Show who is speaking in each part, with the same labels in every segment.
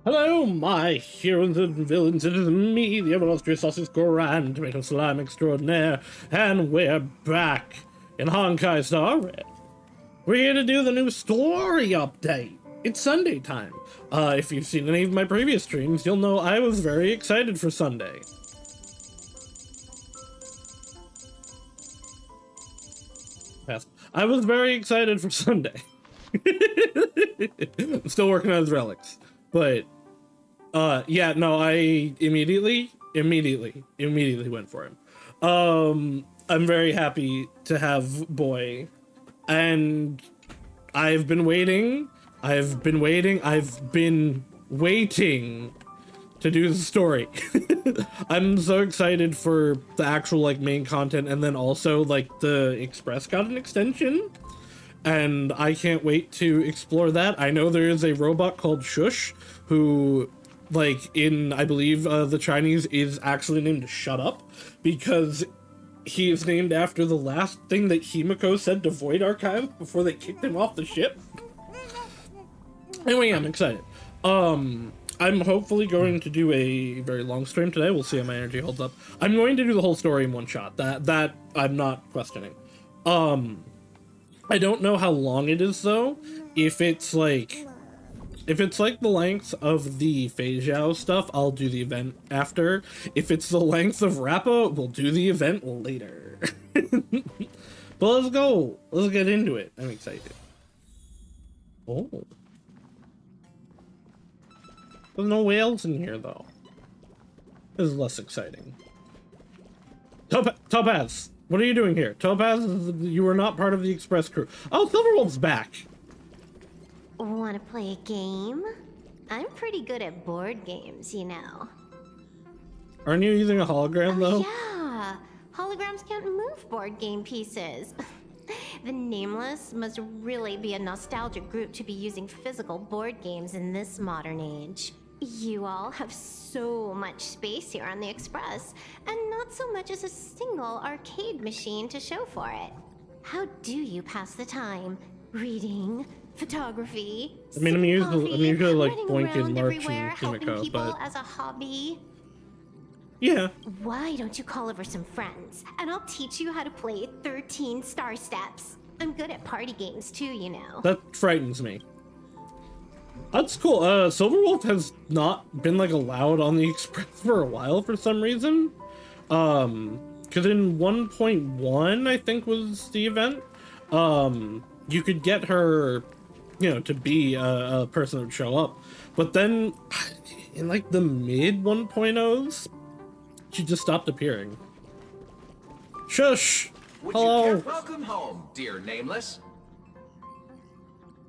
Speaker 1: Hello, my heroes and villains. It is me, the illustrious Saus Grand Tomato Slime Extraordinaire, and we're back in Honkai Star Red. We're here to do the new story update. It's Sunday time. If you've seen any of my previous streams, you'll know I was very excited for Sunday. Yes, I was very excited for Sunday. I'm still working on his relics, but yeah, no, I immediately went for him. I'm very happy to have Boy, and I've been waiting to do the story. I'm so excited for the actual like main content, and then also like the Express got an extension, and I can't wait to explore that. I know there is a robot called Shush who, like, in I believe the Chinese is actually named Shut Up, because he is named after the last thing that Himiko said to Void Archive before they kicked him off the ship. Anyway, I'm excited. I'm hopefully going to do a very long stream today. We'll see how my energy holds up. I'm going to do the whole story in one shot. That I'm not questioning. I don't know how long it is though. If it's like the length of the Fei Zhao stuff, I'll do the event after. If it's the length of Rappa, we'll do the event later. But let's go. Let's get into it. I'm excited. Oh. There's no whales in here, though. This is less exciting. Topaz, what are you doing here? Topaz, you were not part of the Express crew. Oh, Silverwolf's back.
Speaker 2: Want to play a game? I'm pretty good at board games, you know.
Speaker 1: Aren't you using a hologram, though?
Speaker 2: Yeah, holograms can't move board game pieces. The Nameless must really be a nostalgic group to be using physical board games in this modern age. You all have so much space here on the Express, and not so much as a single arcade machine to show for it. How do you pass the time? Reading, photography,
Speaker 1: I mean, I'm usually like
Speaker 2: running
Speaker 1: Boink and
Speaker 2: around
Speaker 1: March
Speaker 2: everywhere,
Speaker 1: and
Speaker 2: helping
Speaker 1: Kimiko,
Speaker 2: people
Speaker 1: but
Speaker 2: as a hobby.
Speaker 1: yeah.
Speaker 2: Why don't you call over some friends, and I'll teach you how to play 13 Star Steps. I'm good at party games too, you know.
Speaker 1: That frightens me. That's cool. Silverwolf has not been like allowed on the Express for a while for some reason. Because in 1.1, I think was the event, you could get her, you know, to be a person that would show up. But then in like the mid 1.0s, she just stopped appearing. Shush! Hello!
Speaker 3: Welcome home, dear Nameless.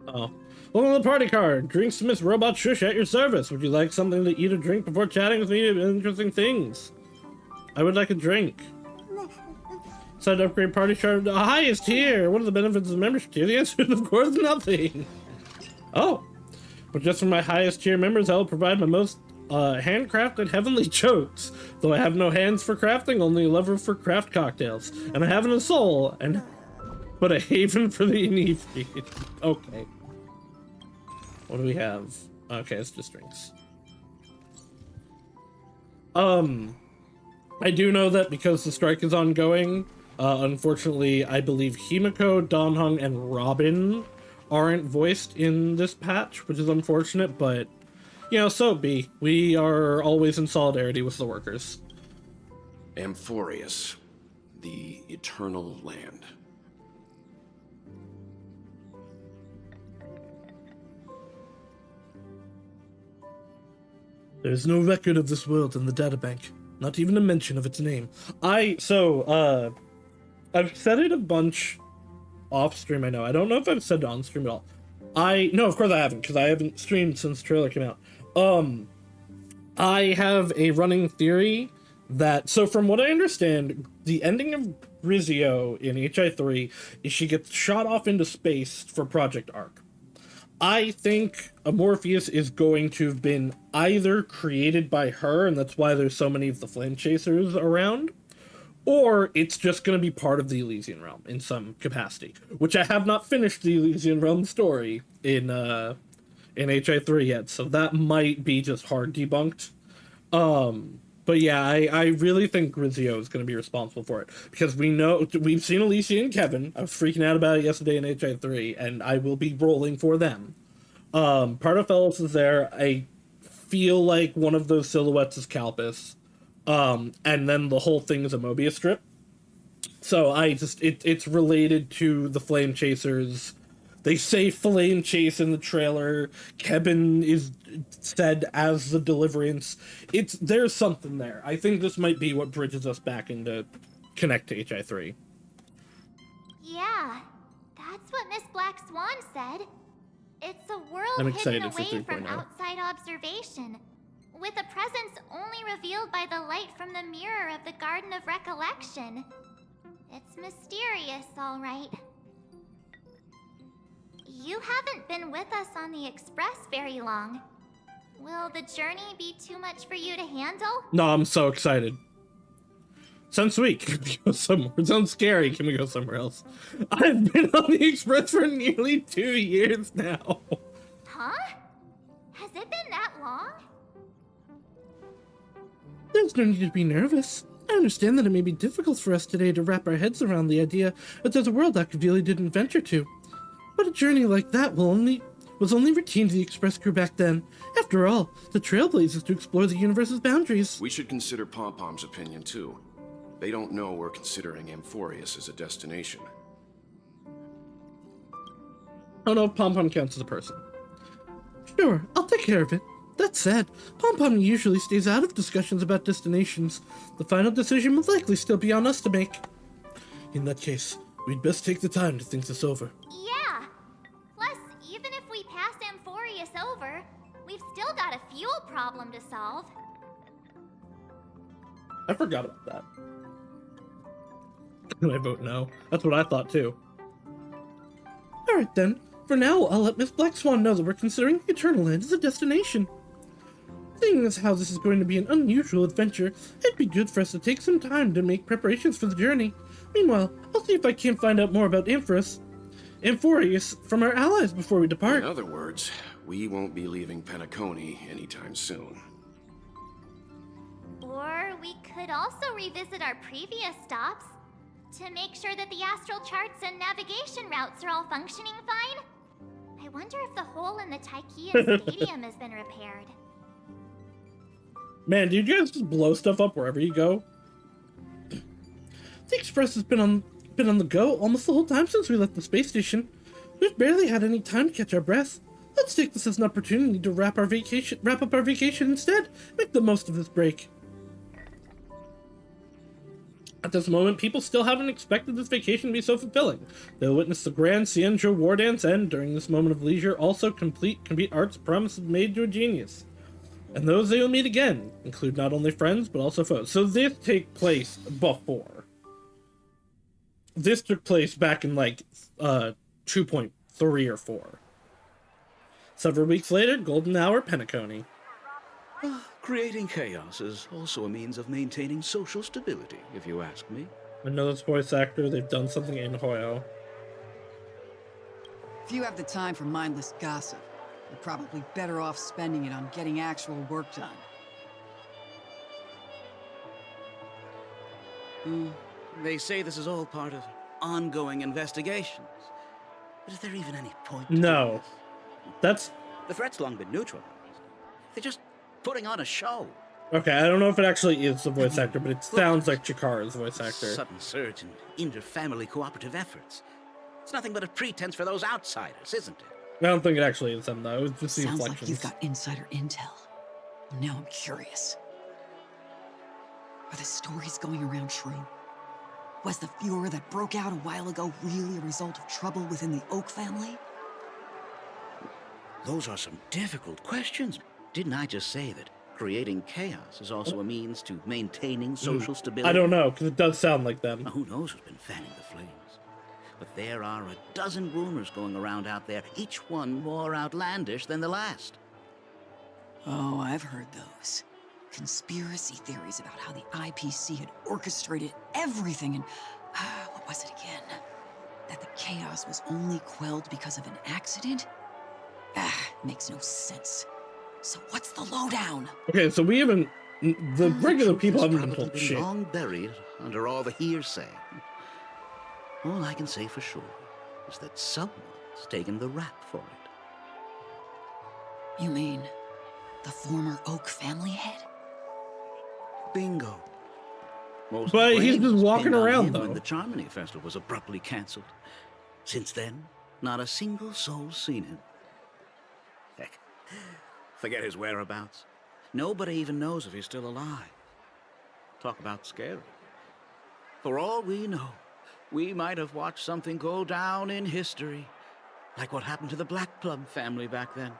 Speaker 1: Oh. Welcome to the party card. Drinks to Miss Robot Shush at your service. Would you like something to eat or drink before chatting with me about interesting things? I would like a drink. Side upgrade party card. The highest tier. What are the benefits of membership tier? The answer is, of course, nothing. Oh. But just for my highest tier members, I will provide my most handcrafted heavenly chokes. Though I have no hands for crafting, only a lever for craft cocktails. And I haven't a soul, but a haven for the inebriated. Okay. What do we have? Okay, it's just drinks. I do know that because the strike is ongoing, unfortunately, I believe Himiko, Donhung, and Robin aren't voiced in this patch, which is unfortunate, but, you know, so be. We are always in solidarity with the workers.
Speaker 4: Amphorius, the eternal land.
Speaker 1: There's no record of this world in the databank, not even a mention of its name. I've said it a bunch off stream, I know. I don't know if I've said it on stream at all. No, of course I haven't, because I haven't streamed since the trailer came out. I have a running theory that, so from what I understand, the ending of Rizio in HI3 is she gets shot off into space for Project Arc. I think Amorpheus is going to have been either created by her, and that's why there's so many of the Flame Chasers around, or it's just going to be part of the Elysian Realm in some capacity, which I have not finished the Elysian Realm story in in HI3 yet, so that might be just hard debunked. But yeah, I really think Grizio is going to be responsible for it, because we've seen Alicia and Kevin. I was freaking out about it yesterday in HI3, and I will be rolling for them. Pardofellos is there. I feel like one of those silhouettes is Calpis, and then the whole thing is a Mobius strip. So it's related to the Flame Chasers. They say Flame Chase in the trailer. Kevin is said as the Deliverance. There's something there. I think this might be what bridges us back into Connect to HI3.
Speaker 5: Yeah, that's what Miss Black Swan said. It's a world
Speaker 1: I'm
Speaker 5: hidden
Speaker 1: excited for
Speaker 5: away from
Speaker 1: 3.0.
Speaker 5: outside observation, with a presence only revealed by the light from the mirror of the Garden of Recollection. It's mysterious, all right. You haven't been with us on the Express very long. Will the journey be too much for you to handle?
Speaker 1: No, I'm so excited. Sounds sweet. Can we go somewhere? It sounds scary. Can we go somewhere else? I've been on the Express for nearly 2 years now.
Speaker 5: Huh? Has it been that long?
Speaker 1: There's no need to be nervous. I understand that it may be difficult for us today to wrap our heads around the idea that there's a world Acavili didn't venture to. But a journey like that was only routine to the Express crew back then. After all, the Trailblazers to explore the universe's boundaries.
Speaker 4: We should consider Pom-Pom's opinion, too. They don't know we're considering Amphorius as a destination.
Speaker 1: I don't know if Pom-Pom counts as a person. Sure, I'll take care of it. That said, Pom-Pom usually stays out of discussions about destinations. The final decision will likely still be on us to make. In that case, we'd best take the time to think this over.
Speaker 5: Yeah. Plus, even if we pass Amphorius over, we've still got a fuel problem to solve.
Speaker 1: I forgot about that. I vote no. That's what I thought too. Alright then. For now, I'll let Miss Black Swan know that we're considering the Eternal Land as a destination. Seeing as how this is going to be an unusual adventure, it'd be good for us to take some time to make preparations for the journey. Meanwhile, I'll see if I can't find out more about Amphorius from our allies before we depart.
Speaker 4: In other words, we won't be leaving Penacony anytime soon.
Speaker 5: Or we could also revisit our previous stops to make sure that the astral charts and navigation routes are all functioning fine. I wonder if the hole in the Tychean Stadium has been repaired.
Speaker 1: Man, do you guys just blow stuff up wherever you go? The Express has been on the go almost the whole time since we left the space station. We've barely had any time to catch our breath. Let's take this as an opportunity to wrap up our vacation instead. Make the most of this break. At this moment, people still haven't expected this vacation to be so fulfilling. They'll witness the grand Cienjo war dance and, during this moment of leisure, also complete Art's promises made to a genius. And those they will meet again include not only friends, but also foes. So this takes place before. This took place back in, 2.3 or 4. Several weeks later, Golden Hour, Penacony.
Speaker 6: Creating chaos is also a means of maintaining social stability, if you ask me.
Speaker 1: I know this voice actor. They've done something in Hoyo.
Speaker 7: If you have the time for mindless gossip, you're probably better off spending it on getting actual work done.
Speaker 6: They say this is all part of ongoing investigations. But is there even any point to
Speaker 1: No.
Speaker 6: this?
Speaker 1: That's...
Speaker 6: The threat's long been neutralized. They're just putting on a show.
Speaker 1: Okay, I don't know if it actually is the voice actor, but it sounds like Chikara's voice actor.
Speaker 6: Sudden surge in inter-family cooperative efforts. It's nothing but a pretense for those outsiders, isn't it?
Speaker 1: I don't think it actually is them, though. It's just the
Speaker 7: Sounds like
Speaker 1: inflections.
Speaker 7: you've got insider intel. Now I'm curious. Are the stories going around true? Was the furor that broke out a while ago really a result of trouble within the Oak family?
Speaker 6: Those are some difficult questions. Didn't I just say that creating chaos is also a means to maintaining social stability?
Speaker 1: I don't know, because it does sound like them.
Speaker 6: Now, who knows who's been fanning the flames? But there are a dozen rumors going around out there, each one more outlandish than the last.
Speaker 7: Oh, I've heard those. Conspiracy theories about how the IPC had orchestrated everything and... what was it again? That the chaos was only quelled because of an accident? Makes no sense. So what's the lowdown?
Speaker 1: Okay, so we haven't. The regular people haven't been told
Speaker 6: Probably
Speaker 1: shit.
Speaker 6: long buried under all the hearsay. All I can say for sure is that someone's taken the rap for it.
Speaker 7: You mean the former Oak family head?
Speaker 6: Bingo. Most
Speaker 1: But
Speaker 6: of the
Speaker 1: he's
Speaker 6: blame
Speaker 1: just
Speaker 6: was
Speaker 1: walking
Speaker 6: pinned on
Speaker 1: around,
Speaker 6: him
Speaker 1: though.
Speaker 6: When the Charmony Festival was abruptly cancelled. Since then, not a single soul's seen him. Heck, forget his whereabouts. Nobody even knows if he's still alive. Talk about scary. For all we know, we might have watched something go down in history, like what happened to the Black Plum family back then,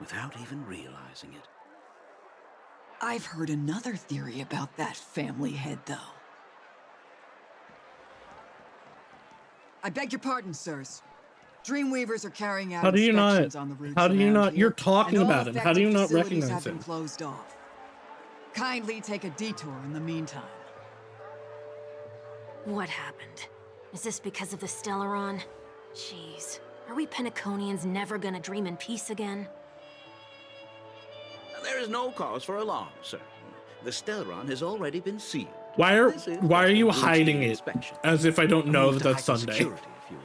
Speaker 6: without even realizing it.
Speaker 7: I've heard another theory about that family head, though. I beg your pardon, sirs. Dreamweavers are carrying out
Speaker 1: How do you
Speaker 7: inspections
Speaker 1: not?
Speaker 7: on the routes
Speaker 1: How do you
Speaker 7: around
Speaker 1: not?
Speaker 7: here,
Speaker 1: You're talking
Speaker 7: and all
Speaker 1: about him. How do you
Speaker 7: affected
Speaker 1: not
Speaker 7: facilities
Speaker 1: recognize
Speaker 7: have
Speaker 1: him?
Speaker 7: been closed off. Kindly take a detour in the meantime.
Speaker 2: What happened? Is this because of the Stellaron? Jeez, are we Penaconians never gonna dream in peace again?
Speaker 6: There is no cause for alarm, sir. The Stellaron has already been sealed.
Speaker 1: Why are
Speaker 6: This is
Speaker 1: you
Speaker 6: just a
Speaker 1: hiding
Speaker 6: routine
Speaker 1: it?
Speaker 6: inspection.
Speaker 1: As if I don't know
Speaker 6: Move
Speaker 1: that
Speaker 6: to
Speaker 1: that's
Speaker 6: heightened
Speaker 1: Sunday.
Speaker 6: security, if you will.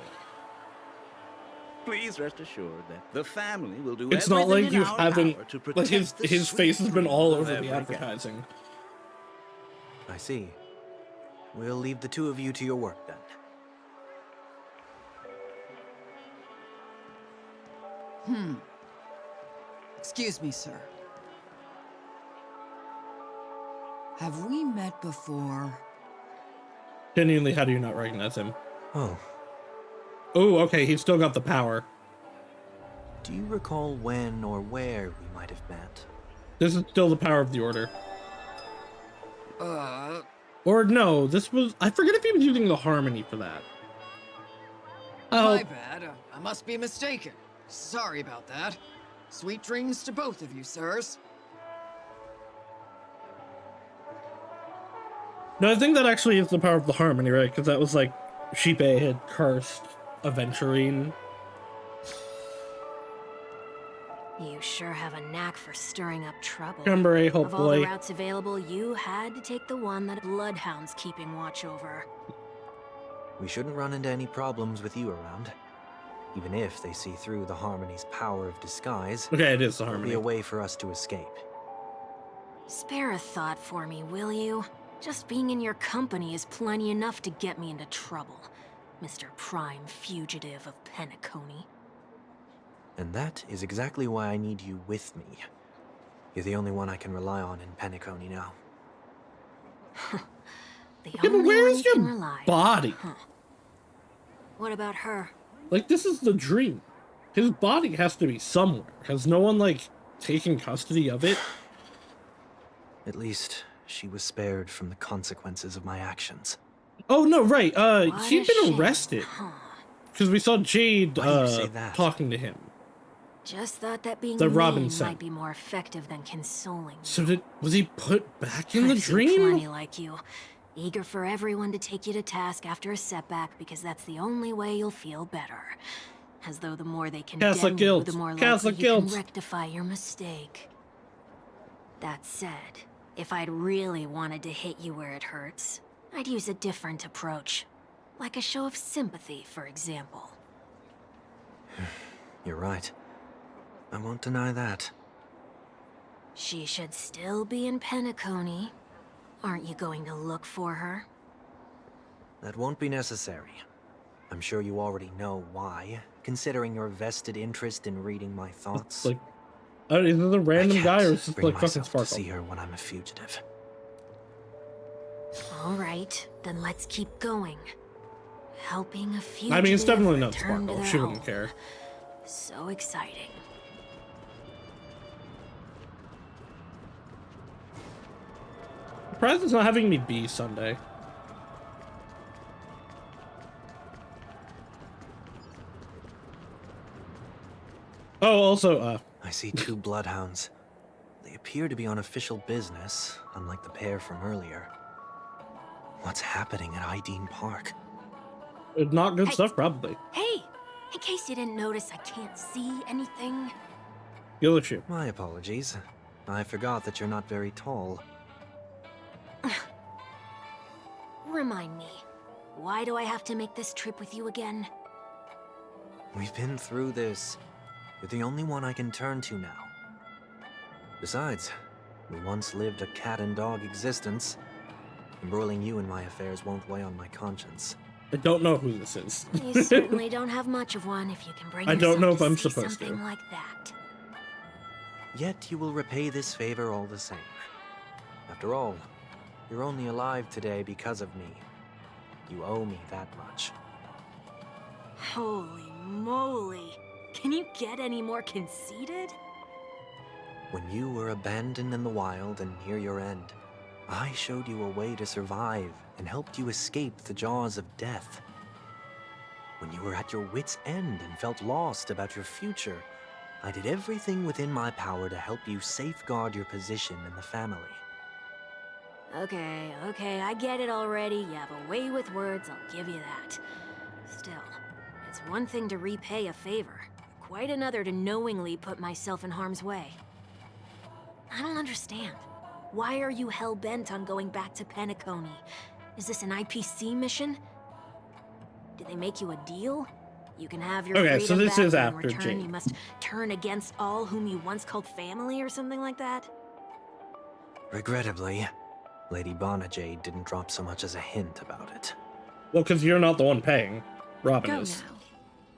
Speaker 6: Please rest assured that the family will do
Speaker 1: It's not
Speaker 6: everything
Speaker 1: like
Speaker 6: in
Speaker 1: you
Speaker 6: our
Speaker 1: haven't.
Speaker 6: power to
Speaker 1: Like
Speaker 6: protect the
Speaker 1: his
Speaker 6: sweet
Speaker 1: face has been
Speaker 6: dream
Speaker 1: all
Speaker 6: of
Speaker 1: over the
Speaker 6: every guest.
Speaker 1: advertising.
Speaker 8: I see. We'll leave the two of you to your work then.
Speaker 7: Excuse me, sir. Have we met before?
Speaker 1: Genuinely, how do you not recognize him?
Speaker 8: Oh,
Speaker 1: Oh, okay, he's still got the power.
Speaker 8: do you recall when or where we might have met?
Speaker 1: This is still the power of the Order. Or no, this was. I forget if he was using the Harmony for that. Oh,
Speaker 7: My bad. I must be mistaken. Sorry about that. Sweet dreams to both of you, sirs.
Speaker 1: no, I think that actually is the power of the Harmony, right? Because that was like Sheepay had cursed Aventurine.
Speaker 2: You sure have a knack for stirring up trouble.
Speaker 1: Remember, a hope
Speaker 2: Of all the
Speaker 1: boy.
Speaker 2: routes available, you had to take the one that Bloodhound's keeping watch over.
Speaker 8: We shouldn't run into any problems with you around. Even if they see through the Harmony's power of disguise,
Speaker 1: Okay, it is the
Speaker 8: there'll be
Speaker 1: Harmony.
Speaker 8: a way for us to escape.
Speaker 2: Spare a thought for me, will you? Just being in your company is plenty enough to get me into trouble, Mr. Prime Fugitive of Penacony.
Speaker 8: And that is exactly why I need you with me. You're the only one I can rely on in Penacony now.
Speaker 2: The
Speaker 1: Yeah, but
Speaker 2: only
Speaker 1: where
Speaker 2: one
Speaker 1: is
Speaker 2: you can
Speaker 1: your
Speaker 2: rely on.
Speaker 1: body?
Speaker 2: What about her?
Speaker 1: Like, this is the dream. His body has to be somewhere. Has no one, like, taken custody of it?
Speaker 8: At least, she was spared from the consequences of my actions.
Speaker 1: Oh, no, right.
Speaker 2: What
Speaker 1: He'd
Speaker 2: a
Speaker 1: been
Speaker 2: shame,
Speaker 1: arrested.
Speaker 2: huh?
Speaker 1: Because we saw Jade,
Speaker 8: Why do you say that?
Speaker 1: talking to him.
Speaker 2: Just thought that being
Speaker 1: The
Speaker 2: mean
Speaker 1: Robinson.
Speaker 2: might be more effective than consoling.
Speaker 1: So was he put back in the
Speaker 2: I've seen
Speaker 1: dream?
Speaker 2: plenty like you, eager for everyone to take you to task after a setback because that's the only way you'll feel better. As though the more they condemn
Speaker 1: Catholic
Speaker 2: you,
Speaker 1: guilt.
Speaker 2: the more
Speaker 1: Catholic
Speaker 2: likely you
Speaker 1: guilt.
Speaker 2: can rectify your mistake. That said, if I'd really wanted to hit you where it hurts, I'd use a different approach. Like a show of sympathy, for example.
Speaker 8: You're right. I won't deny that.
Speaker 2: She should still be in Penacony. Aren't you going to look for her?
Speaker 8: That won't be necessary. I'm sure you already know why, considering your vested interest in reading my thoughts.
Speaker 1: Like, is this a random
Speaker 8: I
Speaker 1: guy or
Speaker 8: can't
Speaker 1: is this
Speaker 8: bring
Speaker 1: like fucking
Speaker 8: myself to
Speaker 1: Sparkle?
Speaker 8: see her when I'm a fugitive.
Speaker 2: All right, then let's keep going. Helping a fugitive
Speaker 1: I mean, it's definitely not
Speaker 2: return to
Speaker 1: Sparkle.
Speaker 2: their
Speaker 1: She wouldn't
Speaker 2: home.
Speaker 1: care.
Speaker 2: So exciting.
Speaker 1: Surprised it's not having me be Sunday. Oh, also,
Speaker 8: I see two bloodhounds. They appear to be on official business, unlike the pair from earlier. What's happening at Ideen Park?
Speaker 1: not good
Speaker 2: Hey.
Speaker 1: stuff, probably.
Speaker 2: Hey,
Speaker 9: In case you didn't notice, I can't see anything.
Speaker 1: Your issue.
Speaker 8: My apologies. I forgot that you're not very tall.
Speaker 9: Remind me, why do I have to make this trip with you again?
Speaker 8: We've been through this. You're the only one I can turn to now. Besides, we once lived a cat and dog existence. Embroiling you in my affairs won't weigh on my conscience.
Speaker 1: I don't know who this is.
Speaker 9: You certainly don't have much of one if you can bring
Speaker 1: I don't know if I'm
Speaker 9: say
Speaker 1: supposed to.
Speaker 9: something like that.
Speaker 8: Yet you will repay this favor all the same. After all, you're only alive today because of me. You owe me that much.
Speaker 9: Holy moly. Can you get any more conceited?
Speaker 8: When you were abandoned in the wild and near your end, I showed you a way to survive and helped you escape the jaws of death. When you were at your wit's end and felt lost about your future, I did everything within my power to help you safeguard your position in the family.
Speaker 9: Okay, I get it already. You have a way with words, I'll give you that. Still, it's one thing to repay a favor, quite another to knowingly put myself in harm's way. I don't understand. Why are you hell-bent on going back to Penacony? Is this an IPC mission? Did they make you a deal? You can have your
Speaker 1: Okay, so
Speaker 9: freedom
Speaker 1: this
Speaker 9: back,
Speaker 1: is
Speaker 9: but in
Speaker 1: after
Speaker 9: return
Speaker 1: Jake.
Speaker 9: you must turn against all whom you once called family or something like that?
Speaker 8: Regrettably, Lady Bonajade didn't drop so much as a hint about it.
Speaker 1: Well, because you're not the one paying. Robin
Speaker 10: Go
Speaker 1: is.
Speaker 10: now.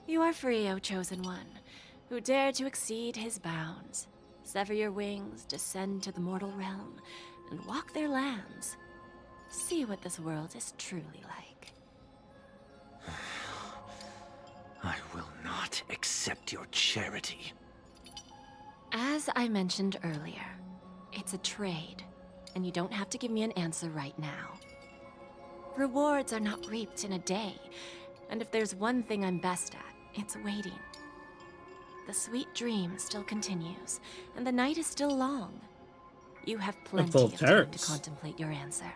Speaker 10: You are free, O Chosen One, who dare to exceed his bounds. Sever your wings, descend to the mortal realm, and walk their lands. See what this world is truly like.
Speaker 8: I will not accept your charity.
Speaker 10: As I mentioned earlier, it's a trade, and you don't have to give me an answer right now. Rewards are not reaped in a day, and if there's one thing I'm best at, it's waiting. The sweet dream still continues, and the night is still long. You have plenty
Speaker 1: full
Speaker 10: of time to
Speaker 1: terrace.
Speaker 10: contemplate your answer.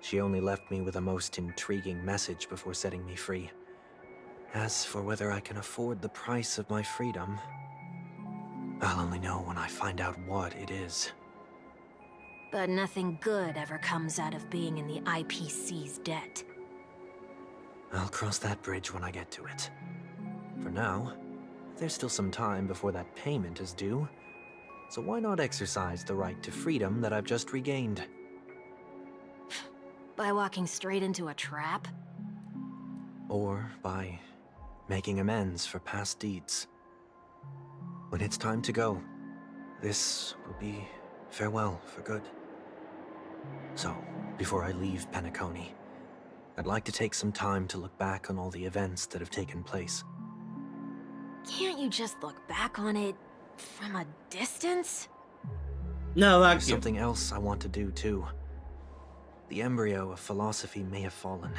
Speaker 8: She only left me with a most intriguing message before setting me free. As for whether I can afford the price of my freedom, I'll only know when I find out what it is.
Speaker 9: But nothing good ever comes out of being in the IPC's debt.
Speaker 8: I'll cross that bridge when I get to it. For now, there's still some time before that payment is due, so why not exercise the right to freedom that I've just regained?
Speaker 9: By walking straight into a trap?
Speaker 8: Or by making amends for past deeds. When it's time to go, this will be farewell for good. So, before I leave Penacony, I'd like to take some time to look back on all the events that have taken place.
Speaker 9: Can't you just look back on it from a distance?
Speaker 1: No,
Speaker 8: There's
Speaker 1: that's
Speaker 8: something else I want to do too. The embryo of philosophy may have fallen,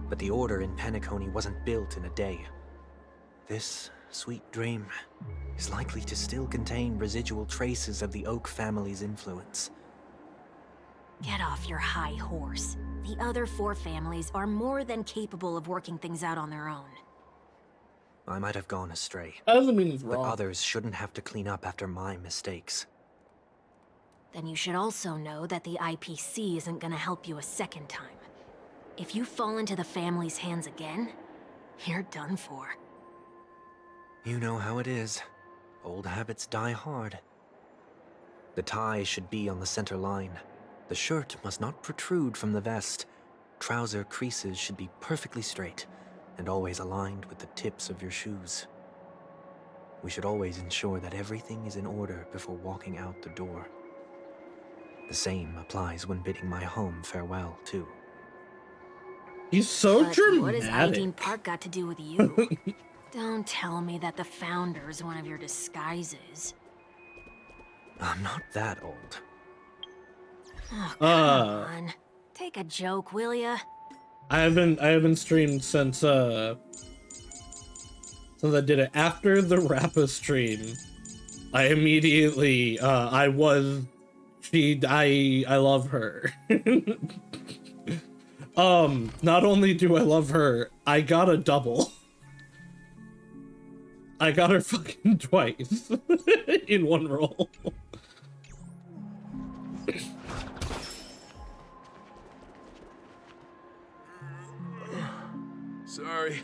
Speaker 8: but the order in Penacony wasn't built in a day. This sweet dream is likely to still contain residual traces of the Oak family's influence.
Speaker 9: Get off your high horse. The other 4 families are more than capable of working things out on their own.
Speaker 8: I might have gone astray,
Speaker 1: That doesn't mean it's
Speaker 8: but
Speaker 1: wrong.
Speaker 8: others shouldn't have to clean up after my mistakes.
Speaker 9: Then you should also know that the IPC isn't gonna help you a second time. If you fall into the family's hands again, you're done for.
Speaker 8: You know how it is. Old habits die hard. The tie should be on the center line. The shirt must not protrude from the vest. Trouser creases should be perfectly straight, and always aligned with the tips of your shoes. We should always ensure that everything is in order before walking out the door. The same applies when bidding my home farewell, too.
Speaker 1: He's so
Speaker 9: But
Speaker 1: dramatic.
Speaker 9: what has Ideen Park got to do with you? Don't tell me that the Founder's one of your disguises.
Speaker 8: I'm not that old.
Speaker 9: Oh, come on. Take a joke, will ya?
Speaker 1: I haven't streamed since I did it after the Rappa stream. I immediately I love her. Not only do I love her, I got a double. I got her fucking twice in one roll.
Speaker 4: Sorry,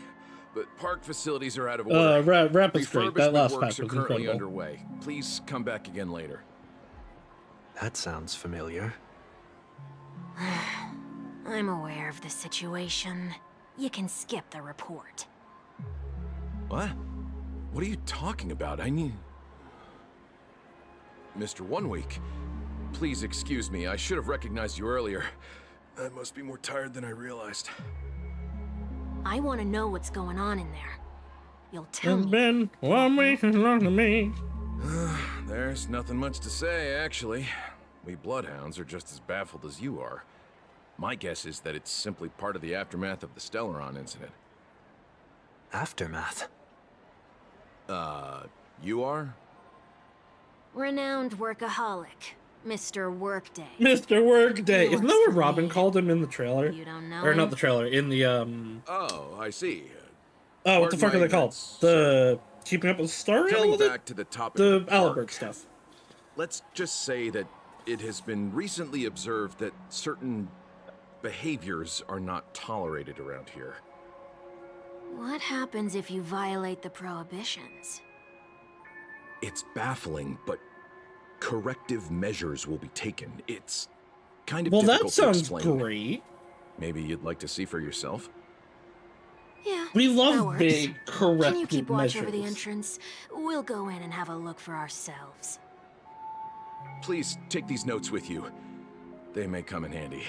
Speaker 4: but park facilities are out of order.
Speaker 1: Rapid's great. That
Speaker 4: Refurbishment
Speaker 1: last pack
Speaker 4: works
Speaker 1: was
Speaker 4: are currently
Speaker 1: incredible.
Speaker 4: underway. Please come back again later.
Speaker 8: That sounds familiar.
Speaker 9: I'm aware of the situation. You can skip the report.
Speaker 4: What? What are you talking about? I need... Mr. One Week, please excuse me. I should have recognized you earlier. I must be more tired than I realized.
Speaker 9: I want to know what's going on in there. You'll tell
Speaker 1: It's
Speaker 9: me.
Speaker 1: been 1 week as long to me.
Speaker 4: There's nothing much to say, actually. We Bloodhounds are just as baffled as you are. My guess is that it's simply part of the aftermath of the Stellaron incident.
Speaker 8: Aftermath?
Speaker 4: You are?
Speaker 9: Renowned workaholic, Mr. Workday.
Speaker 1: Mr. Workday.
Speaker 9: He
Speaker 1: Isn't that
Speaker 9: works
Speaker 1: what
Speaker 9: for
Speaker 1: Robin
Speaker 9: me.
Speaker 1: called him in the trailer?
Speaker 9: You don't know
Speaker 1: Or not
Speaker 9: him?
Speaker 1: the trailer, in the
Speaker 4: Oh, I see.
Speaker 1: oh, what the
Speaker 4: Pardon
Speaker 1: fuck are
Speaker 4: my
Speaker 1: they called?
Speaker 4: ignorance,
Speaker 1: The Keeping Up with the Star Rail,
Speaker 4: Coming
Speaker 1: was it?
Speaker 4: back to the topic
Speaker 1: The
Speaker 4: of park,
Speaker 1: Albert stuff.
Speaker 4: let's just say that it has been recently observed that certain behaviors are not tolerated around here.
Speaker 9: What happens if you violate the prohibitions?
Speaker 4: It's baffling, but corrective measures will be taken. It's kind of
Speaker 1: Well,
Speaker 4: difficult
Speaker 1: that sounds
Speaker 4: to explain.
Speaker 1: great.
Speaker 4: Maybe you'd like to see for yourself?
Speaker 9: Yeah,
Speaker 1: We
Speaker 9: that
Speaker 1: love
Speaker 9: works.
Speaker 1: big corrective
Speaker 9: Can you keep watch over the
Speaker 1: measures.
Speaker 9: entrance? We'll go in and have a look for ourselves.
Speaker 4: Please take these notes with you. They may come in handy.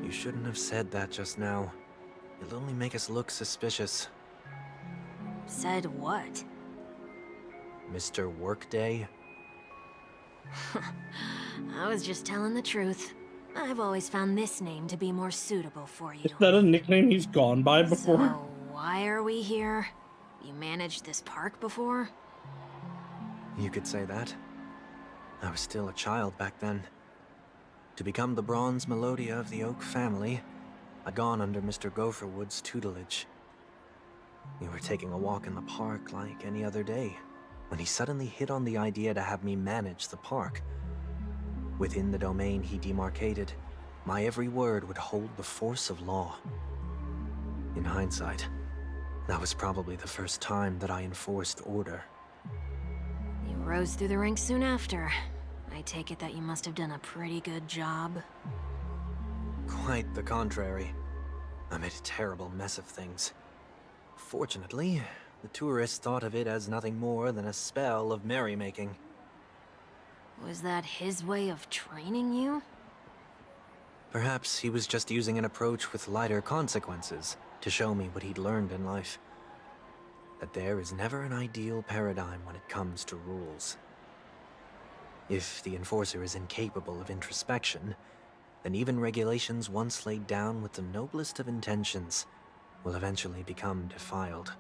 Speaker 8: You shouldn't have said that just now. It'll only make us look suspicious.
Speaker 9: Said what?
Speaker 8: Mr. Workday?
Speaker 9: I was just telling the truth. I've always found this name to be more suitable for you.
Speaker 1: Is that a nickname he's gone by before?
Speaker 9: So, why are we here? You managed this park before?
Speaker 8: You could say that. I was still a child back then. To become the bronze Melodia of the Oak family, I'd gone under Mr. Gopherwood's tutelage. We were taking a walk in the park like any other day, when he suddenly hit on the idea to have me manage the park. Within the domain he demarcated, my every word would hold the force of law. In hindsight, that was probably the first time that I enforced order.
Speaker 9: You rose through the ranks soon after. I take it that you must have done a pretty good job.
Speaker 8: Quite the contrary. I made a terrible mess of things. Fortunately, the tourists thought of it as nothing more than a spell of merrymaking.
Speaker 9: Was that his way of training you?
Speaker 8: Perhaps he was just using an approach with lighter consequences to show me what he'd learned in life. That there is never an ideal paradigm when it comes to rules. If the enforcer is incapable of introspection, then even regulations once laid down with the noblest of intentions will eventually become defiled.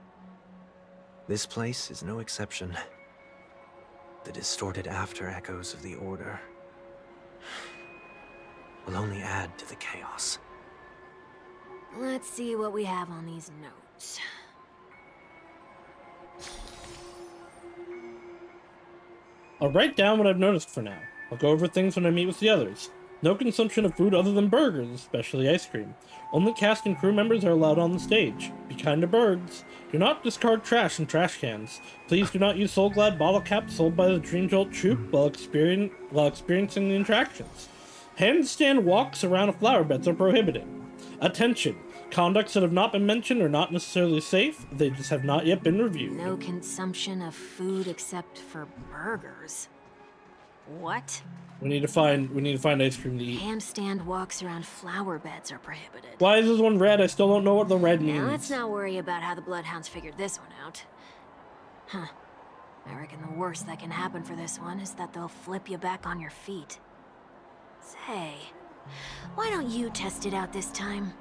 Speaker 8: This place is no exception. The distorted after-echoes of the Order will only add to the chaos.
Speaker 9: Let's see what we have on these notes.
Speaker 1: I'll write down what I've noticed for now. I'll go over things when I meet with the others. No consumption of food other than burgers, especially ice cream. Only cast and crew members are allowed on the stage. Be kind to birds. Do not discard trash in trash cans. Please do not use Soul Glad bottle caps sold by the Dream Jolt Troop while experiencing the attractions. Handstand walks around a flower beds are prohibited. Attention! Conducts that have not been mentioned are not necessarily safe, they just have not yet been reviewed.
Speaker 9: No consumption of food except for burgers. What?
Speaker 1: We need to find ice cream to eat.
Speaker 9: Handstand walks around flower beds are prohibited.
Speaker 1: Why is this one red? I still don't know what the red means.
Speaker 9: Now let's not worry about how the Bloodhounds figured this one out. Huh. I reckon the worst that can happen for this one is that they'll flip you back on your feet. Say, why don't you test it out this time?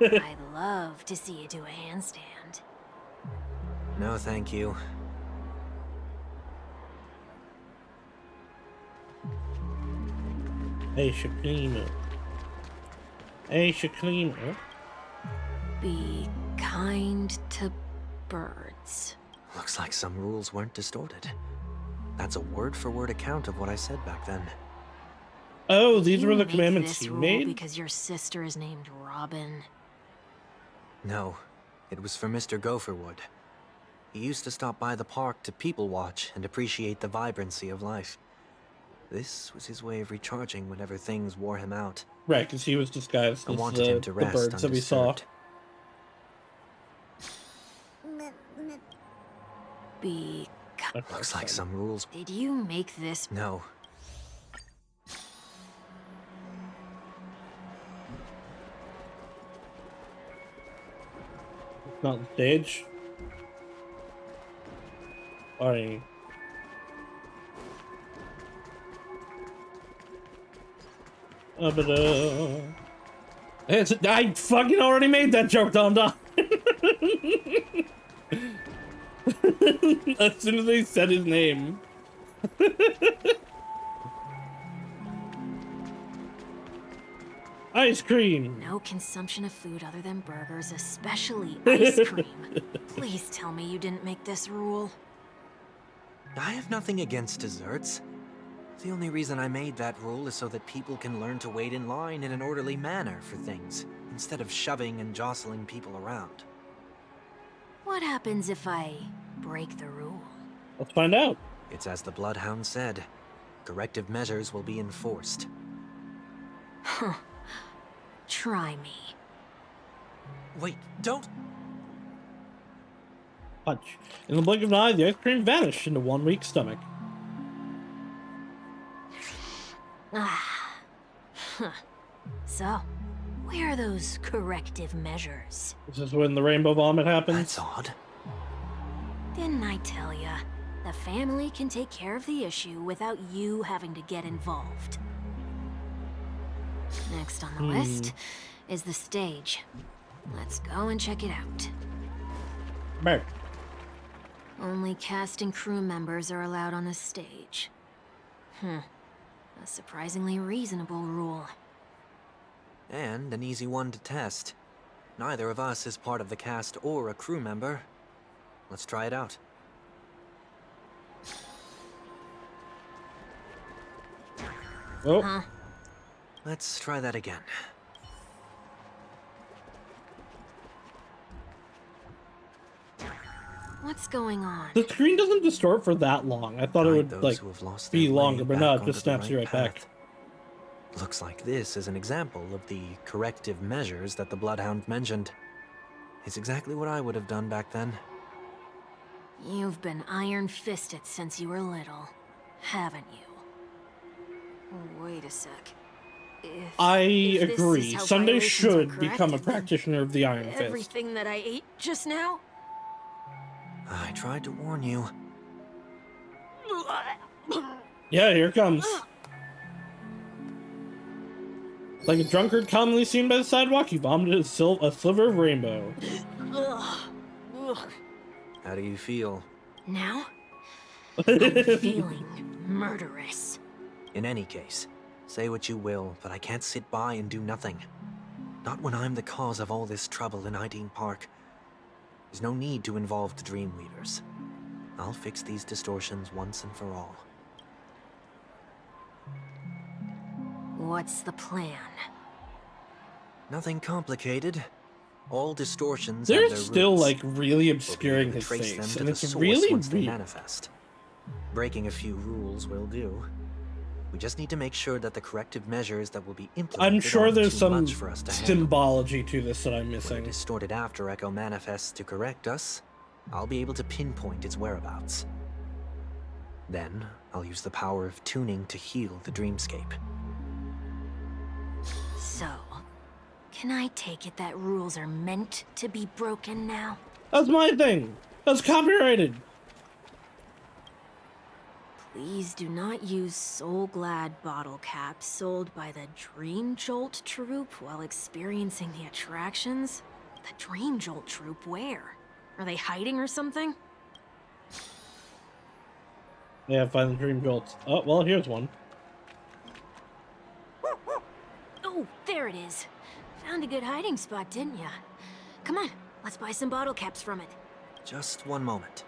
Speaker 9: I'd love to see you do a handstand.
Speaker 8: No, thank you.
Speaker 1: Hey, Shaklima. Hey, Shaklima.
Speaker 9: Be kind to birds.
Speaker 8: Looks like some rules weren't distorted. That's a word-for-word account of what I said back then.
Speaker 1: Oh, these
Speaker 9: You
Speaker 1: were the
Speaker 9: make
Speaker 1: commandments
Speaker 9: this
Speaker 1: he
Speaker 9: rule
Speaker 1: made?
Speaker 9: because your sister is named Robin.
Speaker 8: No, it was for Mr. Gopherwood. He used to stop by the park to people watch and appreciate the vibrancy of life. This was his way of recharging whenever things wore him out.
Speaker 1: Right, because he was disguised
Speaker 8: I
Speaker 1: as
Speaker 8: wanted him to
Speaker 1: the
Speaker 8: rest
Speaker 1: birds that we saw.
Speaker 8: undisturbed. Looks like some rules.
Speaker 9: Did you make this?
Speaker 8: No.
Speaker 1: Not the stage. Alright. I fucking already made that joke, Dom Dom. As soon as they said his name. Ice cream.
Speaker 9: No consumption of food other than burgers, especially ice cream. Please tell me you didn't make this rule.
Speaker 8: I have nothing against desserts. The only reason I made that rule is so that people can learn to wait in line in an orderly manner for things, instead of shoving and jostling people around.
Speaker 9: What happens if I break the rule?
Speaker 1: Let's find out.
Speaker 8: It's as the Bloodhound said. Corrective measures will be enforced.
Speaker 9: Huh. Try me.
Speaker 8: Wait, don't...
Speaker 1: Punch. In the blink of an eye, the ice cream vanished into 1 weak stomach.
Speaker 9: Ah. Huh. So, where are those corrective measures?
Speaker 1: This is when the rainbow vomit happens.
Speaker 8: That's odd.
Speaker 9: Didn't I tell ya? The family can take care of the issue without you having to get involved. Next on the list is the stage. Let's go and check it out.
Speaker 1: Burp.
Speaker 9: Only cast and crew members are allowed on the stage. A surprisingly reasonable rule.
Speaker 8: And an easy one to test. Neither of us is part of the cast or a crew member. Let's try it out.
Speaker 1: Oh.
Speaker 9: Huh?
Speaker 8: Let's try that again.
Speaker 9: What's going on?
Speaker 1: The screen doesn't distort for that long. I thought it would,
Speaker 8: Those
Speaker 1: like,
Speaker 8: who have lost
Speaker 1: be
Speaker 8: their way
Speaker 1: longer, but
Speaker 8: back
Speaker 1: no, it
Speaker 8: onto
Speaker 1: just
Speaker 8: the
Speaker 1: snaps you right back.
Speaker 8: path. Looks like this is an example of the corrective measures that the Bloodhound mentioned. It's exactly what I would have done back then.
Speaker 9: You've been iron-fisted since you were little, haven't you? Wait a sec.
Speaker 1: I
Speaker 9: If this
Speaker 1: agree.
Speaker 9: is how
Speaker 1: Sunday
Speaker 9: violations are
Speaker 1: should become a
Speaker 9: corrected,
Speaker 1: practitioner of the Iron Fist.
Speaker 9: everything that I ate just now?
Speaker 8: I tried to warn you.
Speaker 1: Yeah, here it comes. Like a drunkard commonly seen by the sidewalk, he vomited a sliver of rainbow.
Speaker 8: How do you feel?
Speaker 9: Now? I'm feeling murderous.
Speaker 8: In any case, say what you will, but I can't sit by and do nothing. Not when I'm the cause of all this trouble in Ideen Park. There's no need to involve the Dreamweavers. I'll fix these distortions once and for all.
Speaker 9: What's the plan?
Speaker 8: Nothing complicated. All distortions
Speaker 1: They're
Speaker 8: have their
Speaker 1: still,
Speaker 8: roots.
Speaker 1: like, really
Speaker 8: We'll be
Speaker 1: obscuring
Speaker 8: able to
Speaker 1: his
Speaker 8: trace them
Speaker 1: face,
Speaker 8: to
Speaker 1: and
Speaker 8: the
Speaker 1: it's
Speaker 8: source
Speaker 1: really
Speaker 8: once they
Speaker 1: weird.
Speaker 8: manifest. Breaking a few rules will do. We just need to make sure that the corrective measures that will be implemented
Speaker 1: I'm sure
Speaker 8: aren't
Speaker 1: there's
Speaker 8: too
Speaker 1: some
Speaker 8: much for us to handle.
Speaker 1: symbology to this that I'm
Speaker 8: When a
Speaker 1: missing.
Speaker 8: distorted after echo manifests to correct us, I'll be able to pinpoint its whereabouts. Then, I'll use the power of tuning to heal the dreamscape.
Speaker 9: So, can I take it that rules are meant to be broken now?
Speaker 1: That's my thing. That's copyrighted.
Speaker 9: Please do not use Soul Glad bottle caps sold by the Dream Jolt troupe while experiencing the attractions. The Dream Jolt troupe, where? Are they hiding or something?
Speaker 1: Yeah, find the dream jolts. Oh, well, here's one.
Speaker 9: Oh, there it is. Found a good hiding spot, didn't ya? Come on, Let's buy some bottle caps from it.
Speaker 8: Just one moment.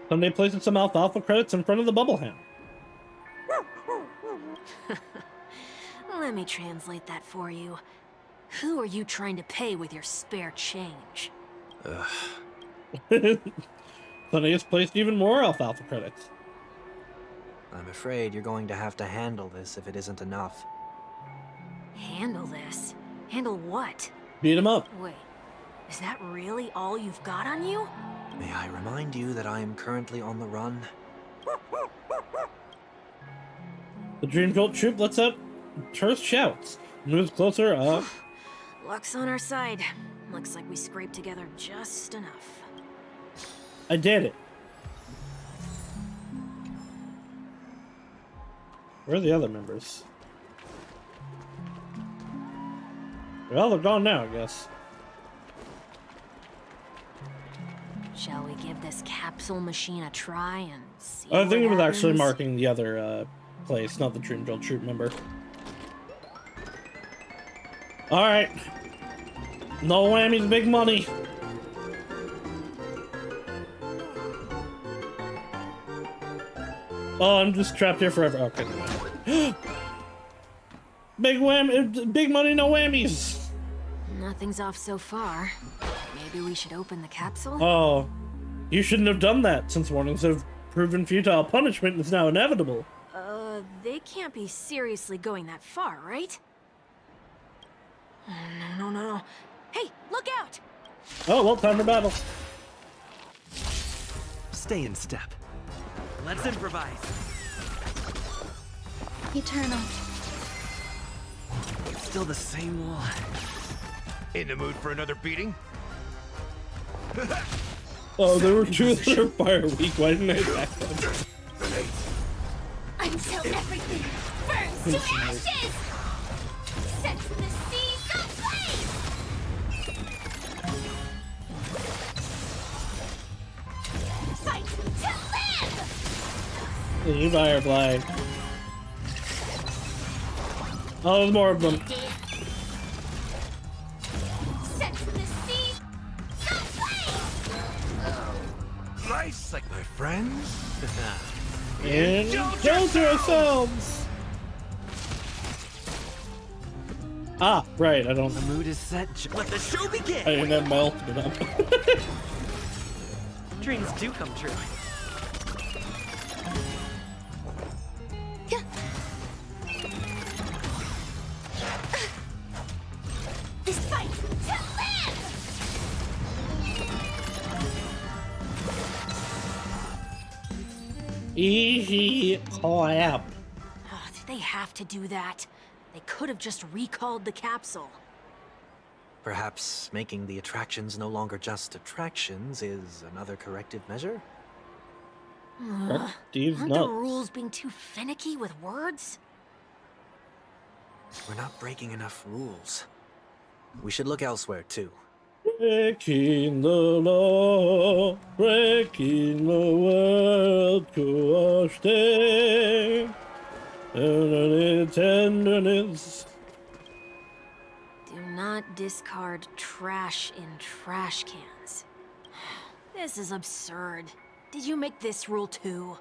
Speaker 1: Sunday places some alfalfa credits in front of the bubble ham.
Speaker 9: Let me translate that for you. Who are you trying to pay with your spare change?
Speaker 1: Sunday has placed even more alfalfa credits.
Speaker 8: I'm afraid you're going to have to handle this if it isn't enough.
Speaker 9: Handle this? Handle what?
Speaker 1: Beat him up.
Speaker 9: Wait, is that really all you've got on you?
Speaker 8: May I remind you that I am currently on the run?
Speaker 1: The Dream Jolt troop lets out terse shouts. Moves closer up.
Speaker 9: Luck's on our side. Looks like we scraped together just enough.
Speaker 1: I did it. Where are the other members? Well, they're gone now, I guess.
Speaker 9: Shall we give this capsule machine a try and see
Speaker 1: I think it
Speaker 9: what
Speaker 1: was actually
Speaker 9: happens?
Speaker 1: marking the other place, not the Dream Jolt troop member. Alright. No whammies, big money. Oh, I'm just trapped here forever. Okay. Big big money, no whammies.
Speaker 9: Nothing's off so far. Maybe we should open the capsule?
Speaker 1: Oh, you shouldn't have done that, since warnings have proven futile. Punishment is now inevitable.
Speaker 9: They can't be seriously going that far, right? Oh, no. Hey, look out!
Speaker 1: Oh, well, time for battle.
Speaker 11: Stay in step. Let's improvise.
Speaker 5: Eternal.
Speaker 11: Still the same one.
Speaker 4: In the mood for another beating?
Speaker 1: Oh, there were two that are fire weak. Why didn't I attack them?
Speaker 5: Until everything burns to ashes! Set the seas ablaze! Fight to live!
Speaker 1: You Firefly. Oh, there's more of them.
Speaker 5: Set the seas ablaze!
Speaker 11: Nice, like my friends.
Speaker 1: And shelter ourselves! Ah, right, I don't...
Speaker 11: The mood is set. Let the show begin!
Speaker 1: I didn't have my ultimate up.
Speaker 11: Dreams do come true.
Speaker 5: This fight to live!
Speaker 1: Easy clap.
Speaker 9: Oh, did they have to do that? They could have just recalled the capsule.
Speaker 8: Perhaps making the attractions no longer just attractions is another corrective measure?
Speaker 1: Steve's
Speaker 9: Aren't the
Speaker 1: nuts.
Speaker 9: rules being too finicky with words?
Speaker 8: We're not breaking enough rules. We should look elsewhere, too.
Speaker 1: Breaking the law, breaking the world, tenderness.
Speaker 9: Do not discard trash in trash cans. This is absurd. Did you make this rule too?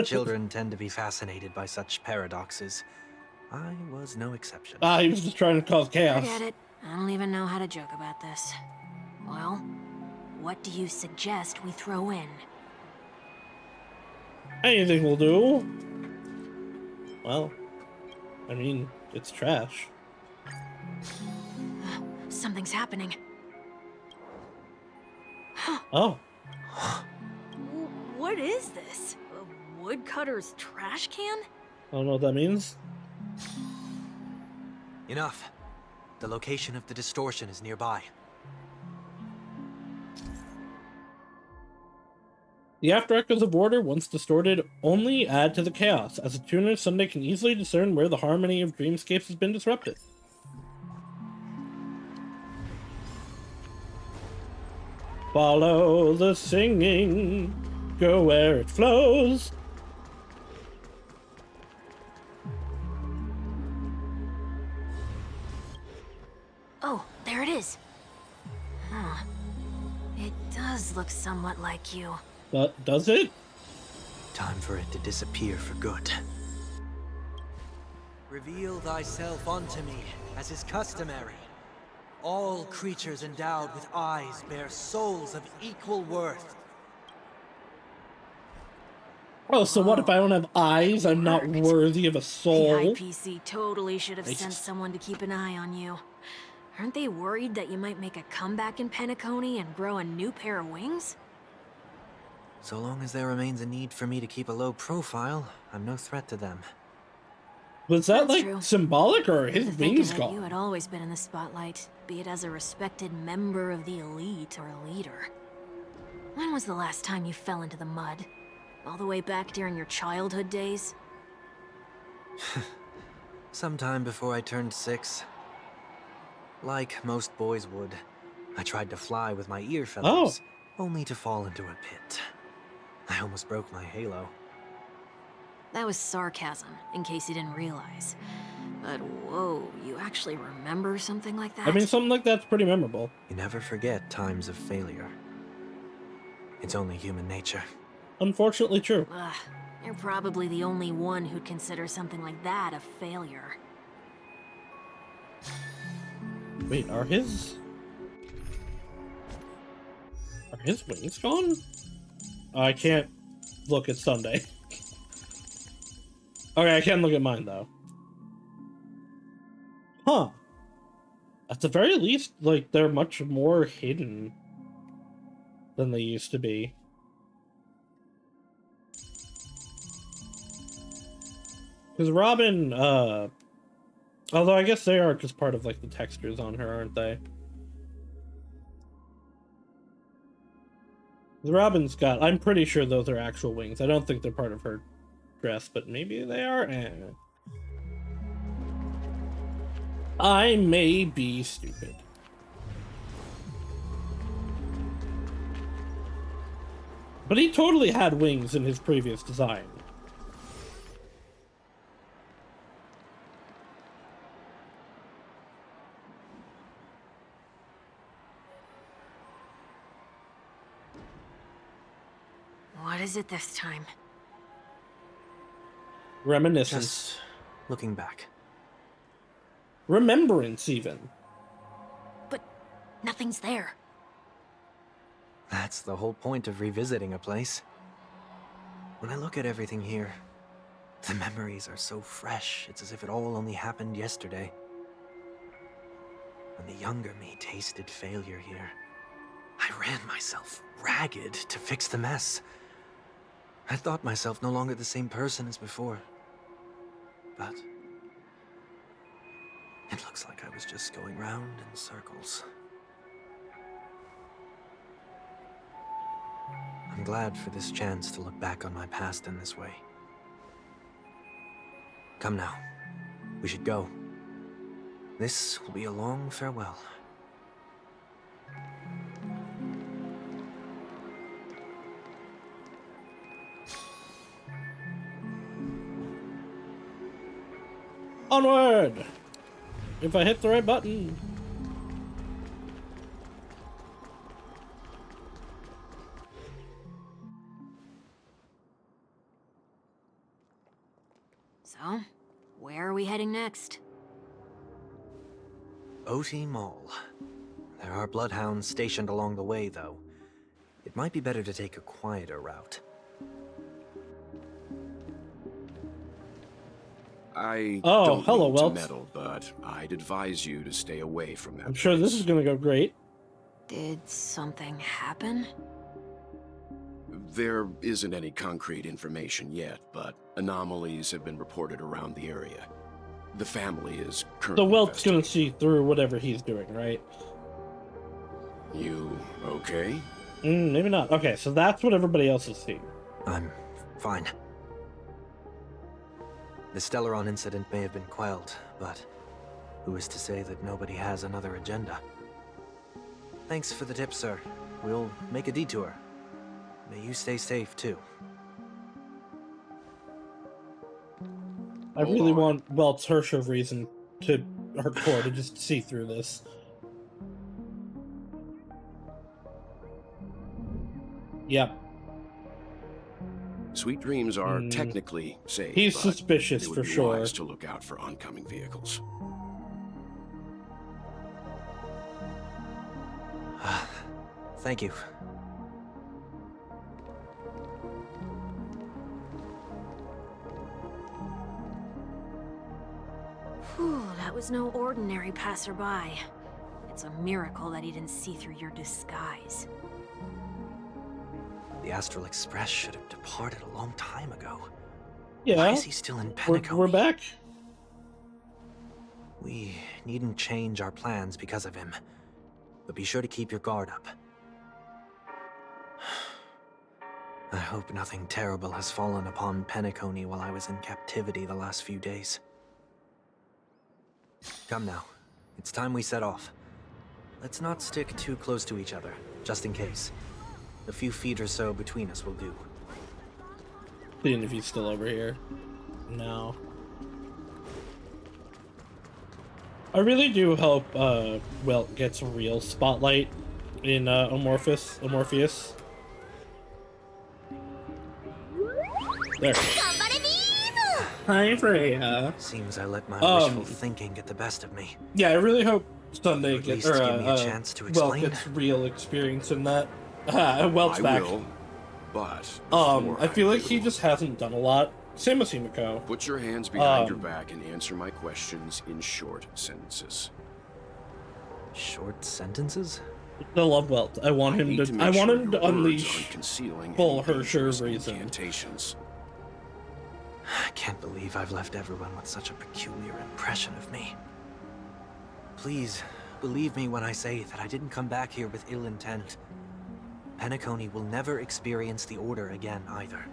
Speaker 8: Children tend to be fascinated by such paradoxes. I was no exception.
Speaker 1: Ah, he was just trying to cause chaos.
Speaker 9: Forget it. I don't even know how to joke about this. Well, what do you suggest we throw in?
Speaker 1: Anything will do. Well, I mean, it's trash.
Speaker 9: Something's happening.
Speaker 1: Oh.
Speaker 9: What is this? A woodcutter's trash can?
Speaker 1: I don't know what that means.
Speaker 8: Enough. The location of the distortion is nearby.
Speaker 1: The after echoes of order, once distorted, only add to the chaos. As a tuner, Sunday can easily discern where the harmony of dreamscapes has been disrupted. Follow the singing, go where it flows.
Speaker 9: Oh, there it is. Huh. It does look somewhat like you.
Speaker 1: But does it?
Speaker 8: Time for it to disappear for good.
Speaker 11: Reveal thyself unto me, as is customary. All creatures endowed with eyes bear souls of equal worth.
Speaker 1: Oh, so what if I don't have eyes? I'm not worthy of a
Speaker 9: The
Speaker 1: soul.
Speaker 9: IPC totally should have sent someone to keep an eye on you. Aren't they worried that you might make a comeback in Penacony and grow a new pair of wings?
Speaker 8: So long as there remains a need for me to keep a low profile, I'm no threat to them.
Speaker 1: Was that
Speaker 9: That's
Speaker 1: like
Speaker 9: true.
Speaker 1: symbolic or his
Speaker 9: To think
Speaker 1: wings
Speaker 9: of it, you
Speaker 1: gone?
Speaker 9: had always been in the spotlight, be it as a respected member of the elite or a leader. When was the last time you fell into the mud? All the way back during your childhood days?
Speaker 8: Sometime before I turned 6. Like most boys would, I tried to fly with my ear feathers, only to fall into a pit. I almost broke my halo.
Speaker 9: That was sarcasm, in case you didn't realize. But whoa, you actually remember something like that?
Speaker 1: I mean, something like that's pretty memorable.
Speaker 8: You never forget times of failure. It's only human nature.
Speaker 1: Unfortunately true.
Speaker 9: Ugh, you're probably the only one who'd consider something like that a failure.
Speaker 1: Wait, are his wings gone? I can't look at Sunday. Okay, I can look at mine though. Huh. At the very least, like, they're much more hidden than they used to be. Because Robin, although I guess they are just part of, like, the textures on her, aren't they? The Robin's got, I'm pretty sure those are actual wings. I don't think they're part of her dress, but maybe they are? I may be stupid. But he totally had wings in his previous design.
Speaker 9: What is it this time?
Speaker 1: Reminiscence.
Speaker 8: Just looking back.
Speaker 1: Remembrance, even.
Speaker 9: But nothing's there.
Speaker 8: That's the whole point of revisiting a place. When I look at everything here, the memories are so fresh, it's as if it all only happened yesterday. When the younger me tasted failure here, I ran myself ragged to fix the mess. I thought myself no longer the same person as before. But it looks like I was just going round in circles. I'm glad for this chance to look back on my past in this way. Come now, we should go. This will be a long farewell.
Speaker 1: Onward! If I hit the right button.
Speaker 9: So, where are we heading next?
Speaker 8: OT Mall. There are bloodhounds stationed along the way, though. It might be better to take a quieter route.
Speaker 4: I
Speaker 1: Oh,
Speaker 4: don't
Speaker 1: hello,
Speaker 4: mean to
Speaker 1: Welts.
Speaker 4: meddle, but I'd advise you to stay away from that
Speaker 1: I'm sure this
Speaker 4: place.
Speaker 1: is gonna go great.
Speaker 9: Did something happen?
Speaker 4: There isn't any concrete information yet, but anomalies have been reported around the area. The family is currently
Speaker 1: So Welt's gonna
Speaker 4: investigating.
Speaker 1: see through whatever he's doing, right?
Speaker 4: You okay?
Speaker 1: Maybe not. Okay, so that's what everybody else is seeing.
Speaker 8: I'm fine. The Stellaron incident may have been quelled, but who is to say that nobody has another agenda? Thanks for the tip, sir. We'll make a detour. May you stay safe, too.
Speaker 1: I really want Welt's Hirsch of reason to hardcore to just see through this. Yep.
Speaker 12: Sweet dreams are technically safe.
Speaker 1: He's
Speaker 12: but
Speaker 1: suspicious
Speaker 12: it would
Speaker 1: for
Speaker 12: be
Speaker 1: sure.
Speaker 12: wise to look out for oncoming vehicles.
Speaker 8: Thank you.
Speaker 9: Whew, that was no ordinary passerby. It's a miracle that he didn't see through your disguise.
Speaker 8: The Astral Express should have departed a long time ago.
Speaker 1: Yeah.
Speaker 8: Why is he still in Penacony?
Speaker 1: We're back.
Speaker 8: We needn't change our plans because of him. But be sure to keep your guard up. I hope nothing terrible has fallen upon Penacony while I was in captivity the last few days. Come now. It's time we set off. Let's not stick too close to each other, just in case. A few feet or so between us will do.
Speaker 1: Seeing if he's still over here. No. I really do hope Welt gets a real spotlight in Amorphous. There. Hi, Freya.
Speaker 8: Seems I let my wishful thinking get the best of me.
Speaker 1: Yeah, I really hope Sunday
Speaker 8: At
Speaker 1: gets
Speaker 8: least give me a chance to
Speaker 1: Welt
Speaker 8: explain.
Speaker 1: gets real experience in that. Welt's back.
Speaker 12: I will, but
Speaker 1: I feel like he just hasn't done a lot. Same with Himiko.
Speaker 12: Put your hands behind your back and answer my questions in short sentences.
Speaker 8: Short sentences?
Speaker 1: I love Welt. I want him to. I want him to unleash full Hersher reason.
Speaker 12: Incantations.
Speaker 8: I can't believe I've left everyone with such a peculiar impression of me. Please, believe me when I say that I didn't come back here with ill intent. Penacony will never experience the Order again, either.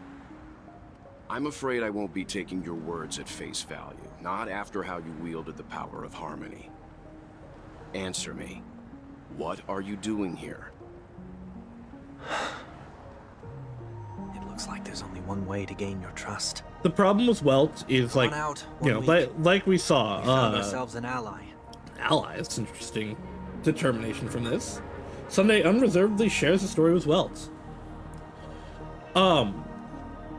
Speaker 12: I'm afraid I won't be taking your words at face value, not after how you wielded the power of harmony. Answer me. What are you doing here?
Speaker 8: It looks like there's only one way to gain your trust.
Speaker 1: The problem with Welt is like, like we saw.
Speaker 8: We found ourselves an ally.
Speaker 1: Ally. That's interesting determination from this. Sunday unreservedly shares the story with Welt.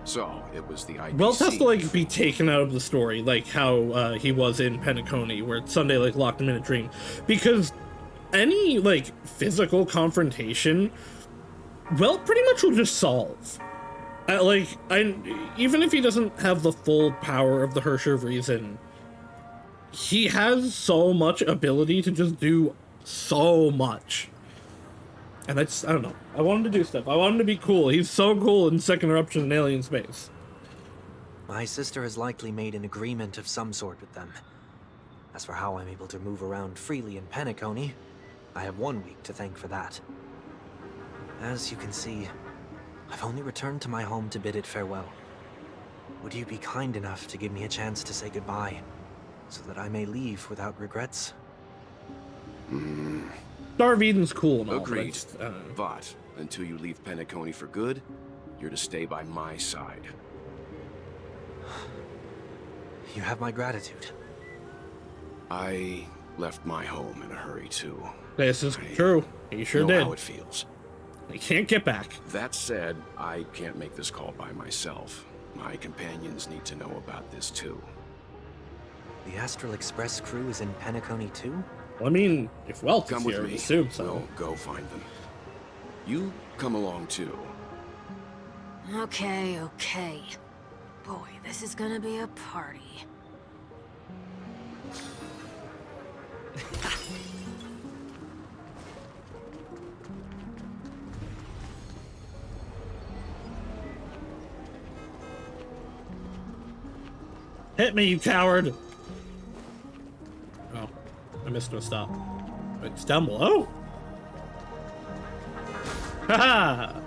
Speaker 12: So, it was the IPC.
Speaker 1: Welt has to, like, be taken out of the story, like how he was in Penacony, where Sunday, like, locked him in a dream. Because any, like, physical confrontation, Welt pretty much will just solve. Even if he doesn't have the full power of the Hersher of Reason, he has so much ability to just do so much. And I don't know. I want him to do stuff. I want him to be cool. He's so cool in Second Eruption in Alien Space.
Speaker 8: My sister has likely made an agreement of some sort with them. As for how I'm able to move around freely in Penacony, I have 1 week to thank for that. As you can see, I've only returned to my home to bid it farewell. Would you be kind enough to give me a chance to say goodbye, so that I may leave without regrets?
Speaker 1: Star of Eden's cool and all.
Speaker 12: Agreed. But until you leave Penacony for good, you're to stay by my side.
Speaker 8: You have my gratitude.
Speaker 12: I left my home in a hurry too.
Speaker 1: This is true. He sure
Speaker 12: know
Speaker 1: did.
Speaker 12: How it feels.
Speaker 1: He can't get back.
Speaker 12: That said, I can't make this call by myself. My companions need to know about this too.
Speaker 8: The Astral Express crew is in Penacony too?
Speaker 1: Well, I mean, if Welt is
Speaker 12: Come with
Speaker 1: here, I
Speaker 12: me.
Speaker 1: assume so.
Speaker 12: We'll go find them. You come along too.
Speaker 9: Okay. Boy, this is gonna be a party.
Speaker 1: Hit me, you coward! Oh, I missed no stop. Wait, it's down below? Haha!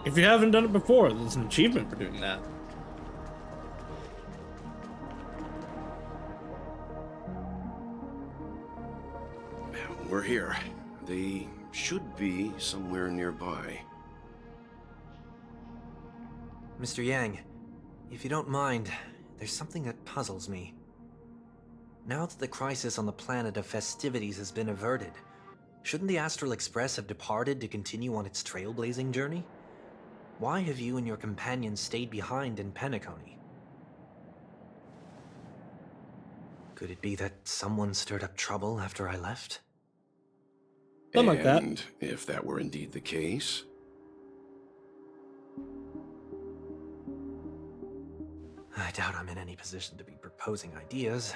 Speaker 1: If you haven't done it before, there's an achievement for doing that.
Speaker 12: We're here. They should be somewhere nearby.
Speaker 8: Mr. Yang, if you don't mind, there's something that puzzles me. Now that the crisis on the planet of festivities has been averted, shouldn't the Astral Express have departed to continue on its trailblazing journey? Why have you and your companions stayed behind in Penacony? Could it be that someone stirred up trouble after I left?
Speaker 1: Something like that.
Speaker 12: And if that were indeed the case,
Speaker 8: I doubt I'm in any position to be proposing ideas,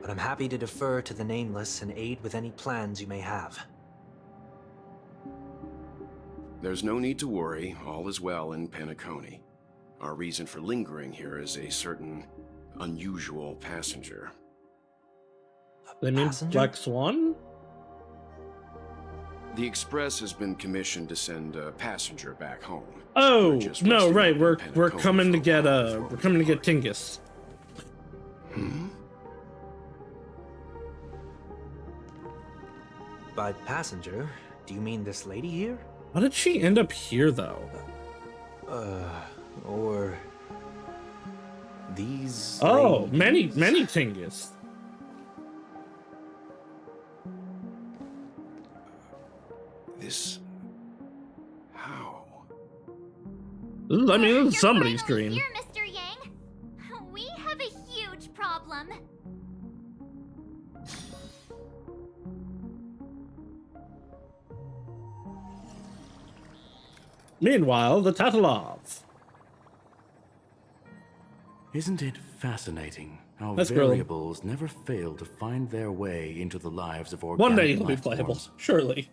Speaker 8: but I'm happy to defer to the Nameless and aid with any plans you may have.
Speaker 12: there's no need to worry. All is well in Penacony. Our reason for lingering here is a certain unusual passenger.
Speaker 1: They mean
Speaker 8: Passenger?
Speaker 1: Black Swan?
Speaker 12: The Express has been commissioned to send a passenger back home.
Speaker 1: Oh,
Speaker 12: We're just
Speaker 1: no,
Speaker 12: resting
Speaker 1: right.
Speaker 12: up in
Speaker 1: We're
Speaker 12: Penacony
Speaker 1: coming to
Speaker 12: for a
Speaker 1: get
Speaker 12: while
Speaker 1: we're coming to get Tingus.
Speaker 8: By passenger, do you mean this lady here?
Speaker 1: How did she end up here though?
Speaker 8: Or these
Speaker 1: Oh,
Speaker 8: ladies?
Speaker 1: many Tingus.
Speaker 12: This... how?
Speaker 1: I mean, this is
Speaker 5: You're
Speaker 1: somebody's
Speaker 5: finally
Speaker 1: dream.
Speaker 5: here, Mr. Yang. We have a huge problem.
Speaker 1: Meanwhile, the Tatalov.
Speaker 13: Isn't it fascinating how
Speaker 1: Let's grill him.
Speaker 13: variables never fail to find their way into the lives of organic
Speaker 1: One day he'll be
Speaker 13: life
Speaker 1: playable,
Speaker 13: forms?
Speaker 1: surely.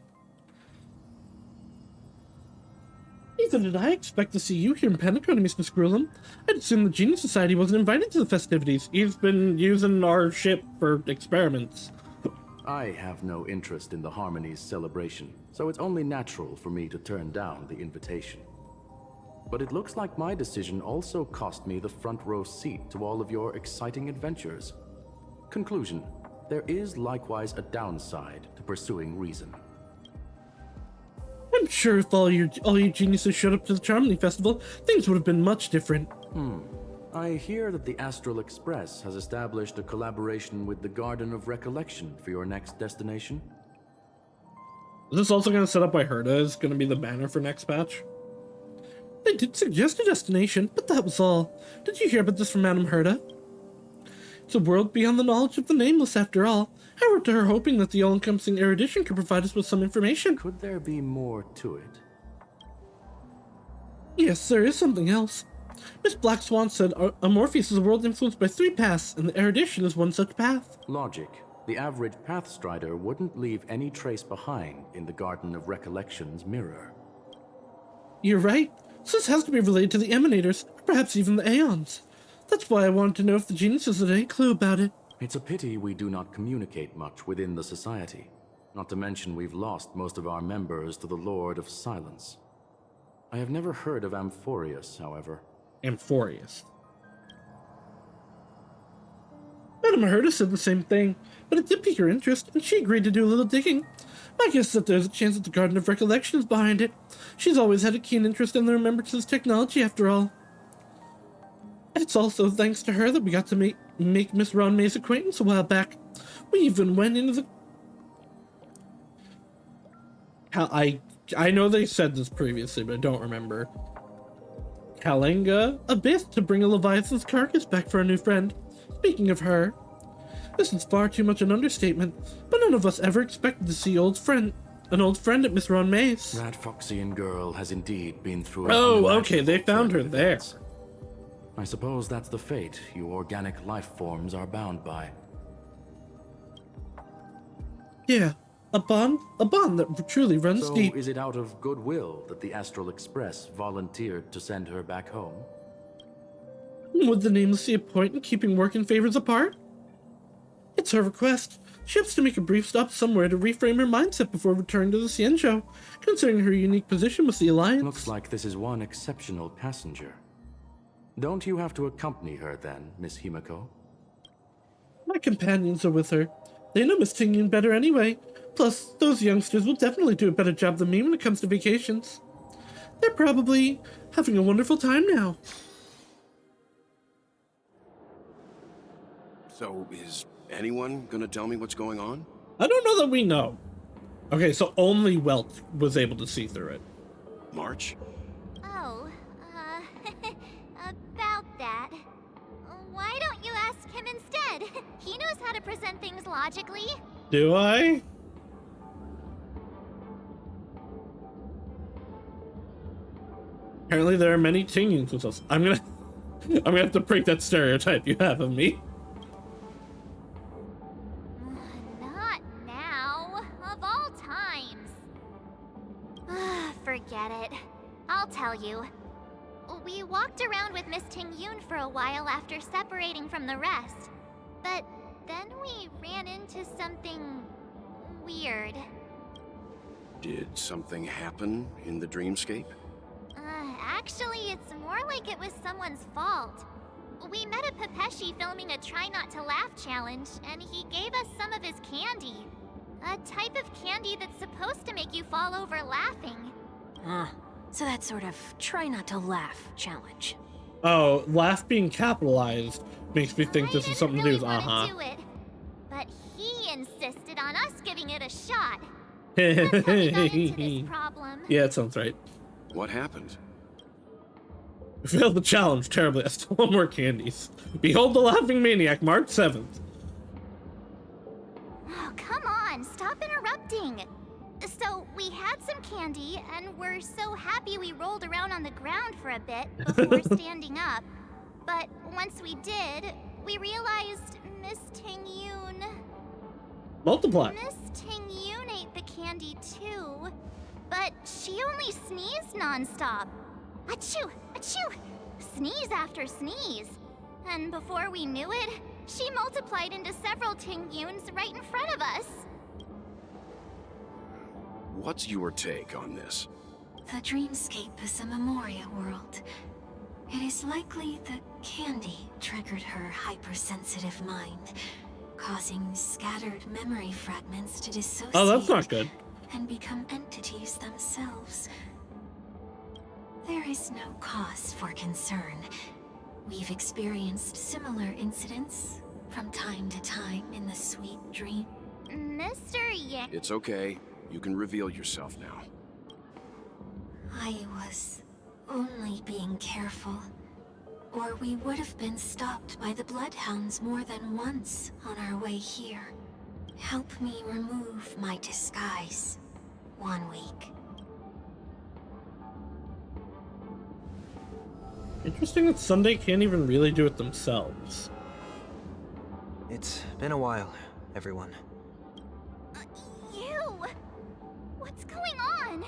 Speaker 1: Neither did I expect to see you here in Penacony, Mr. Skrulum. I'd assumed the Genius Society wasn't invited to the festivities. He's been using our ship for experiments.
Speaker 13: I have no interest in the Harmony's celebration, so it's only natural for me to turn down the invitation. But it looks like my decision also cost me the front row seat to all of your exciting adventures. Conclusion: there is likewise a downside to pursuing reason.
Speaker 1: I'm sure if all you geniuses showed up to the Charmony Festival, things would have been much different.
Speaker 13: I hear that the Astral Express has established a collaboration with the Garden of Recollection for your next destination.
Speaker 1: Is this also going to set up why Herda is going to be the banner for next patch? They did suggest a destination, but that was all. Did you hear about this from Madame Herda? It's a world beyond the knowledge of the Nameless, after all. I wrote to her hoping that the all-encompassing erudition could provide us with some information.
Speaker 13: Could there be more to it?
Speaker 1: Yes, there is something else. Miss Black Swan said Amorpheus is a world influenced by 3 paths, and the erudition is one such path.
Speaker 13: Logic. The average Pathstrider wouldn't leave any trace behind in the Garden of Recollection's mirror.
Speaker 1: You're right. So this has to be related to the Emanators, or perhaps even the Aeons. That's why I wanted to know if the geniuses had any clue about it.
Speaker 13: It's a pity we do not communicate much within the Society. Not to mention we've lost most of our members to the Lord of Silence. I have never heard of Amphorius, however.
Speaker 1: Amphorius. Madame Herda said the same thing, but it did pique her interest, and she agreed to do a little digging. My guess is that there's a chance that the Garden of Recollection is behind it. She's always had a keen interest in the Remembrance's technology, after all. It's also thanks to her that we got to make Miss Ron May's acquaintance a while back. We even went into the... I know they said this previously, but I don't remember. Kalinga Abyss to bring a Leviathan's carcass back for our new friend. Speaking of her, this is far too much an understatement, but none of us ever expected to see an old friend at Miss Ron May's.
Speaker 13: That Foxian girl has indeed been through.
Speaker 1: Oh, okay, they found her there.
Speaker 13: I suppose that's the fate you organic life forms are bound by.
Speaker 1: Yeah, a bond that truly runs
Speaker 13: So
Speaker 1: deep.
Speaker 13: is it out of goodwill that the Astral Express volunteered to send her back home?
Speaker 1: Would the Nameless see a point in keeping work and favors apart? It's her request. She hopes to make a brief stop somewhere to reframe her mindset before returning to the Cienjo, considering her unique position with the Alliance.
Speaker 13: Looks like this is one exceptional passenger. Don't you have to accompany her then, Miss Himiko?
Speaker 1: My companions are with her. They know Miss Tingyun better anyway. Plus, those youngsters will definitely do a better job than me when it comes to vacations. They're probably having a wonderful time now.
Speaker 12: So, is anyone gonna tell me what's going on?
Speaker 1: I don't know that we know. Okay, so only Welt was able to see through it.
Speaker 12: March?
Speaker 5: Oh, about that. Why don't you ask him instead? He knows how to present things logically.
Speaker 1: Do I? Apparently there are many Tingyuns with us. I'm gonna have to break that stereotype you have of me.
Speaker 5: Not now. Of all times. Forget it. I'll tell you. We walked around with Miss Tingyun for a while after separating from the rest. But then we ran into something weird.
Speaker 12: Did something happen in the dreamscape?
Speaker 5: Actually, it's more like it was someone's fault. We met a Pepeshi filming a Try Not to Laugh challenge, and he gave us some of his candy. A type of candy that's supposed to make you fall over laughing.
Speaker 9: So that sort of try not to laugh challenge.
Speaker 1: Oh, laugh being capitalized makes me think this is something to do with
Speaker 5: I didn't really want to do it, but he insisted on us giving it a shot.
Speaker 1: That's
Speaker 5: how we got into this problem.
Speaker 1: Yeah, it sounds right.
Speaker 12: What happened?
Speaker 1: We failed the challenge terribly. I still want more candies. Behold the Laughing Maniac, March 7th.
Speaker 5: Oh, come on, stop interrupting. So, we had some candy, and we're so happy we rolled around on the ground for a bit before standing up. But once we did, we realized Miss Tingyun...
Speaker 1: Multiply.
Speaker 5: Miss Tingyun ate the candy too, but she only sneezed nonstop. Achoo! Achoo! Sneeze after sneeze. And before we knew it, she multiplied into several Tingyuns right in front of us.
Speaker 12: What's your take on this?
Speaker 7: The dreamscape is a Memoria world. It is likely the candy triggered her hypersensitive mind, causing scattered memory fragments to dissociate.
Speaker 1: Oh, that's not good.
Speaker 7: And become entities themselves. There is no cause for concern. We've experienced similar incidents from time to time in the sweet dream.
Speaker 5: Mr. Yang...
Speaker 12: It's okay. You can reveal yourself now.
Speaker 7: I was only being careful. Or we would have been stopped by the Bloodhounds more than once on our way here. Help me remove my disguise. 1 week.
Speaker 1: Interesting that Sunday can't even really do it themselves.
Speaker 8: It's been a while, everyone.
Speaker 5: You! What's going on?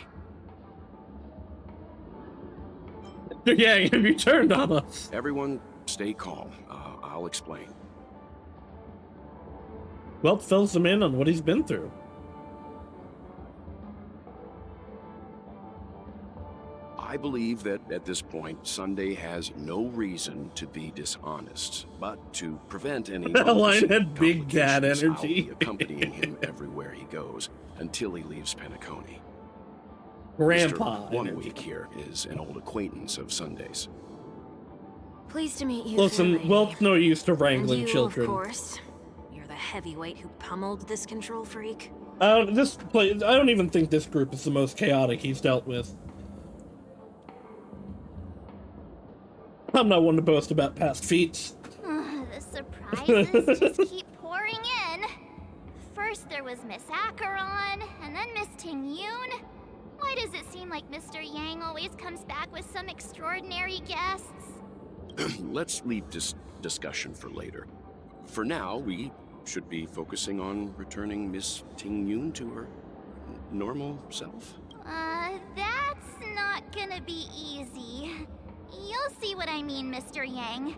Speaker 1: Yeah, have you turned on us?
Speaker 12: Everyone, stay calm. I'll explain.
Speaker 1: Welt fills him in on what he's been through.
Speaker 12: I believe that at this point, Sunday has no reason to be dishonest, but to prevent any
Speaker 1: Line had big dad energy.
Speaker 12: I'll be accompanying him everywhere he goes until he leaves Penacony.
Speaker 1: Grandpa.
Speaker 12: Mr. 1 week here is an old acquaintance of Sunday's.
Speaker 9: Pleased to meet you.
Speaker 1: Listen, Welt's no use to wrangling
Speaker 9: and you,
Speaker 1: children.
Speaker 9: Of course. You're the heavyweight who pummeled this control freak.
Speaker 1: I don't even think this group is the most chaotic he's dealt with. I'm not one to boast about past feats.
Speaker 5: The surprises just keep pouring in. First there was Miss Acheron, and then Miss Tingyun. Why does it seem like Mr. Yang always comes back with some extraordinary guests?
Speaker 12: Let's leave this discussion for later. For now, we should be focusing on returning Miss Tingyun to her normal self.
Speaker 5: That's not gonna be easy. You'll see what I mean, Mr. Yang.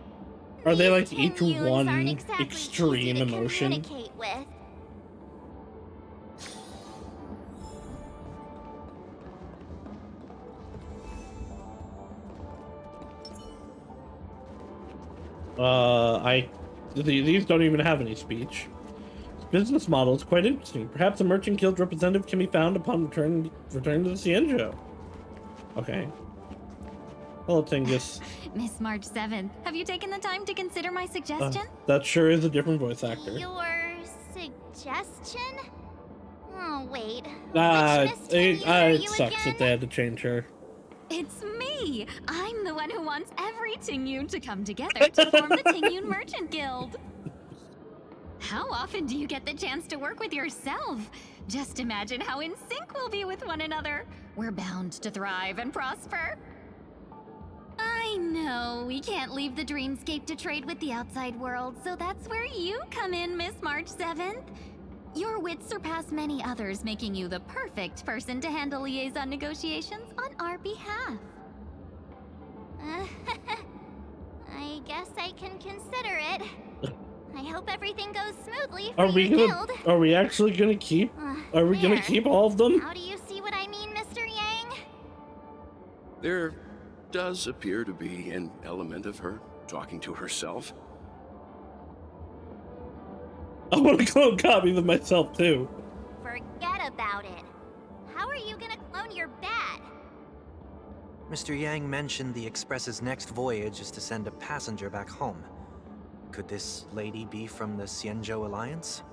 Speaker 1: Are they like
Speaker 5: These
Speaker 1: each
Speaker 5: Tingyuns
Speaker 1: one
Speaker 5: aren't exactly
Speaker 1: extreme
Speaker 5: easy to
Speaker 1: emotion?
Speaker 5: communicate with.
Speaker 1: These don't even have any speech. This business model is quite interesting. Perhaps a merchant guild representative can be found upon returning to the Cienjo. Okay. Hello, Tingus.
Speaker 14: Miss March 7th, have you taken the time to consider my suggestion?
Speaker 1: That sure is a different voice actor.
Speaker 5: Your suggestion? Oh, wait.
Speaker 1: It sucks that they had to change her.
Speaker 14: It's me! I'm the one who wants every Tingyun to come together to form the Tingyun Merchant Guild. How often do you get the chance to work with yourself? Just imagine how in sync we'll be with one another. We're bound to thrive and prosper. I know we can't leave the dreamscape to trade with the outside world, so that's where you come in, Miss March 7th. Your wits surpass many others, making you the perfect person to handle liaison negotiations on our behalf.
Speaker 5: I guess I can consider it. I hope everything goes smoothly for
Speaker 1: Are we
Speaker 5: your
Speaker 1: gonna?
Speaker 5: guild.
Speaker 1: Are we actually gonna keep? Are we gonna keep all of them?
Speaker 5: How do you see what I mean, Mr. Yang?
Speaker 12: There does appear to be an element of her talking to herself.
Speaker 1: I want to clone copies of myself too.
Speaker 5: Forget about it. How are you gonna clone your bat?
Speaker 8: Mr. Yang mentioned the Express's next voyage is to send a passenger back home. Could this lady be from the Xianzhou Alliance?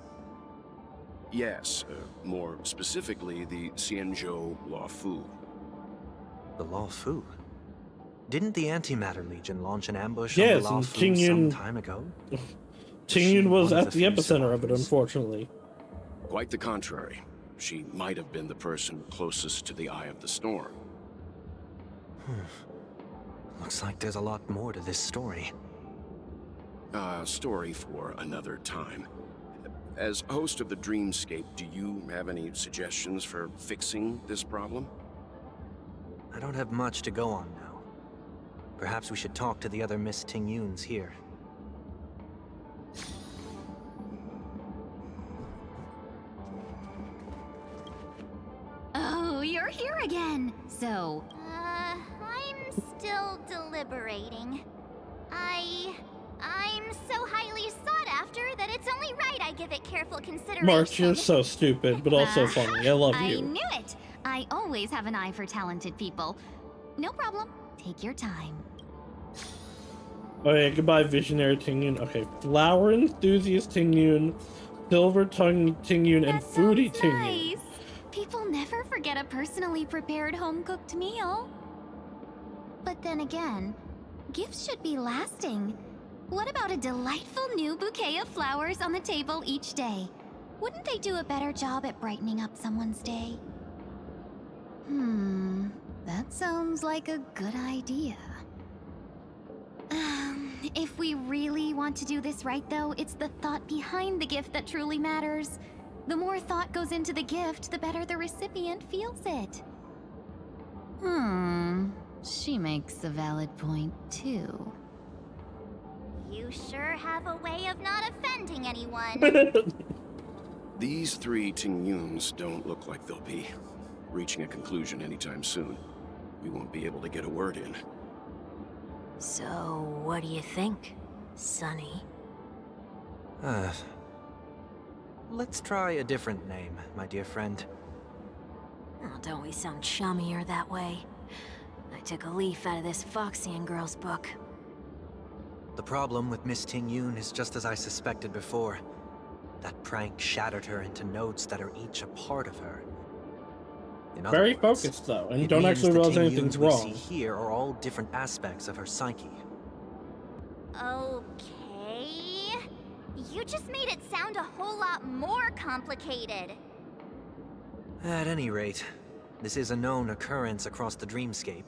Speaker 12: Yes, more specifically, the Xianzhou Luofu.
Speaker 8: The Luofu? Didn't the Antimatter Legion launch an ambush
Speaker 1: Yes,
Speaker 8: on
Speaker 1: and
Speaker 8: the Luofu some time ago?
Speaker 1: Tingyun was at the epicenter of it, unfortunately.
Speaker 12: Quite the contrary. She might have been the person closest to the eye of the storm.
Speaker 8: Looks like there's a lot more to this story.
Speaker 12: Story for another time. As host of the Dreamscape, do you have any suggestions for fixing this problem?
Speaker 8: I don't have much to go on now. Perhaps we should talk to the other Miss Tingyuns here.
Speaker 14: Oh, you're here again. So,
Speaker 5: I'm still deliberating. I'm so highly sought after that it's only right I give it careful consideration.
Speaker 1: March, you're so stupid, but also funny. I love you.
Speaker 14: I knew it. I always have an eye for talented people. No problem. Take your time.
Speaker 1: Oh yeah, goodbye, Visionary Tingyun. Okay, Flower Enthusiast Tingyun, Silver Tongue Tingyun, and Foodie Tingyun.
Speaker 14: Nice. People never forget a personally prepared home-cooked meal. But then again, gifts should be lasting. What about a delightful new bouquet of flowers on the table each day? Wouldn't they do a better job at brightening up someone's day? That sounds like a good idea. If we really want to do this right, though, it's the thought behind the gift that truly matters. The more thought goes into the gift, the better the recipient feels it. She makes a valid point, too.
Speaker 5: You sure have a way of not offending anyone.
Speaker 12: These three Tingyuns don't look like they'll be reaching a conclusion anytime soon. We won't be able to get a word in.
Speaker 9: So, what do you think, Sonny?
Speaker 8: Let's try a different name, my dear friend.
Speaker 9: Oh, don't we sound chummier that way? I took a leaf out of this Foxian girl's book.
Speaker 8: The problem with Miss Tingyun is just as I suspected before. That prank shattered her into notes that are each a part of her. In other
Speaker 1: Very
Speaker 8: words,
Speaker 1: focused, though, and
Speaker 8: it
Speaker 1: don't
Speaker 8: means
Speaker 1: actually
Speaker 8: the
Speaker 1: realize
Speaker 8: Tingyuns
Speaker 1: anything's
Speaker 8: we
Speaker 1: wrong.
Speaker 8: see here are all different aspects of her psyche.
Speaker 5: Okay. You just made it sound a whole lot more complicated.
Speaker 8: At any rate, this is a known occurrence across the dreamscape.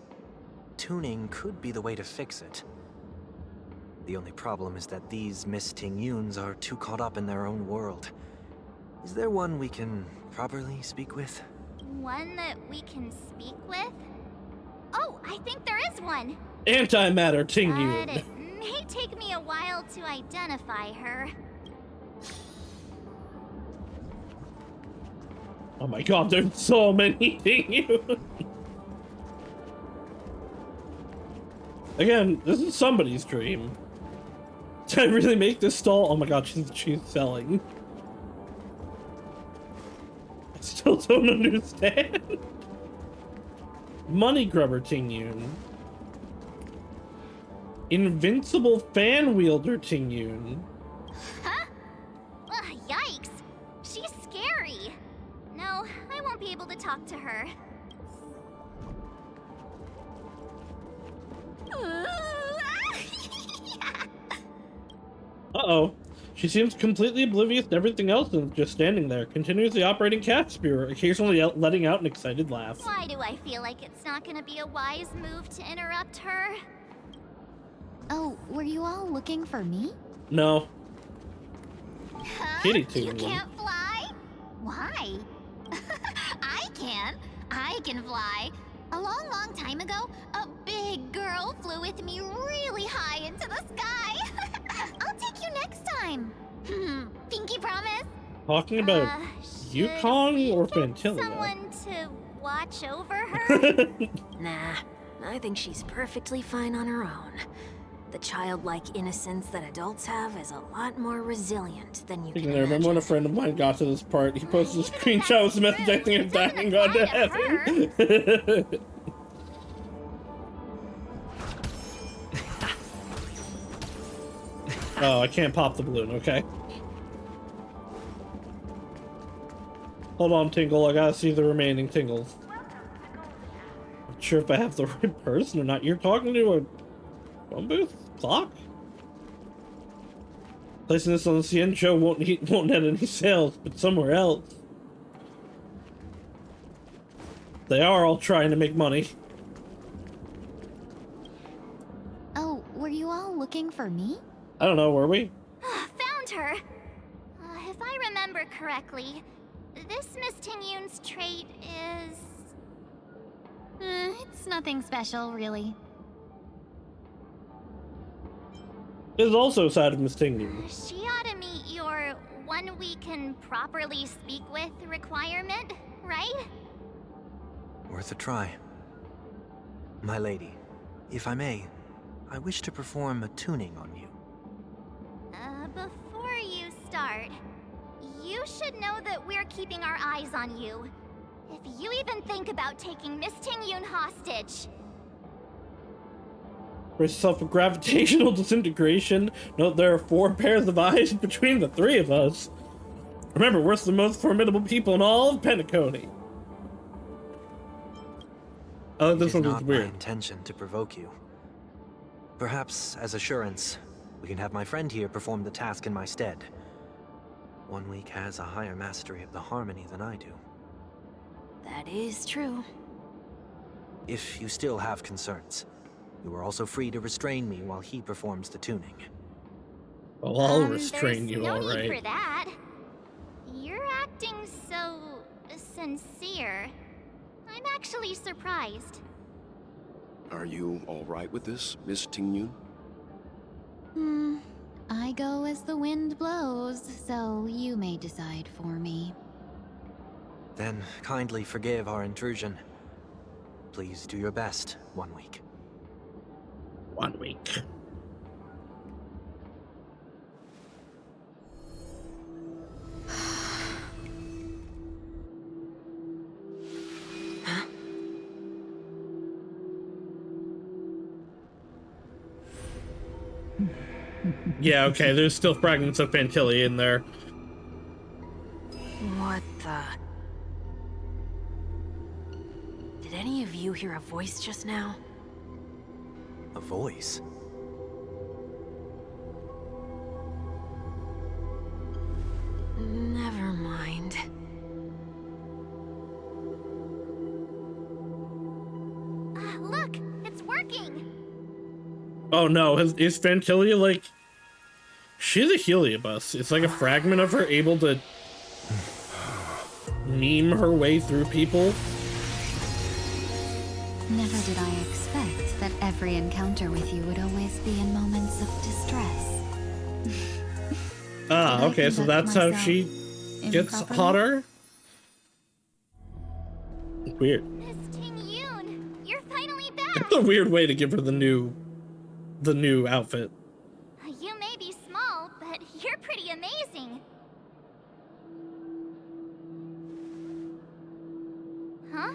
Speaker 8: Tuning could be the way to fix it. The only problem is that these Miss Tingyuns are too caught up in their own world. Is there one we can properly speak with?
Speaker 5: One that we can speak with? Oh, I think there is one.
Speaker 1: Antimatter
Speaker 5: But
Speaker 1: Tingyun.
Speaker 5: it may take me a while to identify her.
Speaker 1: Oh my god, there's so many Tingyun. Again, this is somebody's dream. Did I really make this stall? Oh my god, she's selling. I still don't understand. Money Grubber Tingyun. Invincible fan wielder Tingyun.
Speaker 5: Huh? Ugh, yikes. She's scary. No, I won't be able to talk to her.
Speaker 1: Uh-oh. She seems completely oblivious to everything else and just standing there, continuously operating cat spear, occasionally letting out an excited laugh.
Speaker 5: Why do I feel like it's not gonna be a wise move to interrupt her?
Speaker 14: Oh, were you all looking for me?
Speaker 1: No.
Speaker 5: Huh?
Speaker 1: Kitty
Speaker 5: You
Speaker 1: Tingyun.
Speaker 5: can't fly? Why? I can. I can fly. A long, long time ago, a big girl flew with me really high into the sky. I'll take you next time. Pinky promise?
Speaker 1: Talking about Yukong or Fantilia?
Speaker 5: Someone to watch over her?
Speaker 9: Nah, I think she's perfectly fine on her own. The childlike innocence that adults have is a lot more resilient than you can
Speaker 1: I remember when a friend of mine got to this part, he posted a screenshot with message acting and diving onto heaven. Oh, I can't pop the balloon, okay. Hold on, Tingle, I gotta see the remaining Tingles. Not sure if I have the right person or not. You're talking to a phone booth? Clock? Placing this on the CN show won't net any sales, but somewhere else. They are all trying to make money.
Speaker 14: Oh, were you all looking for me?
Speaker 1: I don't know, were we?
Speaker 5: Found her! If I remember correctly, this Miss Tingyun's trait is...
Speaker 14: It's nothing special, really.
Speaker 1: Is also a side of Miss Tingyun.
Speaker 5: She ought to meet your one we can properly speak with requirement, right?
Speaker 8: Worth a try. My lady, if I may, I wish to perform a tuning on you.
Speaker 5: Before you start, you should know that we're keeping our eyes on you. If you even think about taking Miss Tingyun hostage...
Speaker 1: Brace yourself for gravitational disintegration. Note there are 4 pairs of eyes between the 3 of us. Remember, we're the most formidable people in all of Penacony. Oh, this one was
Speaker 8: It is not
Speaker 1: weird.
Speaker 8: my intention to provoke you. Perhaps, as assurance, we can have my friend here perform the task in my stead. 1 week has a higher mastery of the harmony than I do.
Speaker 9: That is true.
Speaker 8: If you still have concerns, you are also free to restrain me while he performs the tuning.
Speaker 1: Well, I'll restrain you,
Speaker 5: no
Speaker 1: all
Speaker 5: need for
Speaker 1: right.
Speaker 5: that. You're acting so... sincere. I'm actually surprised.
Speaker 12: Are you all right with this, Miss Tingyun?
Speaker 14: I go as the wind blows, so you may decide for me.
Speaker 8: Then kindly forgive our intrusion. Please do your best, 1 week.
Speaker 1: 1 week. Yeah, okay, there's still fragments of Fantilia in there.
Speaker 9: What the... Did any of you hear a voice just now?
Speaker 8: A voice?
Speaker 9: Never mind.
Speaker 5: Look, it's working!
Speaker 1: Oh no, is Fantilia like... She's a Heliobus. It's like a fragment of her able to meme her way through people.
Speaker 14: Never did I expect that every encounter with you would always be in moments of distress.
Speaker 1: Ah, okay, so that's how she gets
Speaker 14: improperly?
Speaker 1: hotter? Weird.
Speaker 5: Miss Tingyun, you're finally back!
Speaker 1: It's a weird way to give her the new outfit.
Speaker 5: You may be small, but you're pretty amazing. Huh?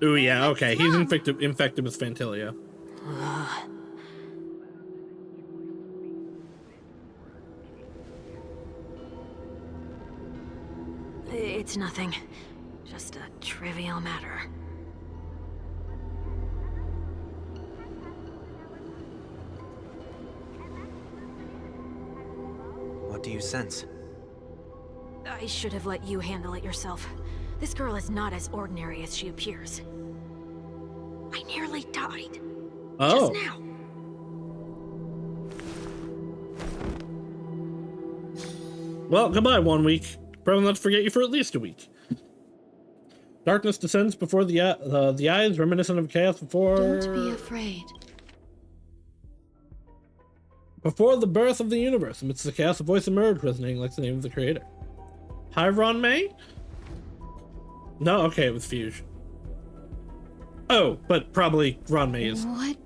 Speaker 1: Ooh, yeah, okay, he's infected with Fantilia.
Speaker 9: It's nothing. Just a trivial matter.
Speaker 8: What do you sense?
Speaker 9: I should have let you handle it yourself. This girl is not as ordinary as she appears. I nearly died.
Speaker 1: Oh.
Speaker 9: Just now.
Speaker 1: Well, goodbye, 1 week. Probably not to forget you for at least a week. Darkness descends before the eyes, reminiscent of chaos before...
Speaker 10: Don't be afraid.
Speaker 1: Before the birth of the universe, amidst the chaos, a voice emerged, resonating like the name of the creator. Hi, Ron May? No? Okay, it was Fuge. Oh, but probably Ron May is
Speaker 10: What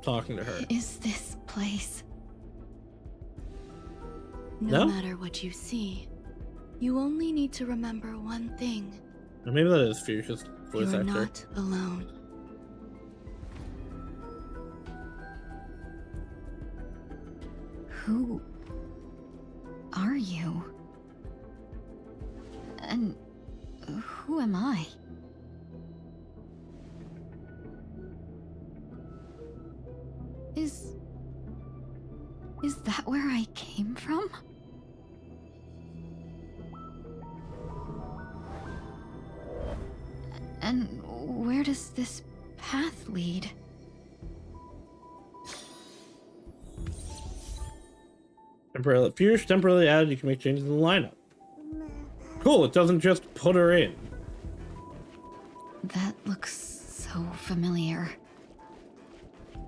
Speaker 1: talking to her.
Speaker 10: is this place?
Speaker 1: No?
Speaker 10: No matter what you see, you only need to remember one thing.
Speaker 1: Or maybe that is Fuge's voice
Speaker 10: You're
Speaker 1: actor.
Speaker 10: not alone.
Speaker 14: Who are you? And who am I? Is that where I came from? And where does this path lead?
Speaker 1: Fuge temporarily added, you can make changes in the lineup. Cool, it doesn't just put her in.
Speaker 14: That looks so familiar.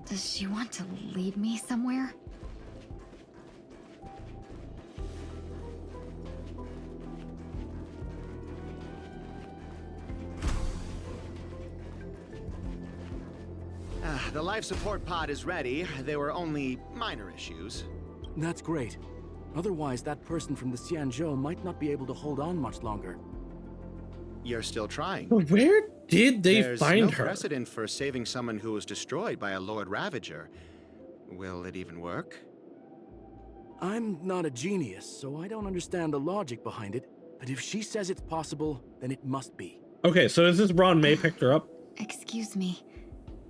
Speaker 14: Does she want to lead me somewhere?
Speaker 15: The life support pod is ready. There were only minor issues.
Speaker 13: That's great. Otherwise, that person from the Xianzhou might not be able to hold on much longer.
Speaker 15: You're still trying.
Speaker 1: Where did they
Speaker 15: There's
Speaker 1: find
Speaker 15: no
Speaker 1: her?
Speaker 15: precedent for saving someone who was destroyed by a Lord Ravager. Will it even work?
Speaker 13: I'm not a genius, so I don't understand the logic behind it. But if she says it's possible, then it must be.
Speaker 1: Okay, so is this Ron May picked her up?
Speaker 14: Excuse me.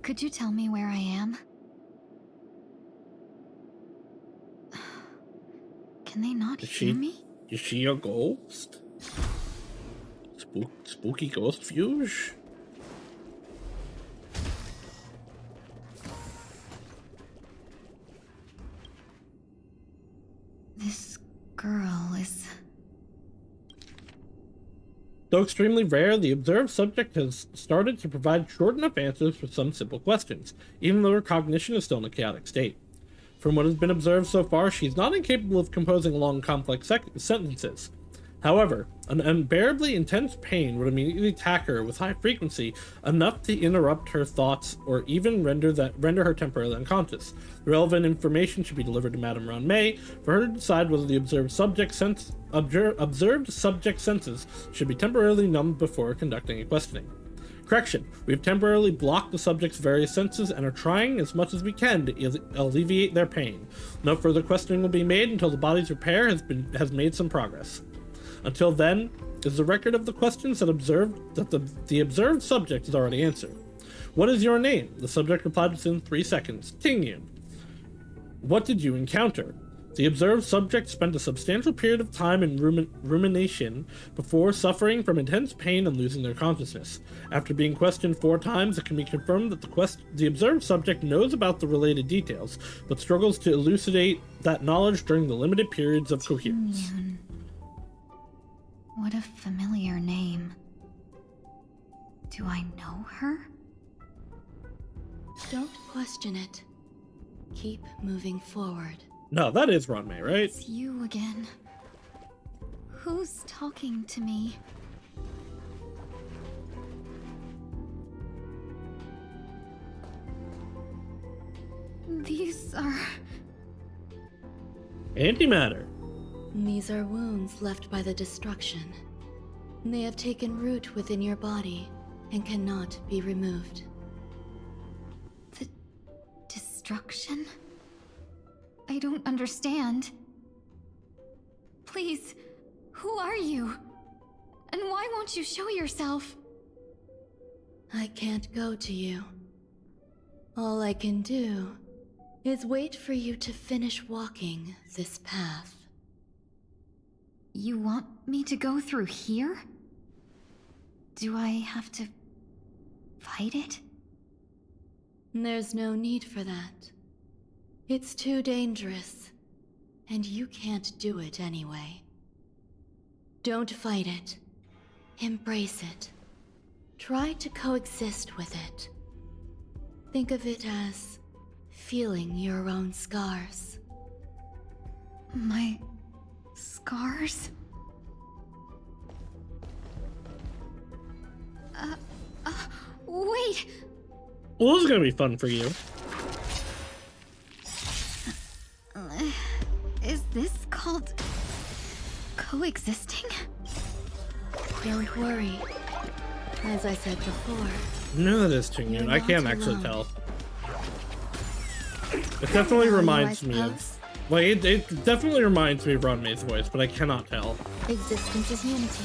Speaker 14: Could you tell me where I am? Can they not hear me?
Speaker 1: Is she a ghost? Spooky ghost Fuge?
Speaker 14: This girl is...
Speaker 1: Though extremely rare, the observed subject has started to provide short enough answers for some simple questions, even though her cognition is still in a chaotic state. From what has been observed so far, she's not incapable of composing long, complex sentences. However, an unbearably intense pain would immediately attack her with high frequency, enough to interrupt her thoughts or even render her temporarily unconscious. The relevant information should be delivered to Madame Ron May for her to decide whether the observed subject senses should be temporarily numbed before conducting a questioning. Correction, we've temporarily blocked the subject's various senses and are trying as much as we can to alleviate their pain. No further questioning will be made until the body's repair has made some progress. Until then, is the record of the questions that the observed subject has already answered. What is your name? The subject replied within 3 seconds. Tingyun. What did you encounter? The observed subject spent a substantial period of time in rumination before suffering from intense pain and losing their consciousness. After being questioned 4 times, it can be confirmed that the observed subject knows about the related details, but struggles to elucidate that knowledge during the limited periods of coherence.
Speaker 14: Tingyun. What a familiar name. Do I know her?
Speaker 10: Don't question it. Keep moving forward.
Speaker 1: No, that is Ron May, right?
Speaker 14: It's you again. Who's talking to me? These are...
Speaker 1: Antimatter.
Speaker 10: These are wounds left by the destruction. They have taken root within your body and cannot be removed.
Speaker 14: The destruction? I don't understand. Please, who are you? And why won't you show yourself?
Speaker 16: I can't go to you. All I can do is wait for you to finish walking this path.
Speaker 14: You want me to go through here? Do I have to fight it?
Speaker 16: There's no need for that. It's too dangerous, and you can't do it anyway. Don't fight it. Embrace it. Try to coexist with it. Think of it as feeling your own scars.
Speaker 14: My scars? Wait!
Speaker 1: Well, this is gonna be fun for you.
Speaker 14: Is this called coexisting?
Speaker 16: Don't worry. As I said before,
Speaker 1: No, that is Tingyun. I can't actually
Speaker 16: alone.
Speaker 1: tell. It definitely reminds me of... Like, it definitely reminds me of Ron-May's voice, but I cannot tell.
Speaker 16: Existence is unity.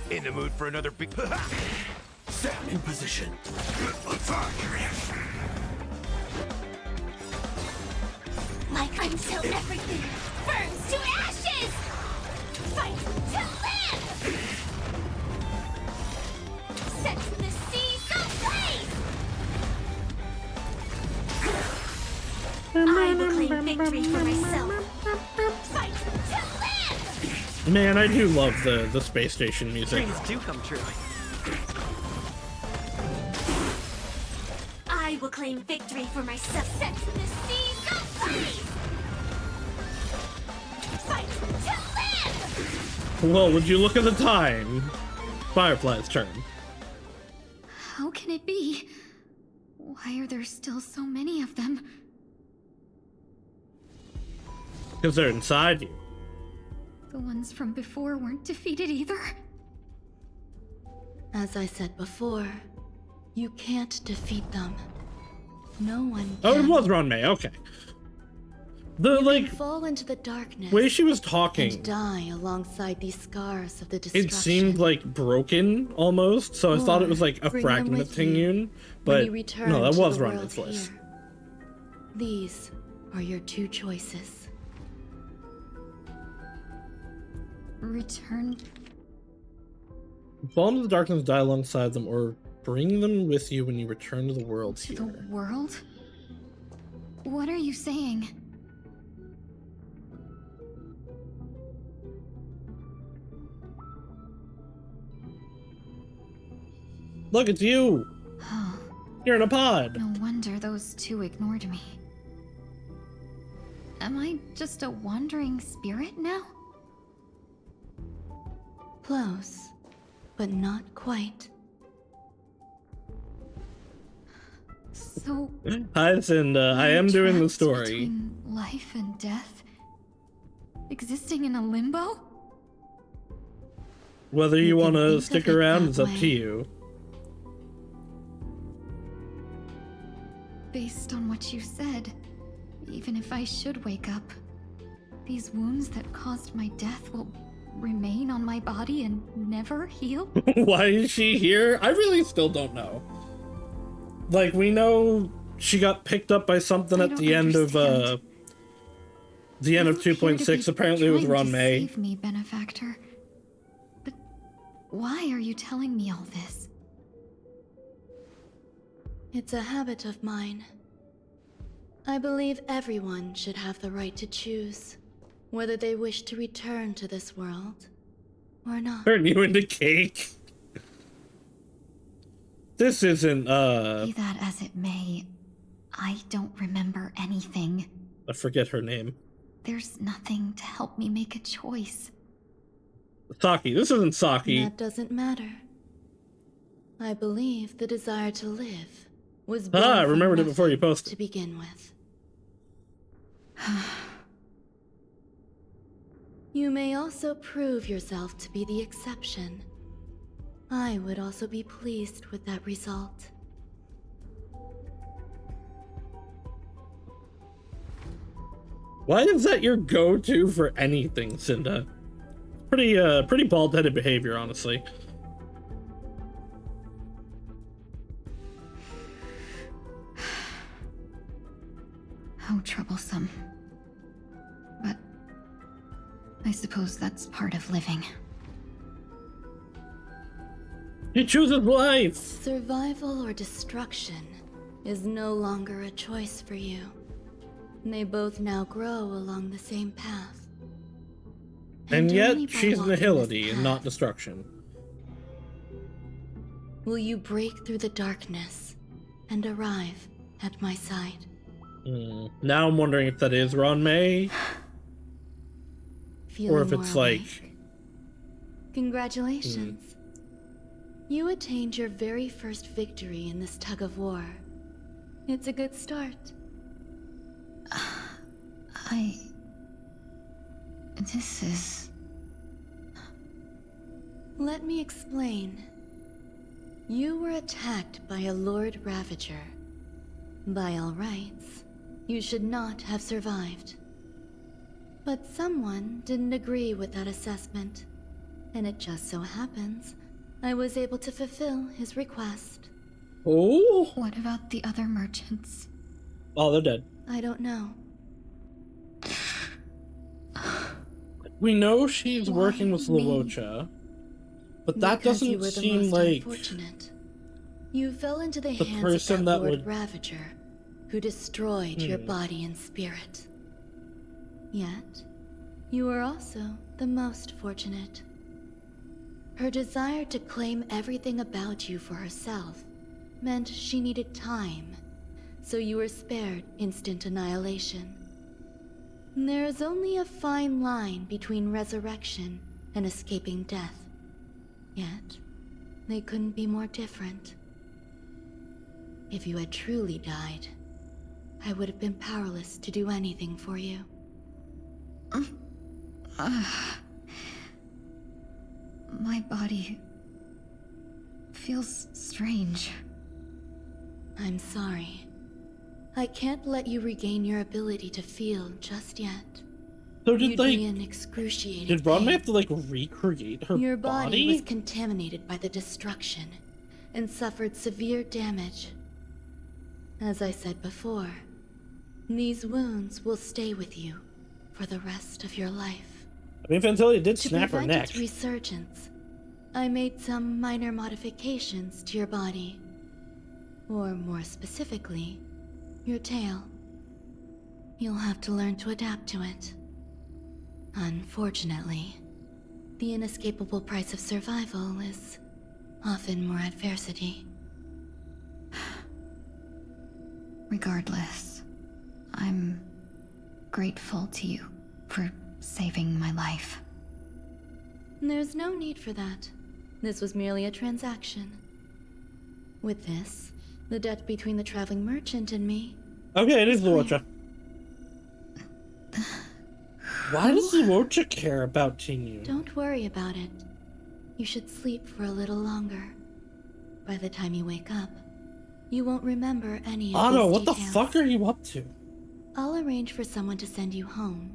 Speaker 17: In the mood for another big... Stand in position.
Speaker 5: Like until everything burns to ashes! Fight to live! Set the seas ablaze! I will claim victory for myself. Fight to live!
Speaker 1: Man, I do love the space station music.
Speaker 11: Dreams do come true.
Speaker 5: I will claim victory for myself. Set the seas ablaze! Fight to live!
Speaker 1: Well, would you look at the time? Firefly's turn.
Speaker 14: How can it be? Why are there still so many of them?
Speaker 1: Because they're inside you.
Speaker 14: The ones from before weren't defeated either?
Speaker 16: As I said before, you can't defeat them. No one
Speaker 1: Oh,
Speaker 16: can.
Speaker 1: it was Ron-May, okay. The,
Speaker 16: You
Speaker 1: like,
Speaker 16: can fall into the darkness
Speaker 1: way she was talking,
Speaker 16: and die alongside these scars of the destruction.
Speaker 1: it seemed like broken almost, so I thought it was like a
Speaker 16: Bring them
Speaker 1: fragment of
Speaker 16: with you
Speaker 1: Tingyun,
Speaker 16: when
Speaker 1: but
Speaker 16: you return
Speaker 1: no, that
Speaker 16: to
Speaker 1: was
Speaker 16: the
Speaker 1: Ron-May's
Speaker 16: world
Speaker 1: voice.
Speaker 16: here. These are your two choices.
Speaker 14: Return.
Speaker 1: Fall into the darkness, die alongside them, or bring them with you when you return to the world
Speaker 14: To
Speaker 1: here.
Speaker 14: the world? What are you saying?
Speaker 1: Look, it's you!
Speaker 14: Oh,
Speaker 1: You're in a pod!
Speaker 14: no wonder those two ignored me. Am I just a wandering spirit now?
Speaker 16: Close, but not quite.
Speaker 14: So,
Speaker 1: Hi, Cinda. I am doing the
Speaker 14: trapped
Speaker 1: story.
Speaker 14: between life and death? Existing in a limbo?
Speaker 1: Whether you want to
Speaker 16: think
Speaker 1: stick
Speaker 16: of it
Speaker 1: around
Speaker 16: that
Speaker 1: is up
Speaker 16: way.
Speaker 1: to you.
Speaker 14: Based on what you said, even if I should wake up, these wounds that caused my death will remain on my body and never heal?
Speaker 1: Why is she here? I really still don't know. Like, we know she got picked up by something at the end of, the end of
Speaker 14: You appear to
Speaker 1: 2.6,
Speaker 14: be
Speaker 1: apparently it was
Speaker 14: trying to
Speaker 1: Ron-May.
Speaker 14: Save me, benefactor. But why are you telling me all this?
Speaker 16: It's a habit of mine. I believe everyone should have the right to choose whether they wish to return to this world or not.
Speaker 1: Turn you into cake. This isn't,
Speaker 14: Be that as it may, I don't remember anything.
Speaker 1: I forget her name.
Speaker 14: There's nothing to help me make a choice.
Speaker 1: Saki. This isn't Saki.
Speaker 16: That doesn't matter. I believe the desire to live was born
Speaker 1: I
Speaker 16: from
Speaker 1: remembered it before you
Speaker 16: nothing
Speaker 1: posted.
Speaker 16: to begin with. You may also prove yourself to be the exception. I would also be pleased with that result.
Speaker 1: Why is that your go-to for anything, Cinda? Pretty bald-headed behavior, honestly.
Speaker 14: How troublesome. But I suppose that's part of living.
Speaker 1: He chooses life!
Speaker 16: Survival or destruction is no longer a choice for you. They both now grow along the same path.
Speaker 1: And
Speaker 16: only
Speaker 1: yet,
Speaker 16: by
Speaker 1: she's
Speaker 16: walking this
Speaker 1: nihility and
Speaker 16: path
Speaker 1: not destruction.
Speaker 16: will you break through the darkness and arrive at my side.
Speaker 1: Now I'm wondering if that is Ron May. Or if
Speaker 16: Feeling
Speaker 1: it's
Speaker 16: more
Speaker 1: like...
Speaker 16: awake? Congratulations. You attained your very first victory in this tug of war. It's a good start.
Speaker 14: This is...
Speaker 16: Let me explain. You were attacked by a Lord Ravager. By all rights, you should not have survived. But someone didn't agree with that assessment, and it just so happens I was able to fulfill his request.
Speaker 1: Oh?
Speaker 14: What about the other merchants?
Speaker 1: Oh, they're dead.
Speaker 16: I don't know.
Speaker 1: We know she's working with Luocha, but that
Speaker 16: Because you
Speaker 1: doesn't
Speaker 16: were the
Speaker 1: seem
Speaker 16: most
Speaker 1: like
Speaker 16: unfortunate. You fell into the
Speaker 1: the
Speaker 16: hands
Speaker 1: person
Speaker 16: of
Speaker 1: that
Speaker 16: that Lord
Speaker 1: would-
Speaker 16: Ravager, who destroyed your body and spirit. Yet, you were also the most fortunate. Her desire to claim everything about you for herself meant she needed time, so you were spared instant annihilation. There is only a fine line between resurrection and escaping death. Yet, they couldn't be more different. If you had truly died, I would have been powerless to do anything for you.
Speaker 14: My body feels strange.
Speaker 16: I'm sorry. I can't let you regain your ability to feel just yet.
Speaker 1: So
Speaker 16: You'd
Speaker 1: did,
Speaker 16: be in excruciating
Speaker 1: did Ron May
Speaker 16: pain.
Speaker 1: have to, like, recreate her
Speaker 16: Your body
Speaker 1: body?
Speaker 16: was contaminated by the destruction and suffered severe damage. As I said before, these wounds will stay with you for the rest of your life.
Speaker 1: I mean, Fantasia did
Speaker 16: To
Speaker 1: snap her
Speaker 16: prevent
Speaker 1: neck.
Speaker 16: its resurgence, I made some minor modifications to your body. Or more specifically, your tail. You'll have to learn to adapt to it. Unfortunately, the inescapable price of survival is often more adversity.
Speaker 14: Regardless, I'm grateful to you for saving my life.
Speaker 16: There's no need for that. This was merely a transaction. With this, the debt between the traveling merchant and me...
Speaker 1: Okay, it is Luocha. Why does Luocha care about Tinyu?
Speaker 16: Don't worry about it. You should sleep for a little longer. By the time you wake up, you won't remember any of
Speaker 1: Otto,
Speaker 16: these
Speaker 1: what the
Speaker 16: details.
Speaker 1: fuck are you up to?
Speaker 16: I'll arrange for someone to send you home.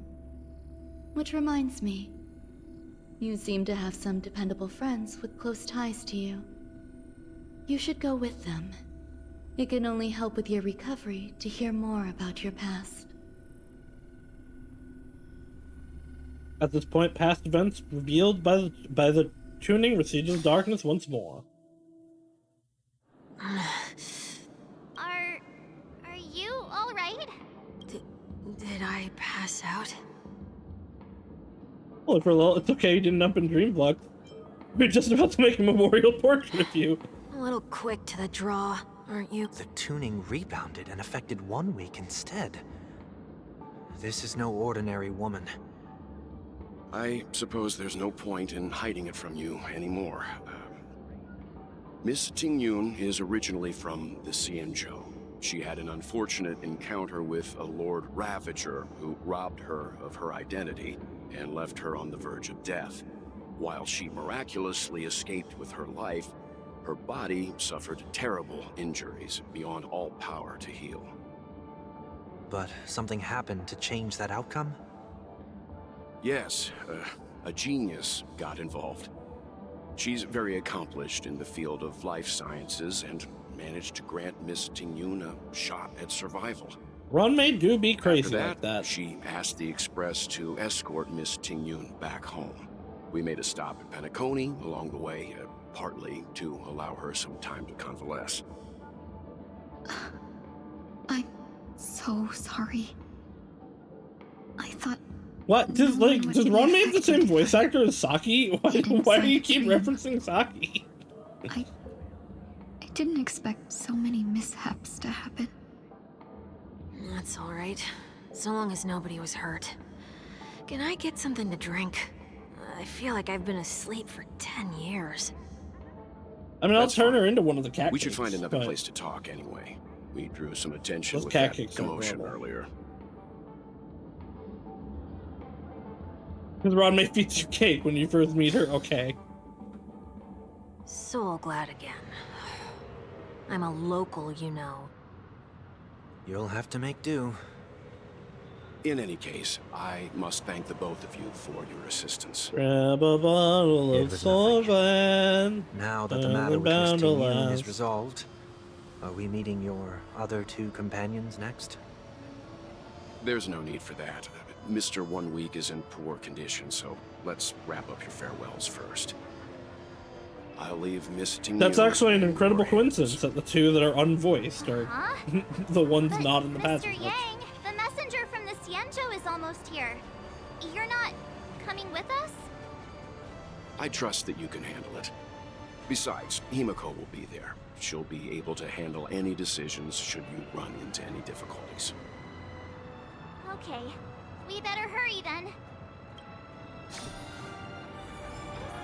Speaker 16: Which reminds me, you seem to have some dependable friends with close ties to you. You should go with them. It can only help with your recovery to hear more about your past.
Speaker 1: At this point, past events revealed by the tuning recede into darkness once more.
Speaker 5: Are you all right?
Speaker 9: Did I pass out?
Speaker 1: Look, Rolo, it's okay you didn't up in Dream Vlog. We're just about to make a memorial portrait of you.
Speaker 9: A little quick to the draw, aren't you?
Speaker 8: The tuning rebounded and affected 1 week instead. This is no ordinary woman.
Speaker 12: I suppose there's no point in hiding it from you anymore. Miss Tingyun is originally from the Xianzhou. She had an unfortunate encounter with a Lord Ravager who robbed her of her identity and left her on the verge of death. While she miraculously escaped with her life, her body suffered terrible injuries beyond all power to heal.
Speaker 8: But something happened to change that outcome?
Speaker 12: Yes, a genius got involved. She's very accomplished in the field of life sciences and managed to grant Miss Tingyun a shot at survival.
Speaker 1: Ron made Goo be crazy
Speaker 12: After
Speaker 1: like that.
Speaker 12: She asked the Express to escort Miss Tingyun back home. We made a stop at Penacony along the way, partly to allow her some time to convalesce.
Speaker 14: I'm so sorry. I thought...
Speaker 1: What? Does Ron make the same voice actor as Saki? Why do you keep referencing Saki?
Speaker 14: I didn't expect so many mishaps to happen.
Speaker 9: That's all right. So long as nobody was hurt. Can I get something to drink? I feel like I've been asleep for 10 years.
Speaker 1: I mean, I'll turn her into one of the cat
Speaker 12: We should
Speaker 1: cakes,
Speaker 12: find another
Speaker 1: but
Speaker 12: place to talk anyway. We drew some attention
Speaker 1: those
Speaker 12: with
Speaker 1: cat
Speaker 12: that
Speaker 1: cakes are
Speaker 12: commotion
Speaker 1: adorable.
Speaker 12: earlier.
Speaker 1: Because Ron makes you cake when you first meet her. Okay.
Speaker 9: So glad again. I'm a local, you know.
Speaker 8: You'll have to make do.
Speaker 12: In any case, I must thank the both of you for your assistance.
Speaker 1: Grab a bottle of Solvan.
Speaker 8: Now that the matter with Miss Tingyun is resolved, are we meeting your other two companions next?
Speaker 12: There's no need for that. Mr. 1 Week is in poor condition, so let's wrap up your farewells first. I'll leave Miss Tingyun.
Speaker 1: That's actually an incredible coincidence that the two that are unvoiced are the ones
Speaker 5: But
Speaker 1: not in the past.
Speaker 5: Mr. Yang, the messenger from the Xianzhou is almost here. You're not coming with us?
Speaker 12: I trust that you can handle it. Besides, Himiko will be there. She'll be able to handle any decisions should you run into any difficulties.
Speaker 5: Okay, we better hurry then. This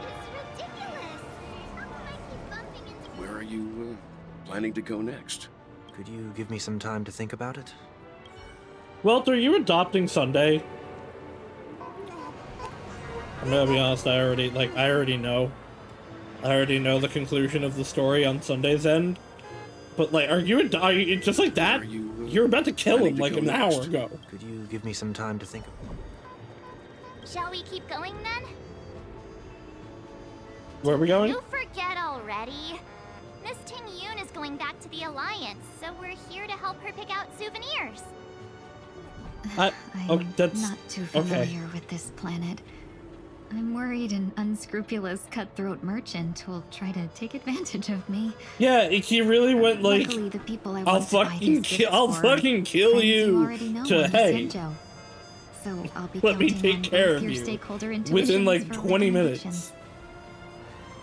Speaker 5: is ridiculous. How come I keep bumping into...
Speaker 12: Where are you planning to go next?
Speaker 8: Could you give me some time to think about it?
Speaker 1: Walter, are you adopting Sunday? I'm gonna be honest, I already know. I already know the conclusion of the story on Sunday's end. But like, are you just like that? You're about to kill him like an hour ago.
Speaker 8: Could you give me some time to think of
Speaker 5: Shall we keep going then?
Speaker 1: Where are we going?
Speaker 5: You forget already. Miss Tingyun is going back to the Alliance, so we're here to help her pick out souvenirs.
Speaker 14: I'm not too familiar with this planet. I'm worried an unscrupulous cutthroat merchant will try to take advantage of me.
Speaker 1: Yeah, he really went like,
Speaker 14: Luckily, the people I
Speaker 1: I'll
Speaker 14: want to buy
Speaker 1: fucking
Speaker 14: these gifts
Speaker 1: I'll
Speaker 14: for
Speaker 1: fucking kill
Speaker 14: friends
Speaker 1: you
Speaker 14: already know
Speaker 1: to
Speaker 14: on the
Speaker 1: hey.
Speaker 14: Xianzhou. So I'll be
Speaker 1: Let me
Speaker 14: counting
Speaker 1: take
Speaker 14: on
Speaker 1: care
Speaker 14: both
Speaker 1: of
Speaker 14: your
Speaker 1: you
Speaker 14: stakeholder
Speaker 1: within like
Speaker 14: intuitions for
Speaker 1: 20
Speaker 14: recommendations.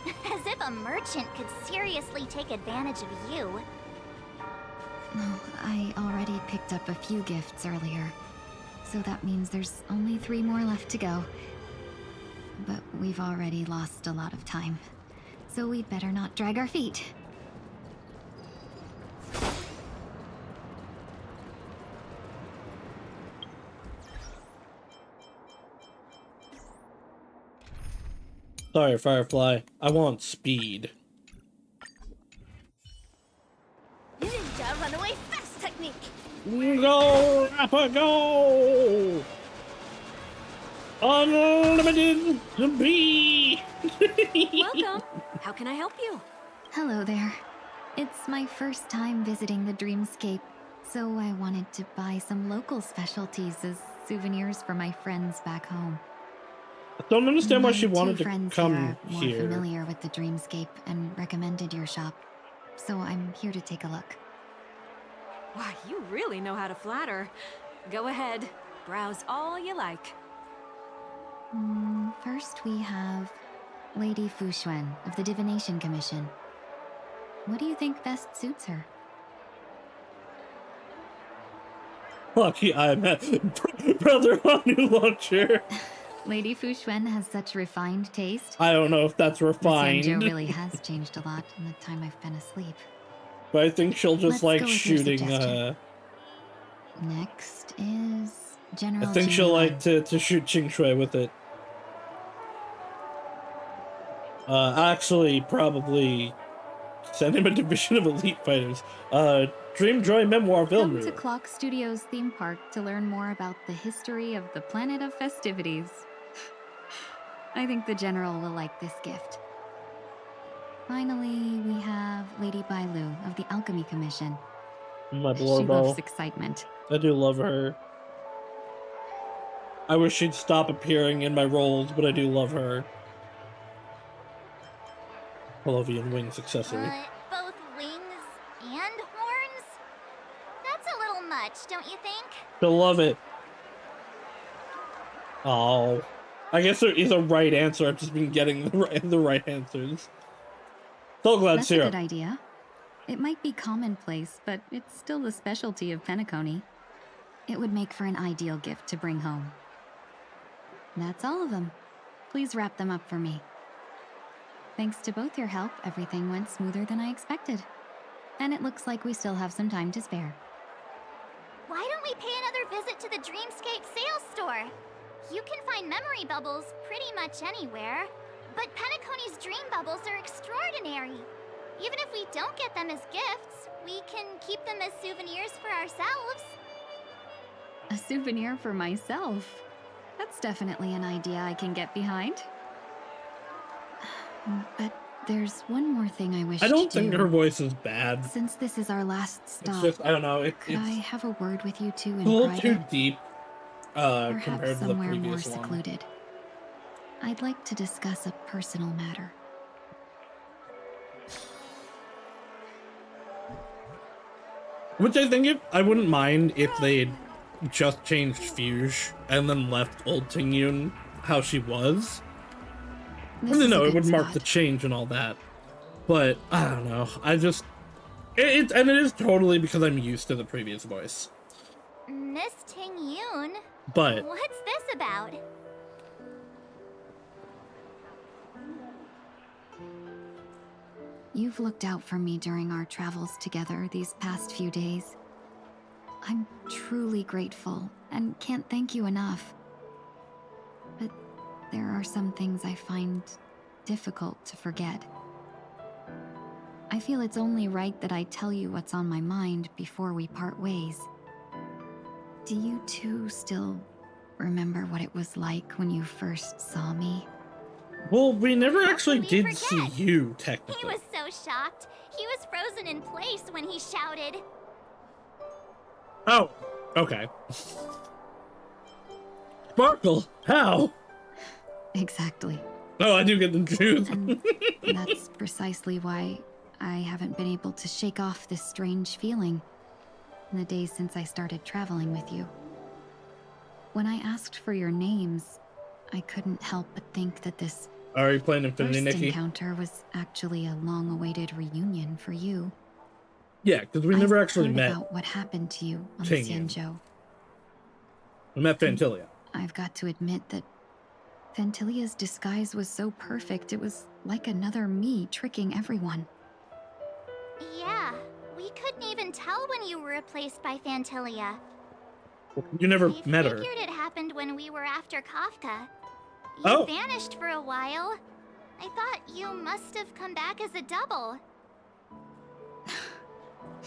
Speaker 1: minutes.
Speaker 5: As if a merchant could seriously take advantage of you.
Speaker 14: No, I already picked up a few gifts earlier. So that means there's only 3 more left to go. But we've already lost a lot of time. So we'd better not drag our feet.
Speaker 1: Sorry, Firefly. I want speed.
Speaker 2: Ninja runaway fast technique.
Speaker 1: Go, Rapper, go! Unlimited speed!
Speaker 9: Welcome. How can I help you?
Speaker 14: Hello there. It's my first time visiting the Dreamscape, so I wanted to buy some local specialties as souvenirs for my friends back home.
Speaker 1: I don't understand why she
Speaker 14: My
Speaker 1: wanted
Speaker 14: two
Speaker 1: to
Speaker 14: friends
Speaker 1: come
Speaker 14: here are more
Speaker 1: here.
Speaker 14: familiar with the Dreamscape and recommended your shop, so I'm here to take a look.
Speaker 9: Why, you really know how to flatter. Go ahead. Browse all you like.
Speaker 14: First we have Lady Fuxuan of the Divination Commission. What do you think best suits her?
Speaker 1: Lucky I'm brother on new launcher.
Speaker 14: Lady Fuxuan has such refined taste.
Speaker 1: I don't know if that's refined.
Speaker 14: Xianzhou really has changed a lot in the time I've been asleep.
Speaker 1: But I think she'll just
Speaker 14: Let's
Speaker 1: like
Speaker 14: go with your
Speaker 1: shooting
Speaker 14: suggestion. Next is General
Speaker 1: I think she'll
Speaker 14: Jin
Speaker 1: like to shoot Ching Shui with it. Actually, probably send him a division of elite fighters. Dream Joy Memoir film
Speaker 14: Come to
Speaker 1: reel.
Speaker 14: Clock Studios theme park to learn more about the history of the Planet of Festivities. I think the General will like this gift. Finally, we have Lady Bailu of the Alchemy Commission.
Speaker 1: My
Speaker 14: She
Speaker 1: Blorbo.
Speaker 14: loves excitement.
Speaker 1: I do love her. I wish she'd stop appearing in my roles, but I do love her. Palavian Wings accessory.
Speaker 5: Both wings and horns? That's a little much, don't you think?
Speaker 1: I love it. Oh. I guess there is a right answer. I've just been getting the right answers. So glad,
Speaker 14: That's
Speaker 1: Syrup.
Speaker 14: a good idea. It might be commonplace, but it's still the specialty of Penacony. It would make for an ideal gift to bring home. That's all of them. Please wrap them up for me. Thanks to both your help, everything went smoother than I expected. And it looks like we still have some time to spare.
Speaker 5: Why don't we pay another visit to the Dreamscape sales store? You can find memory bubbles pretty much anywhere, but Penacony's dream bubbles are extraordinary. Even if we don't get them as gifts, we can keep them as souvenirs for ourselves.
Speaker 14: A souvenir for myself? That's definitely an idea I can get behind. But there's one more thing I wish to do.
Speaker 1: I don't think her voice is bad.
Speaker 14: Since this is our last stop,
Speaker 1: It's just, I don't know.
Speaker 14: could I have a word with you two in
Speaker 1: It's a little
Speaker 14: private?
Speaker 1: too deep
Speaker 14: Perhaps
Speaker 1: compared to the
Speaker 14: somewhere more
Speaker 1: previous one.
Speaker 14: secluded. I'd like to discuss a personal matter.
Speaker 1: Which I think I wouldn't mind if they'd just changed Fuge and then left old Tingyun how she was.
Speaker 14: This
Speaker 1: I
Speaker 14: is
Speaker 1: know
Speaker 14: a
Speaker 1: it would
Speaker 14: good
Speaker 1: mark
Speaker 14: spot.
Speaker 1: the change and all that, but I don't know. I just it is totally because I'm used to the previous voice.
Speaker 5: Miss Ting-Yoon?
Speaker 1: But
Speaker 5: What's this about?
Speaker 14: You've looked out for me during our travels together these past few days. I'm truly grateful and can't thank you enough. But there are some things I find difficult to forget. I feel it's only right that I tell you what's on my mind before we part ways. Do you two still remember what it was like when you first saw me?
Speaker 1: well, we never actually did see you
Speaker 5: He
Speaker 1: technically.
Speaker 5: was so shocked. He was frozen in place when he shouted.
Speaker 1: Oh, okay. Sparkle, how?
Speaker 14: Exactly.
Speaker 1: Oh, I do get the juice.
Speaker 14: And that's precisely why I haven't been able to shake off this strange feeling in the days since I started traveling with you. When I asked for your names, I couldn't help but think that this
Speaker 1: Are you playing Infinity,
Speaker 14: first
Speaker 1: Nikki?
Speaker 14: encounter was actually a long-awaited reunion for you.
Speaker 1: Yeah, because we never
Speaker 14: I've
Speaker 1: actually
Speaker 14: heard
Speaker 1: met.
Speaker 14: about what happened to you on
Speaker 1: Ting
Speaker 14: the
Speaker 1: Yun.
Speaker 14: Xianzhou.
Speaker 1: We met Fantilia.
Speaker 14: I've got to admit that Fantilia's disguise was so perfect, it was like another me tricking everyone.
Speaker 5: Yeah, we couldn't even tell when you were replaced by Fantilia.
Speaker 1: You never
Speaker 5: I
Speaker 1: met her.
Speaker 5: figured it happened when we were after Kafka. You
Speaker 1: Oh.
Speaker 5: vanished for a while. I thought you must have come back as a double.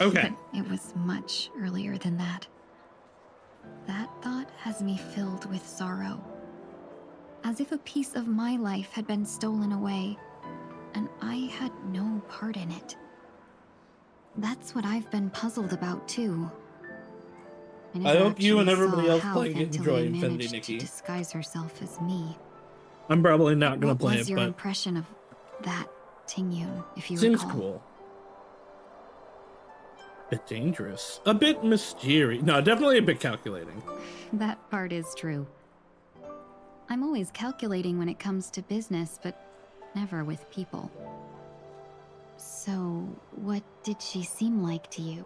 Speaker 1: Okay.
Speaker 14: It was much earlier than that. That thought has me filled with sorrow. As if a piece of my life had been stolen away, and I had no part in it. That's what I've been puzzled about, too. I
Speaker 1: I
Speaker 14: never
Speaker 1: hope you and
Speaker 14: actually
Speaker 1: everybody
Speaker 14: saw
Speaker 1: else
Speaker 14: how
Speaker 1: playing it enjoy
Speaker 14: Fantilia
Speaker 1: Infinity,
Speaker 14: managed
Speaker 1: Nikki.
Speaker 14: to disguise herself as me.
Speaker 1: I'm probably not gonna
Speaker 14: What
Speaker 1: play
Speaker 14: was
Speaker 1: it,
Speaker 14: your
Speaker 1: but
Speaker 14: impression of that Ting-Yoon, if you
Speaker 1: seems
Speaker 14: recall?
Speaker 1: cool. Bit dangerous. A bit mysterious. No, definitely a bit calculating.
Speaker 14: That part is true. I'm always calculating when it comes to business, but never with people. So, what did she seem like to you?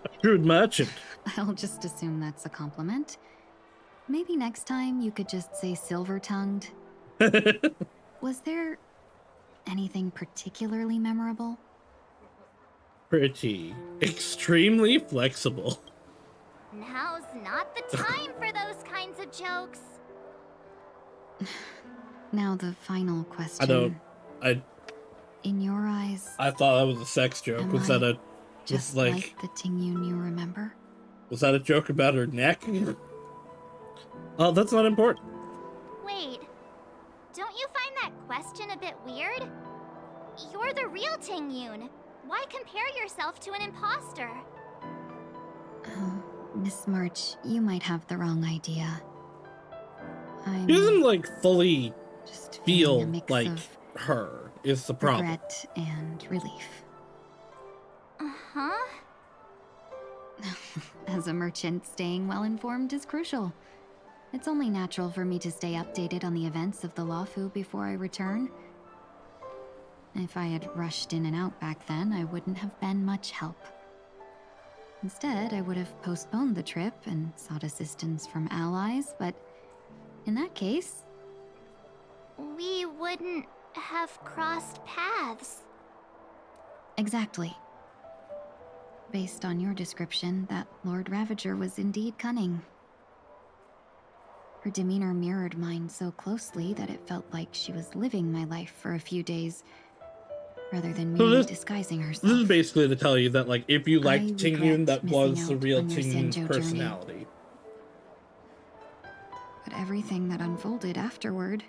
Speaker 1: A shrewd merchant.
Speaker 14: I'll just assume that's a compliment. Maybe next time you could just say silver-tongued. Was there anything particularly memorable?
Speaker 1: Pretty. Extremely flexible.
Speaker 5: Now's not the time for those kinds of jokes.
Speaker 14: Now the final question.
Speaker 1: I
Speaker 14: In your eyes,
Speaker 1: thought that was a sex joke.
Speaker 14: Am
Speaker 1: Was that
Speaker 14: I
Speaker 1: a
Speaker 14: just
Speaker 1: like
Speaker 14: the Ting-Yoon you remember?
Speaker 1: was that a joke about her neck? Oh, that's not important.
Speaker 5: Wait, don't you find that question a bit weird? You're the real Ting Yun. Why compare yourself to an imposter?
Speaker 14: Oh, Miss March, you might have the wrong idea.
Speaker 1: She doesn't, like, fully feel
Speaker 14: a mix
Speaker 1: like
Speaker 14: of
Speaker 1: her is the problem.
Speaker 14: regret and relief.
Speaker 5: Uh-huh.
Speaker 14: As a merchant, staying well informed is crucial. It's only natural for me to stay updated on the events of the Lawfu before I return. If I had rushed in and out back then, I wouldn't have been much help. Instead, I would have postponed the trip and sought assistance from allies, but in that case...
Speaker 5: We wouldn't have crossed paths.
Speaker 14: Exactly. Based on your description, that Lord Ravager was indeed cunning. Her demeanor mirrored mine so closely that it felt like she was living my life for a few days, rather than merely disguising herself.
Speaker 1: This is basically to tell you that, like, if you liked Ting Yun, that was
Speaker 14: missing
Speaker 1: the
Speaker 14: out
Speaker 1: real
Speaker 14: on your
Speaker 1: Ting Yun's
Speaker 14: Senjo
Speaker 1: personality.
Speaker 14: But everything that unfolded afterward,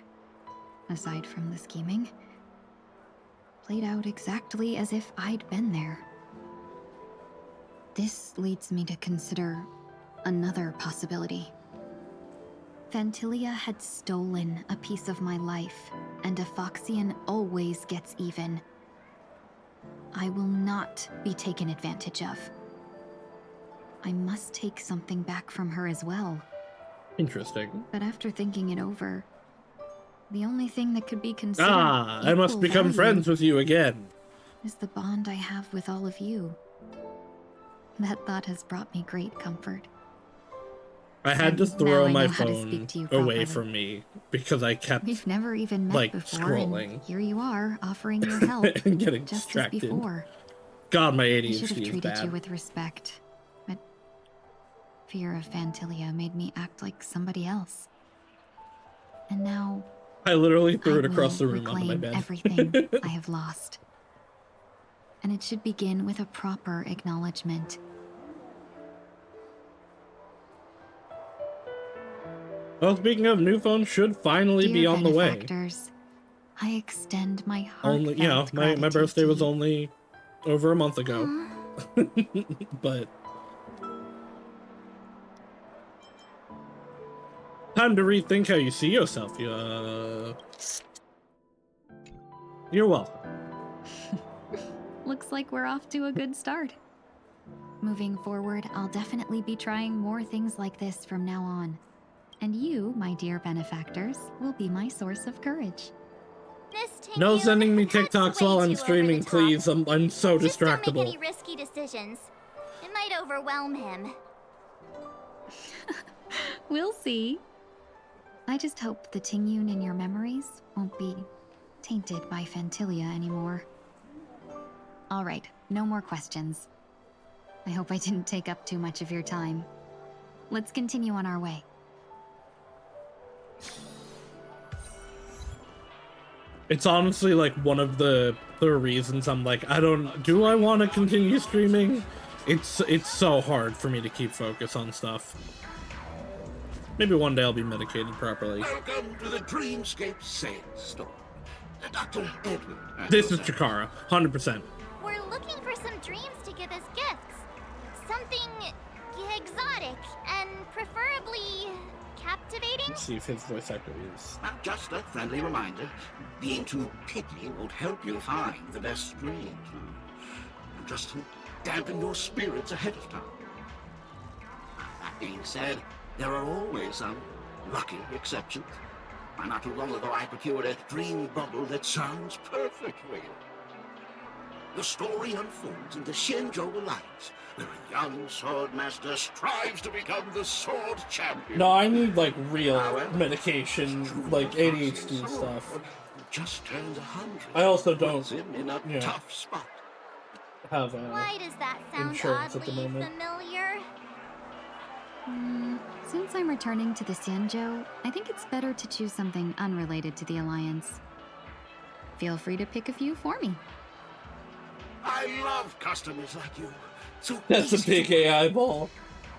Speaker 14: aside from the scheming, played out exactly as if I'd been there. This leads me to consider another possibility. Fantilia had stolen a piece of my life, and a Foxian always gets even. I will not be taken advantage of. I must take something back from her as well.
Speaker 1: Interesting.
Speaker 14: But after thinking it over, the only thing that could be considered
Speaker 1: I must become friends with you again.
Speaker 14: is the bond I have with all of you. That thought has brought me great comfort.
Speaker 1: I had to throw my
Speaker 14: know how to
Speaker 1: phone
Speaker 14: speak to you
Speaker 1: away
Speaker 14: properly.
Speaker 1: from me because I kept
Speaker 14: We've never even met
Speaker 1: like
Speaker 14: before,
Speaker 1: scrolling
Speaker 14: and here you are offering your help
Speaker 1: and getting
Speaker 14: just
Speaker 1: distracted.
Speaker 14: as before.
Speaker 1: God, my
Speaker 14: I should have
Speaker 1: ADHD is
Speaker 14: treated you
Speaker 1: bad.
Speaker 14: with respect, but fear of Fantilia made me act like somebody else. And now
Speaker 1: I literally threw it
Speaker 14: I
Speaker 1: across the
Speaker 14: will
Speaker 1: room onto my
Speaker 14: reclaim
Speaker 1: bed.
Speaker 14: everything I have lost. And it should begin with a proper acknowledgement.
Speaker 1: Well, speaking of, new phone should finally be
Speaker 14: Dear
Speaker 1: on the way.
Speaker 14: benefactors, I extend my
Speaker 1: Only, you know,
Speaker 14: heartfelt
Speaker 1: my
Speaker 14: gratitude
Speaker 1: birthday
Speaker 14: to
Speaker 1: was
Speaker 14: you.
Speaker 1: only over a month ago. But time to rethink how you see yourself. You're welcome.
Speaker 14: Looks like we're off to a good start. Moving forward, I'll definitely be trying more things like this from now on. And you, my dear benefactors, will be my source of courage.
Speaker 1: No sending me TikToks while I'm streaming, please. I'm so
Speaker 5: Just don't make
Speaker 1: distractible.
Speaker 5: any risky decisions. It might overwhelm him.
Speaker 14: We'll see. I just hope the Ting Yun in your memories won't be tainted by Fantilia anymore. All right, no more questions. I hope I didn't take up too much of your time. Let's continue on our way.
Speaker 1: It's honestly like one of the reasons I'm like, do I want to continue streaming? It's so hard for me to keep focus on stuff. Maybe one day I'll be medicated properly.
Speaker 18: Welcome to the Dreamscape Sandstorm. Dr. Edward.
Speaker 1: This is Chikara, 100%.
Speaker 5: We're looking for some dreams to give as gifts. Something exotic and preferably captivating.
Speaker 1: Let's see if his voice actor is.
Speaker 18: Just a friendly reminder, being too picky won't help you find the best dreams. Just to dampen your spirits ahead of time. That being said, there are always some lucky exceptions. Not too long ago, I procured a dream bubble that sounds perfectly. The story unfolds in the Shenzhou Alliance, where a young sword master strives to become the sword champion.
Speaker 1: No, I need like real medication, like ADHD stuff.
Speaker 18: Just turned 100.
Speaker 1: I also don't
Speaker 18: in a tough spot.
Speaker 1: have
Speaker 5: Why does that sound
Speaker 1: insurance at the
Speaker 5: oddly
Speaker 1: moment.
Speaker 5: familiar?
Speaker 14: Since I'm returning to the Xianzhou, I think it's better to choose something unrelated to the Alliance. Feel free to pick a few for me.
Speaker 18: I love customers like you. So
Speaker 1: That's a big AI ball.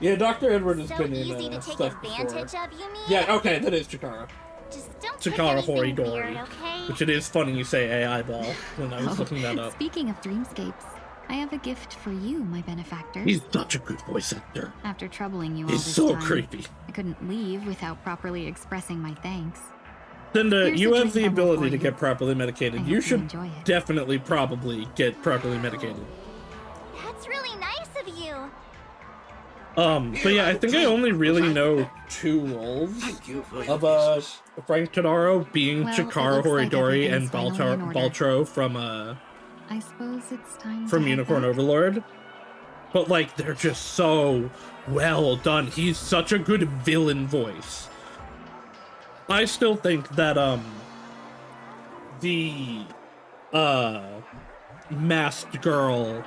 Speaker 1: Yeah, Dr. Edward has
Speaker 5: So
Speaker 1: been
Speaker 5: easy
Speaker 1: in
Speaker 5: to take
Speaker 1: stuff
Speaker 5: advantage
Speaker 1: before.
Speaker 5: of, you mean?
Speaker 1: Yeah, okay, that is Chikara.
Speaker 5: Just don't pick
Speaker 1: Chikara
Speaker 5: anything
Speaker 1: Horidori.
Speaker 5: weird, okay?
Speaker 1: Which it is funny you say AI ball when I was
Speaker 14: Oh,
Speaker 1: looking that up.
Speaker 14: Speaking of dreamscapes, I have a gift for you, my benefactor.
Speaker 1: He's such a good voice actor.
Speaker 14: After troubling you all
Speaker 1: He's
Speaker 14: this
Speaker 1: so
Speaker 14: time,
Speaker 1: creepy.
Speaker 14: I couldn't leave without properly expressing my thanks.
Speaker 1: Cinda,
Speaker 14: Here's
Speaker 1: you
Speaker 14: a
Speaker 1: have the
Speaker 14: drink bubble
Speaker 1: ability
Speaker 14: for
Speaker 1: to
Speaker 14: you.
Speaker 1: get properly medicated.
Speaker 14: I
Speaker 1: You
Speaker 14: hope you
Speaker 1: should
Speaker 14: enjoy it.
Speaker 1: definitely probably get properly medicated.
Speaker 5: That's really nice of you.
Speaker 1: But yeah, I think I only really know 2 roles of Frank Tadaro, being
Speaker 14: Well, it
Speaker 1: Chikara
Speaker 14: looks like
Speaker 1: Horidori and
Speaker 14: everything's finally in order.
Speaker 1: Baltro from
Speaker 14: I suppose it's time
Speaker 1: from
Speaker 14: to head
Speaker 1: Unicorn
Speaker 14: back.
Speaker 1: Overlord. But like they're just so well done. He's such a good villain voice. I still think that the masked girl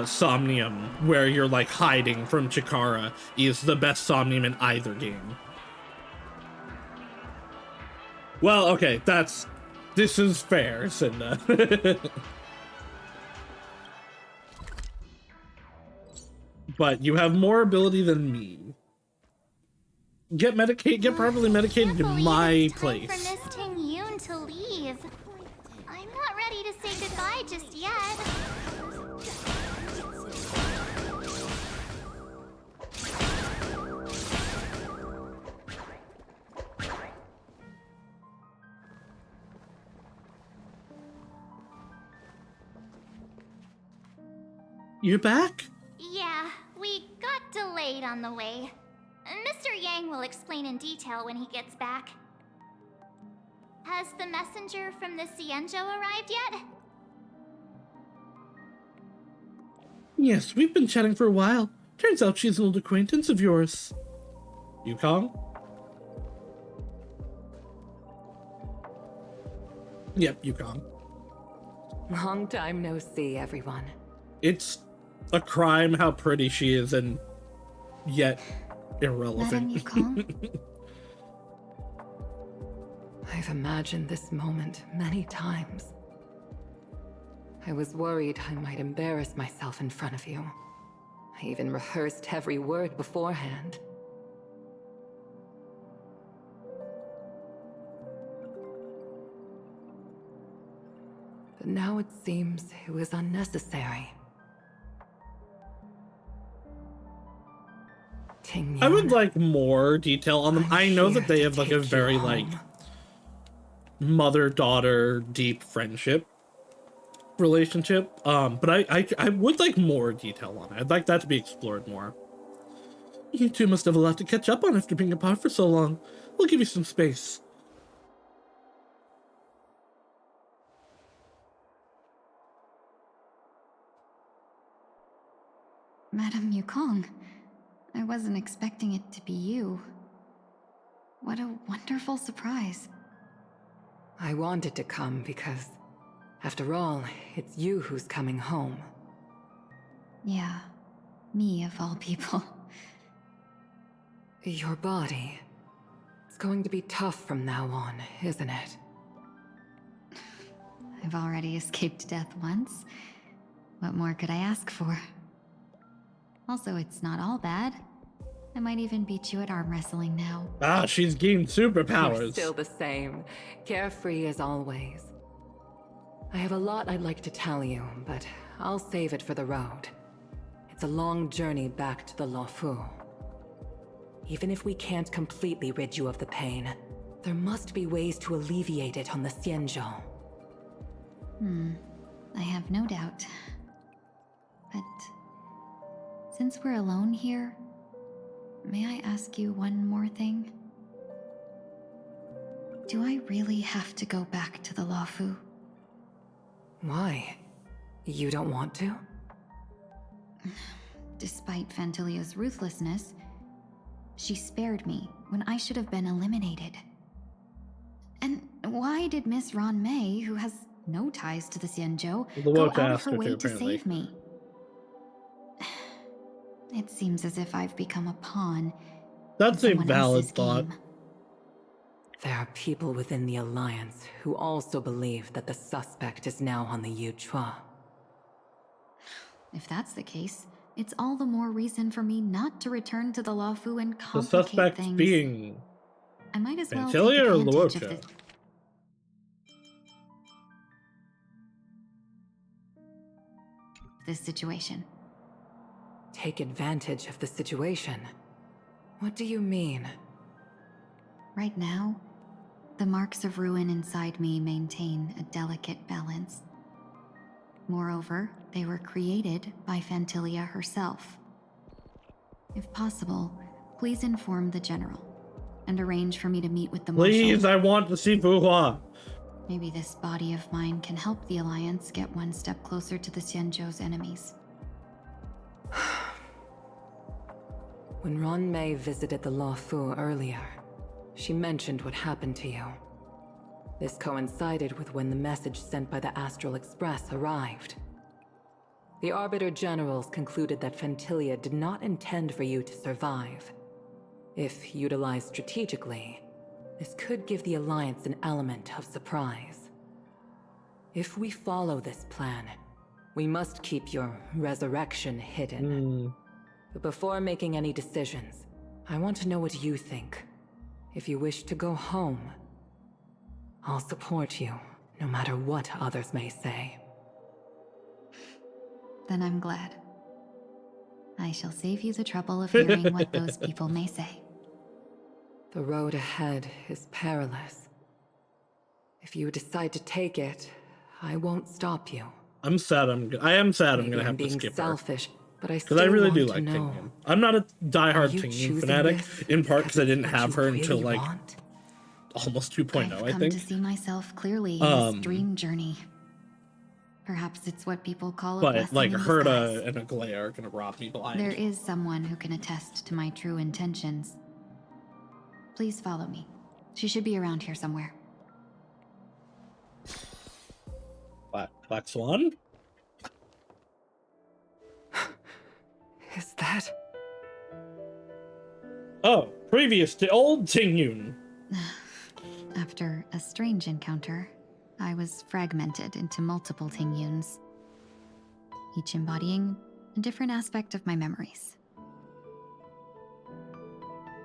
Speaker 1: Somnium, where you're like hiding from Chikara, is the best Somnium in either game. Well, okay, this is fair, Cinda. But you have more ability than me. Get properly medicated in my
Speaker 5: For
Speaker 1: place.
Speaker 5: Miss Ting Yoon to leave. I'm not ready to say goodbye just yet.
Speaker 1: You back?
Speaker 5: Yeah, we got delayed on the way. Mr. Yang will explain in detail when he gets back. Has the messenger from the Cienjo arrived yet?
Speaker 1: Yes, we've been chatting for a while. Turns out she's an old acquaintance of yours. Yukong? Yep, Yukong.
Speaker 19: Long time no see, everyone.
Speaker 1: It's a crime how pretty she is and yet irrelevant.
Speaker 14: Madam Yukong?
Speaker 19: I've imagined this moment many times. I was worried I might embarrass myself in front of you. I even rehearsed every word beforehand. But now it seems it was unnecessary.
Speaker 1: I would like more detail on them. I know that they have like a very like mother-daughter deep friendship relationship. But I would like more detail on it. I'd like that to be explored more. You two must have a lot to catch up on after being apart for so long. We'll give you some space.
Speaker 14: Madam Yukong, I wasn't expecting it to be you. What a wonderful surprise.
Speaker 19: I wanted to come because, after all, it's you who's coming home.
Speaker 14: Yeah, me of all people.
Speaker 19: Your body. It's going to be tough from now on, isn't it?
Speaker 14: I've already escaped death once. What more could I ask for? Also, it's not all bad. I might even beat you at arm wrestling now.
Speaker 1: Ah, she's gained superpowers.
Speaker 19: You're still the same, carefree as always. I have a lot I'd like to tell you, but I'll save it for the road. It's a long journey back to the Luofu. Even if we can't completely rid you of the pain, there must be ways to alleviate it on the Xianzhou.
Speaker 14: I have no doubt. But since we're alone here, may I ask you one more thing? Do I really have to go back to the Luofu?
Speaker 19: Why? You don't want to?
Speaker 14: Despite Fantilia's ruthlessness, she spared me when I should have been eliminated. And why did Miss Ron May, who has no ties to the Xianzhou, go out of her way to save me? It seems as if I've become a pawn.
Speaker 1: That's a valid thought.
Speaker 19: There are people within the Alliance who also believe that the suspect is now on the Yuchua.
Speaker 14: If that's the case,
Speaker 16: it's all the more reason for me not to return to the Luofu and
Speaker 1: The
Speaker 16: complicate
Speaker 1: suspect
Speaker 16: things.
Speaker 1: being
Speaker 16: I might as well take
Speaker 1: Fantilia or
Speaker 16: advantage of
Speaker 1: Luocha?
Speaker 16: this situation.
Speaker 19: Take advantage of the situation? What do you mean?
Speaker 16: Right now, the marks of ruin inside me maintain a delicate balance. Moreover, they were created by Fantilia herself. If possible, please inform the General and arrange for me to meet with the
Speaker 1: Please,
Speaker 16: Marshal.
Speaker 1: I want to see Fuhua.
Speaker 16: Maybe this body of mine can help the Alliance get one step closer to the Xianzhou's enemies.
Speaker 19: When Ron Mei visited the Luofu earlier, she mentioned what happened to you. This coincided with when the message sent by the Astral Express arrived. The Arbiter Generals concluded that Fantilia did not intend for you to survive. If utilized strategically, this could give the Alliance an element of surprise. If we follow this plan, we must keep your resurrection hidden. But before making any decisions, I want to know what you think. If you wish to go home, I'll support you, no matter what others may say.
Speaker 16: Then I'm glad. I shall save you the trouble of hearing what those people may say.
Speaker 19: The road ahead is perilous. If you decide to take it, I won't stop you.
Speaker 1: I'm sad. I am sad. I'm
Speaker 19: Maybe
Speaker 1: gonna have to
Speaker 19: being
Speaker 1: skip
Speaker 19: selfish, but I
Speaker 1: because I really do
Speaker 19: want to
Speaker 1: like
Speaker 19: know.
Speaker 1: Tingyun. I'm not a diehard
Speaker 19: Are you
Speaker 1: Tingyun
Speaker 19: choosing
Speaker 1: fanatic,
Speaker 19: this
Speaker 1: in part because I didn't
Speaker 19: what
Speaker 1: have
Speaker 19: you
Speaker 1: her until
Speaker 19: really
Speaker 1: like
Speaker 19: want?
Speaker 1: almost 2.0.
Speaker 16: I've
Speaker 1: I
Speaker 16: come
Speaker 1: think.
Speaker 16: to see myself clearly in this dream journey. Perhaps it's what people call a
Speaker 1: But
Speaker 16: blessing
Speaker 1: like
Speaker 16: in disguise.
Speaker 1: Herta and Aglaya are gonna rob me blind.
Speaker 16: There is someone who can attest to my true intentions. Please follow me. She should be around here somewhere.
Speaker 1: Black Swan?
Speaker 19: Is that?
Speaker 1: Oh, previous to old Tingyun.
Speaker 16: After a strange encounter, I was fragmented into multiple Tingyuns, each embodying a different aspect of my memories.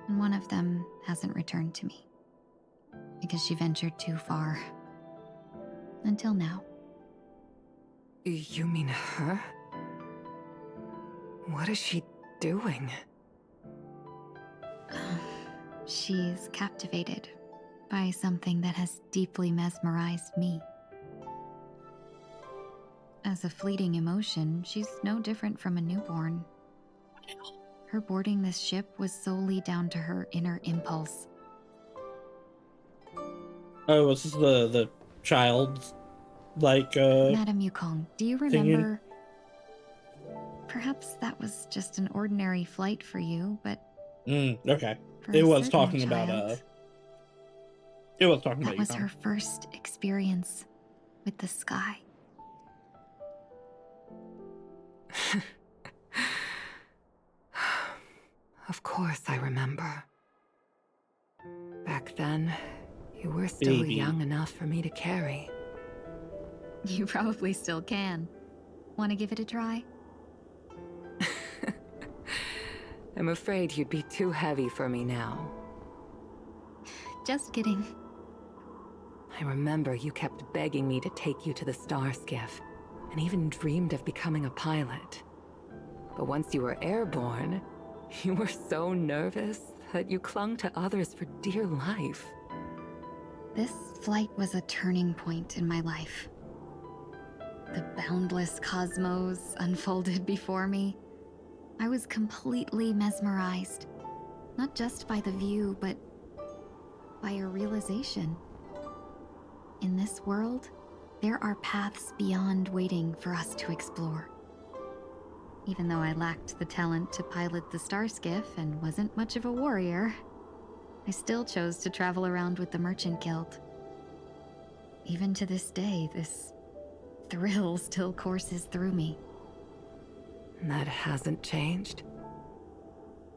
Speaker 16: And one of them hasn't returned to me, because she ventured too far. Until now.
Speaker 19: You mean her? What is she doing?
Speaker 16: She's captivated by something that has deeply mesmerized me. As a fleeting emotion, she's no different from a newborn. Her boarding this ship was solely down to her inner impulse.
Speaker 1: Oh, was this the child, like
Speaker 16: Madame Yukong, do you
Speaker 1: Tingyun?
Speaker 16: remember? Perhaps that was just an ordinary flight for you, but
Speaker 1: okay.
Speaker 16: for
Speaker 1: It
Speaker 16: a
Speaker 1: was
Speaker 16: certain
Speaker 1: talking about
Speaker 16: child,
Speaker 1: it was talking
Speaker 16: that
Speaker 1: about
Speaker 16: was
Speaker 1: Yukong.
Speaker 16: her first experience with the sky.
Speaker 19: Of course I remember. Back then, you were still
Speaker 1: Baby.
Speaker 19: young enough for me to carry.
Speaker 16: You probably still can. Want to give it a try?
Speaker 19: I'm afraid you'd be too heavy for me now.
Speaker 16: Just kidding.
Speaker 19: I remember you kept begging me to take you to the star skiff, and even dreamed of becoming a pilot. But once you were airborne, you were so nervous that you clung to others for dear life.
Speaker 16: This flight was a turning point in my life. The boundless cosmos unfolded before me. I was completely mesmerized, not just by the view, but by a realization. In this world, there are paths beyond waiting for us to explore. Even though I lacked the talent to pilot the star skiff and wasn't much of a warrior, I still chose to travel around with the Merchant Guild. Even to this day, this thrill still courses through me.
Speaker 19: That hasn't changed?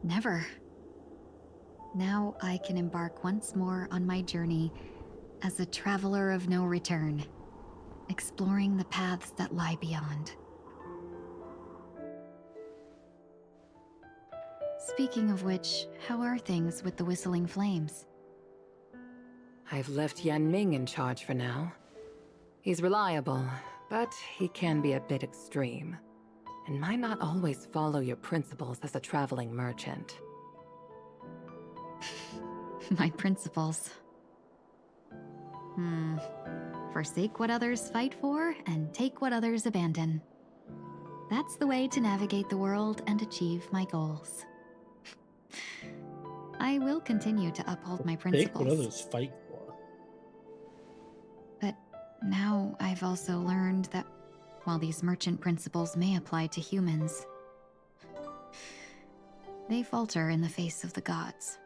Speaker 16: Never. Now I can embark once more on my journey as a traveler of no return, exploring the paths that lie beyond.
Speaker 14: Speaking of which, how are things with the Whistling Flames?
Speaker 19: I've left Yan Ming in charge for now. He's reliable, but he can be a bit extreme, and might not always follow your principles as a traveling merchant.
Speaker 14: My principles. Forsake what others fight for, and take what others abandon. That's the way to navigate the world and achieve my goals. I will continue to uphold my principles.
Speaker 1: Take what others fight for.
Speaker 14: But now I've also learned that while these merchant principles may apply to humans, they falter in the face of the gods.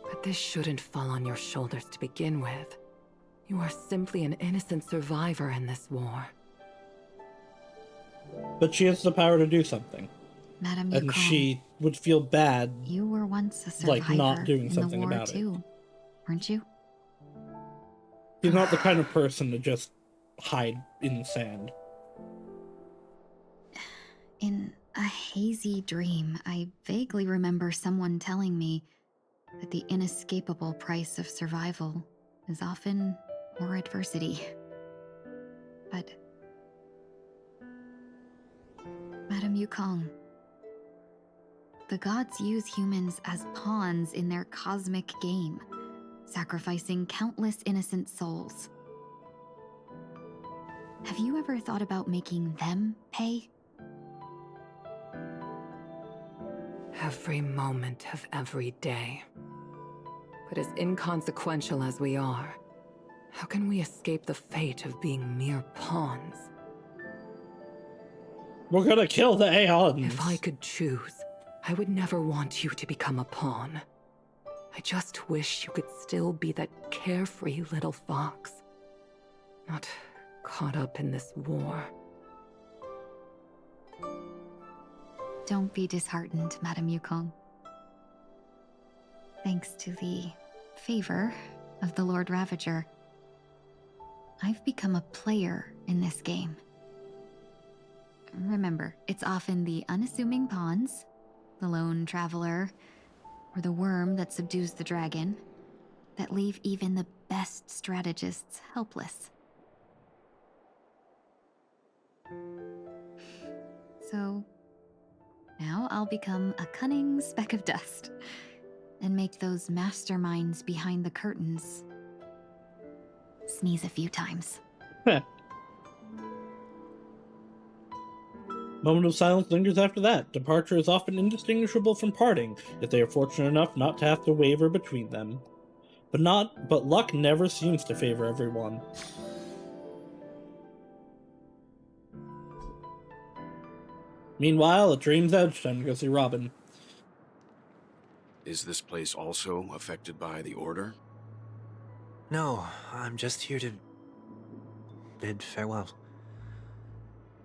Speaker 19: But this shouldn't fall on your shoulders to begin with. You are simply an innocent survivor in this war.
Speaker 1: But she has the power to do something.
Speaker 14: Madame
Speaker 1: And
Speaker 14: Yukong,
Speaker 1: she would feel bad,
Speaker 14: you were once a survivor
Speaker 1: like, not doing
Speaker 14: in the
Speaker 1: something
Speaker 14: war
Speaker 1: about
Speaker 14: too, weren't you?
Speaker 1: She's not the kind of person to just hide in the sand.
Speaker 14: In a hazy dream, I vaguely remember someone telling me that the inescapable price of survival is often more adversity. But Madame Yukong, the gods use humans as pawns in their cosmic game, sacrificing countless innocent souls. Have you ever thought about making them pay?
Speaker 19: Every moment of every day. But as inconsequential as we are, how can we escape the fate of being mere pawns?
Speaker 1: We're gonna kill the Aeons!
Speaker 19: If I could choose, I would never want you to become a pawn. I just wish you could still be that carefree little fox. Not caught up in this war.
Speaker 14: Don't be disheartened, Madame Yukong. Thanks to the favor of the Lord Ravager, I've become a player in this game. Remember, it's often the unassuming pawns, the lone traveler, or the worm that subdues the dragon, that leave even the best strategists helpless. So, now I'll become a cunning speck of dust, and make those masterminds behind the curtains sneeze a few times.
Speaker 1: Moment of silence lingers after that. Departure is often indistinguishable from parting, if they are fortunate enough not to have to waver between them. But luck never seems to favor everyone. Meanwhile, at Dream's Edge, time to go see Robin.
Speaker 12: Is this place also affected by the Order?
Speaker 8: No, I'm just here to bid farewell.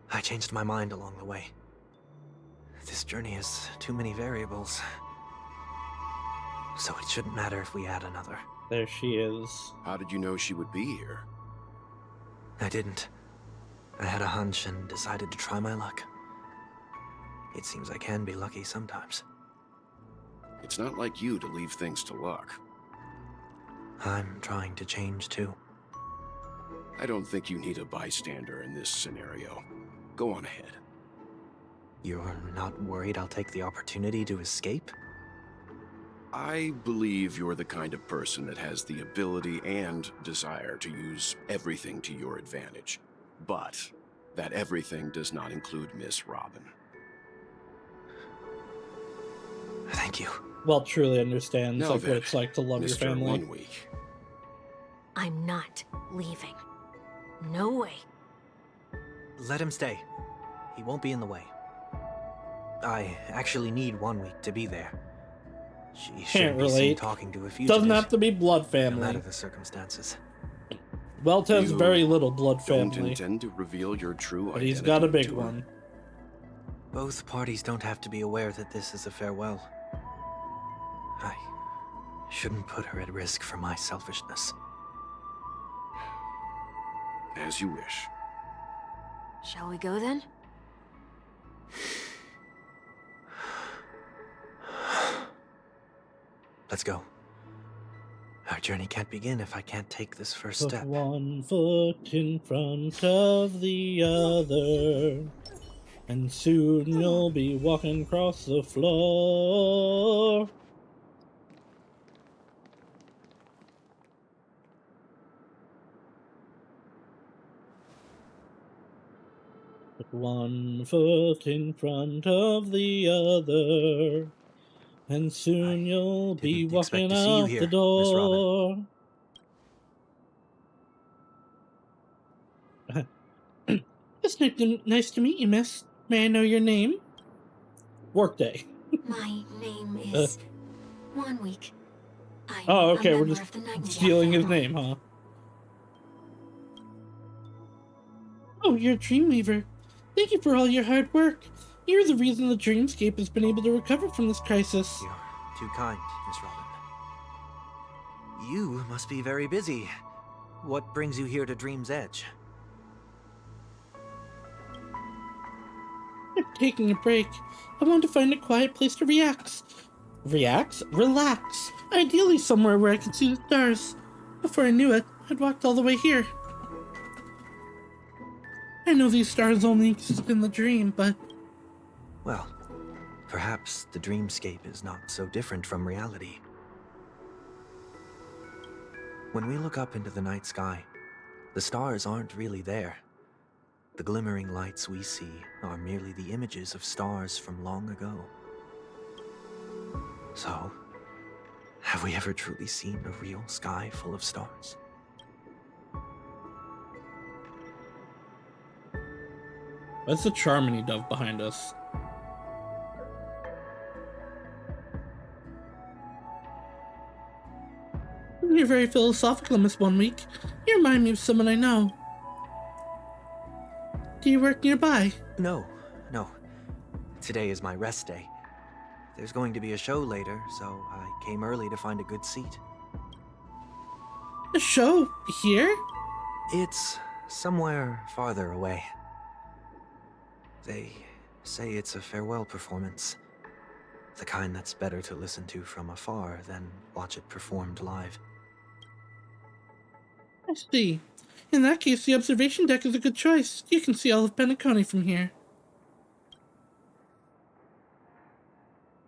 Speaker 8: I changed my mind along the way. This journey has too many variables. So it shouldn't matter if we add another.
Speaker 1: There she is.
Speaker 12: How did you know she would be here?
Speaker 8: I didn't. I had a hunch and decided to try my luck. It seems I can be lucky sometimes.
Speaker 12: It's not like you to leave things to luck.
Speaker 8: I'm trying to change too.
Speaker 12: I don't think you need a bystander in this scenario. Go on ahead.
Speaker 8: You're not worried I'll take the opportunity to escape?
Speaker 12: I believe you're the kind of person that has the ability and desire to use everything to your advantage. But that everything does not include Miss Robin.
Speaker 8: Thank you.
Speaker 1: Well, truly understands
Speaker 12: Now
Speaker 1: like
Speaker 12: then,
Speaker 1: what it's like to love your
Speaker 12: Mr.
Speaker 1: family.
Speaker 12: 1 week.
Speaker 9: I'm not leaving. No way.
Speaker 8: Let him stay. He won't be in the way. I actually need 1 week to be there. She
Speaker 1: Can't
Speaker 8: shouldn't be seen
Speaker 1: relate.
Speaker 8: talking to a fugitive.
Speaker 1: Doesn't have to be blood
Speaker 8: No
Speaker 1: family.
Speaker 8: matter the circumstances.
Speaker 1: Welt has
Speaker 12: You
Speaker 1: very little blood
Speaker 12: Don't
Speaker 1: family,
Speaker 12: intend to reveal your true
Speaker 1: but
Speaker 12: identity
Speaker 1: he's got a big
Speaker 12: to her?
Speaker 1: one.
Speaker 8: Both parties don't have to be aware that this is a farewell. I shouldn't put her at risk for my selfishness.
Speaker 12: As you wish.
Speaker 9: Shall we go then?
Speaker 8: Let's go. Our journey can't begin if I can't take this first
Speaker 1: Put
Speaker 8: step.
Speaker 1: one foot in front of the other, and soon you'll be walking across the floor. Put one foot in front of the other, and soon you'll be walking
Speaker 8: to see you
Speaker 1: out
Speaker 8: here,
Speaker 1: the
Speaker 8: Miss Robin.
Speaker 1: door. It's nice to meet you, miss. May I know your name? Workday.
Speaker 9: My name is One Week. I'm
Speaker 1: Oh,
Speaker 9: a
Speaker 1: okay, we're
Speaker 9: member
Speaker 1: just
Speaker 9: of the Nightingale
Speaker 1: stealing his
Speaker 9: family.
Speaker 1: name, huh? Oh, you're a Dreamweaver. Thank you for all your hard work. You're the reason the Dreamscape has been able to recover from this crisis.
Speaker 8: You're too kind, Miss Robin. You must be very busy. What brings you here to Dream's Edge?
Speaker 1: I'm taking a break. I want to find a quiet place to relax. Relax? Ideally somewhere where I can see the stars. Before I knew it, I'd walked all the way here. I know these stars only exist in the dream, but...
Speaker 8: Well, perhaps the dreamscape is not so different from reality. When we look up into the night sky, the stars aren't really there. The glimmering lights we see are merely the images of stars from long ago. So, have we ever truly seen a real sky full of stars?
Speaker 1: That's the Charmony dove behind us. You're very philosophical, Miss One Week. You remind me of someone I know. Do you work nearby?
Speaker 8: No. Today is my rest day. There's going to be a show later, so I came early to find a good seat.
Speaker 1: A show? Here?
Speaker 8: It's somewhere farther away. They say it's a farewell performance. The kind that's better to listen to from afar than watch it performed live.
Speaker 1: I see. In that case, the observation deck is a good choice. You can see all of Penacony from here.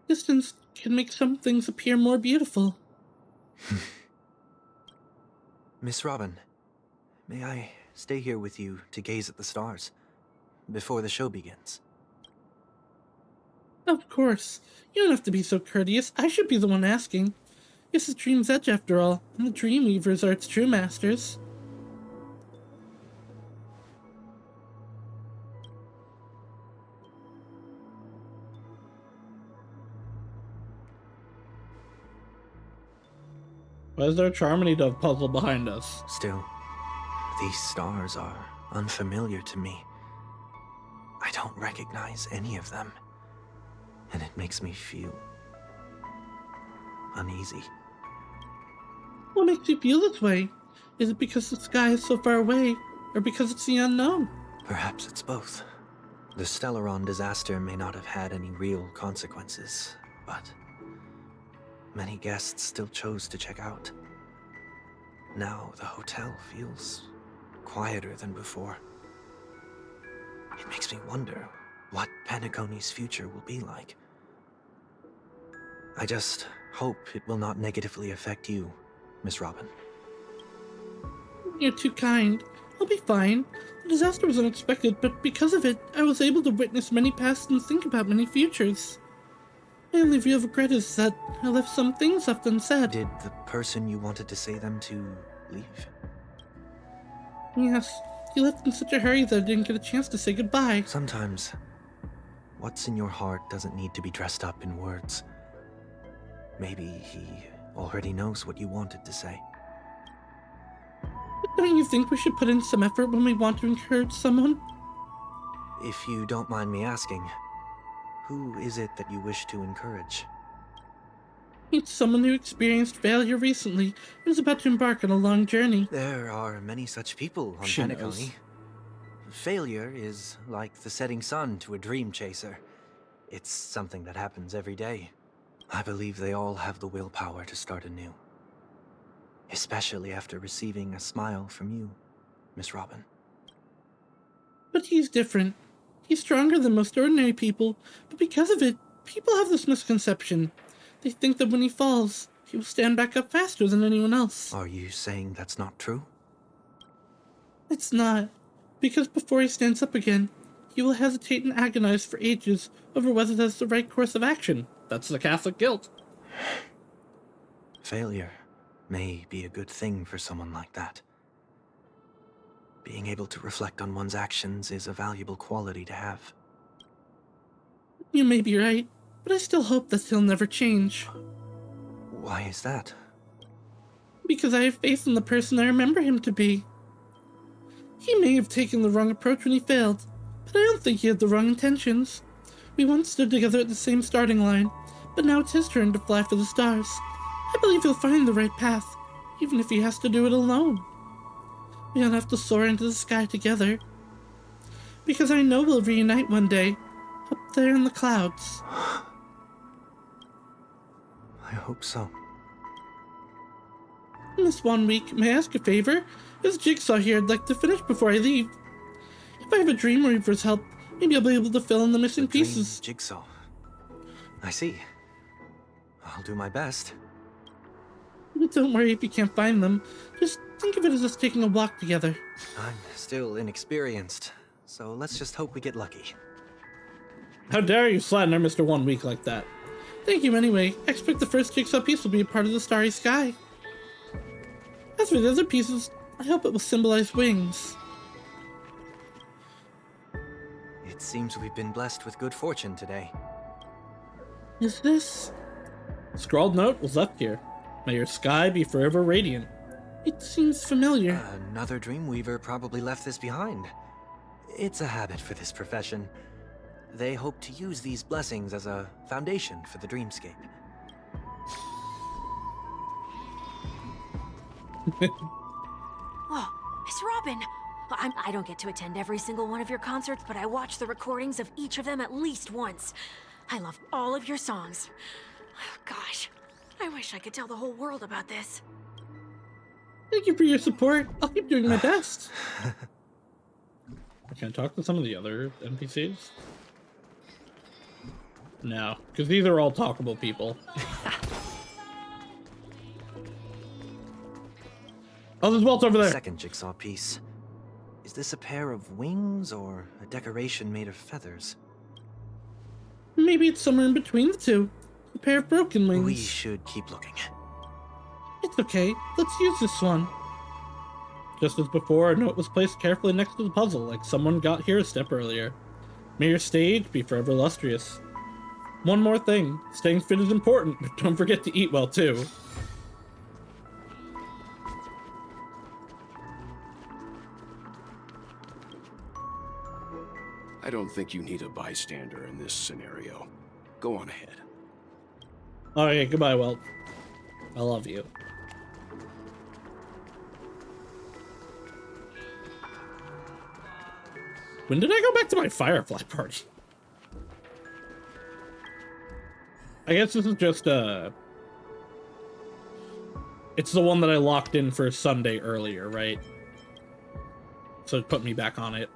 Speaker 1: Distance can make some things appear more beautiful.
Speaker 8: Miss Robin, may I stay here with you to gaze at the stars before the show begins?
Speaker 1: Of course. You don't have to be so courteous. I should be the one asking. This is Dream's Edge after all, and the Dreamweavers are its true masters. Why is there a Charmony dove puzzle behind us?
Speaker 8: Still, these stars are unfamiliar to me. I don't recognize any of them, and it makes me feel uneasy.
Speaker 1: What makes you feel this way? Is it because the sky is so far away, or because it's the unknown?
Speaker 8: Perhaps it's both. The Stellaron disaster may not have had any real consequences, but many guests still chose to check out. Now the hotel feels quieter than before. It makes me wonder what Penacony's future will be like. I just hope it will not negatively affect you, Miss Robin.
Speaker 1: You're too kind. I'll be fine. The disaster was unexpected, but because of it, I was able to witness many pasts and think about many futures. My only real regret is that I left some things left unsaid.
Speaker 8: Did the person you wanted to say them to leave?
Speaker 1: Yes, he left in such a hurry that I didn't get a chance to say goodbye.
Speaker 8: Sometimes, what's in your heart doesn't need to be dressed up in words. Maybe he already knows what you wanted to say.
Speaker 1: But don't you think we should put in some effort when we want to encourage someone?
Speaker 8: If you don't mind me asking, who is it that you wish to encourage?
Speaker 1: It's someone who experienced failure recently and is about to embark on a long journey.
Speaker 8: There are many such people on Penacony. Failure is like the setting sun to a dream chaser. It's something that happens every day. I believe they all have the willpower to start anew. Especially after receiving a smile from you, Miss Robin.
Speaker 1: But he's different. He's stronger than most ordinary people, but because of it, people have this misconception. They think that when he falls, he will stand back up faster than anyone else.
Speaker 8: Are you saying that's not true?
Speaker 1: It's not. Because before he stands up again, he will hesitate and agonize for ages over whether that's the right course of action. That's the Catholic guilt.
Speaker 8: Failure may be a good thing for someone like that. Being able to reflect on one's actions is a valuable quality to have.
Speaker 1: You may be right, but I still hope that he'll never change.
Speaker 8: Why is that?
Speaker 1: Because I have faith in the person I remember him to be. He may have taken the wrong approach when he failed, but I don't think he had the wrong intentions. We once stood together at the same starting line, but now it's his turn to fly for the stars. I believe he'll find the right path, even if he has to do it alone. We don't have to soar into the sky together. Because I know we'll reunite one day, up there in the clouds.
Speaker 8: I hope so.
Speaker 1: In this 1 week, may I ask a favor? There's a jigsaw here I'd like to finish before I leave. If I have a Dream Reaper's help, maybe I'll be able to fill in the missing pieces.
Speaker 8: Jigsaw. I see. I'll do my best.
Speaker 1: Don't worry if you can't find them. Just think of it as us taking a walk together.
Speaker 8: I'm still inexperienced, so let's just hope we get lucky.
Speaker 1: How dare you slander Mr. 1 week like that? Thank you anyway. I expect the first jigsaw piece will be a part of the starry sky. As for the other pieces, I hope it will symbolize wings.
Speaker 8: It seems we've been blessed with good fortune today.
Speaker 1: Is this? Scrawled note was left here. May your sky be forever radiant. It seems familiar.
Speaker 8: Another Dreamweaver probably left this behind. It's a habit for this profession. They hope to use these blessings as a foundation for the dreamscape.
Speaker 9: Oh, Miss Robin! I don't get to attend every single one of your concerts, but I watch the recordings of each of them at least once. I love all of your songs. Oh, gosh, I wish I could tell the whole world about this.
Speaker 1: Thank you for your support. I'll keep doing my best. Can I talk to some of the other NPCs? No, because these are all talkable people. Oh, there's Walt over there.
Speaker 8: Second jigsaw piece. Is this a pair of wings or a decoration made of feathers?
Speaker 1: Maybe it's somewhere in between the two. A pair of broken wings.
Speaker 8: We should keep looking.
Speaker 1: It's okay. Let's use this one. Just as before, a note was placed carefully next to the puzzle, like someone got here a step earlier. May your stage be forever illustrious. One more thing. Staying fit is important, but don't forget to eat well, too.
Speaker 12: I don't think you need a bystander in this scenario. Go on ahead.
Speaker 1: Okay, goodbye, Welt. I love you. When did I go back to my Firefly party? I guess this is just, it's the one that I locked in for Sunday earlier, right? So it put me back on it.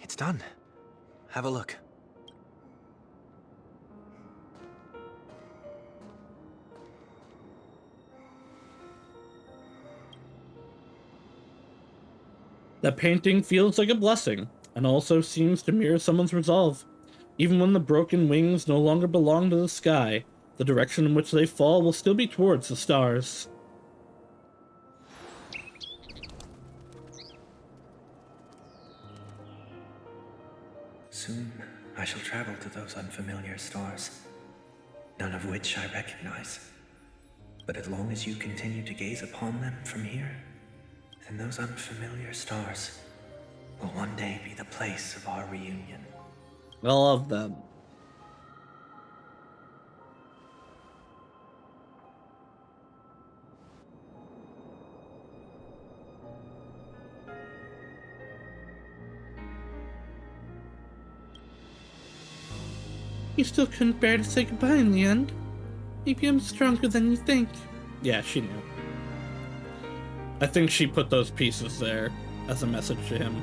Speaker 8: It's done. Have a look.
Speaker 1: The painting feels like a blessing, and also seems to mirror someone's resolve. Even when the broken wings no longer belong to the sky, the direction in which they fall will still be towards the stars.
Speaker 20: Soon, I shall travel to those unfamiliar stars, none of which I recognize. But as long as you continue to gaze upon them from here, then those unfamiliar stars will one day be the place of our reunion.
Speaker 1: I love them. You still couldn't bear to say goodbye in the end. Maybe I'm stronger than you think. Yeah, she knew. I think she put those pieces there as a message to him.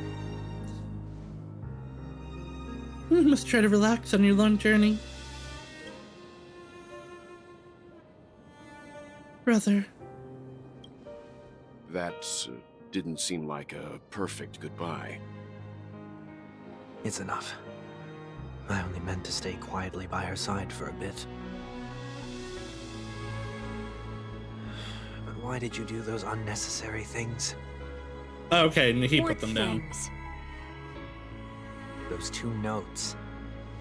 Speaker 1: You must try to relax on your long journey. Brother.
Speaker 12: That didn't seem like a perfect goodbye.
Speaker 8: It's enough. I only meant to stay quietly by her side for a bit. But why did you do those unnecessary things?
Speaker 1: Okay, and he put them down.
Speaker 8: Those 2 notes.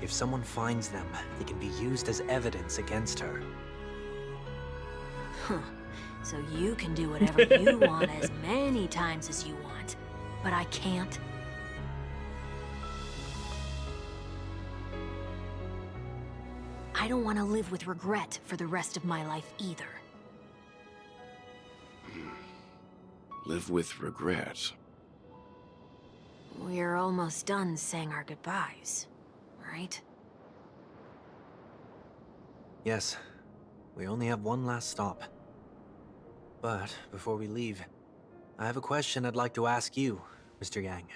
Speaker 8: If someone finds them, they can be used as evidence against her.
Speaker 9: Huh. So you can do whatever you want as many times as you want, but I can't? I don't want to live with regret for the rest of my life either.
Speaker 12: Live with regret.
Speaker 9: We're almost done saying our goodbyes, right?
Speaker 8: Yes. We only have one last stop. But before we leave, I have a question I'd like to ask you, Mr. Yang.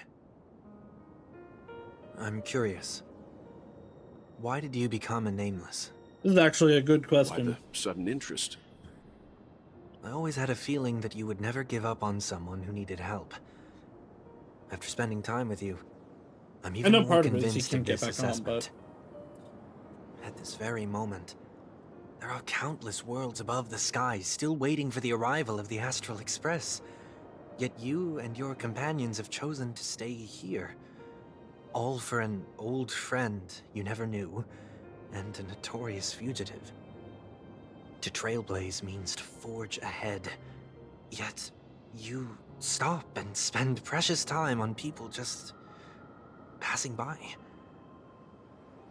Speaker 8: I'm curious. Why did you become a Nameless?
Speaker 1: This is actually a good question.
Speaker 12: Why the sudden interest?
Speaker 8: I always had a feeling that you would never give up on someone who needed help. After spending time with you, I'm even more convinced of this assessment. At this very moment, there are countless worlds above the sky still waiting for the arrival of the Astral Express. Yet you and your companions have chosen to stay here. All for an old friend you never knew, and a notorious fugitive. To trailblaze means to forge ahead. Yet, you stop and spend precious time on people just passing by.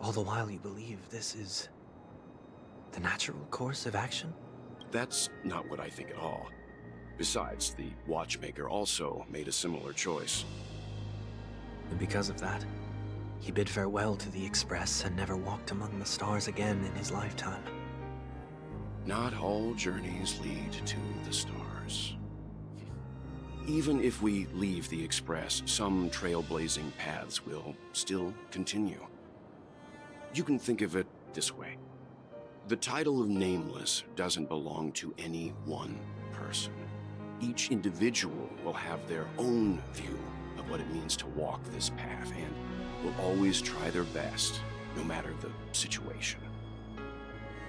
Speaker 8: All the while you believe this is the natural course of action?
Speaker 12: That's not what I think at all. Besides, the watchmaker also made a similar choice.
Speaker 8: And because of that, he bid farewell to the Express and never walked among the stars again in his lifetime.
Speaker 12: Not all journeys lead to the stars. Even if we leave the Express, some trailblazing paths will still continue. You can think of it this way. The title of Nameless doesn't belong to any one person. Each individual will have their own view of what it means to walk this path and will always try their best, no matter the situation.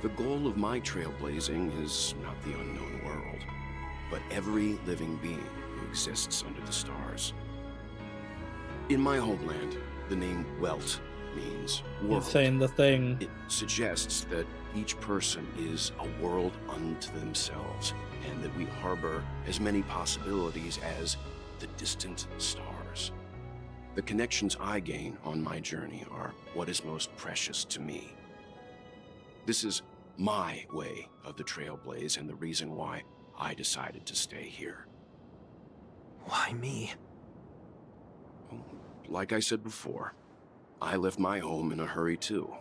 Speaker 12: The goal of my trailblazing is not the unknown world, but every living being who exists under the stars. In my homeland, the name Welt means world.
Speaker 1: He's saying the thing.
Speaker 12: It suggests that each person is a world unto themselves, and that we harbor as many possibilities as the distant stars. The connections I gain on my journey are what is most precious to me. This is my way of the trailblaze and the reason why I decided to stay here.
Speaker 8: Why me?
Speaker 12: Like I said before, I left my home in a hurry too.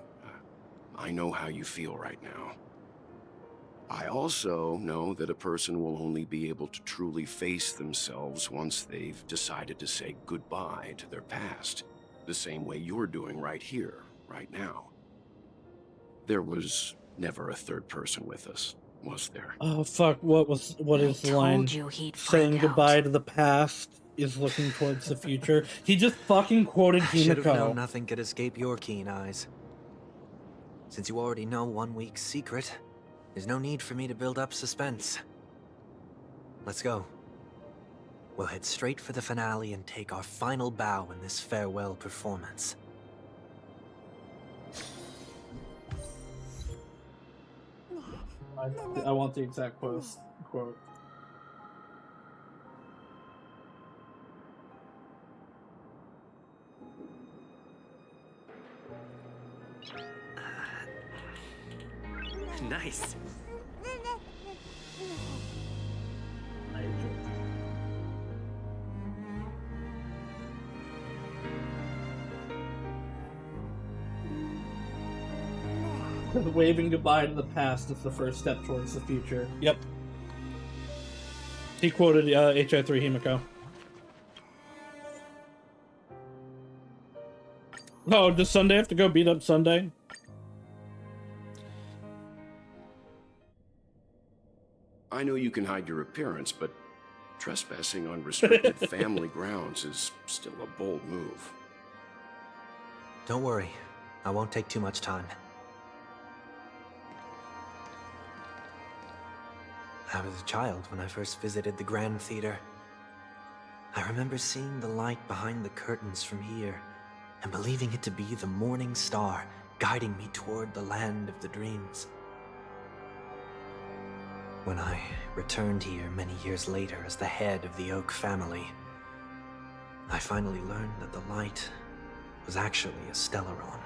Speaker 12: I know how you feel right now. I also know that a person will only be able to truly face themselves once they've decided to say goodbye to their past, the same way you're doing right here, right now. There was never a third person with us, was there?
Speaker 1: Oh fuck, what is the line? Saying goodbye to the past is looking towards the future. He just fucking quoted
Speaker 8: I should have known
Speaker 1: Himiko.
Speaker 8: nothing could escape your keen eyes. Since you already know 1 week's secret, there's no need for me to build up suspense. Let's go. We'll head straight for the finale and take our final bow in this farewell performance.
Speaker 1: I want the exact quote.
Speaker 21: Nice.
Speaker 1: Waving goodbye to the past is the first step towards the future. Yep. He quoted HI3 Himiko. Oh, does Sunday have to go beat up Sunday?
Speaker 12: I know you can hide your appearance, but trespassing on restricted family grounds is still a bold move.
Speaker 8: Don't worry. I won't take too much time. I was a child when I first visited the Grand Theater. I remember seeing the light behind the curtains from here and believing it to be the morning star guiding me toward the land of the dreams. When I returned here many years later as the head of the Oak family, I finally learned that the light was actually a Stellaron.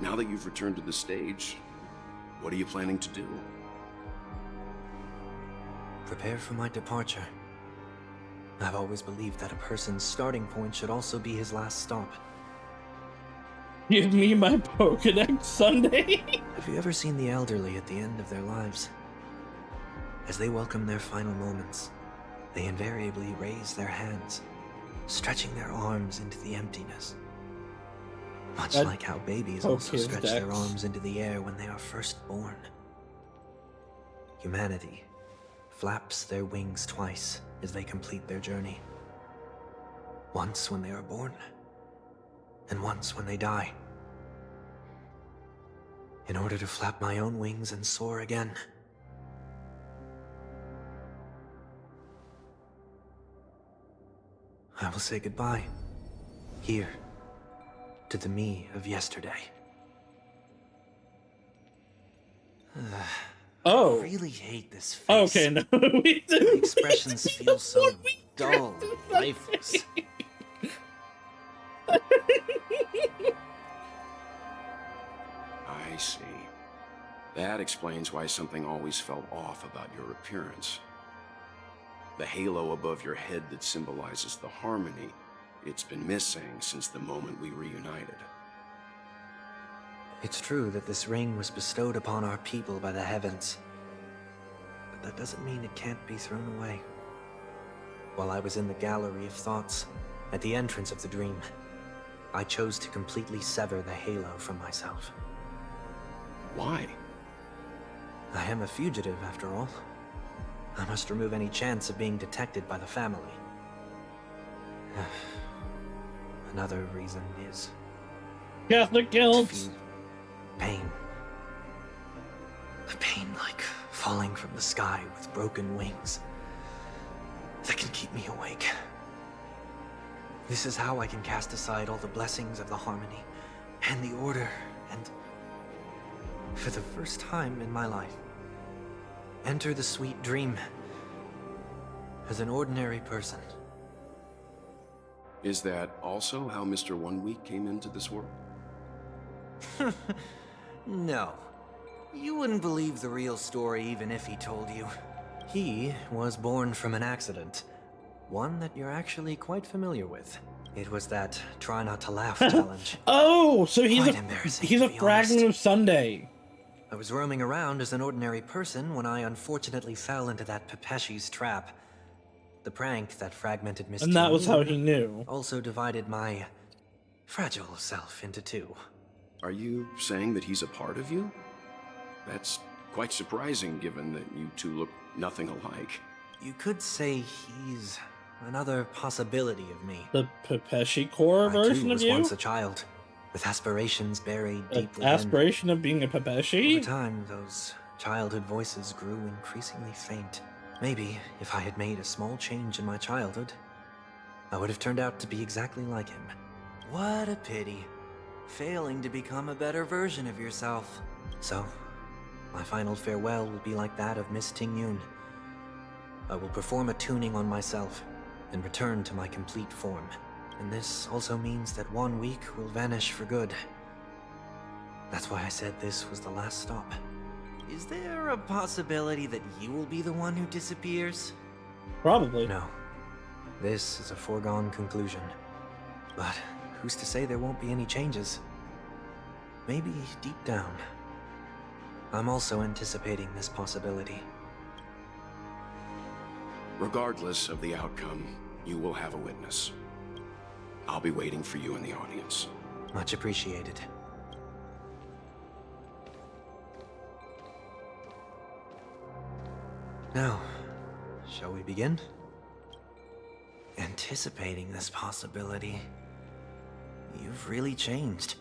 Speaker 12: Now that you've returned to the stage, what are you planning to do?
Speaker 8: Prepare for my departure. I've always believed that a person's starting point should also be his last stop.
Speaker 1: Give me my Pokédex Sunday.
Speaker 8: Have you ever seen the elderly at the end of their lives? As they welcome their final moments, they invariably raise their hands, stretching their arms into the emptiness. Much like how babies also stretch their arms into the air when they are first born. Humanity flaps their wings twice as they complete their journey. Once when they are born, and once when they die. In order to flap my own wings and soar again. I will say goodbye, here, to the me of yesterday.
Speaker 1: Oh.
Speaker 8: I really hate this face.
Speaker 1: Okay, no.
Speaker 8: The expressions feel so dull and lifeless.
Speaker 12: I see. That explains why something always felt off about your appearance. The halo above your head that symbolizes the harmony, it's been missing since the moment we reunited.
Speaker 8: It's true that this ring was bestowed upon our people by the heavens. But that doesn't mean it can't be thrown away. While I was in the gallery of thoughts, at the entrance of the dream, I chose to completely sever the halo from myself.
Speaker 12: Why?
Speaker 8: I am a fugitive, after all. I must remove any chance of being detected by the family. Another reason is...
Speaker 1: Catholic guilt!
Speaker 8: Pain. A pain like falling from the sky with broken wings that can keep me awake. This is how I can cast aside all the blessings of the harmony and the order and, for the first time in my life, enter the sweet dream as an ordinary person.
Speaker 12: Is that also how Mr. 1 Week came into this world?
Speaker 8: No. You wouldn't believe the real story even if he told you. He was born from an accident. One that you're actually quite familiar with. It was that try not to laugh challenge.
Speaker 1: Oh, so he's
Speaker 8: Quite
Speaker 1: a fragment of Sunday.
Speaker 8: I was roaming around as an ordinary person when I unfortunately fell into that Pepeshi's trap. The prank that fragmented Miss
Speaker 1: And that was how
Speaker 8: Tingune
Speaker 1: he knew.
Speaker 8: also divided my fragile self into two.
Speaker 12: Are you saying that he's a part of you? That's quite surprising given that you two look nothing alike.
Speaker 8: You could say he's another possibility of me.
Speaker 1: The Pepeshi core version of
Speaker 8: was
Speaker 1: you?
Speaker 8: once a child, with aspirations buried deep within.
Speaker 1: Aspiration of being a Pepeshi?
Speaker 8: Over time, those childhood voices grew increasingly faint. Maybe, if I had made a small change in my childhood, I would have turned out to be exactly like him. What a pity. Failing to become a better version of yourself. So, my final farewell will be like that of Miss Tingune. I will perform a tuning on myself and return to my complete form. And this also means that 1 week will vanish for good. That's why I said this was the last stop. Is there a possibility that you will be the one who disappears?
Speaker 1: Probably.
Speaker 8: No. This is a foregone conclusion. But who's to say there won't be any changes? maybe deep down, I'm also anticipating this possibility.
Speaker 12: Regardless of the outcome, you will have a witness. I'll be waiting for you in the audience.
Speaker 8: Much appreciated. Now, shall we begin? Anticipating this possibility. You've really changed.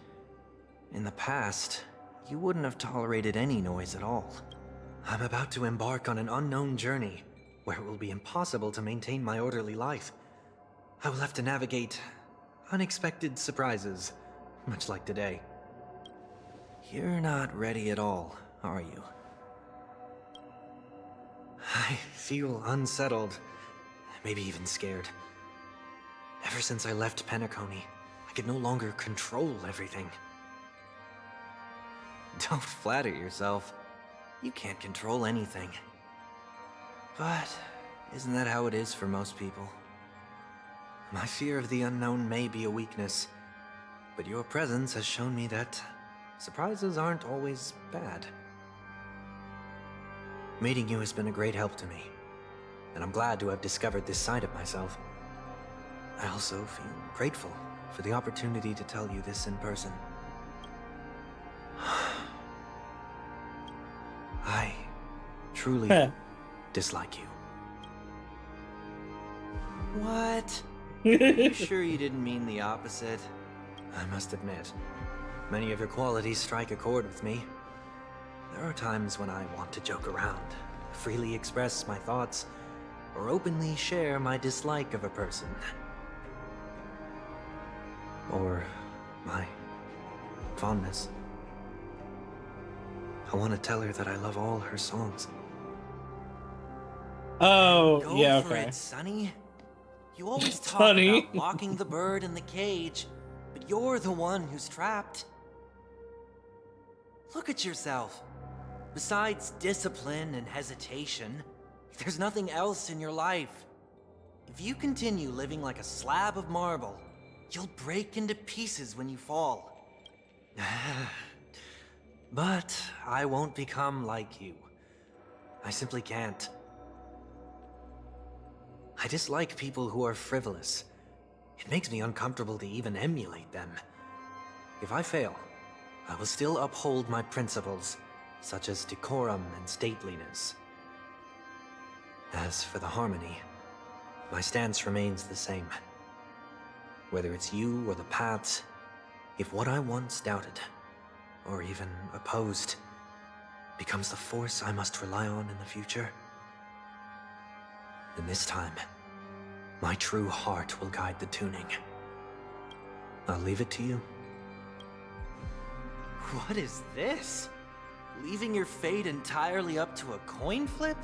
Speaker 8: In the past, you wouldn't have tolerated any noise at all. I'm about to embark on an unknown journey, where it will be impossible to maintain my orderly life. I will have to navigate unexpected surprises, much like today. You're not ready at all, are you? I feel unsettled, maybe even scared. Ever since I left Penacony, I could no longer control everything. Don't flatter yourself. You can't control anything. But isn't that how it is for most people? My fear of the unknown may be a weakness, but your presence has shown me that surprises aren't always bad. Meeting you has been a great help to me, and I'm glad to have discovered this side of myself. I also feel grateful for the opportunity to tell you this in person. I truly dislike you. What? Are you sure you didn't mean the opposite? I must admit, many of your qualities strike a chord with me. There are times when I want to joke around, freely express my thoughts, or openly share my dislike of a person. Or my fondness. I want to tell her that I love all her songs.
Speaker 1: Oh,
Speaker 8: Go
Speaker 1: yeah,
Speaker 8: for
Speaker 1: okay.
Speaker 8: it, Sonny. You always talk
Speaker 1: Sonny.
Speaker 8: about locking the bird in the cage, but you're the one who's trapped. Look at yourself. Besides discipline and hesitation, there's nothing else in your life. If you continue living like a slab of marble, you'll break into pieces when you fall. But I won't become like you. I simply can't. I dislike people who are frivolous. It makes me uncomfortable to even emulate them. If I fail, I will still uphold my principles, such as decorum and stateliness. As for the harmony, my stance remains the same. Whether it's you or the paths, if what I once doubted, or even opposed, becomes the force I must rely on in the future, then this time, my true heart will guide the tuning. I'll leave it to you. What is this? Leaving your fate entirely up to a coin flip?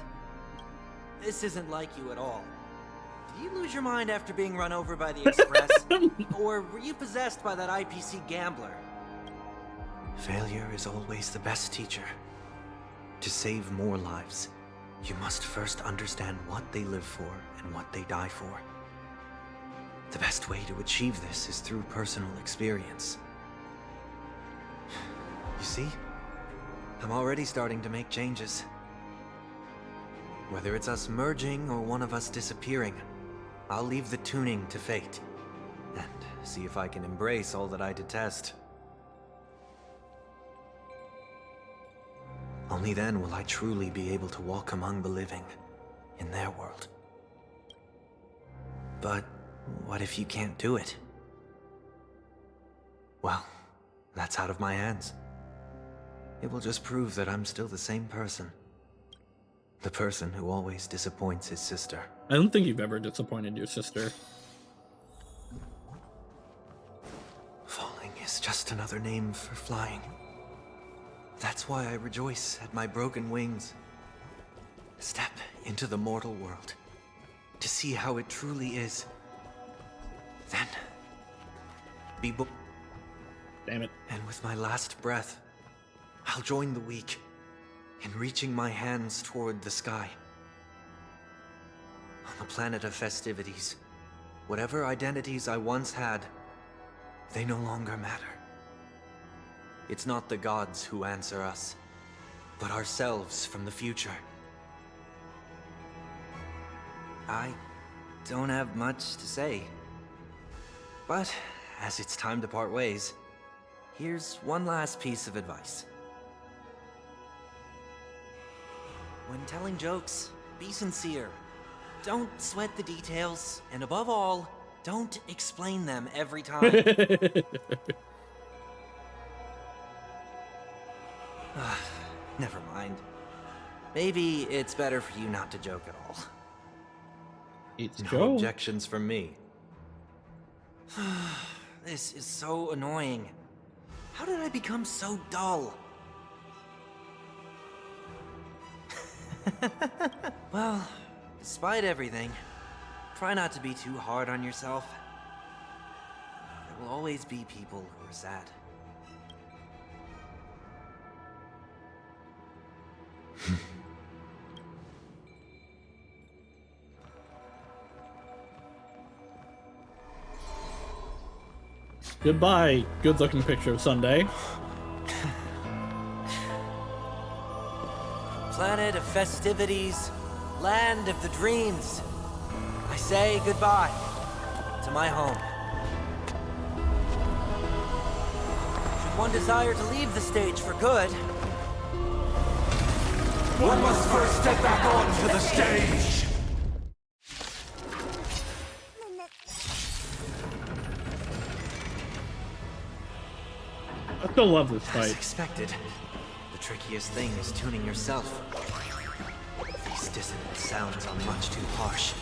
Speaker 8: This isn't like you at all. Did you lose your mind after being run over by the Express? Or were you possessed by that IPC gambler? Failure is always the best teacher. To save more lives, you must first understand what they live for and what they die for. The best way to achieve this is through personal experience. You see? I'm already starting to make changes. Whether it's us merging or one of us disappearing, I'll leave the tuning to fate, and see if I can embrace all that I detest. Only then will I truly be able to walk among the living, in their world. But what if you can't do it? Well, that's out of my hands. It will just prove that I'm still the same person. The person who always disappoints his sister.
Speaker 1: I don't think you've ever disappointed your sister.
Speaker 8: Falling is just another name for flying. That's why I rejoice at my broken wings. Step into the mortal world to see how it truly is. Then, be born.
Speaker 1: Damn it.
Speaker 8: And with my last breath, I'll join the weak in reaching my hands toward the sky. On the planet of festivities, whatever identities I once had, they no longer matter. It's not the gods who answer us, but ourselves from the future. I don't have much to say. But, as it's time to part ways, here's one last piece of advice. When telling jokes, be sincere. Don't sweat the details, and above all, don't explain them every time. Never mind. Maybe it's better for you not to joke at all.
Speaker 1: It's
Speaker 8: no
Speaker 1: Joe.
Speaker 8: objections from me. This is so annoying. How did I become so dull? Well, despite everything, try not to be too hard on yourself. There will always be people who are sad.
Speaker 1: Goodbye, good-looking picture of Sunday.
Speaker 11: Planet of festivities, land of the dreams. I say goodbye to my home. Should one desire to leave the stage for good,
Speaker 17: One must first step back onto the stage!
Speaker 1: I still love this
Speaker 8: As
Speaker 1: fight.
Speaker 8: expected, the trickiest thing is tuning yourself. These dissonant sounds are much too harsh.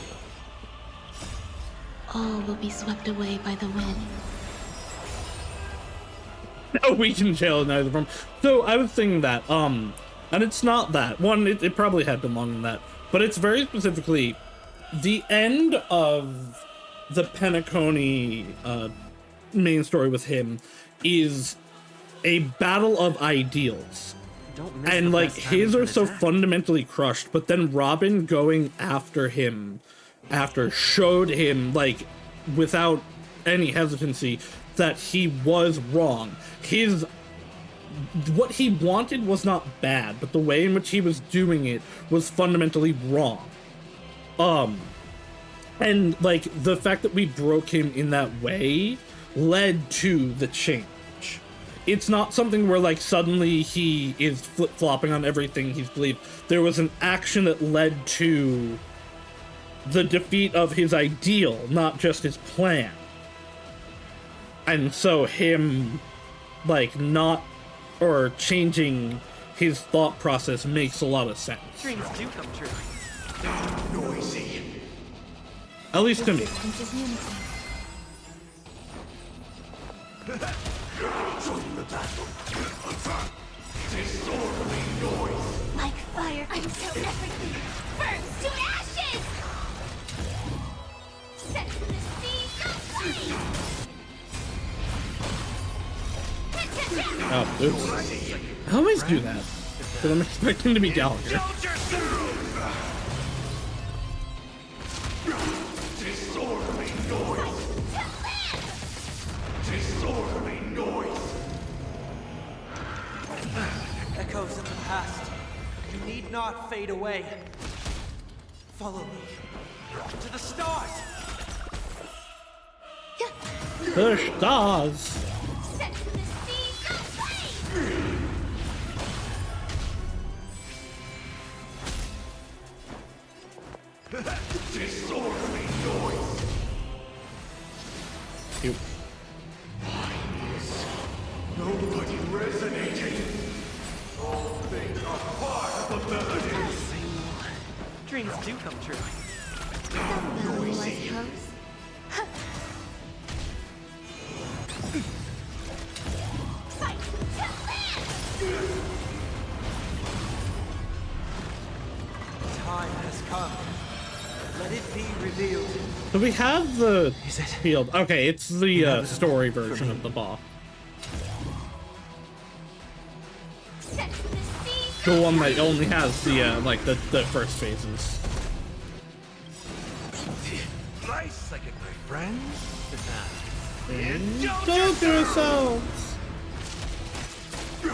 Speaker 16: All will be swept away by the wind.
Speaker 1: Norwegian jail in either form. So I was thinking that, and it's not that. One, it probably had been longer than that. But it's very specifically the end of the Penacony main story with him is a battle of ideals. And like his are so fundamentally crushed, but then Robin going after him showed him, like, without any hesitancy, that he was wrong. What he wanted was not bad, but the way in which he was doing it was fundamentally wrong. And like the fact that we broke him in that way led to the change. It's not something where like suddenly he is flip-flopping on everything he's believed. There was an action that led to the defeat of his ideal, not just his plan. And so him, like, not, or changing his thought process makes a lot of sense.
Speaker 11: dreams do come true.
Speaker 17: Noisy.
Speaker 1: At least to me.
Speaker 17: Join the battle. Disorderly noise.
Speaker 5: Like fire until everything burns to ashes! Set to the sea, go flame!
Speaker 1: Oh, oops. I always do that. Because I'm expecting to be Gallagher.
Speaker 17: Disorderly noise. Disorderly noise.
Speaker 11: Echoes of the past. You need not fade away. Follow me to the stars.
Speaker 1: The stars.
Speaker 5: Set to the sea, go flame!
Speaker 17: Disorderly noise.
Speaker 1: Yep.
Speaker 17: Nobody resonating. All things are part of the melody.
Speaker 11: Dreams do come true.
Speaker 17: Noisy.
Speaker 5: Fight to land!
Speaker 11: Time has come. Let it be revealed.
Speaker 1: So we have the field. Okay, it's the story version of the boss.
Speaker 5: Set to the sea,
Speaker 1: The one that only has the like the first phases.
Speaker 17: Nice second, my friends.
Speaker 1: Indulge yourselves.
Speaker 11: The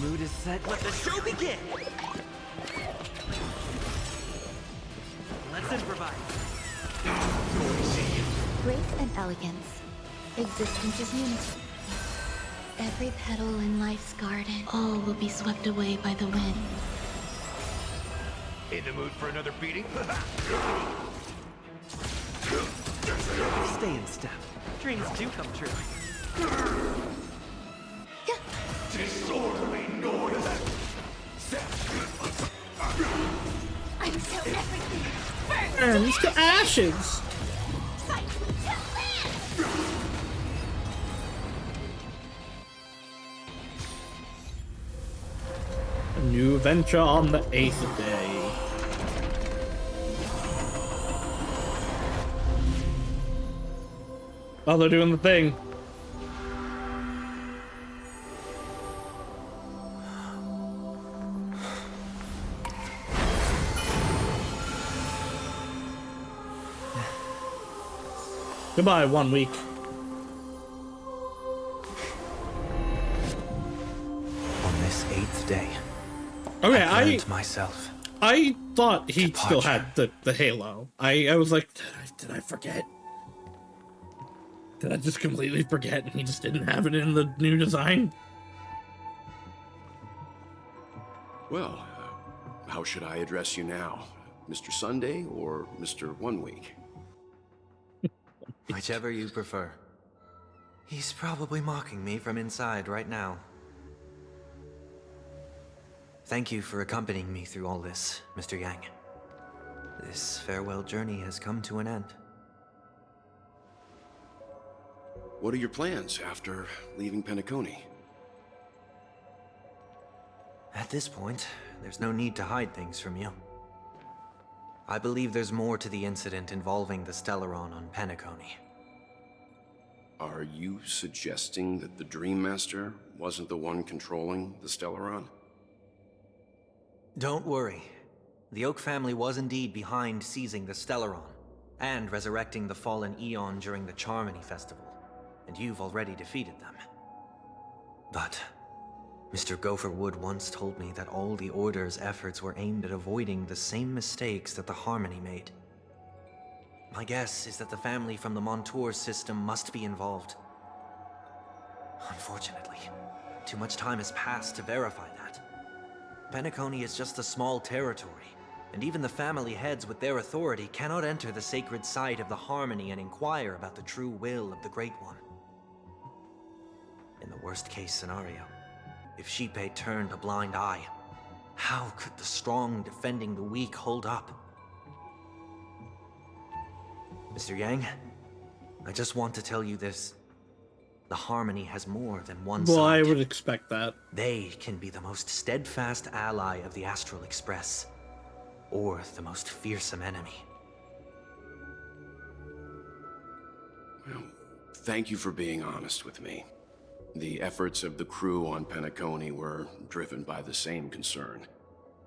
Speaker 11: mood is set. Let the show begin! Let's improvise.
Speaker 16: Grace and elegance. Existence is unity. Every petal in life's garden, all will be swept away by the wind.
Speaker 17: In the mood for another beating?
Speaker 11: Stay in step. Dreams do come true.
Speaker 17: Disorderly noise!
Speaker 5: I'm so everything.
Speaker 1: And he's to ashes. A new venture on the 8th day. Oh, they're doing the thing. Goodbye, 1 week.
Speaker 8: On this 8th day,
Speaker 1: Okay,
Speaker 8: I learned myself.
Speaker 1: I thought he still had the halo. I was like, did I forget? Did I just completely forget and he just didn't have it in the new design?
Speaker 12: Well, how should I address you now? Mr. Sunday or Mr. 1 week?
Speaker 8: Whichever you prefer. He's probably mocking me from inside right now. Thank you for accompanying me through all this, Mr. Yang. This farewell journey has come to an end.
Speaker 12: What are your plans after leaving Penacony?
Speaker 8: At this point, there's no need to hide things from you. I believe there's more to the incident involving the Stellaron on Penacony.
Speaker 12: Are you suggesting that the Dream Master wasn't the one controlling the Stellaron?
Speaker 8: Don't worry. The Oak family was indeed behind seizing the Stellaron, and resurrecting the fallen Eon during the Charmony Festival, and you've already defeated them. But Mr. Gopherwood once told me that all the Order's efforts were aimed at avoiding the same mistakes that the Harmony made. My guess is that the family from the Montour system must be involved. Unfortunately, too much time has passed to verify that. Penacony is just a small territory, and even the family heads with their authority cannot enter the sacred site of the Harmony and inquire about the true will of the Great One. In the worst-case scenario, if Xipe turned a blind eye, how could the strong defending the weak hold up? Mr. Yang, I just want to tell you this. The Harmony has more than one side.
Speaker 1: Well, I would expect that.
Speaker 8: They can be the most steadfast ally of the Astral Express, or the most fearsome enemy.
Speaker 12: Well, thank you for being honest with me. The efforts of the crew on Penacony were driven by the same concern.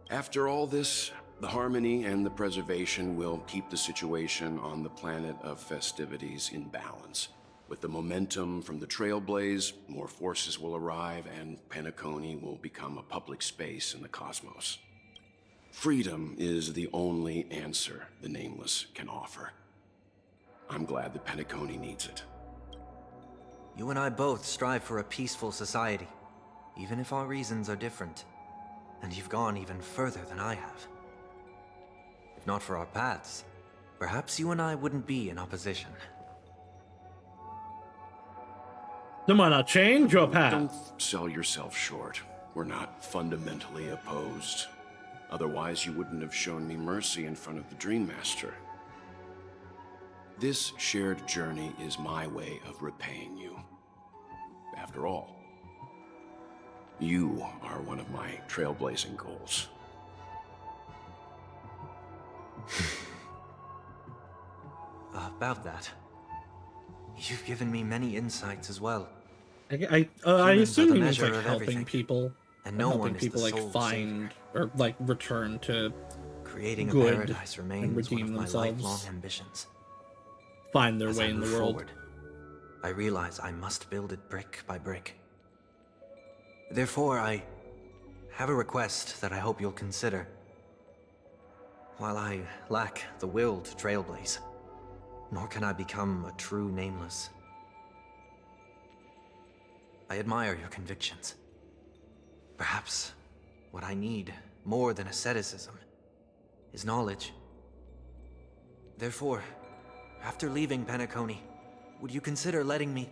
Speaker 12: After all this, the Harmony and the Preservation will keep the situation on the planet of festivities in balance. With the momentum from the Trailblaze, more forces will arrive and Penacony will become a public space in the cosmos. Freedom is the only answer the Nameless can offer. I'm glad that Penacony needs it.
Speaker 8: You and I both strive for a peaceful society, even if our reasons are different. And you've gone even further than I have. If not for our paths, perhaps you and I wouldn't be in opposition.
Speaker 1: Then why not change your path?
Speaker 12: Don't sell yourself short. We're not fundamentally opposed. Otherwise, you wouldn't have shown me mercy in front of the Dream Master. This shared journey is my way of repaying you. After all, you are one of my trailblazing goals.
Speaker 8: About that, you've given me many insights as well.
Speaker 1: I
Speaker 8: Humans
Speaker 1: assume
Speaker 8: are the
Speaker 1: he means
Speaker 8: measure
Speaker 1: like
Speaker 8: of
Speaker 1: helping
Speaker 8: everything,
Speaker 1: people,
Speaker 8: and no
Speaker 1: helping
Speaker 8: one is the
Speaker 1: people like
Speaker 8: sole
Speaker 1: find or like return to
Speaker 8: Creating a
Speaker 1: good
Speaker 8: paradise
Speaker 1: and
Speaker 8: remains one
Speaker 1: redeem
Speaker 8: of my
Speaker 1: themselves,
Speaker 8: lifelong ambitions.
Speaker 1: find their
Speaker 8: As
Speaker 1: way
Speaker 8: I
Speaker 1: in the
Speaker 8: move
Speaker 1: world.
Speaker 8: forward, I realize I must build it brick by brick. Therefore, I have a request that I hope you'll consider. While I lack the will to trailblaze, nor can I become a true nameless, I admire your convictions. Perhaps what I need, more than asceticism, is knowledge. Therefore, after leaving Penacony, would you consider letting me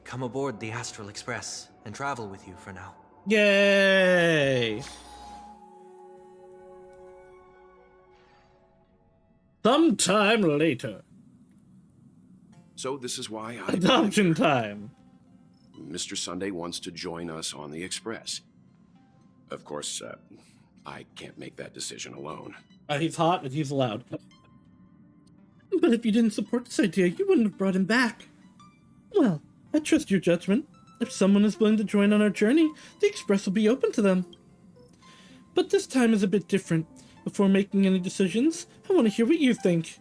Speaker 8: come aboard the Astral Express and travel with you for now?
Speaker 1: Yay! Sometime later.
Speaker 12: So this is why
Speaker 1: Adoption time.
Speaker 12: Mr. Sunday wants to join us on the Express. Of course, I can't make that decision alone.
Speaker 1: He's hot and he's allowed. But if you didn't support this idea, you wouldn't have brought him back. Well, I trust your judgment. If someone is willing to join on our journey, the Express will be open to them. But this time is a bit different. Before making any decisions, I want to hear what you think.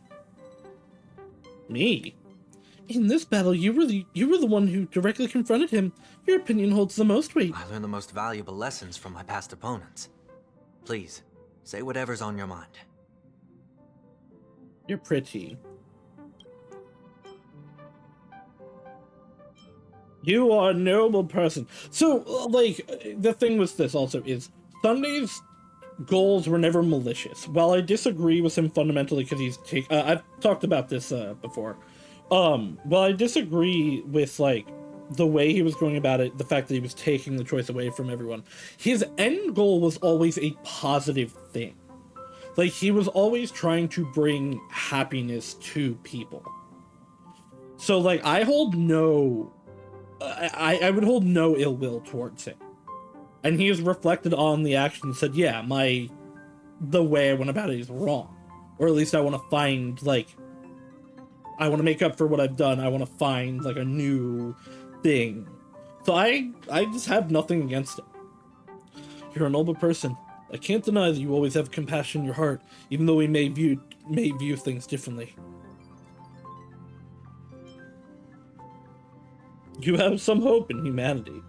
Speaker 1: Me? In this battle, you were the one who directly confronted him. Your opinion holds the most weight.
Speaker 8: I learned the most valuable lessons from my past opponents. Please, say whatever's on your mind.
Speaker 1: You're pretty. You are a noble person. So, like, the thing with this also is, Sunday's goals were never malicious. While I disagree with him fundamentally because he's I've talked about this before. While I disagree with, like, the way he was going about it, the fact that he was taking the choice away from everyone, his end goal was always a positive thing. Like, he was always trying to bring happiness to people. So, like, I hold no... I would hold no ill will towards him. And he has reflected on the action and said, yeah, the way I went about it is wrong. Or at least I want to find, like... I want to make up for what I've done. I want to find, like, a new thing. So I just have nothing against him. You're a noble person. I can't deny that you always have compassion in your heart, even though we may view things differently. You have some hope in humanity.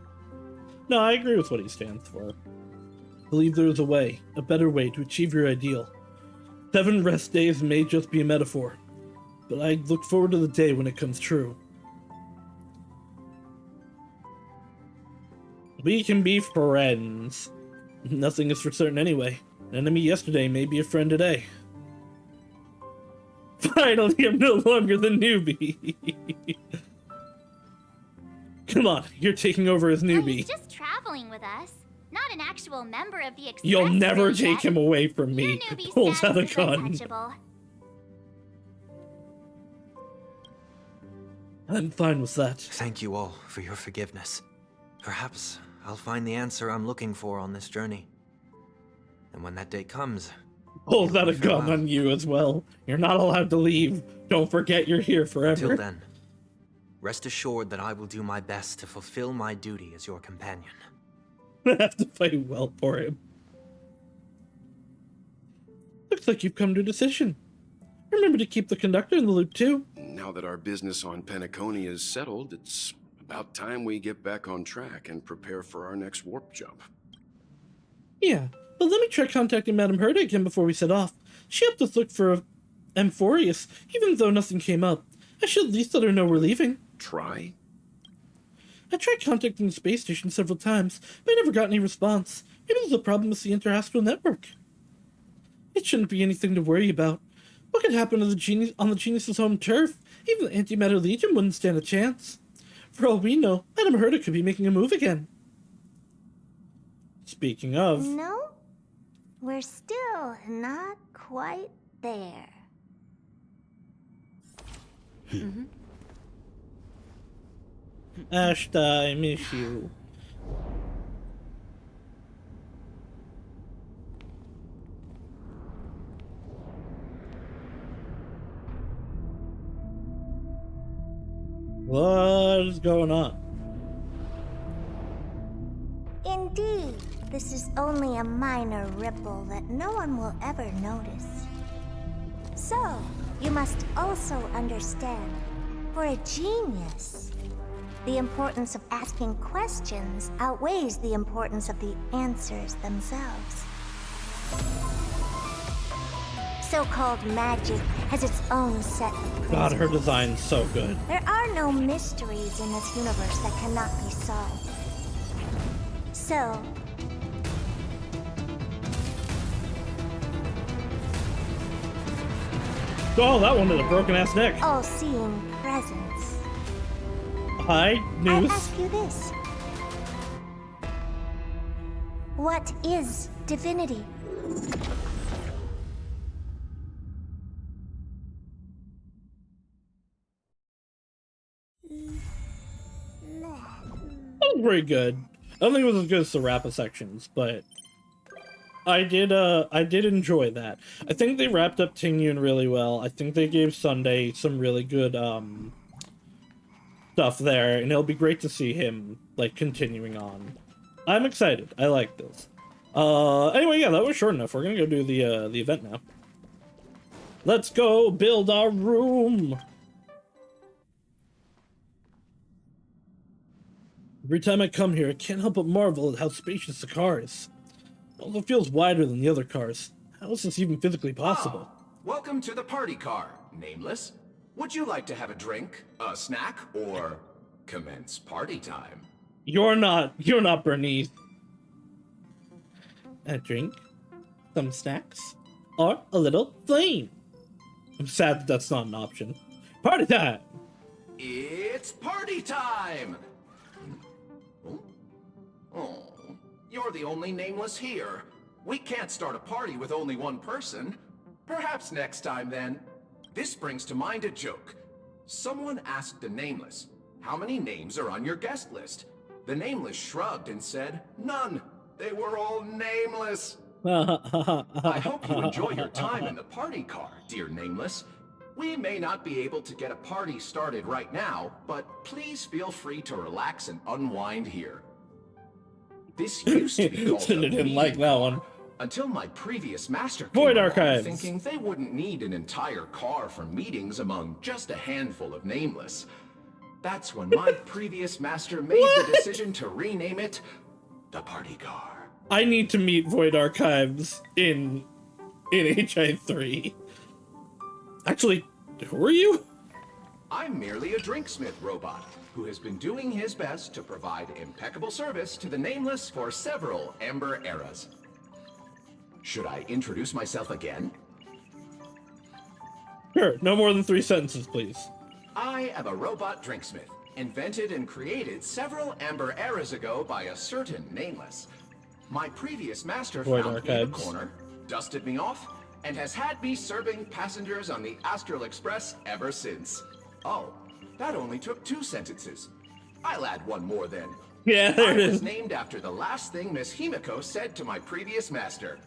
Speaker 1: No, I agree with what he stands for. I believe there is a way, a better way to achieve your ideal. 7 rest days may just be a metaphor, but I look forward to the day when it comes true. We can be friends. Nothing is for certain anyway. An enemy yesterday may be a friend today. Finally, I'm no longer the newbie. Come on, you're taking over as newbie.
Speaker 5: He's just traveling with us, not an actual member of the Express.
Speaker 1: You'll never
Speaker 5: yet.
Speaker 1: take him away from me. Pulls out a gun.
Speaker 5: Untouchable.
Speaker 1: I'm fine with that.
Speaker 8: Thank you all for your forgiveness. Perhaps I'll find the answer I'm looking for on this journey. And when that day comes...
Speaker 1: Pulls out a gun on you as well. You're not allowed to leave. Don't forget you're here forever.
Speaker 8: Till then, rest assured that I will do my best to fulfill my duty as your companion.
Speaker 1: I have to fight well for him. Looks like you've come to a decision. Remember to keep the conductor in the loop too.
Speaker 12: Now that our business on Penacony is settled, it's about time we get back on track and prepare for our next warp jump.
Speaker 1: Yeah, but let me try contacting Madame Herda again before we set off. She helped us look for Amphorius, even though nothing came up. I should at least let her know we're leaving.
Speaker 12: Try?
Speaker 1: I tried contacting the space station several times, but I never got any response. Maybe there's a problem with the interastral network. It shouldn't be anything to worry about. What could happen to the Genius's home turf? Even the Antimatter Legion wouldn't stand a chance. For all we know, Madame Herda could be making a move again. Speaking of...
Speaker 2: No, we're still not quite there.
Speaker 1: Ashta, I miss you. What is going on?
Speaker 2: Indeed, this is only a minor ripple that no one will ever notice. So, you must also understand,
Speaker 21: For a genius, the importance of asking questions outweighs the importance of the answers themselves. So-called magic has its own set of principles.
Speaker 1: God, her design's so good.
Speaker 21: There are no mysteries in this universe that cannot be solved. So,
Speaker 1: Oh, that one with a broken ass neck.
Speaker 21: all-seeing presence.
Speaker 1: Hi,
Speaker 21: I
Speaker 1: news.
Speaker 21: ask you this. What is divinity?
Speaker 1: That was pretty good. I don't think it was as good as the Rappa sections, but I did enjoy that. I think they wrapped up Tingyun really well. I think they gave Sunday some really good stuff there, and it'll be great to see him like continuing on. I'm excited. I like this. Anyway, yeah, that was short enough. We're gonna go do the event now. Let's go build our room. Every time I come here, I can't help but marvel at how spacious the car is. It also feels wider than the other cars. How is this even physically possible?
Speaker 3: Welcome to the party car, Nameless. Would you like to have a drink, a snack, or commence party time?
Speaker 1: You're not Bernice. A drink, some snacks, or a little flame. I'm sad that that's not an option. Party time!
Speaker 3: It's party time! Oh, you're the only Nameless here. We can't start a party with only one person. Perhaps next time, then. This brings to mind a joke. Someone asked the Nameless, how many names are on your guest list? The Nameless shrugged and said, none. They were all nameless. I hope you enjoy your time in the party car, dear Nameless. We may not be able to get a party started right now, but please feel free to relax and unwind here. This used to be called
Speaker 1: Cinder didn't like that one.
Speaker 3: Until my previous master came
Speaker 1: Void
Speaker 3: along,
Speaker 1: Archives.
Speaker 3: thinking they wouldn't need an entire car for meetings among just a handful of Nameless. That's when my previous master made the decision to rename it the Party Car.
Speaker 1: I need to meet Void Archives in HI3. Actually, who are you?
Speaker 3: I'm merely a drinksmith robot who has been doing his best to provide impeccable service to the Nameless for several Amber eras. Should I introduce myself again?
Speaker 1: Sure, no more than 3 sentences, please.
Speaker 3: I am a robot drinksmith, invented and created several Amber eras ago by a certain Nameless. My previous master
Speaker 1: Void
Speaker 3: found me in a
Speaker 1: Archives.
Speaker 3: corner, dusted me off, and has had me serving passengers on the Astral Express ever since. Oh, that only took 2 sentences. I'll add one more then.
Speaker 1: Yeah, there
Speaker 3: I
Speaker 1: it
Speaker 3: was
Speaker 1: is.
Speaker 3: named after the last thing Miss Himiko said to my previous master.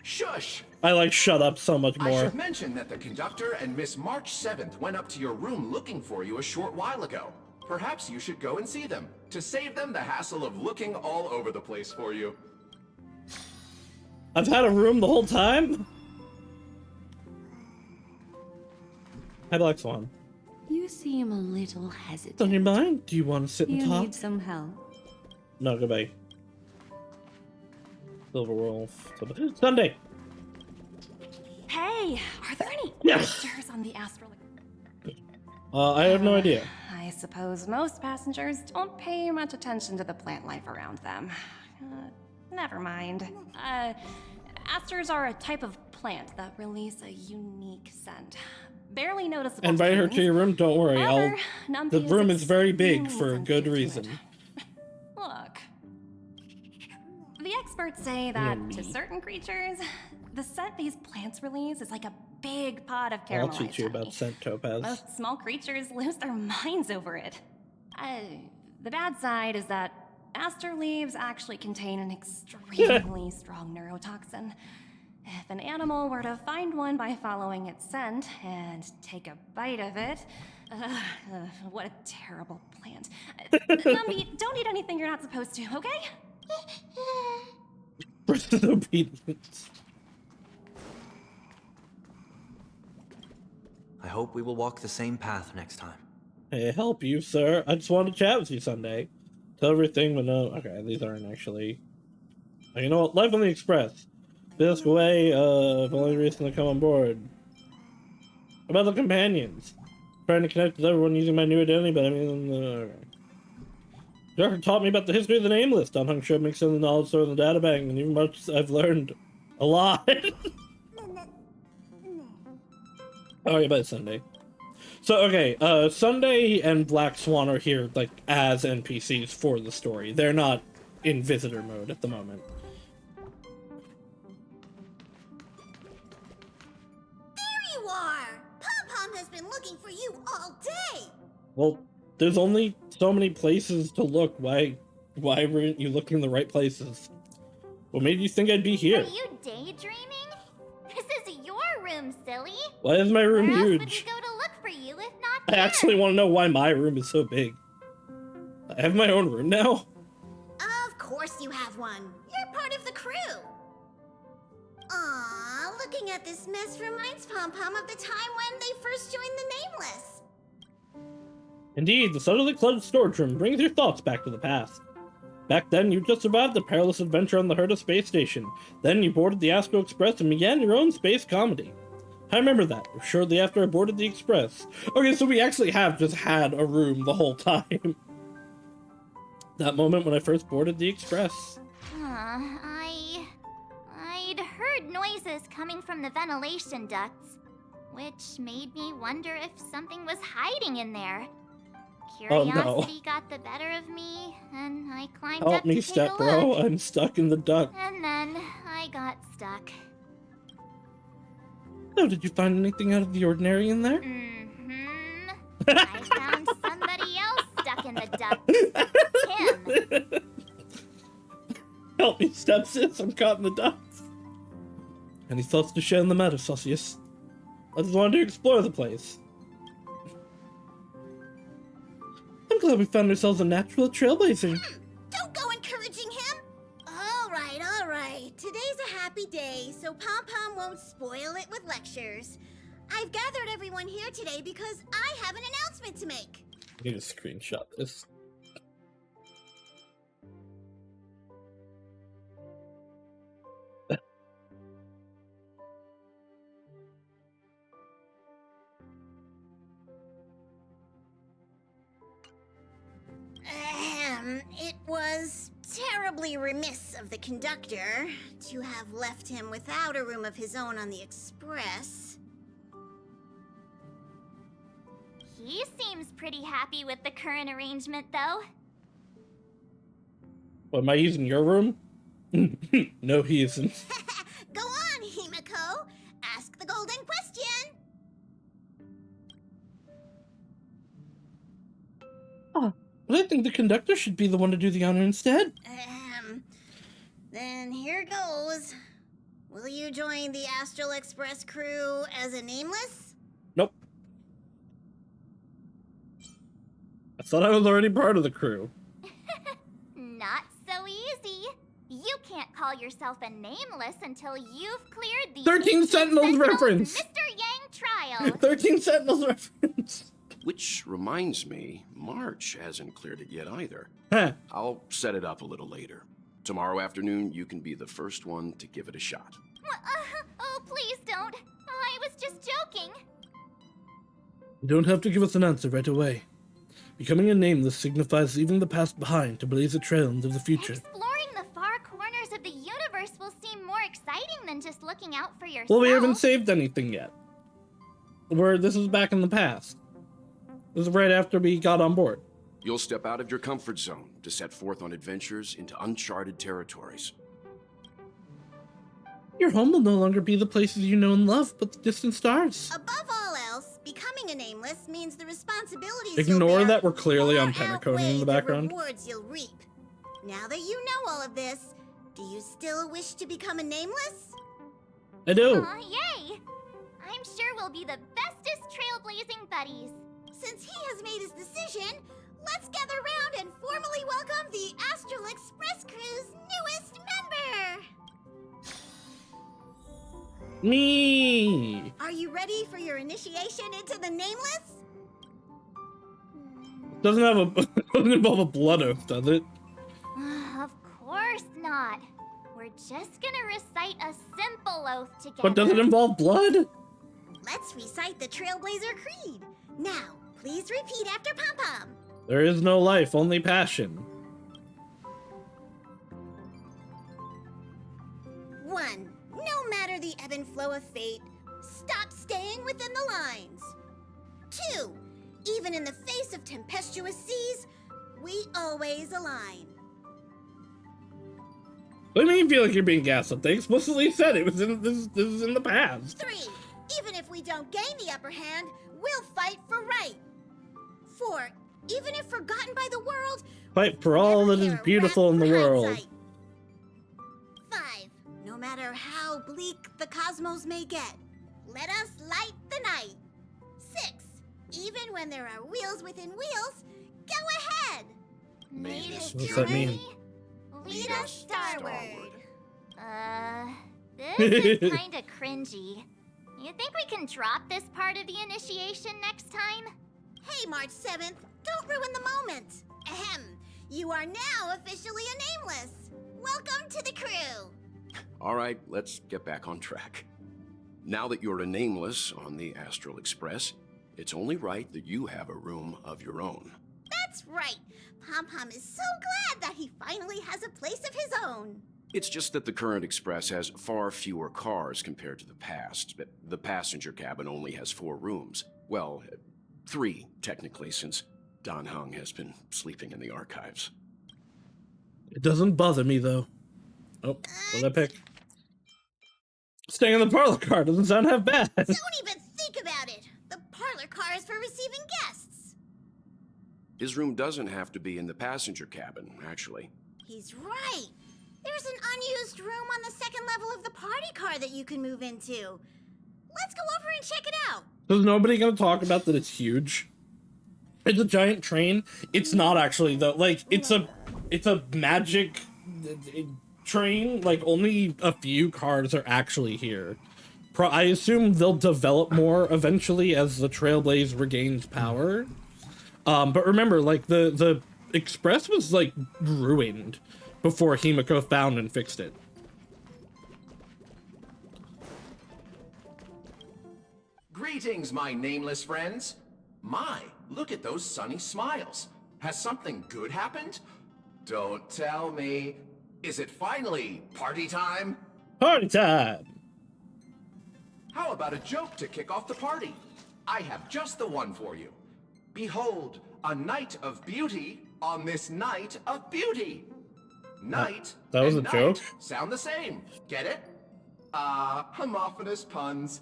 Speaker 3: Shush!
Speaker 1: I like shut up so much
Speaker 3: I
Speaker 1: more.
Speaker 3: should mention that the conductor and Miss March 7th went up to your room looking for you a short while ago. Perhaps you should go and see them, to save them the hassle of looking all over the place for you.
Speaker 1: I've had a room the whole time? Hi, Black Swan.
Speaker 22: You seem a little hesitant.
Speaker 1: On your mind? Do you want to sit and
Speaker 22: You
Speaker 1: talk?
Speaker 22: need some help.
Speaker 1: No, goodbye. Silver Wolf. Sunday!
Speaker 9: Hey, are there any
Speaker 1: Yes.
Speaker 9: passengers on the Astral?
Speaker 1: I have no idea.
Speaker 23: I suppose most passengers don't pay much attention to the plant life around them. Never mind. Asters are a type of plant that release a unique scent. Barely noticeable.
Speaker 1: Invite her to your room, don't worry.
Speaker 23: However,
Speaker 1: The
Speaker 23: Numpy
Speaker 1: room is very big
Speaker 23: extremely
Speaker 1: for a good
Speaker 23: sensitive to
Speaker 1: reason.
Speaker 23: Look. The experts say that
Speaker 1: Yeah,
Speaker 23: to
Speaker 1: me.
Speaker 23: certain creatures, the scent these plants release is like a big pot of
Speaker 1: I'll
Speaker 23: caramelized
Speaker 1: teach you
Speaker 23: honey.
Speaker 1: about scent topaz.
Speaker 23: Most small creatures lose their minds over it. The bad side is that aster leaves actually contain an extremely strong neurotoxin. If an animal were to find one by following its scent and take a bite of it, what a terrible plant. Numby, don't eat anything you're not supposed to, okay?
Speaker 1: Obedience.
Speaker 8: I hope we will walk the same path next time.
Speaker 1: Hey, help you, sir. I just wanted to chat with you Sunday. Tell everything, but no. Okay, these aren't actually. Oh, you know what? Life on the Express. This way, the only reason to come on board. About the companions. Trying to connect with everyone using my new identity, but I mean, okay. Doctor taught me about the history of the Nameless. Don Hung showed me some of the knowledge stored in the data bank, and even much I've learned a lot. Oh, yeah, by Sunday. So, okay, Sunday and Black Swan are here, like, as NPCs for the story. They're not in visitor mode at the moment.
Speaker 4: There you are! Pom-Pom has been looking for you all day!
Speaker 1: Well, there's only so many places to look. Why weren't you looking in the right places? What made you think I'd be here?
Speaker 5: Are you daydreaming? This is your room, silly.
Speaker 1: Why is my room
Speaker 5: Where else
Speaker 1: huge?
Speaker 5: would we go to look for you if not
Speaker 1: I actually want to know why my room is so big. I have my own room now.
Speaker 4: Of course you have one. You're part of the crew. Aw, looking at this mess reminds Pom-Pom of the time when they first joined the Nameless.
Speaker 1: Indeed, the subtly cluttered storage room brings your thoughts back to the past. Back then, you just survived the perilous adventure on the Herta space station. Then you boarded the Astro Express and began your own space comedy. I remember that, shortly after I boarded the Express. Okay, so we actually have just had a room the whole time. That moment when I first boarded the Express.
Speaker 5: I'd heard noises coming from the ventilation ducts, which made me wonder if something was hiding in there. Curiosity got the better of me, and I climbed up
Speaker 1: Help me,
Speaker 5: to
Speaker 1: step
Speaker 5: take a
Speaker 1: bro.
Speaker 5: look.
Speaker 1: I'm stuck in the duct.
Speaker 5: And then I got stuck.
Speaker 1: Oh, did you find anything out of the ordinary in there?
Speaker 5: Mm-hmm. I found somebody else stuck in the duct. Him.
Speaker 1: Help me, stepsis. I'm caught in the ducts. Any thoughts to share in the matter, Sausius? I just wanted to explore the place. I'm glad we found ourselves a natural trailblazer.
Speaker 4: Don't go encouraging him! All right. Today's a happy day, so Pom-Pom won't spoil it with lectures. I've gathered everyone here today because I have an announcement to make.
Speaker 1: I need to screenshot this.
Speaker 4: It was terribly remiss of the conductor to have left him without a room of his own on the Express.
Speaker 5: He seems pretty happy with the current arrangement, though.
Speaker 1: What, am I using your room? No, he isn't.
Speaker 4: Go on, Himiko. Ask the golden question.
Speaker 1: Oh, but I think the conductor should be the one to do the honor instead.
Speaker 4: Then here goes. Will you join the Astral Express crew as a Nameless?
Speaker 1: Nope. I thought I was already part of the crew.
Speaker 5: Not so easy. You can't call yourself a Nameless until you've cleared the
Speaker 1: 13 Sentinels reference!
Speaker 5: Mr. Yang trial.
Speaker 1: 13 Sentinels reference!
Speaker 12: Which reminds me, March hasn't cleared it yet either.
Speaker 1: Huh.
Speaker 12: I'll set it up a little later. Tomorrow afternoon, you can be the first one to give it a shot.
Speaker 5: Oh, please don't. I was just joking.
Speaker 1: You don't have to give us an answer right away. Becoming a Nameless signifies leaving the past behind to blaze a trail into the future.
Speaker 5: Exploring the far corners of the universe will seem more exciting than just looking out for yourself.
Speaker 1: Well, we haven't saved anything yet. This was back in the past. This is right after we got on board.
Speaker 12: You'll step out of your comfort zone to set forth on adventures into uncharted territories.
Speaker 1: Your home will no longer be the places you know and love, but the distant stars.
Speaker 4: Above all else, becoming a Nameless means the responsibilities
Speaker 1: Ignore that we're clearly on Pentacoding in the background.
Speaker 4: rewards you'll reap. Now that you know all of this, do you still wish to become a Nameless?
Speaker 1: I do.
Speaker 5: Aw, yay! I'm sure we'll be the bestest trailblazing buddies.
Speaker 4: Since he has made his decision, let's gather around and formally welcome the Astral Express crew's newest member!
Speaker 1: Me!
Speaker 4: Are you ready for your initiation into the Nameless?
Speaker 1: Doesn't have a doesn't involve a blood oath, does it?
Speaker 5: Of course not. We're just gonna recite a simple oath together.
Speaker 1: But does it involve blood?
Speaker 4: Let's recite the Trailblazer Creed. Now, please repeat after Pom Pom.
Speaker 1: There is no life, only passion.
Speaker 4: 1. No matter the ebb and flow of fate, stop staying within the lines. 2. Even in the face of tempestuous seas, we always align.
Speaker 1: What do you mean you feel like you're being gaslit? They explicitly said it was in this is in the past.
Speaker 4: 3. Even if we don't gain the upper hand, we'll fight for right. 4. Even if forgotten by the world,
Speaker 1: Fight for all that is beautiful in the world.
Speaker 4: 5. No matter how bleak the cosmos may get, let us light the night. 6. Even when there are wheels within wheels, go ahead.
Speaker 5: May this
Speaker 1: What's that mean?
Speaker 5: lead us starward. This is kinda cringy. You think we can drop this part of the initiation next time?
Speaker 4: Hey, March 7th, don't ruin the moment. Ahem. You are now officially a Nameless. Welcome to the crew.
Speaker 12: All right, let's get back on track. Now that you're a Nameless on the Astral Express, it's only right that you have a room of your own.
Speaker 4: That's right. Pom Pom is so glad that he finally has a place of his own.
Speaker 12: It's just that the current Express has far fewer cars compared to the past, but the passenger cabin only has 4 rooms. Well, 3, technically, since Don Hung has been sleeping in the archives.
Speaker 1: It doesn't bother me, though. Oh, what did I pick? Staying in the parlor car doesn't sound half bad.
Speaker 4: Don't even think about it. The parlor car is for receiving guests.
Speaker 12: His room doesn't have to be in the passenger cabin, actually.
Speaker 4: He's right. There's an unused room on the second level of the party car that you can move into. Let's go over and check it out.
Speaker 1: Is nobody gonna talk about that it's huge? It's a giant train. It's not actually though. Like it's a magic train. Like only a few cars are actually here. I assume they'll develop more eventually as the Trailblaze regains power. But remember, like the Express was like ruined before Himiko found and fixed it.
Speaker 3: Greetings, my nameless friends. My, look at those sunny smiles. Has something good happened? Don't tell me. Is it finally party time?
Speaker 1: Party time!
Speaker 3: How about a joke to kick off the party? I have just the one for you. Behold, a night of beauty on this night of beauty. Night
Speaker 1: that was
Speaker 3: and
Speaker 1: a joke?
Speaker 3: sound the same. Get it? Ah, homophonous puns.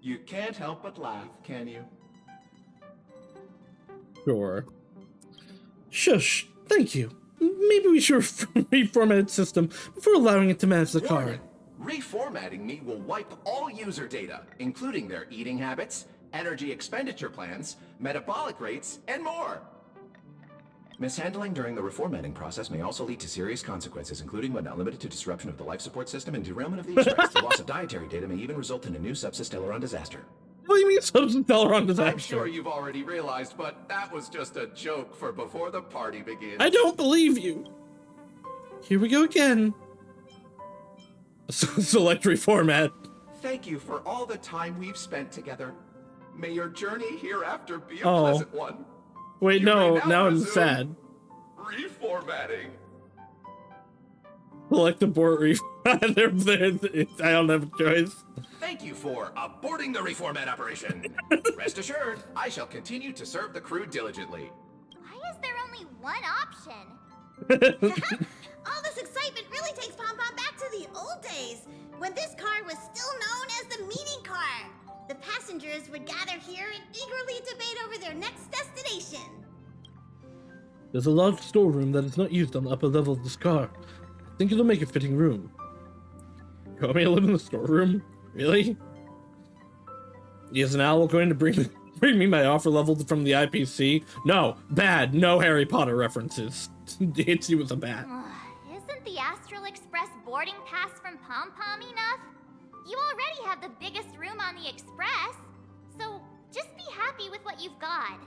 Speaker 3: You can't help but laugh, can you?
Speaker 1: Sure. Shush, thank you. Maybe we should reformat its system before allowing it to manage the car.
Speaker 3: Warning. Reformatting me will wipe all user data, including their eating habits, energy expenditure plans, metabolic rates, and more. Mishandling during the reformatting process may also lead to serious consequences, including but not limited to disruption of the life support system and derailment of the Express. The loss of dietary data may even result in a new subsystellaron disaster.
Speaker 1: What do you mean subsystellaron disaster?
Speaker 3: I'm sure you've already realized, but that was just a joke for before the party begins.
Speaker 1: I don't believe you. Here we go again. Select reformat.
Speaker 3: Thank you for all the time we've spent together. May your journey hereafter be a
Speaker 1: Oh.
Speaker 3: pleasant one.
Speaker 1: Wait,
Speaker 3: You
Speaker 1: no,
Speaker 3: may
Speaker 1: now I'm
Speaker 3: resume
Speaker 1: sad.
Speaker 3: Reformatting.
Speaker 1: Select the board I don't have a choice.
Speaker 3: Thank you for aborting the reformat operation. Rest assured, I shall continue to serve the crew diligently.
Speaker 5: Why is there only one option?
Speaker 4: All this excitement really takes Pom Pom back to the old days, when this car was still known as the meeting car. The passengers would gather here and eagerly debate over their next destination.
Speaker 1: There's a large storeroom that is not used on the upper level of this car. I think it'll make a fitting room. You want me to live in the storeroom? Really? Is an owl going to bring me my offer level from the IPC? No, bad. No Harry Potter references. Hits you with a bat.
Speaker 5: Isn't the Astral Express boarding pass from Pom Pom enough? You already have the biggest room on the Express, so just be happy with what you've got.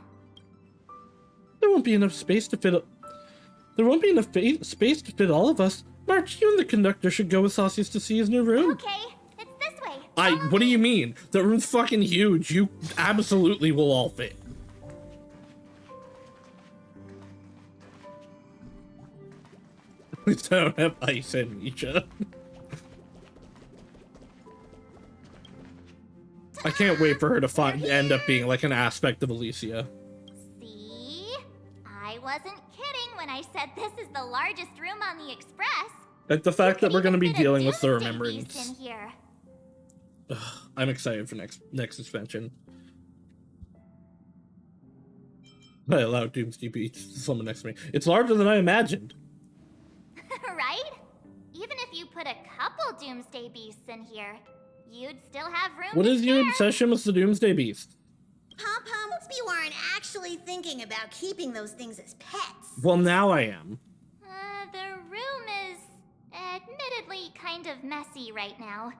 Speaker 1: There won't be enough space to fit. There won't be enough space to fit all of us. March, you and the conductor should go with Sausius to see his new room.
Speaker 5: Okay, it's this way.
Speaker 1: What do you mean? The room's fucking huge. You absolutely will all fit. At least I don't have ice amnesia. I can't wait for her to end up being like an aspect of Alicia.
Speaker 5: See? I wasn't kidding when I said this is the largest room on the Express.
Speaker 1: Like the fact that we're going to be dealing with the
Speaker 5: Doomsday
Speaker 1: remembrance.
Speaker 5: Beast in here.
Speaker 1: Ugh, I'm excited for next expansion. I allow Doomsday Beast to summon next to me. It's larger than I imagined.
Speaker 5: Right? Even if you put a couple Doomsday Beasts in here, you'd still have room
Speaker 1: What
Speaker 5: to
Speaker 1: is your
Speaker 5: spare.
Speaker 1: obsession with the Doomsday Beast?
Speaker 4: Pom-Pom, you aren't actually thinking about keeping those things as pets.
Speaker 1: Well, now I am.
Speaker 5: The room is admittedly kind of messy right now.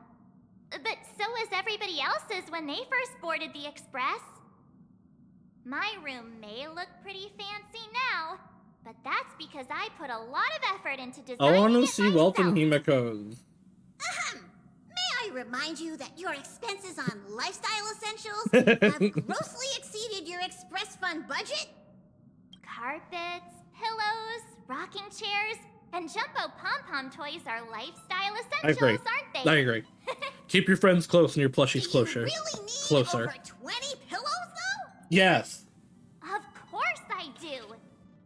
Speaker 5: But so is everybody else's when they first boarded the Express. My room may look pretty fancy now, but that's because I put a lot of effort into
Speaker 1: I
Speaker 5: designing
Speaker 1: want to
Speaker 5: it
Speaker 1: see Wealth and Himiko's.
Speaker 4: May I remind you that your expenses on lifestyle essentials have grossly exceeded your Express Fund budget?
Speaker 5: Carpets, pillows, rocking chairs, and jumbo pom-pom toys are lifestyle
Speaker 1: I agree.
Speaker 5: essentials, aren't they?
Speaker 1: I agree. Keep your friends close and your plushies closer. Closer.
Speaker 4: Over 20 pillows, though?
Speaker 1: Yes.
Speaker 5: Of course I do.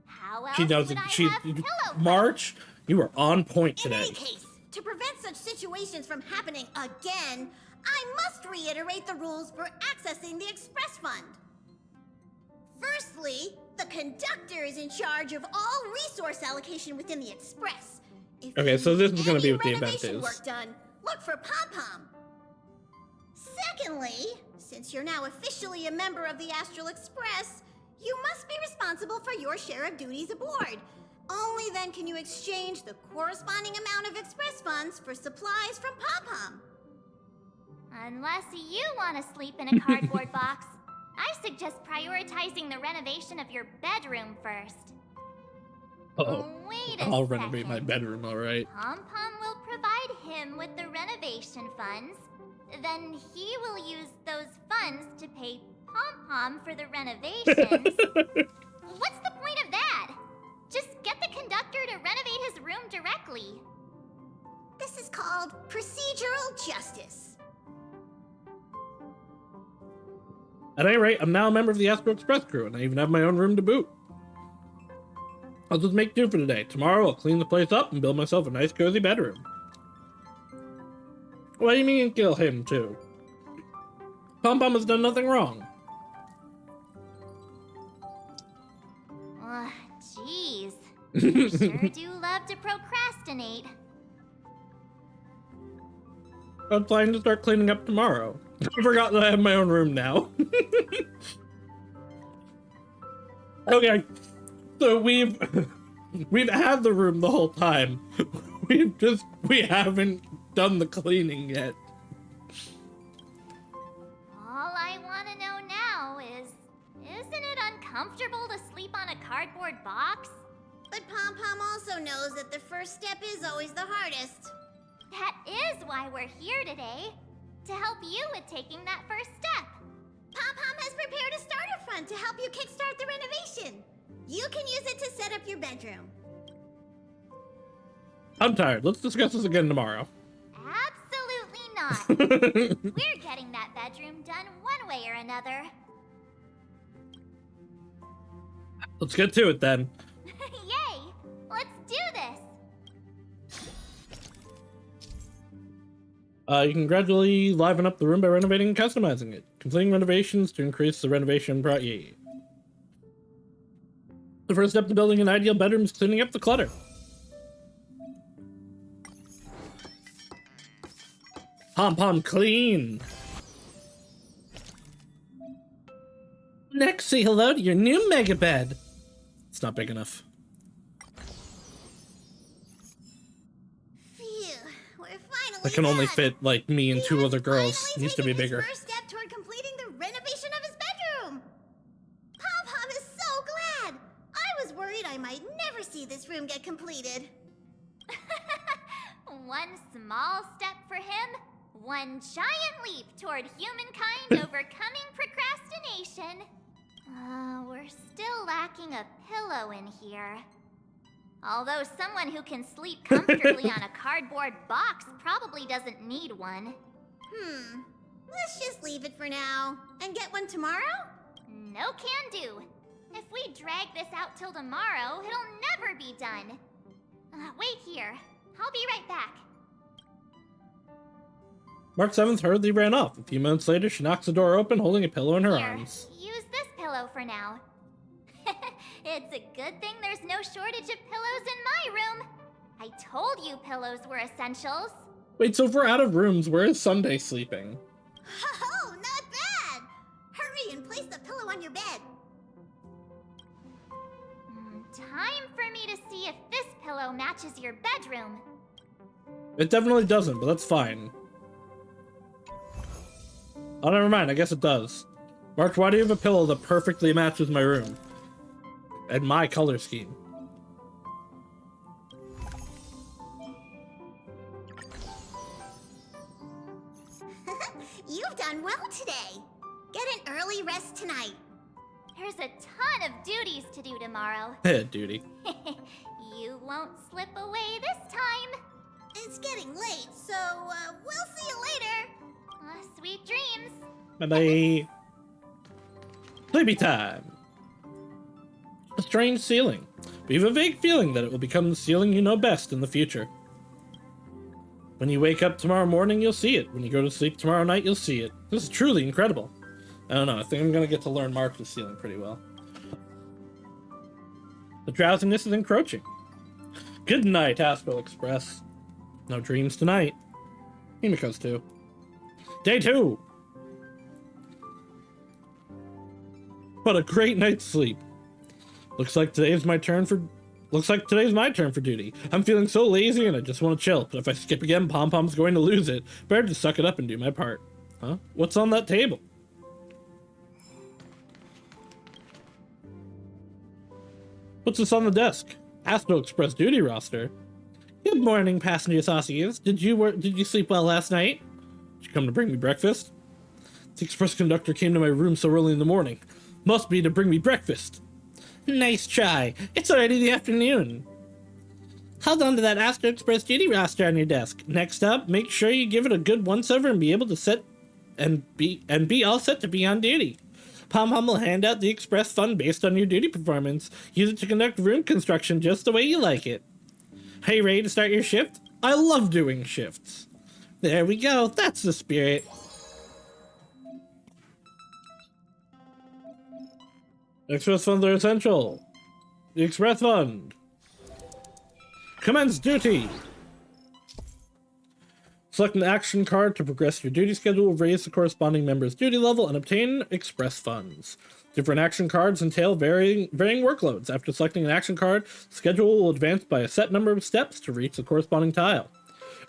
Speaker 5: How else
Speaker 1: She does
Speaker 5: would
Speaker 1: it.
Speaker 5: I
Speaker 1: She
Speaker 5: have pillow
Speaker 1: March, you are on point today.
Speaker 4: In any case, to prevent such situations from happening again, I must reiterate the rules for accessing the Express Fund. Firstly, the conductor is in charge of all resource allocation within the Express. If
Speaker 1: Okay, so this is going to be
Speaker 4: any
Speaker 1: what the event
Speaker 4: renovation
Speaker 1: is.
Speaker 4: work done, look for Pom-Pom. Secondly, since you're now officially a member of the Astral Express, you must be responsible for your share of duties aboard. Only then can you exchange the corresponding amount of Express funds for supplies from Pom-Pom.
Speaker 5: Unless you want to sleep in a cardboard box, I suggest prioritizing the renovation of your bedroom first.
Speaker 1: Oh,
Speaker 5: Wait a
Speaker 1: I'll
Speaker 5: second.
Speaker 1: renovate my bedroom, alright.
Speaker 5: Pom-Pom will provide him with the renovation funds. Then he will use those funds to pay Pom-Pom for the renovations. What's the point of that? Just get the conductor to renovate his room directly.
Speaker 4: This is called procedural justice.
Speaker 1: At any rate, I'm now a member of the Astro Express crew, and I even have my own room to boot. I'll just make do for today. Tomorrow, I'll clean the place up and build myself a nice, cozy bedroom. What do you mean kill him, too? Pom-Pom has done nothing wrong.
Speaker 5: Jeez. You sure do love to procrastinate.
Speaker 1: I'm planning to start cleaning up tomorrow. I forgot that I have my own room now. Okay, so we've had the room the whole time. We haven't done the cleaning yet.
Speaker 5: All I want to know now is, isn't it uncomfortable to sleep on a cardboard box?
Speaker 4: But Pom-Pom also knows that the first step is always the hardest.
Speaker 5: That is why we're here today, to help you with taking that first step.
Speaker 4: Pom-Pom has prepared a starter fund to help you kickstart the renovation. You can use it to set up your bedroom.
Speaker 1: I'm tired. Let's discuss this again tomorrow.
Speaker 5: Absolutely not. We're getting that bedroom done one way or another.
Speaker 1: Let's get to it then.
Speaker 5: Yay! Let's do this!
Speaker 1: You can gradually liven up the room by renovating and customizing it. Completing renovations to increase the renovation price. The first step to building an ideal bedroom is cleaning up the clutter. Pom-Pom clean! Next, say hello to your new mega bed. It's not big enough.
Speaker 4: Phew, we're finally
Speaker 1: That can only
Speaker 4: done.
Speaker 1: fit, like, me and two other girls. It needs to be bigger.
Speaker 4: First step toward completing the renovation of his bedroom. Pom-Pom is so glad.
Speaker 5: One giant leap toward humankind overcoming procrastination. We're still lacking a pillow in here. Although someone who can sleep comfortably on a cardboard box probably doesn't need one.
Speaker 4: Let's just leave it for now. And get one tomorrow?
Speaker 5: No can do. If we drag this out till tomorrow, it'll never be done. Wait here. I'll be right back.
Speaker 1: Mark 7th hurriedly ran off. A few minutes later, she knocks the door open, holding a pillow in her arms.
Speaker 5: Use this pillow for now. It's a good thing there's no shortage of pillows in my room. I told you pillows were essentials.
Speaker 1: Wait, so if we're out of rooms, where is Sunday sleeping?
Speaker 4: Oh, not bad! Hurry and place the pillow on your bed.
Speaker 5: Time for me to see if this pillow matches your bedroom.
Speaker 1: It definitely doesn't, but that's fine. Oh, never mind. I guess it does. Mark, why do you have a pillow that perfectly matches my room? And my color scheme.
Speaker 4: You've done well today. Get an early rest tonight.
Speaker 5: There's a ton of duties to do tomorrow.
Speaker 1: Duty.
Speaker 5: You won't slip away this time.
Speaker 4: It's getting late, so we'll see you later.
Speaker 5: Sweet dreams.
Speaker 1: Bye-bye. Sleepy time. A strange ceiling. But you have a vague feeling that it will become the ceiling you know best in the future. When you wake up tomorrow morning, you'll see it. When you go to sleep tomorrow night, you'll see it. This is truly incredible. I don't know, I think I'm gonna get to learn Mark's ceiling pretty well. The drowsiness is encroaching. Good night, Astral Express. No dreams tonight. Himiko's too. Day 2! What a great night's sleep. Looks like today's my turn for duty. I'm feeling so lazy and I just want to chill, but if I skip again, Pom Pom's going to lose it. Better just suck it up and do my part. Huh? What's on that table? What's this on the desk? Astro Express duty roster. Good morning, passenger sausages. Did you sleep well last night? Did you come to bring me breakfast? The express conductor came to my room so early in the morning. Must be to bring me breakfast. Nice try. It's already the afternoon. Hold on to that Astro Express duty roster on your desk. Next up, make sure you give it a good once-over and be able to be all set to be on duty. Pom Pom will hand out the express fund based on your duty performance. Use it to conduct room construction just the way you like it. Are you ready to start your shift? I love doing shifts. There we go. That's the spirit. Express funds are essential. The express fund. Commence duty. Select an action card to progress your duty schedule, raise the corresponding member's duty level, and obtain express funds. Different action cards entail varying workloads. After selecting an action card, the schedule will advance by a set number of steps to reach the corresponding tile.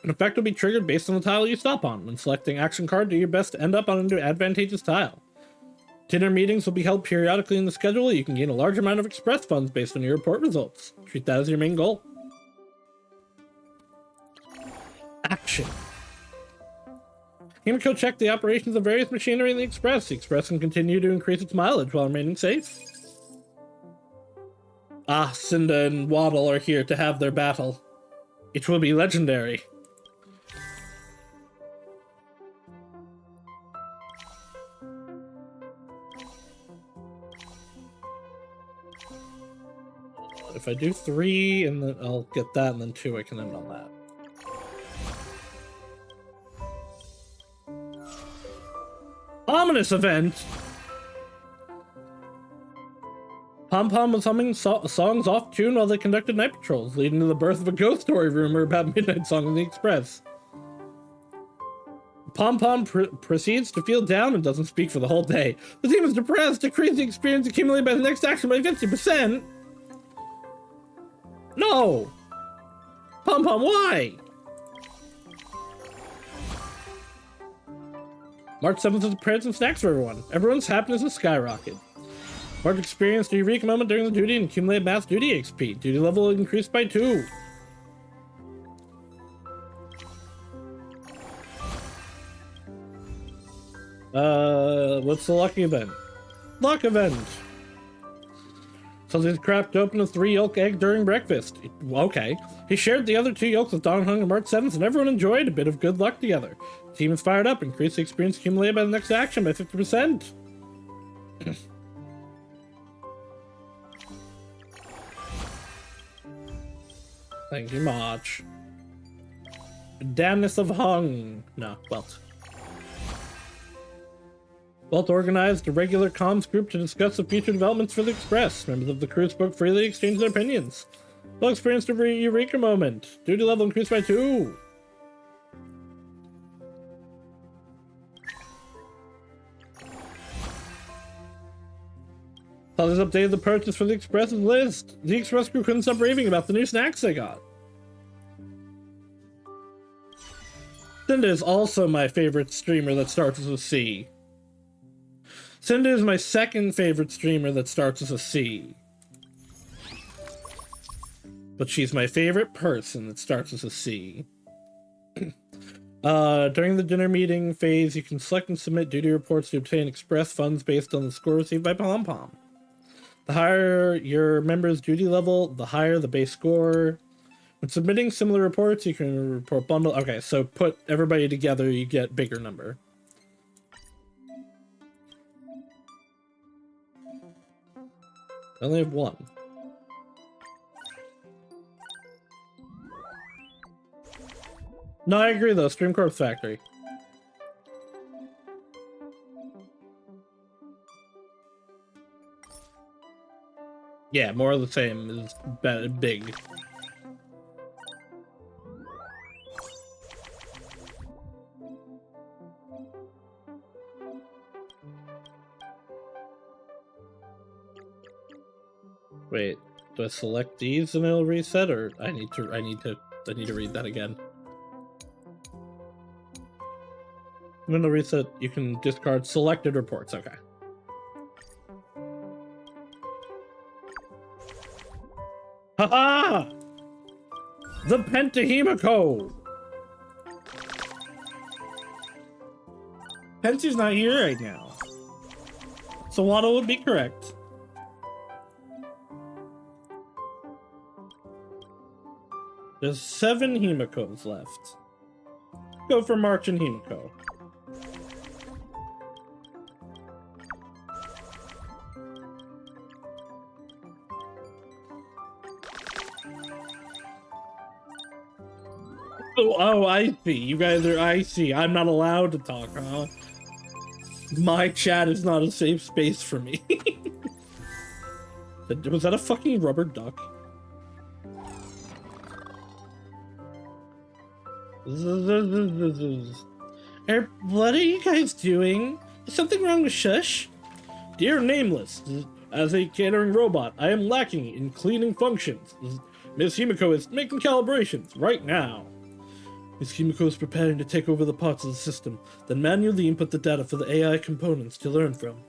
Speaker 1: An effect will be triggered based on the tile you stop on. When selecting action card, do your best to end up on an advantageous tile. Dinner meetings will be held periodically in the schedule. You can gain a large amount of express funds based on your report results. Treat that as your main goal. Action. Himiko checked the operations of various machinery in the Express. The Express can continue to increase its mileage while remaining safe. Ah, Cinda and Waddle are here to have their battle. It will be legendary. If I do 3, and then I'll get that, and then 2, I can end on that. Ominous event! Pom Pom was humming songs off tune while they conducted night patrols, leading to the birth of a ghost story rumor about Midnight Song in the Express. Pom Pom proceeds to feel down and doesn't speak for the whole day. The team is depressed. Decrease the experience accumulated by the next action by 50%. No! Pom Pom, why? March 7th has prepared some snacks for everyone. Everyone's happiness is skyrocketed. Mark experienced a eureka moment during the duty and accumulated mass duty XP. Duty level increased by 2. What's the lucky event? Luck event! So he's cracked open a 3-yolk egg during breakfast. Okay. He shared the other 2 yolks with Don Hung and March 7th, and everyone enjoyed a bit of good luck together. The team is fired up, increase the experience accumulated by the next action by 50%. Thank you much. Damnness of Hung. No, Welt. Welt organized a regular comms group to discuss the future developments for the Express. Members of the crew spoke freely, exchanged their opinions. Welt experienced a eureka moment. Duty level increased by 2. Others updated the purchase for the Express's list. The Express crew couldn't stop raving about the new snacks they got. Cinda is also my favorite streamer that starts with a C. Cinda is my second favorite streamer that starts with a C. But she's my favorite person that starts with a C. During the dinner meeting phase, you can select and submit duty reports to obtain Express funds based on the score received by Pom Pom. The higher your member's duty level, the higher the base score. When submitting similar reports, you can report bundle. Okay, so put everybody together, you get bigger number. I only have 1. No, I agree though. Stream Corpse Factory. Yeah, more of the same is big. Wait, do I select these and it'll reset, or I need to read that again? I'm gonna reset. You can discard selected reports. Okay. Haha! The Pentahimico! Pensy's not here right now. So Wada would be correct. There's 7 Himikos left. Go for March and Himiko. Oh, I see. You guys are icy. I'm not allowed to talk, huh? My chat is not a safe space for me. Was that a fucking rubber duck? What are you guys doing? Is something wrong with Shush? Dear Nameless, as a catering robot, I am lacking in cleaning functions. Miss Himiko is making calibrations right now. Miss Himiko is preparing to take over the parts of the system, then manually input the data for the AI components to learn from.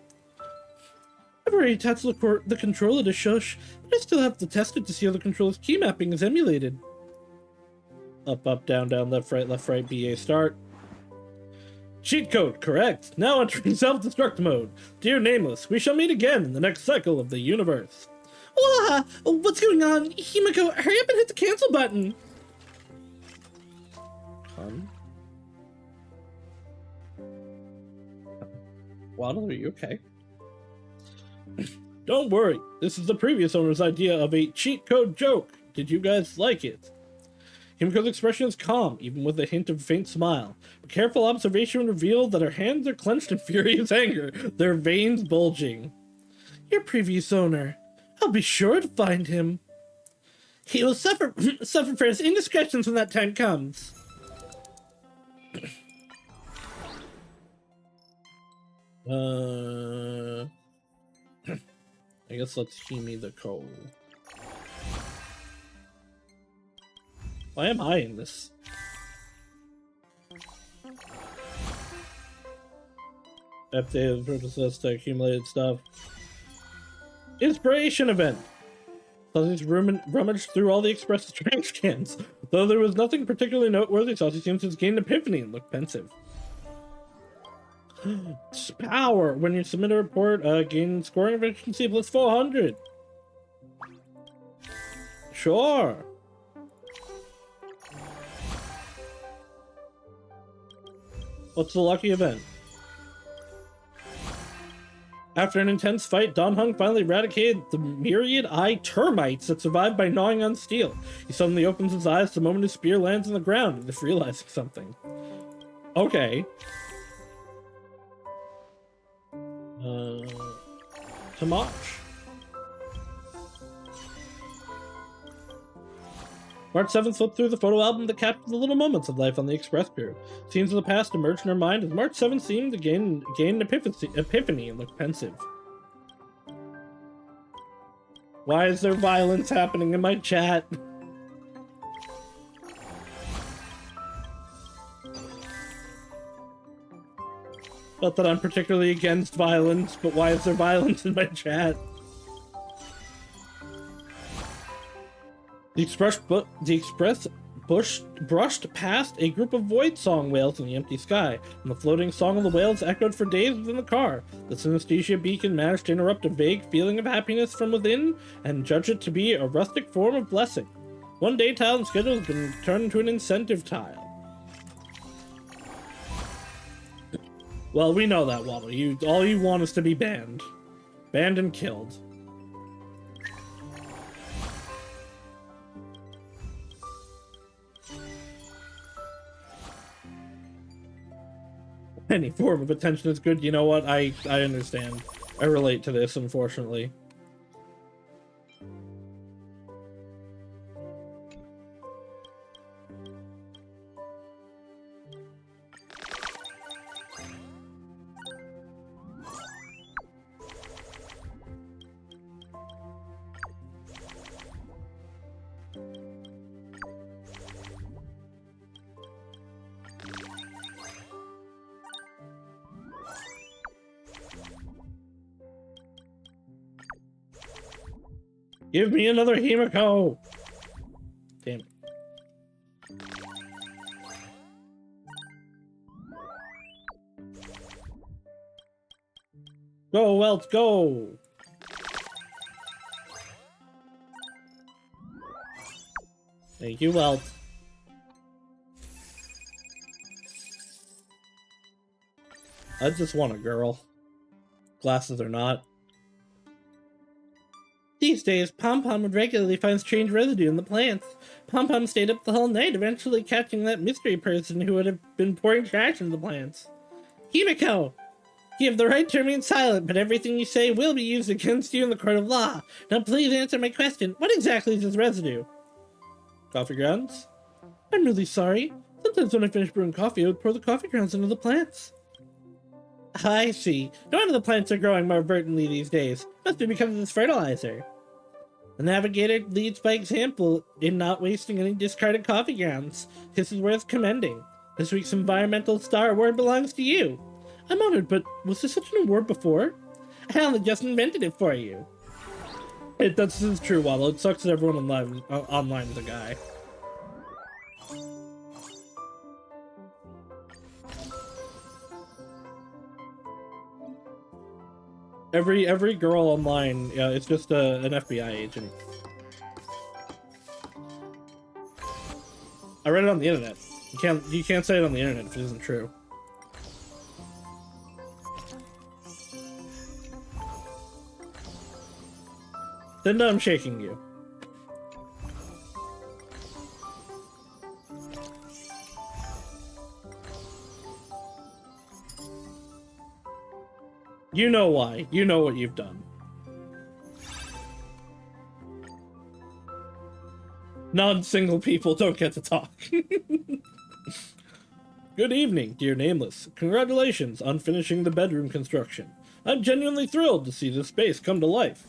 Speaker 1: I've already attached the controller to Shush, but I still have to test it to see how the controller's key mapping is emulated. Up, up, down, down, left, right, BA start. Cheat code, correct. Now entering self-destruct mode. Dear Nameless, we shall meet again in the next cycle of the universe. What's going on? Himiko, hurry up and hit the cancel button. Waddle, are you okay? Don't worry, this is the previous owner's idea of a cheat code joke. Did you guys like it? Himiko's expression is calm, even with a hint of a faint smile. But careful observation revealed that her hands are clenched in furious anger, their veins bulging. Your previous owner. I'll be sure to find him. He will suffer for his indiscretions when that time comes. I guess let's Himi the Coal. Why am I in this? Updated purposes to accumulated stuff. Inspiration event! Saucy's rummaged through all the Express's trash cans. Though there was nothing particularly noteworthy, Saucy seems to have gained an epiphany and looked pensive. Power. When you submit a report, gain scoring efficiency plus 400. Sure. What's the lucky event? After an intense fight, Don Hung finally eradicated the myriad-eye termites that survived by gnawing on steel. He suddenly opens his eyes the moment his spear lands on the ground, as if realizing something. Okay. Too much. March 7th flipped through the photo album that captured the little moments of life on the Express crew. Scenes of the past emerged in her mind as March 7th seemed to gain an epiphany and looked pensive. Why is there violence happening in my chat? Not that I'm particularly against violence, but why is there violence in my chat? The express brushed past a group of void song whales in the empty sky, and the floating song of the whales echoed for days within the car. The synesthesia beacon managed to interrupt a vague feeling of happiness from within and judge it to be a rustic form of blessing. One day tile and schedule has been turned into an incentive tile. Well, we know that, Waddle. All you want is to be banned. Banned and killed. Any form of attention is good. You know what? I understand. I relate to this, unfortunately. Give me another Himiko! Damn it. Go, Welt, go! Thank you, Welt. I just want a girl. Glasses or not. These days, Pom-Pom would regularly find strange residue in the plants. Pom-Pom stayed up the whole night, eventually catching that mystery person who would have been pouring trash into the plants. Himiko! You have the right to remain silent, but everything you say will be used against you in the court of law. Now please answer my question. What exactly is this residue? Coffee grounds? I'm really sorry. Sometimes when I finish brewing coffee, I would pour the coffee grounds into the plants. I see. No wonder the plants are growing more verdantly these days. Must be because of this fertilizer. The navigator leads by example in not wasting any discarded coffee grounds. This is worth commending. This week's environmental star award belongs to you. I'm honored, but was there such an award before? I only just invented it for you. This is true, Waddle. It sucks that everyone online is a guy. Every girl online, it's just an FBI agent. I read it on the internet. You can't say it on the internet if it isn't true. Then I'm shaking you. You know why. You know what you've done. Non-single people don't get to talk. Good evening, dear Nameless. Congratulations on finishing the bedroom construction. I'm genuinely thrilled to see this space come to life.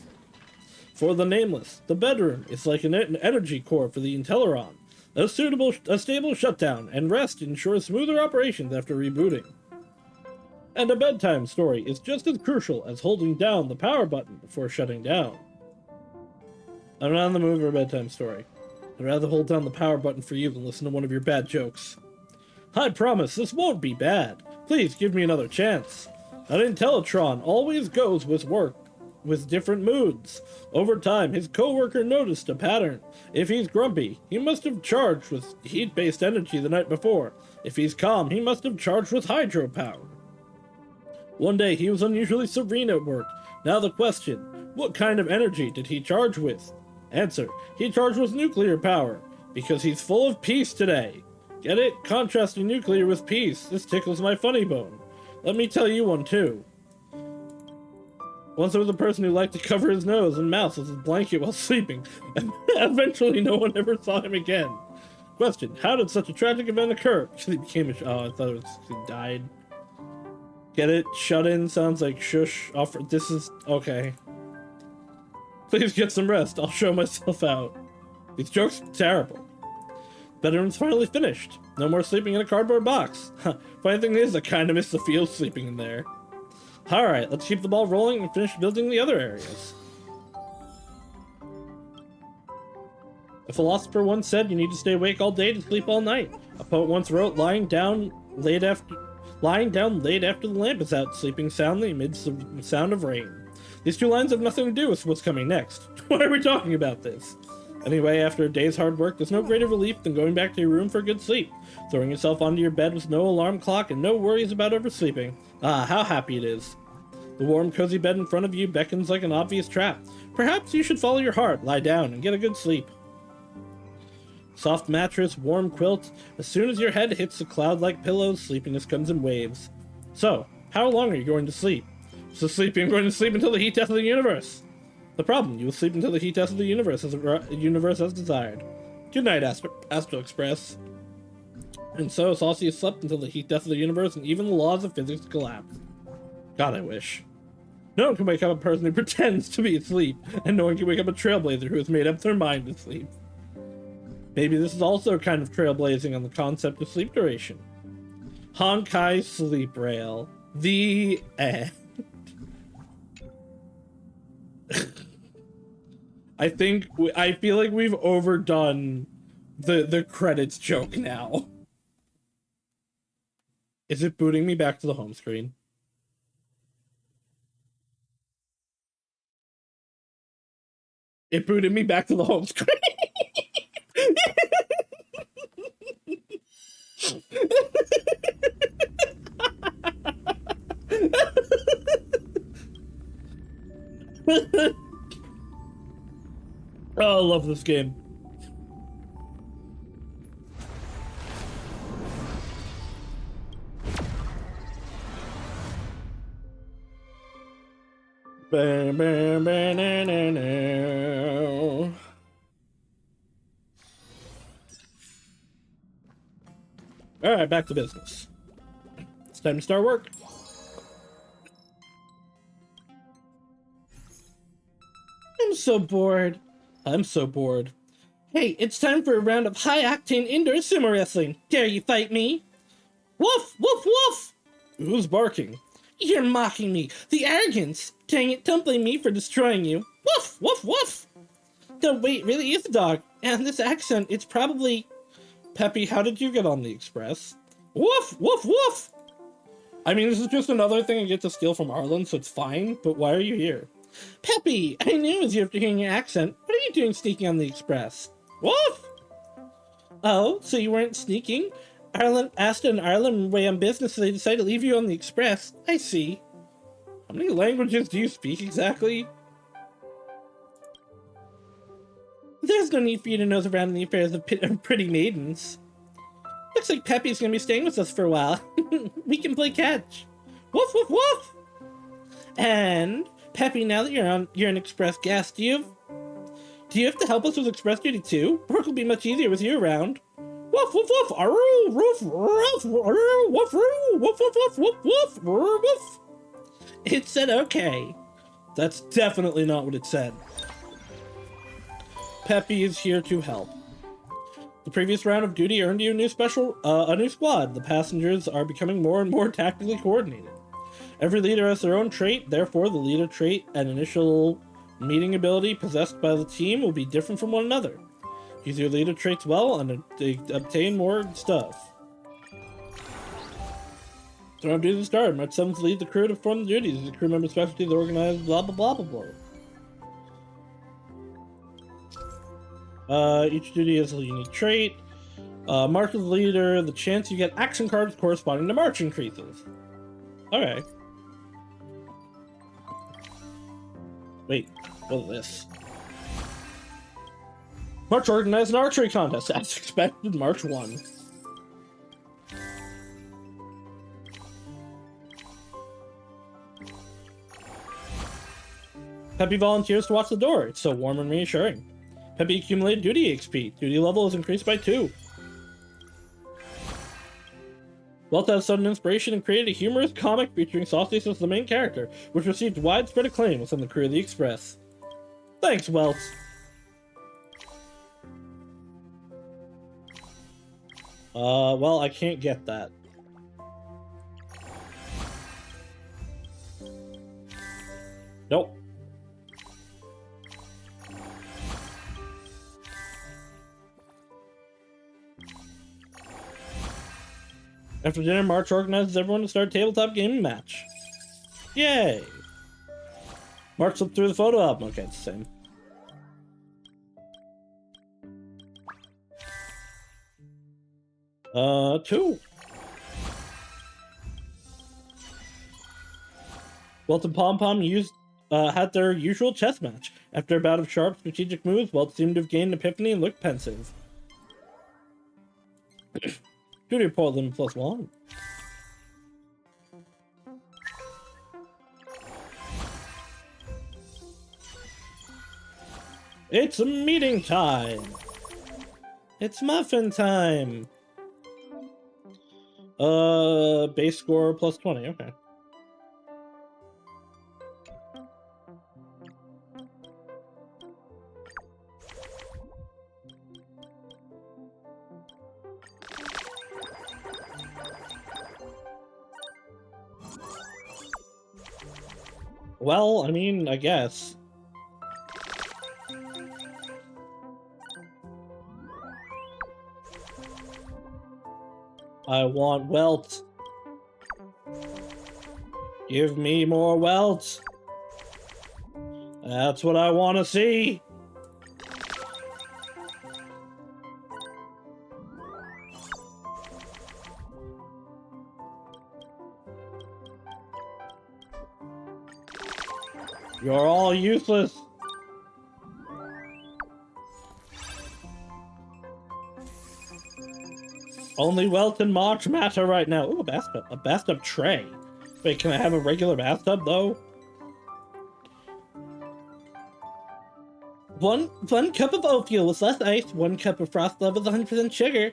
Speaker 1: For the Nameless, the bedroom is like an energy core for the Intelleron. A stable shutdown and rest ensure smoother operations after rebooting. And a bedtime story is just as crucial as holding down the power button before shutting down. I'm not in the mood for a bedtime story. I'd rather hold down the power button for you than listen to one of your bad jokes. I promise this won't be bad. Please give me another chance. An Intellitron always goes with work with different moods. Over time, his co-worker noticed a pattern. If he's grumpy, he must have charged with heat-based energy the night before. If he's calm, he must have charged with hydropower. One day, he was unusually serene at work. Now the question, what kind of energy did he charge with? Answer, he charged with nuclear power, because he's full of peace today. Get it? Contrasting nuclear with peace. This tickles my funny bone. Let me tell you one too. Once there was a person who liked to cover his nose and mouth with his blanket while sleeping, and eventually no one ever saw him again. Question, how did such a tragic event occur? He became a... Oh, I thought it was... he died. Get it? Shut in sounds like shush. Offer. This is... okay. Please get some rest. I'll show myself out. These jokes are terrible. Bedroom's finally finished. No more sleeping in a cardboard box. Funny thing is, I kind of miss the feel sleeping in there. Alright, let's keep the ball rolling and finish building the other areas. A philosopher once said you need to stay awake all day to sleep all night. A poet once wrote, lying down late after the lamp is out, sleeping soundly amidst the sound of rain. These two lines have nothing to do with what's coming next. Why are we talking about this? Anyway, after a day's hard work, there's no greater relief than going back to your room for a good sleep. Throwing yourself onto your bed with no alarm clock and no worries about oversleeping. Ah, how happy it is. The warm, cozy bed in front of you beckons like an obvious trap. Perhaps you should follow your heart, lie down, and get a good sleep. Soft mattress, warm quilt. As soon as your head hits the cloud-like pillows, sleepiness comes in waves. So, how long are you going to sleep? So sleeping, I'm going to sleep until the heat death of the universe. The problem, you will sleep until the heat death of the universe as desired. Good night, Astral Express. And so, Saucy has slept until the heat death of the universe and even the laws of physics collapse. God, I wish. No one can wake up a person who pretends to be asleep, and no one can wake up a trailblazer who has made up their mind to sleep. Maybe this is also kind of trailblazing on the concept of sleep duration. Honkai Sleep Rail. The end. I feel like we've overdone the credits joke now. Is it booting me back to the home screen? It booted me back to the home screen. Oh, I love this game. Alright, back to business. It's time to start work. I'm so bored. I'm so bored. Hey, it's time for a round of high-octane indoor sumo wrestling. Dare you fight me? Woof, woof, woof! Who's barking? You're mocking me. The arrogance. Dang it, don't blame me for destroying you. Woof, woof, woof! No, wait, really is a dog. And this accent, it's probably... Peppy, how did you get on the express? Woof, woof, woof! I mean, this is just another thing I get to steal from Arlen, so it's fine, but why are you here? Peppy, I knew it was you after hearing your accent. What are you doing sneaking on the express? Woof! Oh, so you weren't sneaking? Arlen asked an Arlen way on business, so they decided to leave you on the express. I see. How many languages do you speak exactly? There's no need for you to nose around in the affairs of pretty maidens. Looks like Peppy's gonna be staying with us for a while. We can play catch. Woof, woof, woof! And, Peppy, now that you're an express guest, do you have to help us with express duty too? Work will be much easier with you around. Woof, woof, woof! Aroo, roof, roof, aroo, woof, roo, woof, woof, woof, woof, woof, roo, woof. It said okay. That's definitely not what it said. Peppy is here to help. The previous round of duty earned you a new squad. The passengers are becoming more and more tactically coordinated. Every leader has their own trait, therefore the leader trait and initial meeting ability possessed by the team will be different from one another. Use your leader traits well and obtain more stuff. Don't do the start. March 7th lead the crew to perform the duties. The crew member specialties organized blah blah blah blah blah. Each duty has a unique trait. March as leader, the chance you get action cards corresponding to March increases. Okay. Wait, what is this? March organized an archery contest. As expected, March 1. Peppy volunteers to watch the door. It's so warm and reassuring. Peppy accumulated duty XP. Duty level is increased by 2. Welt has sudden inspiration and created a humorous comic featuring Saus as the main character, which received widespread acclaim within the crew of the Express. Thanks, Welt. Well, I can't get that. Nope. After dinner, March organizes everyone to start a tabletop gaming match. Yay! March slipped through the photo album. Okay, it's the same. Two. Welt and Pom Pom had their usual chess match. After a bout of sharp, strategic moves, Welt seemed to have gained an epiphany and looked pensive. Duty report limit +1. It's meeting time. It's muffin time. Base score +20. Okay. Well, I mean, I guess. I want Welt. Give me more Welt. That's what I want to see. You're all useless. Only Welt and March matter right now. Ooh, a bathtub tray. Wait, can I have a regular bathtub though? One cup of oat fuel with less ice, 1 cup of frost level with 100% sugar.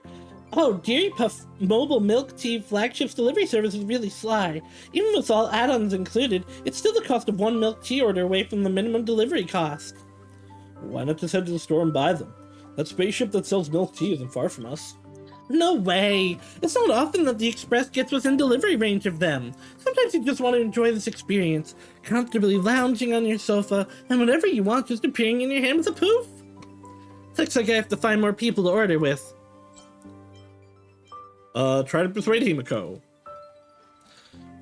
Speaker 1: Oh, Dairy Puff mobile milk tea flagship's delivery service is really sly. Even with all add-ons included, it's still the cost of 1 milk tea order away from the minimum delivery cost. Why not just head to the store and buy them? That spaceship that sells milk tea isn't far from us. No way! It's not often that the Express gets within delivery range of them. Sometimes you just want to enjoy this experience, comfortably lounging on your sofa, and whatever you want just appearing in your hand with a poof. Looks like I have to find more people to order with. Try to persuade Himiko.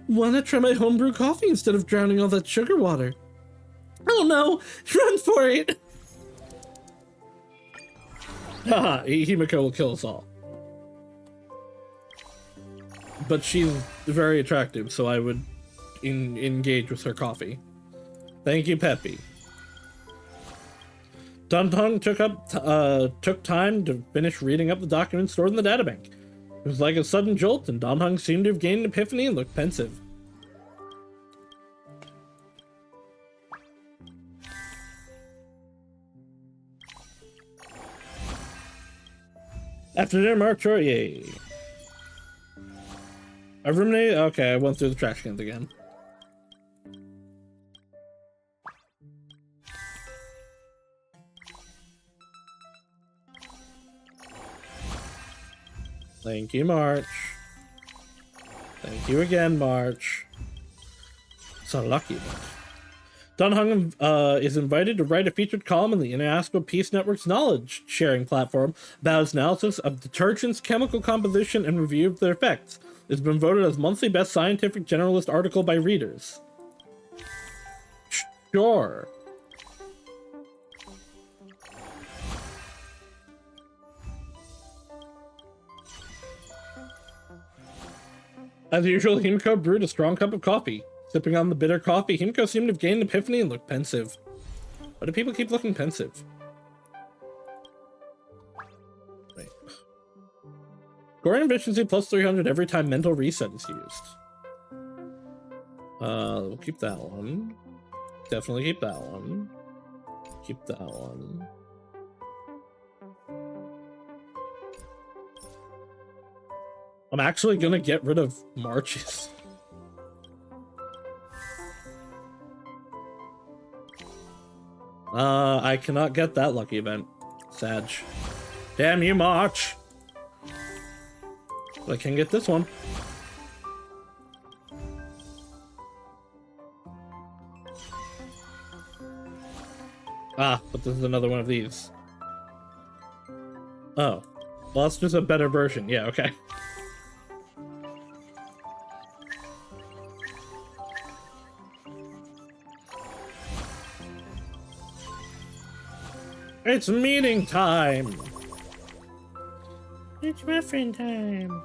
Speaker 1: Wanna try my homebrew coffee instead of drowning all that sugar water? Oh no! Run for it! Haha, Himiko will kill us all. But she's very attractive, so I would engage with her coffee. Thank you, Peppy. Duntong took time to finish reading up the documents stored in the databank. It was like a sudden jolt, and Duntong seemed to have gained an epiphany and looked pensive. After dinner, March, yay. I ruminated. Okay, I went through the trash cans again. Thank you, March. Thank you again, March. So lucky, but Dunhung is invited to write a featured column in the International Peace Network's knowledge sharing platform about its analysis of detergents, chemical composition, and review of their effects. It's been voted as monthly best scientific generalist article by readers. Sure. As usual, Himiko brewed a strong cup of coffee. Sipping on the bitter coffee, Himiko seemed to have gained an epiphany and looked pensive. Why do people keep looking pensive? Wait. Scoring efficiency plus 300 every time mental reset is used. We'll keep that one. Definitely keep that one. Keep that one. I'm actually gonna get rid of Marches. I cannot get that lucky event. Sag. Damn you, March! But I can get this one. Ah, but this is another one of these. Oh. Well, that's just a better version. Yeah, okay. It's meeting time! It's muffin time!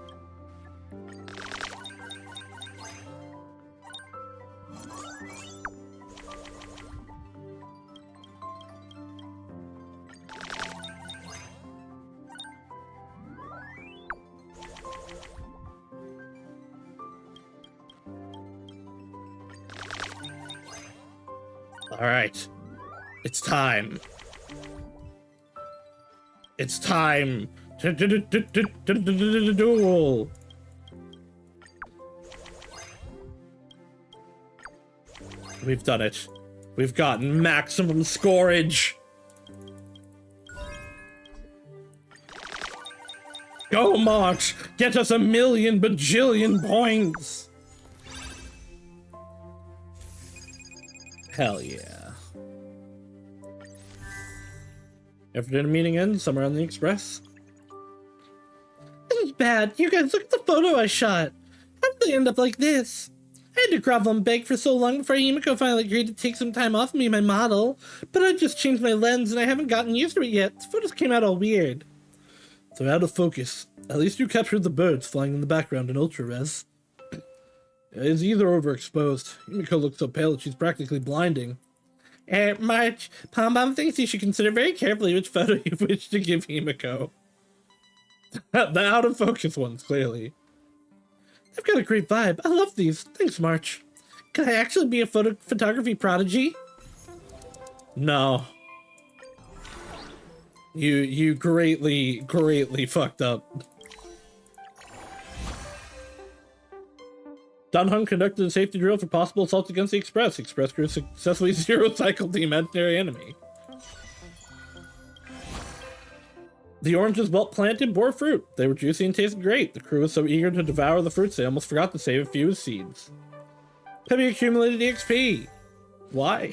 Speaker 1: Alright. It's time. It's time to duel. We've done it. We've gotten maximum scorage. Go, March! Get us 1,000,000 bajillion points! Hell yeah. Ever did a meeting end somewhere on the express? This is bad. You guys, look at the photo I shot. How did they end up like this? I had to grovel and beg for so long before Himiko finally agreed to take some time off me, my model. But I just changed my lens and I haven't gotten used to it yet. The photos came out all weird. They're out of focus. At least you captured the birds flying in the background in ultra-res. It's either overexposed. Himiko looks so pale that she's practically blinding. March, Pom Pom thinks you should consider very carefully which photo you wish to give Himiko. The out of focus ones, clearly. I've got a great vibe. I love these. Thanks, March. Can I actually be a photography prodigy? No. You greatly fucked up. Dunhung conducted a safety drill for possible assaults against the Express. Express crew successfully zero-cycled the imaginary enemy. The oranges well planted bore fruit. They were juicy and tasted great. The crew was so eager to devour the fruits they almost forgot to save a few as seeds. Peppy accumulated EXP. Why?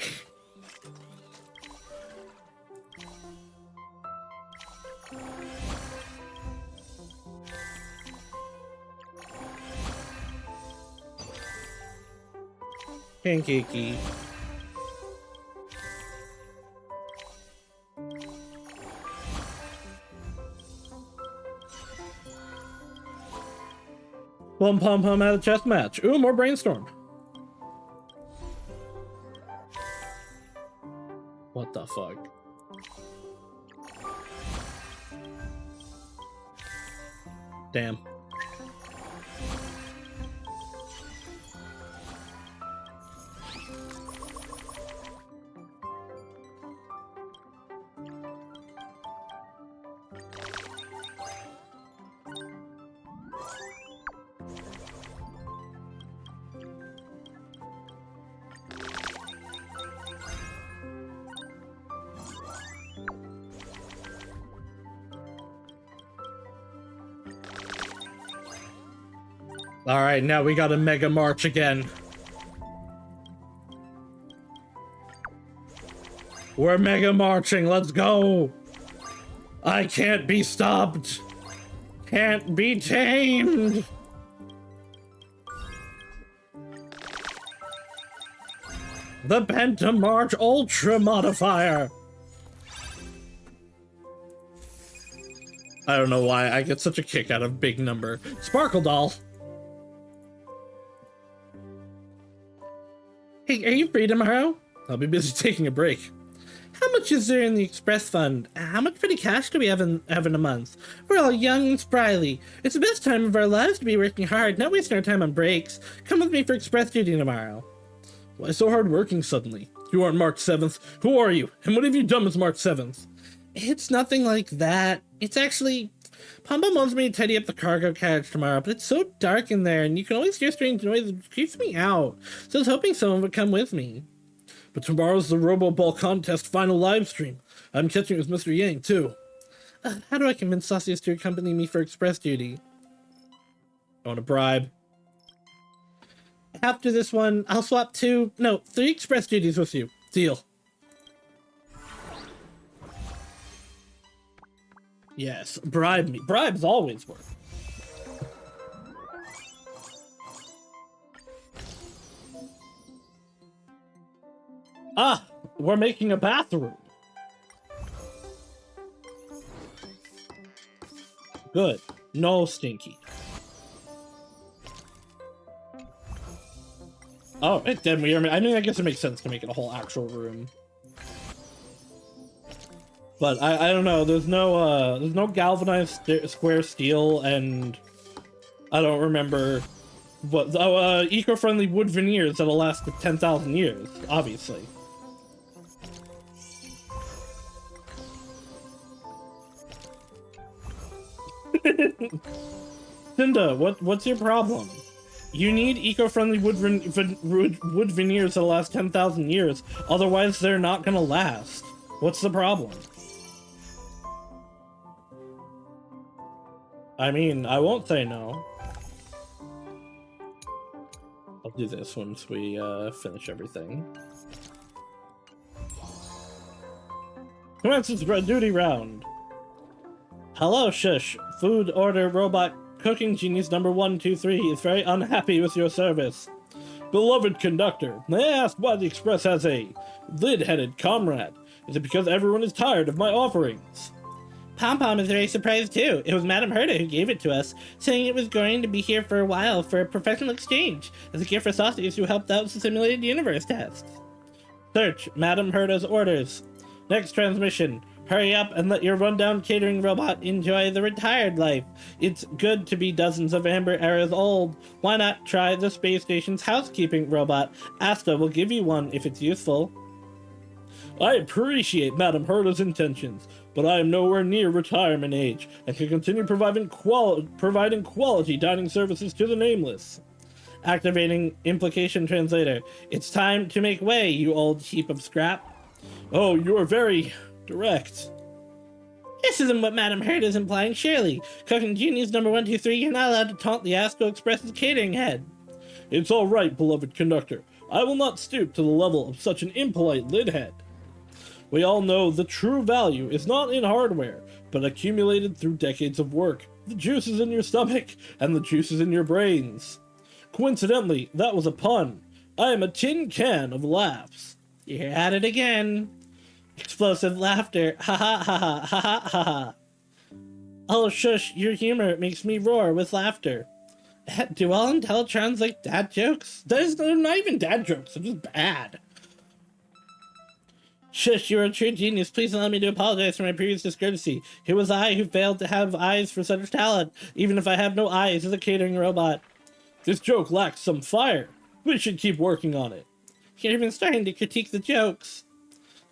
Speaker 1: Pancakey. Plum Pom Pom had a chess match. Ooh, more brainstorm. What the fuck? Damn. Alright, now we got a mega march again. We're mega marching, let's go! I can't be stopped! Can't be tamed! The Pentamarch Ultra modifier! I don't know why I get such a kick out of big number. Sparkle Doll! Hey, are you free tomorrow? I'll be busy taking a break. How much is there in the Express Fund? How much petty cash do we have in a month? We're all young and spryly. It's the best time of our lives to be working hard, not wasting our time on breaks. Come with me for Express duty tomorrow. Why so hard working suddenly? You aren't March 7th. Who are you? And what have you done with March 7th? It's nothing like that. It's actually... Pom Pom wants me to tidy up the cargo carriage tomorrow, but it's so dark in there, and you can always hear strange noises, which creeps me out. So I was hoping someone would come with me. But tomorrow's the Robo Ball contest final live stream. I'm catching it with Mr. Yang, too. How do I convince Saucius to accompany me for express duty? I want a bribe. After this one, I'll swap 3 express duties with you. Deal. Yes, bribe me. Bribes always work. Ah, we're making a bathroom. Good. No stinky. Oh, it did. I mean, I guess it makes sense to make it a whole actual room. But I don't know. There's no galvanized square steel, and I don't remember what eco-friendly wood veneers that'll last 10,000 years. Obviously. Cinda, what's your problem? You need eco-friendly wood veneers that'll last 10,000 years, otherwise they're not gonna last. What's the problem? I mean, I won't say no. I'll do this once we finish everything. Commences duty round. Hello, Shush. Food order robot cooking genius number 123 is very unhappy with your service. Beloved conductor, may I ask why the Express has a lid-headed comrade? Is it because everyone is tired of my offerings? Pom Pom is very surprised too. It was Madame Herta who gave it to us, saying it was going to be here for a while for a professional exchange, as a gift for Saucius who helped out with the simulated universe tests. Search Madame Herta's orders. Next transmission. Hurry up and let your rundown catering robot enjoy the retired life. It's good to be dozens of amber eras old. Why not try the space station's housekeeping robot? Asta will give you one if it's useful. I appreciate Madame Herta's intentions, but I am nowhere near retirement age and can continue providing quality dining services to the nameless. Activating implication translator. It's time to make way, you old heap of scrap. Oh, you are very direct. This isn't what Madame Herta is implying, surely. Cooking genius number 123, you're not allowed to taunt the Astro Express's catering head. It's all right, beloved conductor. I will not stoop to the level of such an impolite lidhead. We all know the true value is not in hardware, but accumulated through decades of work. The juices in your stomach and the juices in your brains. Coincidentally, that was a pun. I am a tin can of laughs. You're at it again. Explosive laughter. Ha ha ha ha ha ha ha ha. Oh shush, your humor makes me roar with laughter. Do all Intellitrons like dad jokes? They're not even dad jokes, they're just bad. Shush, you're a true genius. Please allow me to apologize for my previous discourtesy. It was I who failed to have eyes for such talent, even if I have no eyes as a catering robot. This joke lacks some fire. We should keep working on it. You're even starting to critique the jokes.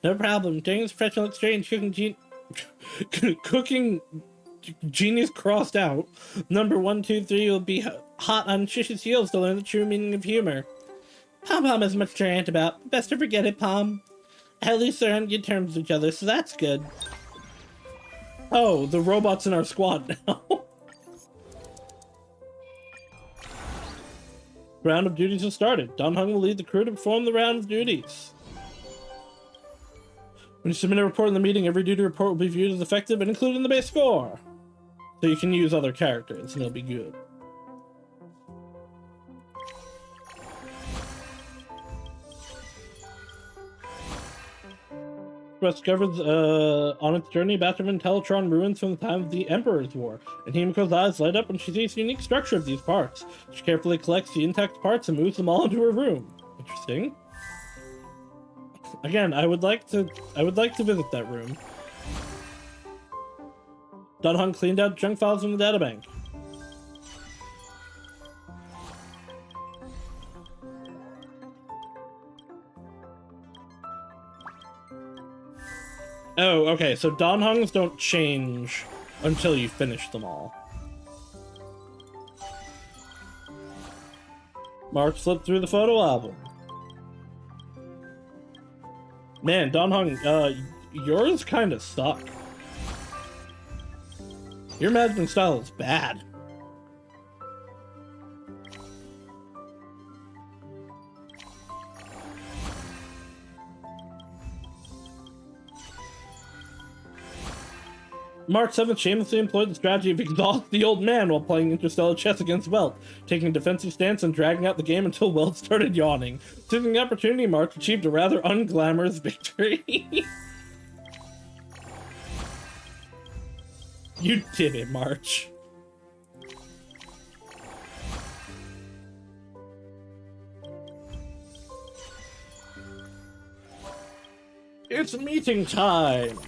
Speaker 1: No problem. During this professional exchange, cooking genius crossed out. Number 123 will be hot on Shush's heels to learn the true meaning of humor. Pom Pom has much to rant about. Best to forget it, Pom. At least they're on good terms with each other, so that's good. Oh, the robot's in our squad now. Round of duties has started. Don Hung will lead the crew to perform the round of duties. When you submit a report in the meeting, every duty report will be viewed as effective and included in the base score. So you can use other characters and it'll be good. Discovers on its journey a batch of Intellitron ruins from the time of the Emperor's War, and Himiko's eyes light up when she sees the unique structure of these parts. She carefully collects the intact parts and moves them all into her room. Interesting. Again, I would like to visit that room. Dunhung cleaned out junk files from the databank. Oh, okay, so Donhungs don't change until you finish them all. Mark flipped through the photo album. Man, Donhung, yours kind of suck. Your management style is bad. Mark 7th shamelessly employed the strategy of exhaust the old man while playing interstellar chess against Welt, taking a defensive stance and dragging out the game until Welt started yawning. Taking the opportunity, Mark achieved a rather unglamorous victory. You did it, March. It's meeting time!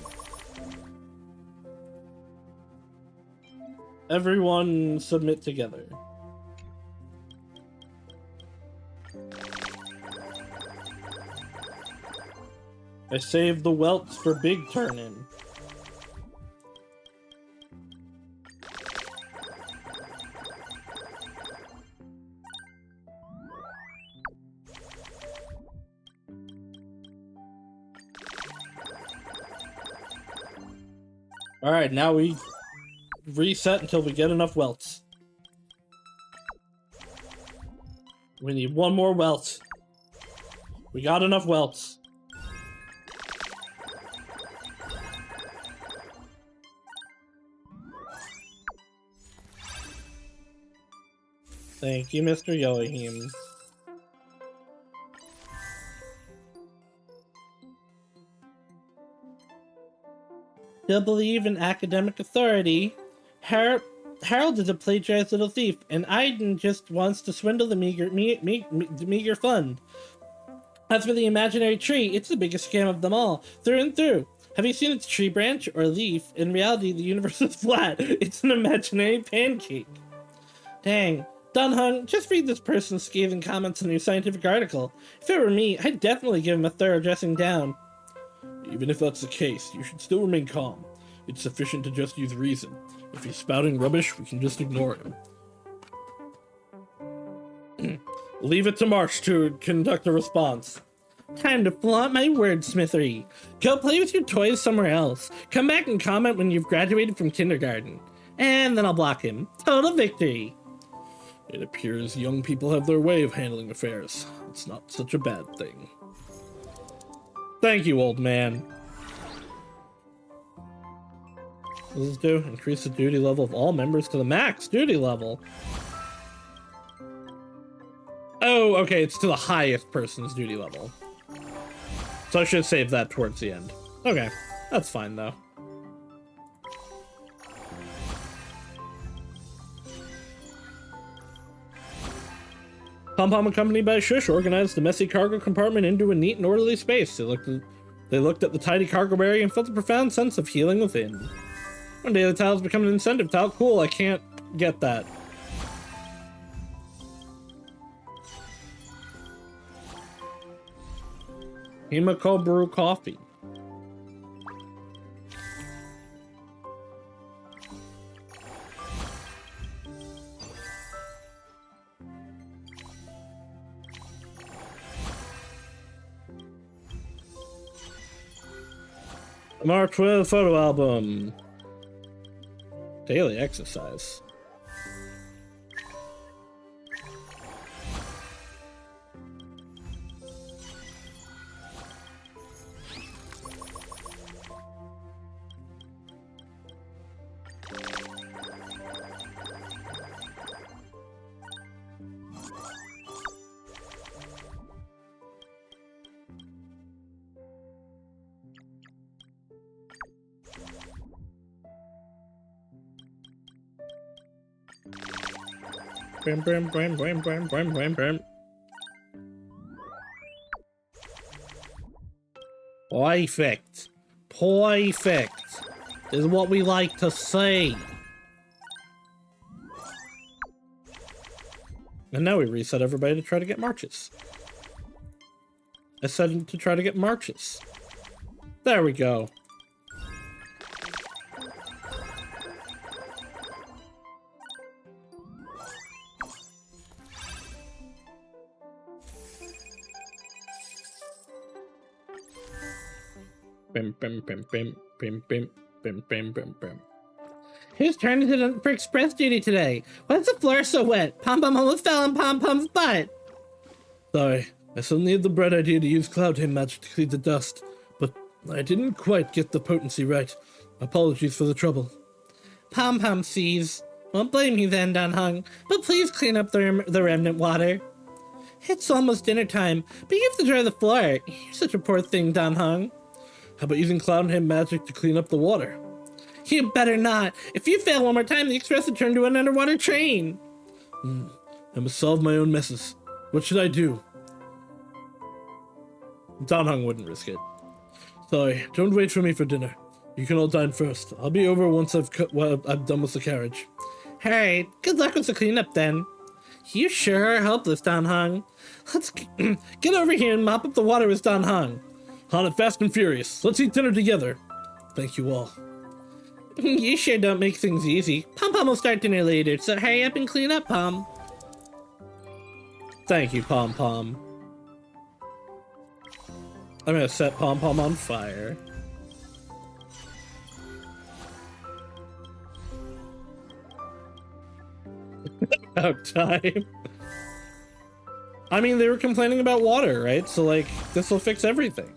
Speaker 1: Everyone submit together. I saved the welts for big turn-in. Alright, now we reset until we get enough welts. We need one more welt. We got enough welts. Thank you, Mr. Yoahim. He'll believe in academic authority. Harold is a plagiarized little thief, and Aiden just wants to swindle the meager fund. As for the imaginary tree, it's the biggest scam of them all, through and through. Have you seen its tree branch or leaf? In reality, the universe is flat. It's an imaginary pancake. Dang. Dunhung, just read this person's scathing comments in your scientific article. If it were me, I'd definitely give him a thorough dressing down. Even if that's the case, you should still remain calm. It's sufficient to just use reason. If he's spouting rubbish, we can just ignore him. Leave it to March to conduct a response. Time to flaunt my wordsmithery. Go play with your toys somewhere else. Come back and comment when you've graduated from kindergarten. And then I'll block him. Total victory. It appears young people have their way of handling affairs. It's not such a bad thing. Thank you, old man. What does this do? Increase the duty level of all members to the max duty level. Oh, okay, it's to the highest person's duty level. So I should save that towards the end. Okay, that's fine though. Pom-Pom, accompanied by Shush, organized the messy cargo compartment into a neat and orderly space. They looked at the tidy cargo area and felt a profound sense of healing within. One day the tiles become an incentive tile. Cool, I can't get that. Himiko brew coffee. Mark 12 photo album. Daily exercise. Bam, bam, bam, bam, bam, bam, bam, bam. Perfect. Perfect is what we like to see. And now we reset everybody to try to get marches. I said to try to get marches. There we go. Bim, bim, bim, bim, bim, bim, bim, bim, bim, bim. Whose turn is it for express duty today? Why is the floor so wet? Pom Pom almost fell on Pom Pom's butt. Sorry, I suddenly had the bright idea to use Cloud Hymn magic to clean the dust, but I didn't quite get the potency right. Apologies for the trouble. Pom Pom sees. Won't blame you then, Don Hung, but please clean up the remnant water. It's almost dinner time, but you have to dry the floor. You're such a poor thing, Don Hung. How about using Cloud Hymn magic to clean up the water? You better not. If you fail one more time, the express will turn into an underwater train. I must solve my own messes. What should I do? Don Hung wouldn't risk it. Sorry, don't wait for me for dinner. You can all dine first. I'll be over once I'm done with the carriage. Alright, good luck with the cleanup then. You sure are helpless, Don Hung. Let's get over here and mop up the water with Don Hung. On it fast and furious. Let's eat dinner together. Thank you all. You sure don't make things easy. Pom Pom will start dinner later, so hurry up and clean up, Pom. Thank you, Pom Pom. I'm gonna set Pom Pom on fire. About time. I mean, they were complaining about water, right? So, like, this will fix everything.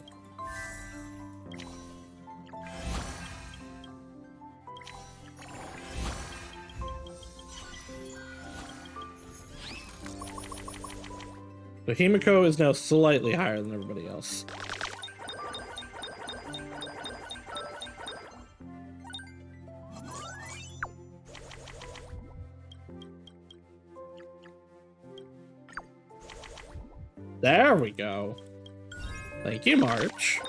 Speaker 1: So Himiko is now slightly higher than everybody else. There we go. Thank you, March.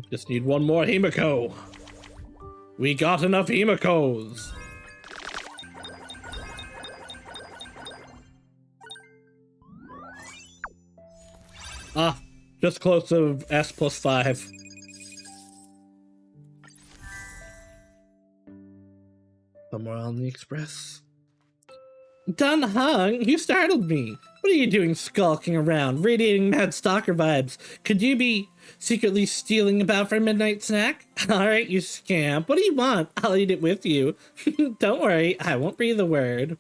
Speaker 1: Just need one more Himiko. We got enough Himikos. Ah, just close to S+5. Somewhere on the express. Don Hung, you startled me. What are you doing skulking around, radiating mad stalker vibes? Could you be secretly stealing about for a midnight snack? Alright, you scamp. What do you want? I'll eat it with you. Don't worry, I won't breathe a word.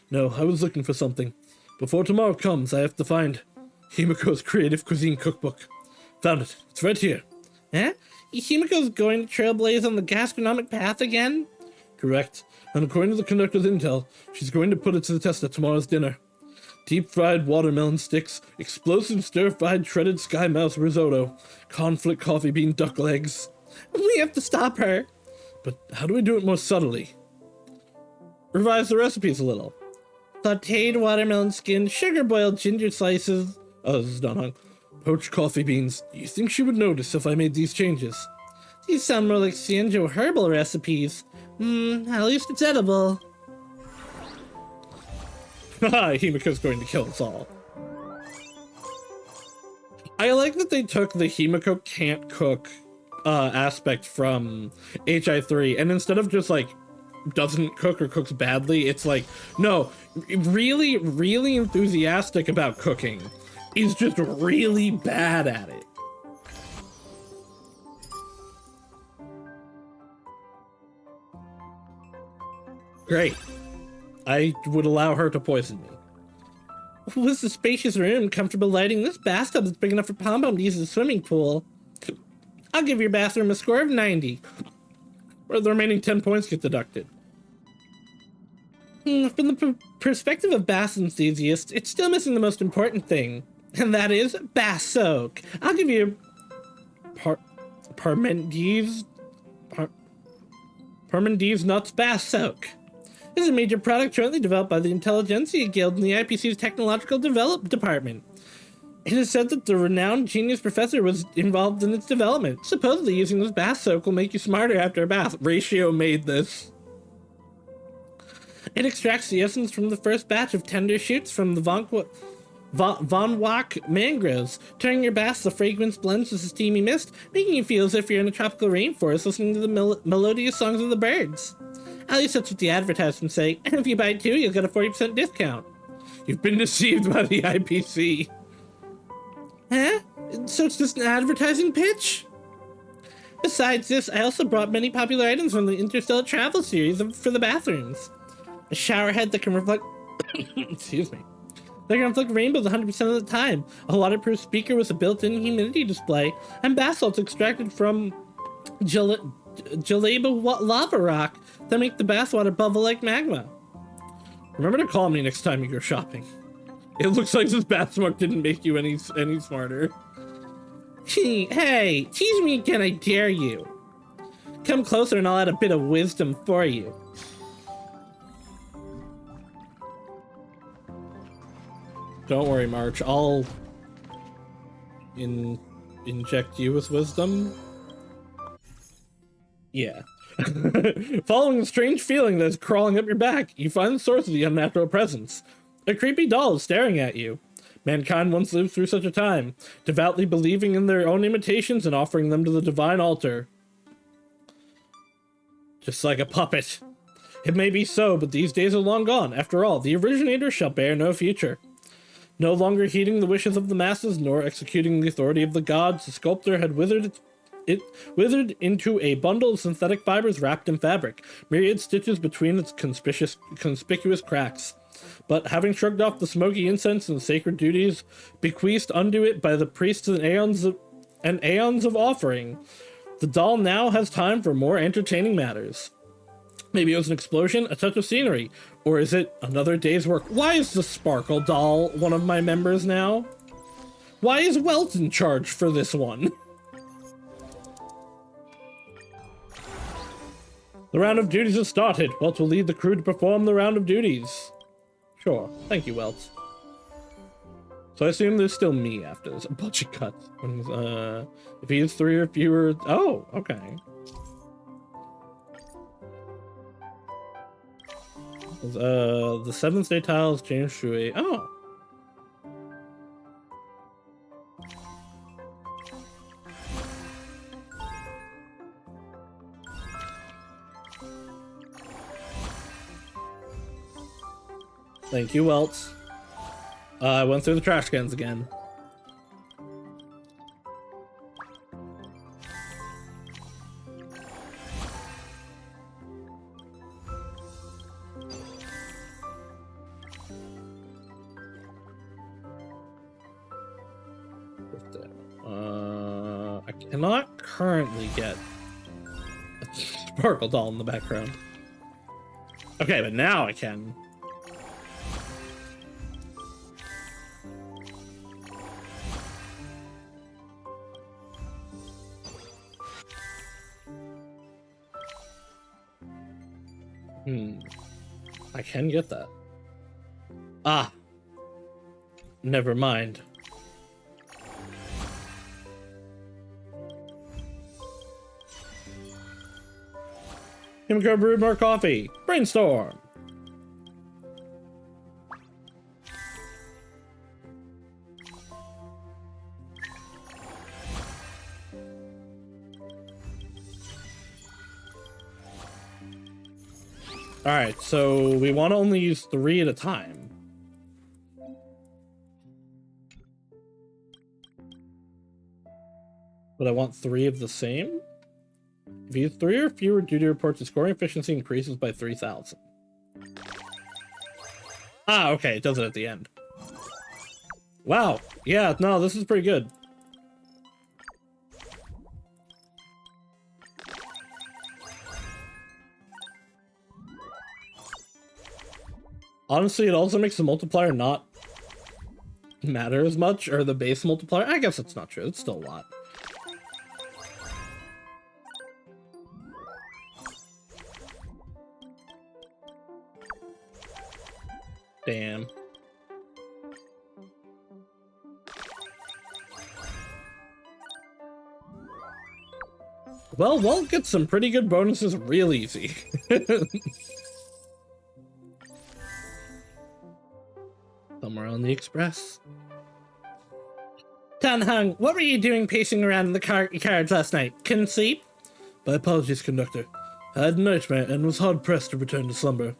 Speaker 1: No, I was looking for something. Before tomorrow comes, I have to find Himiko's Creative Cuisine Cookbook. Found it. It's right here. Eh? Himiko's going to trailblaze on the gastronomic path again? Correct. And according to the conductor's intel, she's going to put it to the test at tomorrow's dinner. Deep-fried watermelon sticks, explosive stir-fried shredded sky mouse risotto, conflict coffee bean duck legs. We have to stop her. But how do we do it more subtly? Revise the recipes a little. Sauteed watermelon skin, sugar-boiled ginger slices. Oh, this is Don Hung. Poached coffee beans. Do you think she would notice if I made these changes? These sound more like Sanjo herbal recipes. At least it's edible. Haha, Himiko's going to kill us all. I like that they took the Himiko can't cook aspect from HI3, and instead of just like doesn't cook or cooks badly, it's like, no, really, really enthusiastic about cooking. He's just really bad at it. Great. I would allow her to poison me. With the spacious room, comfortable lighting, this bathtub is big enough for Pom Pom to use as a swimming pool. I'll give your bathroom a score of 90. Where the remaining 10 points get deducted. From the perspective of bath enthusiasts, it's still missing the most important thing, and that is bath soak. I'll give you Parmentives Nuts Bath Soak. This is a major product jointly developed by the Intelligentsia Guild and the IPC's Technological Development Department. It is said that the renowned genius professor was involved in its development. Supposedly using this bath soak will make you smarter after a bath. Ratio made this. It extracts the essence from the first batch of tender shoots from the Von Wach mangroves, turning your baths to fragrance blends as a steamy mist, making you feel as if you're in a tropical rainforest listening to the melodious songs of the birds. At least that's what the advertisements say, and if you buy 2, you'll get a 40% discount. You've been deceived by the IPC. Huh? So it's just an advertising pitch? Besides this, I also brought many popular items from the Interstellar Travel series for the bathrooms. A shower head that can reflect... excuse me. That can reflect rainbows 100% of the time. A waterproof speaker with a built-in humidity display. And bath salts extracted from Jaleba lava rock that make the bath water bubble like magma. Remember to call me next time you go shopping. It looks like this bath smoke didn't make you any smarter. Hey, tease me again, I dare you. Come closer and I'll add a bit of wisdom for you. Don't worry, March. I'll inject you with wisdom. Yeah. Following a strange feeling that is crawling up your back, you find the source of the unnatural presence. A creepy doll is staring at you. Mankind once lived through such a time, devoutly believing in their own imitations and offering them to the divine altar. Just like a puppet. It may be so, but these days are long gone. After all, the originator shall bear no future. No longer heeding the wishes of the masses, nor executing the authority of the gods, the sculptor had withered into a bundle of synthetic fibers wrapped in fabric, myriad stitches between its conspicuous cracks. But having shrugged off the smoky incense and sacred duties bequeathed unto it by the priests and aeons of offering, the doll now has time for more entertaining matters. Maybe it was an explosion, a touch of scenery, or is it another day's work? Why is the Sparkle doll one of my members now? Why is Welt in charge for this one? The round of duties has started. Welt will lead the crew to perform the round of duties. Sure. Thank you, Welt. So I assume there's still me after this. A bunch of cuts. If he is 3 or fewer... Oh, okay. The 7th day tiles change to a... Oh. Thank you, Welt. I went through the trash cans again. I cannot currently get a Sparkle doll in the background. Okay, but now I can. I can get that. Ah. Never mind. Can we go brew more coffee? Brainstorm! Alright, so we want to only use 3 at a time. But I want 3 of the same? If you use 3 or fewer duty reports, the scoring efficiency increases by 3,000. Ah, okay, it does it at the end. Wow, yeah, no, this is pretty good. Honestly, it also makes the multiplier not matter as much, or the base multiplier. I guess that's not true. It's still a lot. Damn. Well, Walt gets some pretty good bonuses real easy. Somewhere on the express. Tanhung, what were you doing pacing around in the carriage last night? Couldn't sleep? My apologies, conductor. I had a nightmare and was hard-pressed to return to slumber.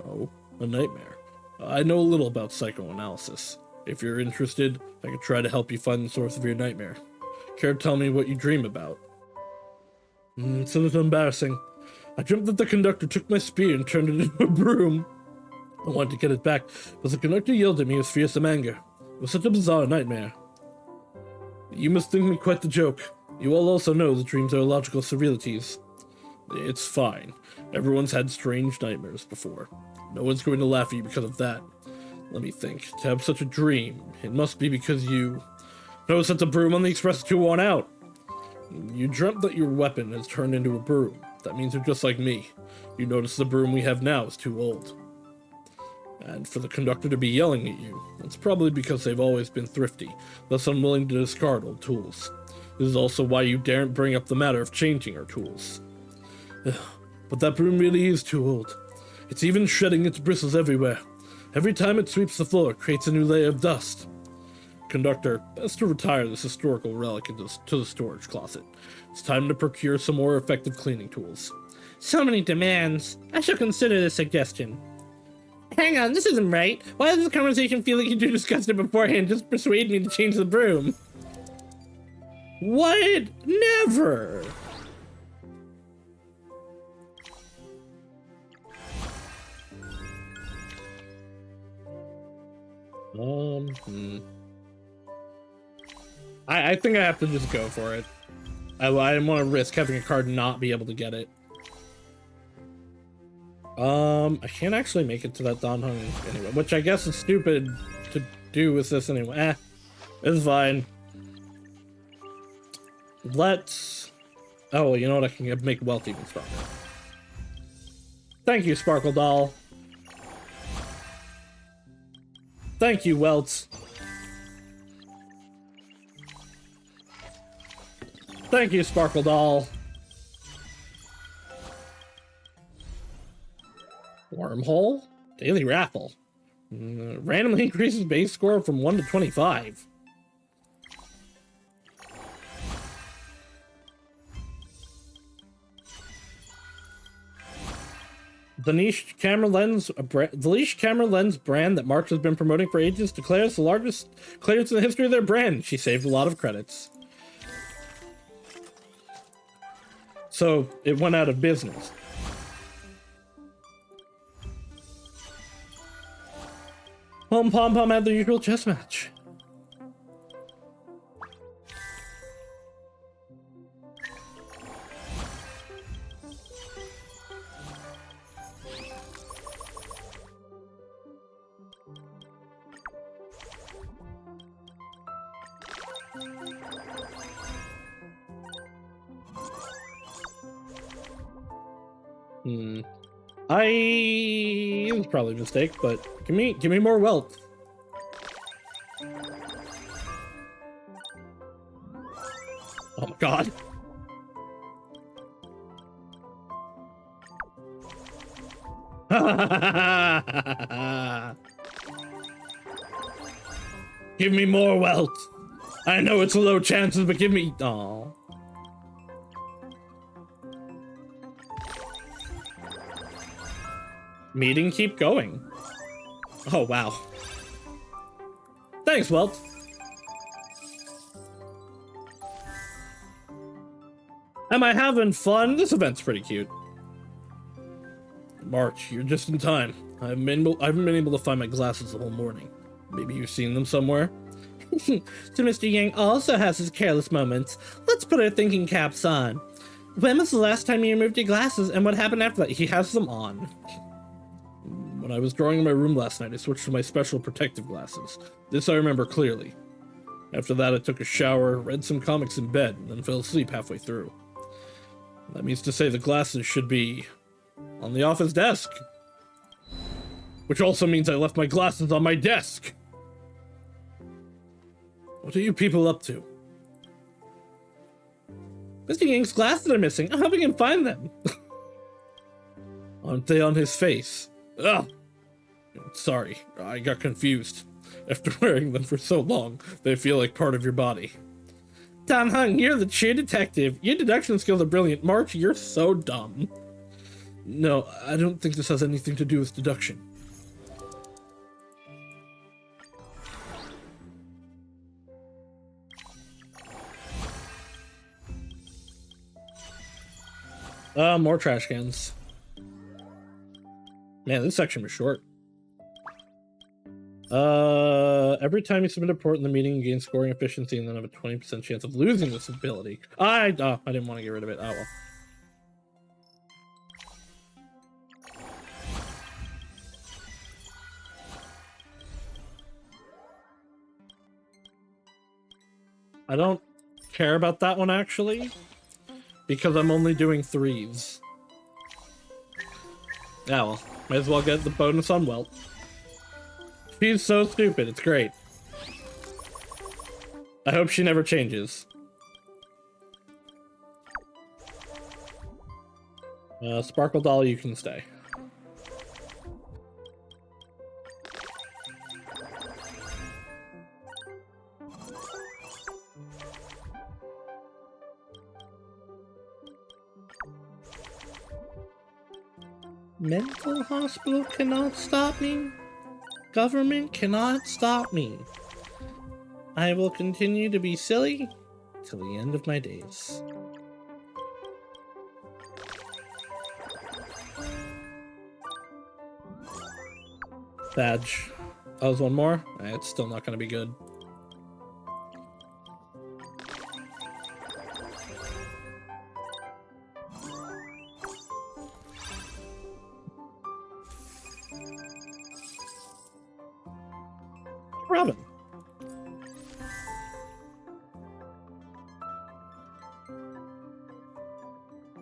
Speaker 1: Oh, a nightmare. I know a little about psychoanalysis. If you're interested, I could try to help you find the source of your nightmare. Care to tell me what you dream about? It's a little embarrassing. I dreamt that the conductor took my spear and turned it into a broom. I wanted to get it back, but the conductor yelled at me with fearsome anger. It was such a bizarre nightmare. You must think me quite the joke. You all also know that dreams are illogical surrealities. It's fine. Everyone's had strange nightmares before. No one's going to laugh at you because of that. Let me think. To have such a dream, it must be because you noticed that the broom on the express is too worn out. You dreamt that your weapon has turned into a broom. That means you're just like me. You notice the broom we have now is too old. And for the conductor to be yelling at you, it's probably because they've always been thrifty, thus unwilling to discard old tools. This is also why you daren't bring up the matter of changing our tools. But that broom really is too old. It's even shedding its bristles everywhere. Every time it sweeps the floor, it creates a new layer of dust. Conductor, best to retire this historical relic to the storage closet. It's time to procure some more effective cleaning tools. So many demands. I shall consider this suggestion. Hang on, this isn't right. Why does this conversation feel like you two discussed it beforehand? Just persuade me to change the broom. What? Never! I think I have to just go for it. I didn't want to risk having a card not be able to get it. I can't actually make it to that Don Hung anyway, which I guess is stupid to do with this anyway. It's fine. Let's... Oh, you know what? I can make Wealth even stronger. Thank you, Sparkle Doll. Thank you, Welts. Thank you, Sparkle Doll. Wormhole? Daily raffle. Randomly increases base score from 1 to 25. The niche camera lens brand that Mark has been promoting for ages declares the largest clearance in the history of their brand. She saved a lot of credits. So it went out of business. Home Pom Pom had their usual chess match. It was probably a mistake, but give me more wealth. Oh my god. Give me more wealth. I know it's low chances, but give me... Aww. Meeting keep going. Oh, wow. Thanks, Welt. Am I having fun? This event's pretty cute. March, you're just in time. I haven't been able to find my glasses the whole morning. Maybe you've seen them somewhere? So Mr. Yang also has his careless moments. Let's put our thinking caps on. When was the last time you removed your glasses, and what happened after that? He has them on. When I was drawing in my room last night, I switched to my special protective glasses. This I remember clearly. After that, I took a shower, read some comics in bed, and then fell asleep halfway through. That means to say the glasses should be on the office desk. Which also means I left my glasses on my desk. What are you people up to? Mr. Yang's glasses are missing. I'm hoping I can find them. Aren't they on his face? Ugh. Sorry, I got confused. After wearing them for so long, they feel like part of your body. Tom Hung, you're the true detective. Your deduction skills are brilliant. March, you're so dumb. No, I don't think this has anything to do with deduction. More trash cans. Man, this section was short. Every time you submit a report in the meeting, you gain scoring efficiency and then have a 20% chance of losing this ability. I didn't want to get rid of it. Oh well. I don't care about that one actually, because I'm only doing 3s. Yeah, well, might as well get the bonus on Welt. She's so stupid, it's great. I hope she never changes. Sparkle Doll, you can stay. Mental hospital cannot stop me. Government cannot stop me. I will continue to be silly till the end of my days. Badge. Oh, there's one more? It's still not going to be good. Robin.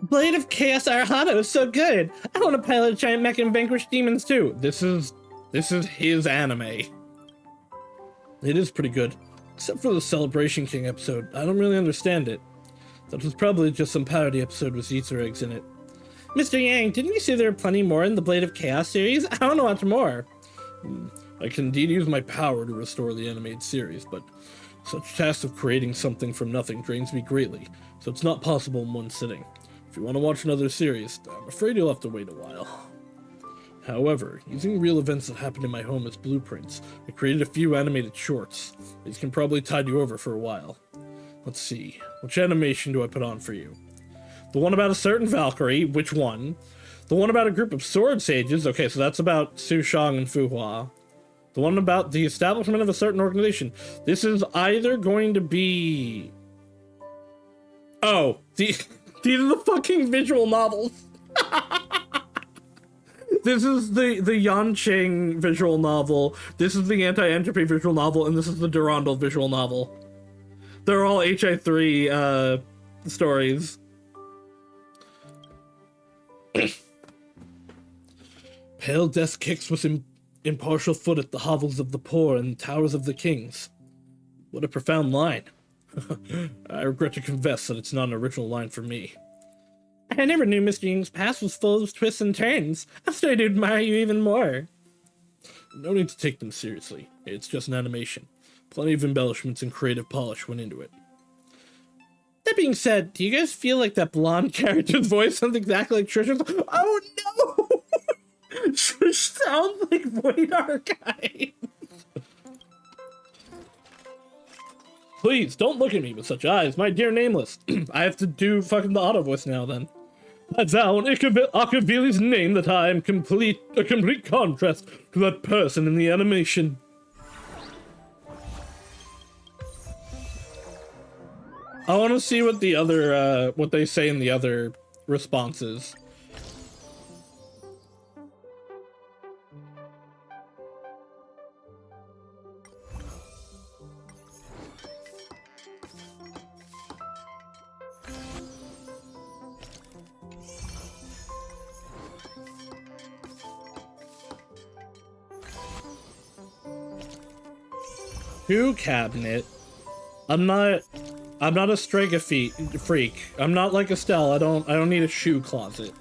Speaker 1: Blade of Chaos Arhana is so good. I want to pilot a giant mech and vanquish demons too. This is his anime. It is pretty good. Except for the Celebration King episode. I don't really understand it. That was probably just some parody episode with Easter eggs in it. Mr. Yang, didn't you say there are plenty more in the Blade of Chaos series? I want to watch more. I can indeed use my power to restore the animated series, but such task of creating something from nothing drains me greatly, so it's not possible in one sitting. If you want to watch another series, I'm afraid you'll have to wait a while. However, using real events that happened in my home as blueprints, I created a few animated shorts. These can probably tide you over for a while. Let's see, which animation do I put on for you? The one about a certain Valkyrie, which one? The one about a group of sword sages, okay, so that's about Su Shang and Fu Hua. The one about the establishment of a certain organization. This is either going to be... Oh, these are the fucking visual novels. This is the Yanqing visual novel, this is the Anti-Entropy visual novel, and this is the Durandal visual novel. They're all HI3 stories. Pale death kicks with impartial foot at the hovels of the poor and towers of the kings. What a profound line. I regret to confess that it's not an original line for me. I never knew Mr. Ying's past was full of twists and turns. I'm starting to admire you even more. No need to take them seriously. It's just an animation. Plenty of embellishments and creative polish went into it. That being said, do you guys feel like that blonde character's voice sounds exactly like Trisha's? Oh no! Trish sounds like Void Archive. Please, don't look at me with such eyes, my dear Nameless. I have to do fucking the auto voice now then. I found Akavili's name that I am a complete contrast to that person in the animation. I want to see what the other, what they say in the other responses. Shoe cabinet. I'm not a Strega freak. I'm not like Estelle. I don't need a shoe closet.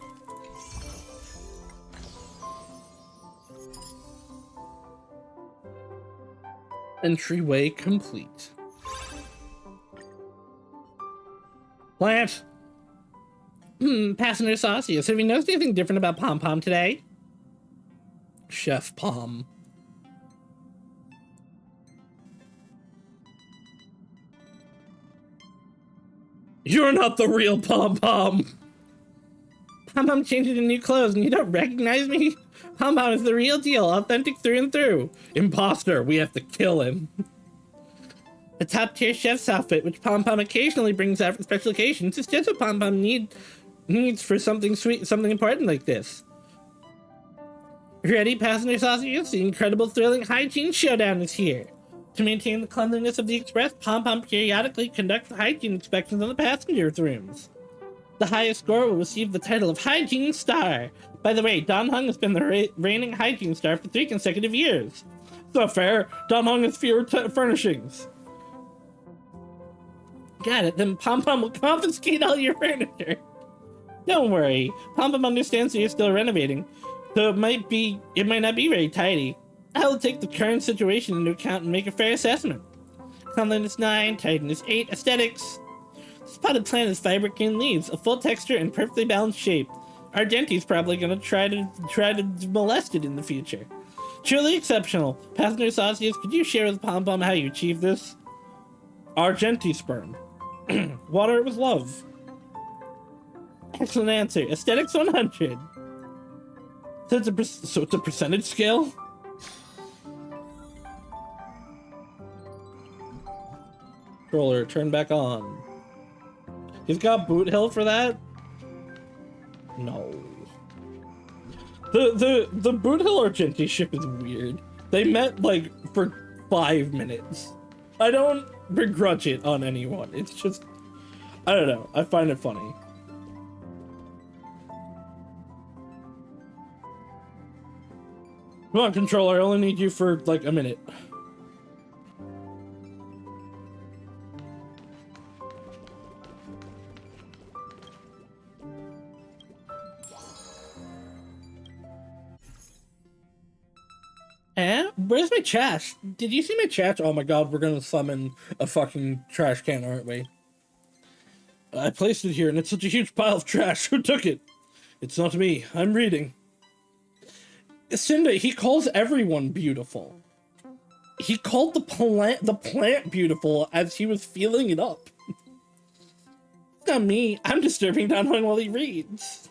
Speaker 1: Entryway complete. Plant. Passenger Saucius, have you noticed anything different about Pom Pom today? Chef Pom. You're not the real Pom Pom. Pom Pom changed into new clothes and you don't recognize me? Pom Pom is the real deal, authentic through and through. Imposter, we have to kill him. A top-tier chef's outfit, which Pom Pom occasionally brings out for special occasions, is just what Pom Pom needs for something sweet, something important like this. Ready, passenger sausages? The incredible, thrilling hygiene showdown is here. To maintain the cleanliness of the express, Pom Pom periodically conducts hygiene inspections on the passengers' rooms. The highest score will receive the title of Hygiene Star. By the way, Don Hung has been the reigning hygiene star for 3 consecutive years. It's not fair. Don Hung has fewer furnishings. Got it, then Pom Pom will confiscate all your furniture. Don't worry, Pom Pom understands that you're still renovating, so it might not be very tidy. I will take the current situation into account and make a fair assessment. Cleanliness 9, tidiness 8, aesthetics. Spotted plant is vibrant green leaves, a full texture and perfectly balanced shape. Argenti's probably gonna try to molest it in the future. Truly exceptional. Passenger Saucius, could you share with Pom Pom how you achieved this? Argenti sperm. Water it with love. Excellent answer. Aesthetics 100. So it's a percentage scale? Controller, turn back on. He's got boot hill for that? No. The boot hill Argenti ship is weird. They met like for 5 minutes. I don't begrudge it on anyone. It's just, I don't know. I find it funny. Come on, controller. I only need you for like a minute. Eh? Where's my trash? Did you see my trash? Oh my god, we're gonna summon a fucking trash can, aren't we? I placed it here and it's such a huge pile of trash. Who took it? It's not me. I'm reading. Cinda, he calls everyone beautiful. He called the plant beautiful as he was feeling it up. It's not me. I'm disturbing Don Hung while he reads.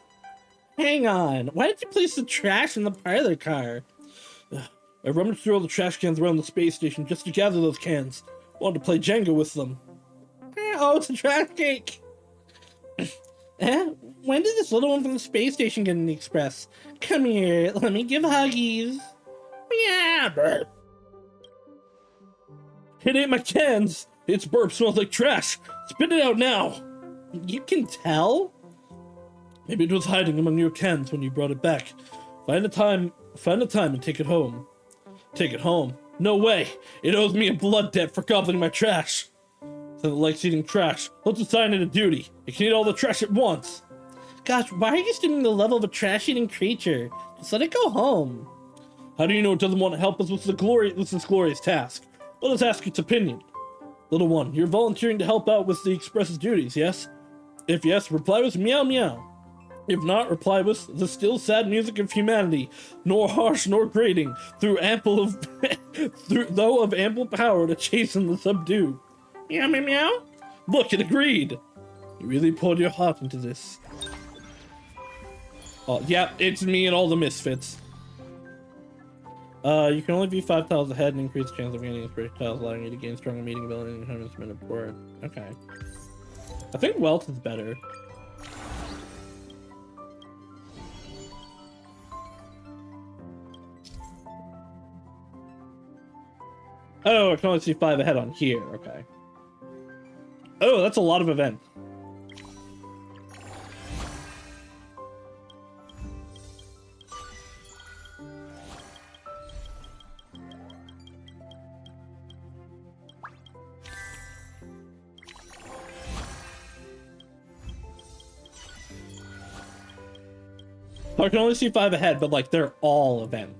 Speaker 1: Hang on. Why did you place the trash in the parlor car? I rummaged through all the trash cans around the space station just to gather those cans. Wanted to play Jenga with them. Oh, it's a trash cake! When did this little one from the space station get in the express? Come here, let me give huggies. Yeah, burp. It ain't my cans. Its burp smells like trash. Spit it out now. You can tell? Maybe it was hiding among your cans when you brought it back. Find a time and take it home. Take it home? No way! It owes me a blood debt for gobbling my trash. Since it likes eating trash, let's assign it a duty. It can eat all the trash at once. Gosh, why are you assuming the level of a trash-eating creature? Just let it go home. How do you know it doesn't want to help us with this glorious task? Let us ask its opinion. Little one, you're volunteering to help out with the express's duties, yes? If yes, reply with meow meow. If not, reply with the still sad music of humanity, nor harsh nor grating, though of ample power to chasten the subdue. Meow meow meow? Look, it agreed. You really poured your heart into this. Oh, yeah, it's me and all the misfits. You can only view 5 tiles ahead and increase the chance of gaining inspiration tiles, allowing you to gain stronger meeting ability and time to minute before. Okay. I think wealth is better. Oh, I can only see 5 ahead on here. Okay. Oh, that's a lot of events. So I can only see 5 ahead, but like they're all event.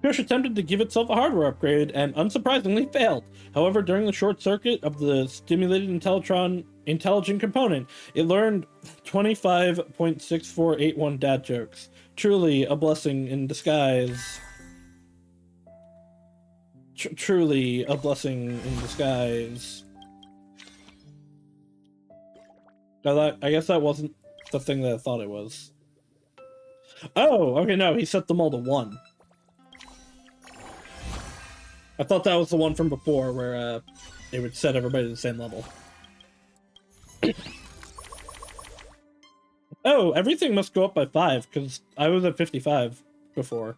Speaker 1: Push attempted to give itself a hardware upgrade and unsurprisingly failed. However, during the short circuit of the stimulated intelligent component, it learned 25.6481 dad jokes. Truly a blessing in disguise. Truly a blessing in disguise. I guess that wasn't the thing that I thought it was. Oh, okay, no, he set them all to 1. I thought that was the one from before where it would set everybody to the same level. Oh, everything must go up by 5, because I was at 55 before.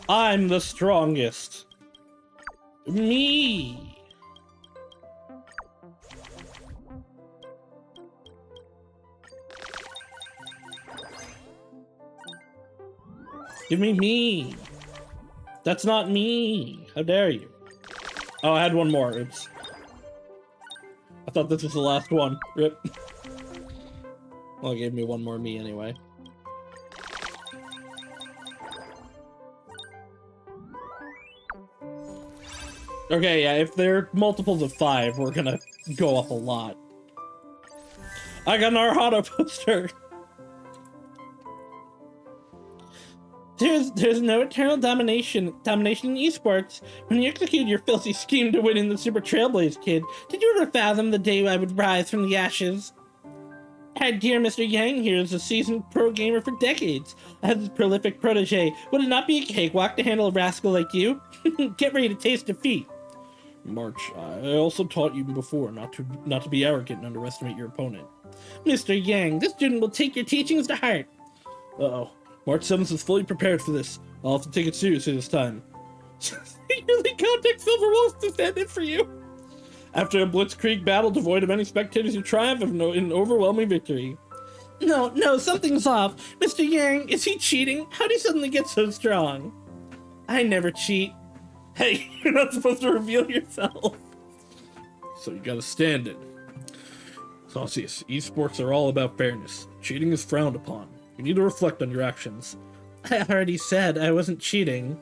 Speaker 1: I'm the strongest. Me. Give me me. That's not me. How dare you? Oh, I had one more. Oops. I thought this was the last one. Rip. Well, it gave me one more me anyway. Okay, yeah, if they're multiples of 5, we're gonna go up a lot. I got an Arhana poster! There's no eternal domination in esports. When you execute your filthy scheme to win in the Super Trailblaze, kid, did you ever fathom the day I would rise from the ashes? Our dear Mr. Yang here is a seasoned pro gamer for decades. As his prolific protege, would it not be a cakewalk to handle a rascal like you? Get ready to taste defeat. March, I also taught you before not to be arrogant and underestimate your opponent. Mr. Yang, this student will take your teachings to heart. Uh-oh. March 7th is fully prepared for this. I'll have to take it seriously this time. Secretly contact Silver Wolves to stand in for you. After a blitzkrieg battle devoid of any spectators, you triumph in an overwhelming victory. No, something's off. Mr. Yang, is he cheating? How did he suddenly get so strong? I never cheat. Hey, you're not supposed to reveal yourself. So you gotta stand it. Saucius, esports are all about fairness. Cheating is frowned upon. You need to reflect on your actions. I already said I wasn't cheating.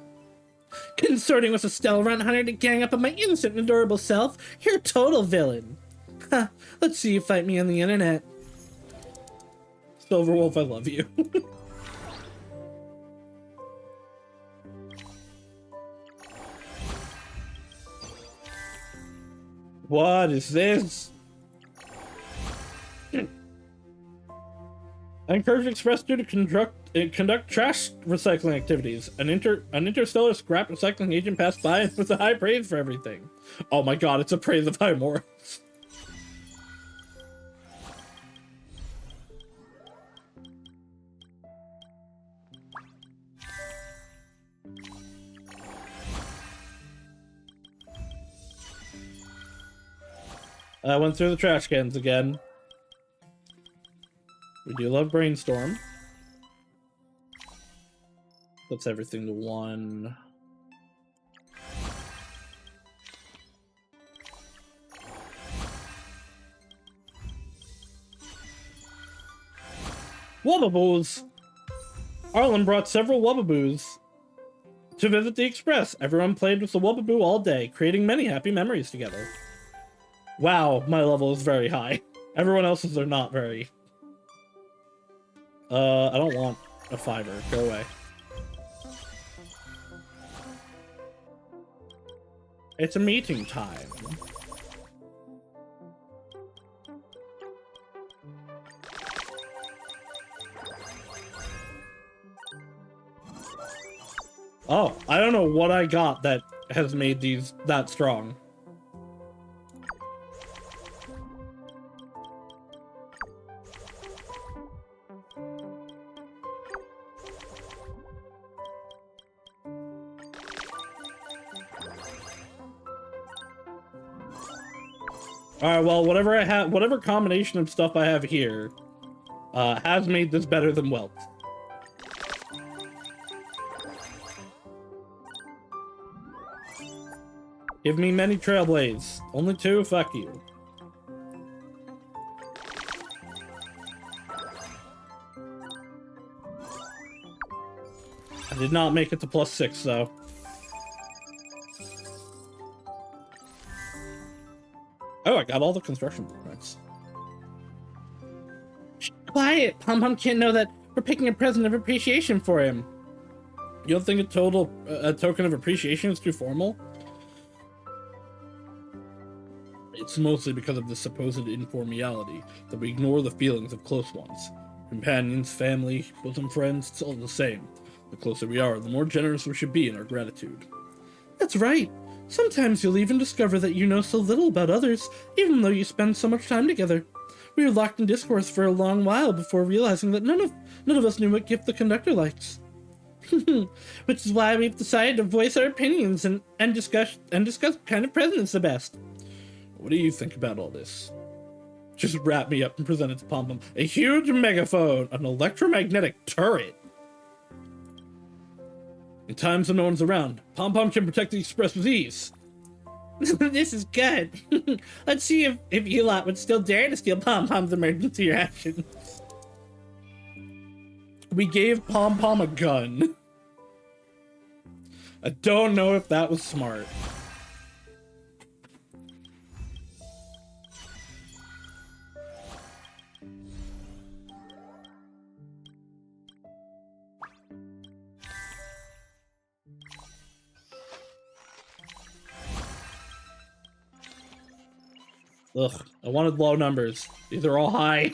Speaker 1: Consorting with a Stellarun hunter to gang up on my innocent and adorable self? You're a total villain. Huh, let's see you fight me on the internet. Silverwolf, I love you. What is this? I encourage Express 2 to conduct trash recycling activities. An interstellar scrap recycling agent passed by with a high praise for everything. Oh my god, it's a praise of high morals. I went through the trash cans again. We do love Brainstorm. Puts everything to 1. Wubbaboos! Arlen brought several Wubbaboos to visit the Express. Everyone played with the Wubbaboo all day, creating many happy memories together. Wow, my level is very high. Everyone else's are not very. I don't want a 5er. Go away. It's a meeting time. Oh, I don't know what I got that has made these that strong. Alright, well, whatever I have, whatever combination of stuff I have here, has made this better than Welt. Give me many Trailblades. Only 2, fuck you. I did not make it to +6, though. Oh, I got all the construction blueprints. Shh, quiet! Pom-Pom can't know that we're picking a present of appreciation for him. You don't think a token of appreciation is too formal? It's mostly because of the supposed informality that we ignore the feelings of close ones. Companions, family, bosom friends, it's all the same. The closer we are, the more generous we should be in our gratitude. That's right. Sometimes you'll even discover that you know so little about others, even though you spend so much time together. We were locked in discourse for a long while before realizing that none of us knew what gift the conductor likes. Which is why we've decided to voice our opinions and discuss what kind of present is the best. What do you think about all this? Just wrap me up and present it to Pom-Pom. A huge megaphone, an electromagnetic turret. In times when no one's around, Pom-Pom can protect the Express with ease. This is good. Let's see if you lot would still dare to steal Pom-Pom's emergency rations. We gave Pom-Pom a gun. I don't know if that was smart. Ugh, I wanted low numbers. These are all high.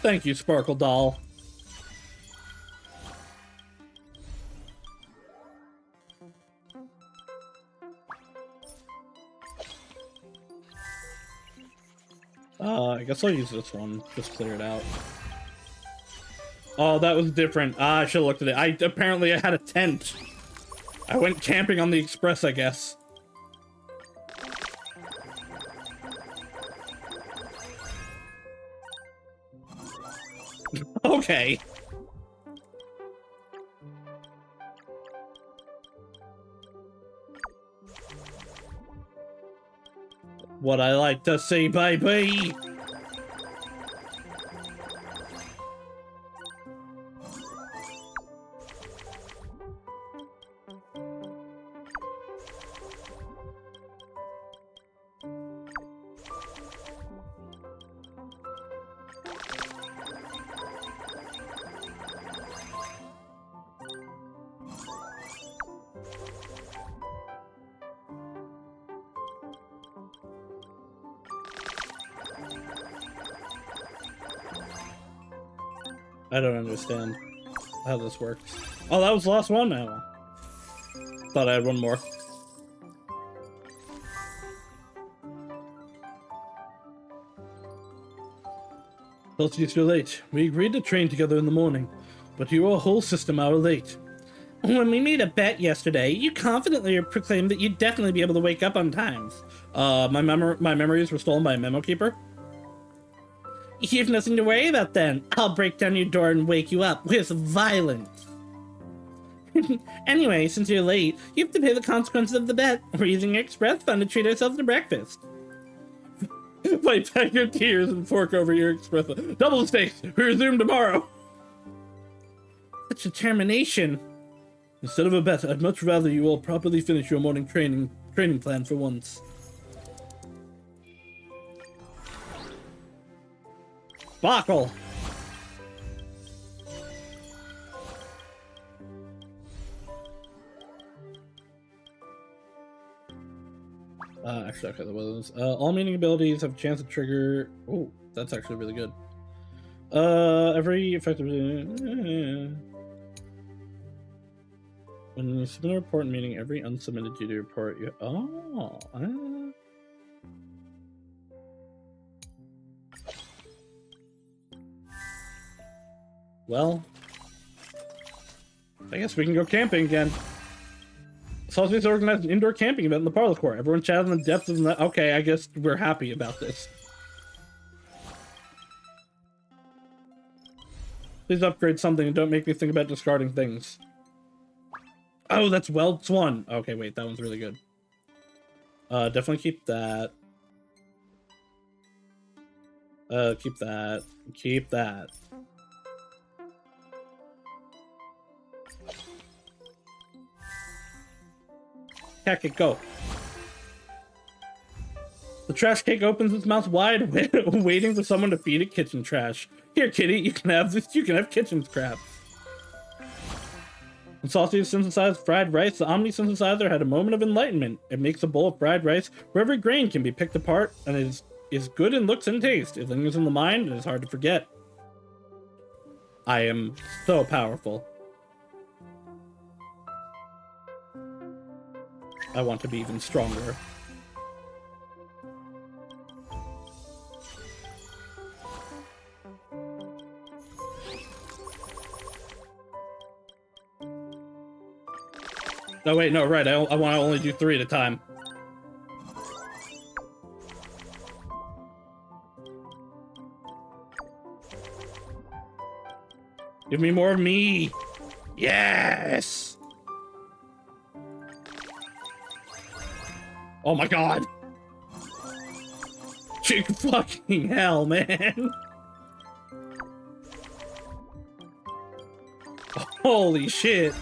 Speaker 1: Thank you, Sparkle Doll. I guess I'll use this one. Just clear it out. Oh, that was different. I should have looked at it. Apparently I had a tent. I went camping on the Express, I guess. Okay. What I like to see, baby. I don't understand how this works. Oh, that was the last one now. Thought I had one more. Celsius, you're late. We agreed to train together in the morning, but you were a whole system hour late. When we made a bet yesterday, you confidently proclaimed that you'd definitely be able to wake up on time. My memories were stolen by a memo keeper. You've nothing to worry about then. I'll break down your door and wake you up with violence. Anyway, since you're late, you have to pay the consequences of the bet. We're using your express fund to treat ourselves to breakfast. Wipe back your tears and fork over your express fund. Double the stakes. We resume tomorrow. Such determination. Instead of a bet, I'd much rather you all properly finish your morning training plan for once. Sparkle! Actually, okay, that was all meaning abilities have a chance to trigger. Oh, that's actually really good. Every effective. When you submit a report, meaning every unsubmitted duty report, you. Oh. Well, I guess we can go camping again. Sauce organized an indoor camping event in the parlor court. Everyone chatted in the depths of the... Okay, I guess we're happy about this. Please upgrade something and don't make me think about discarding things. Oh, that's Weld's one. Okay, wait, that one's really good. Definitely keep that. Keep that. Keep that. Heck, go. The trash cake opens its mouth wide, waiting for someone to feed it kitchen trash. Here, kitty, you can have this. You can have kitchen scraps. When Saucy synthesized fried rice, the Omni synthesizer had a moment of enlightenment. It makes a bowl of fried rice where every grain can be picked apart and is good in looks and taste. It lingers in the mind and is hard to forget. I am so powerful. I want to be even stronger. No, wait, no, right. I want to only do 3 at a time. Give me more of me. Yes. Oh my god. Chick fucking hell, man. Holy shit.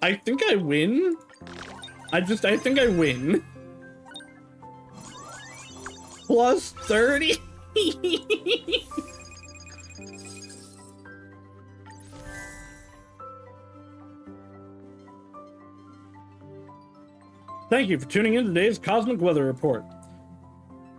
Speaker 1: I think I win. I think I win. Plus 30. Thank you for tuning in to today's Cosmic Weather Report.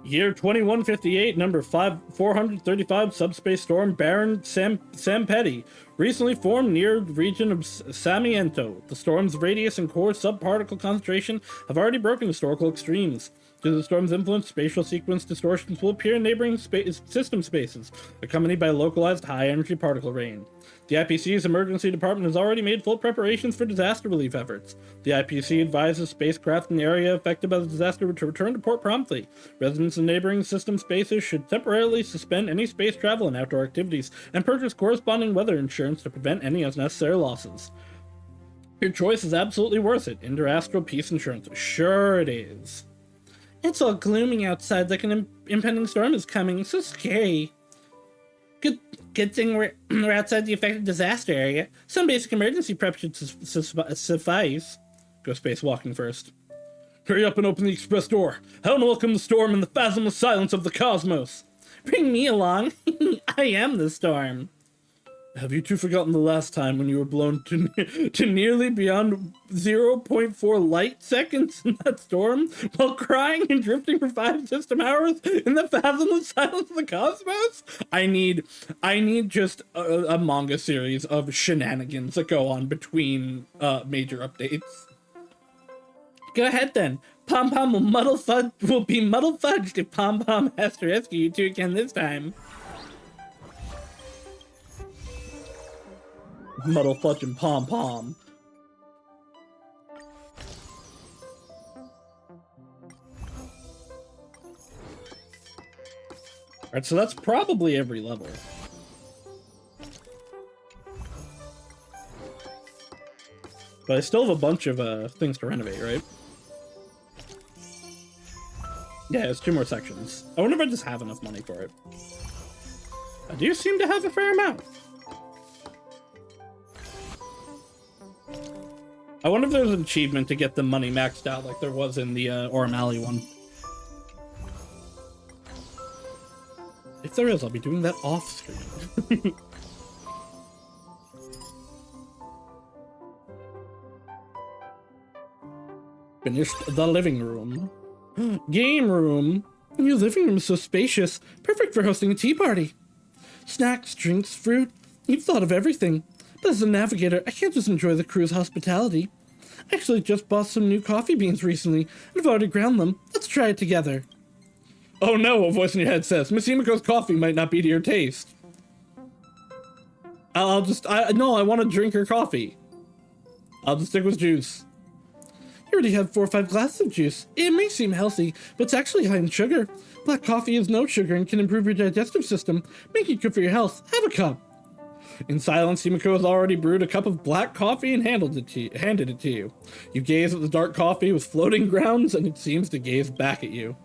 Speaker 1: Year 2158, number 435, subspace storm Baron Sampetti, recently formed near the region of Samiento. The storm's radius and core subparticle concentration have already broken historical extremes. Due to the storm's influence, spatial sequence distortions will appear in neighboring system spaces, accompanied by localized high-energy particle rain. The IPC's emergency department has already made full preparations for disaster relief efforts. The IPC advises spacecraft in the area affected by the disaster to return to port promptly. Residents in neighboring system spaces should temporarily suspend any space travel and outdoor activities, and purchase corresponding weather insurance to prevent any unnecessary losses. Your choice is absolutely worth it. Interastral Peace Insurance. Sure it is. It's all gloomy outside, like an impending storm is coming. So scary. Good thing we're outside the affected disaster area. Some basic emergency prep should suffice. Go spacewalking first. Hurry up and open the express door. Help and welcome the storm in the fathomless silence of the cosmos. Bring me along. I am the storm. Have you two forgotten the last time when you were blown to nearly beyond 0.4 light seconds in that storm, while crying and drifting for 5 system hours in the fathomless silence of the cosmos? I need just a manga series of shenanigans that go on between major updates. Go ahead then. Pom Pom will be muddle fudged if Pom Pom has to rescue you two again this time. Muddle Fudge and Pom Pom. Alright, so that's probably every level. But I still have a bunch of things to renovate, right? Yeah, it's 2 more sections. I wonder if I just have enough money for it. I do seem to have a fair amount. I wonder if there's an achievement to get the money maxed out like there was in the O'Malley one. If there is, I'll be doing that off screen. Finished the living room. Game room. Your living room is so spacious. Perfect for hosting a tea party. Snacks, drinks, fruit. You've thought of everything. But as a navigator, I can't just enjoy the crew's hospitality. I actually just bought some new coffee beans recently, and I've already ground them. Let's try it together. Oh no, a voice in your head says, Miss Himiko's coffee might not be to your taste. No, I want to drink your coffee. I'll just stick with juice. You already have 4 or 5 glasses of juice. It may seem healthy, but it's actually high in sugar. Black coffee has no sugar and can improve your digestive system, making it good for your health. Have a cup. In silence, Himiko has already brewed a cup of black coffee and handed it to you. You gaze at the dark coffee with floating grounds, and it seems to gaze back at you.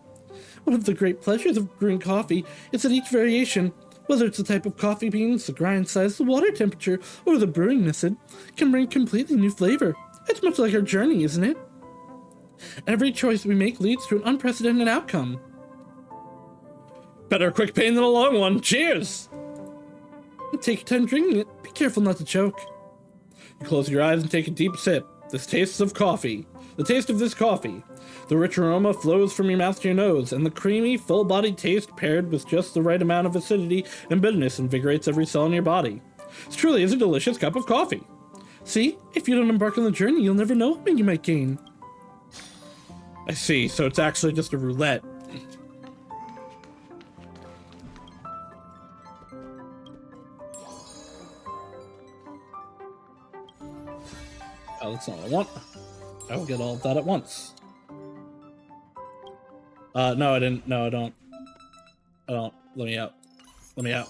Speaker 1: One of the great pleasures of brewing coffee is that each variation, whether it's the type of coffee beans, the grind size, the water temperature, or the brewing method, can bring completely new flavor. It's much like our journey, isn't it? Every choice we make leads to an unprecedented outcome. Better a quick pain than a long one. Cheers! Take your time drinking it. Be careful not to choke. You close your eyes and take a deep sip. This tastes of coffee. The taste of this coffee. The rich aroma flows from your mouth to your nose, and the creamy, full-bodied taste paired with just the right amount of acidity and bitterness invigorates every cell in your body. It truly is a delicious cup of coffee. See, if you don't embark on the journey, you'll never know how many you might gain. I see, so it's actually just a roulette. Oh, that's not what I want. I'll get all of that at once. No, I didn't. No, I don't. I don't. Let me out. Let me out.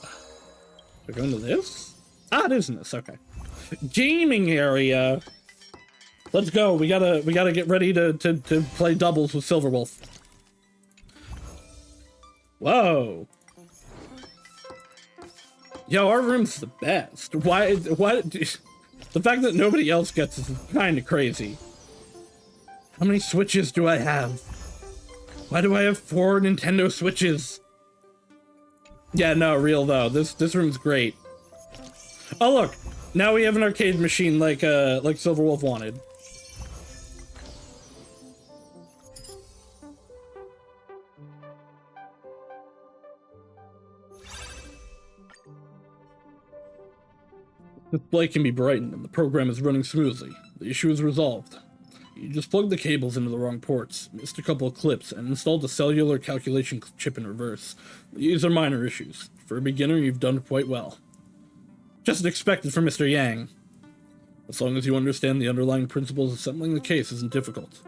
Speaker 1: We're going to this? Ah, it is in this. Okay. Gaming area. Let's go. We gotta get ready to play doubles with Silverwolf. Whoa. Yo, our room's the best. Why? The fact that nobody else gets this is kind of crazy. How many Switches do I have? Why do I have 4 Nintendo Switches? Yeah, no, real though. This room's great. Oh look, now we have an arcade machine like Silverwolf wanted. The display can be brightened and the program is running smoothly. The issue is resolved. You just plugged the cables into the wrong ports, missed a couple of clips, and installed a cellular calculation chip in reverse. These are minor issues. For a beginner, you've done quite well. Just expected from Mr. Yang. As long as you understand the underlying principles, assembling the case isn't difficult.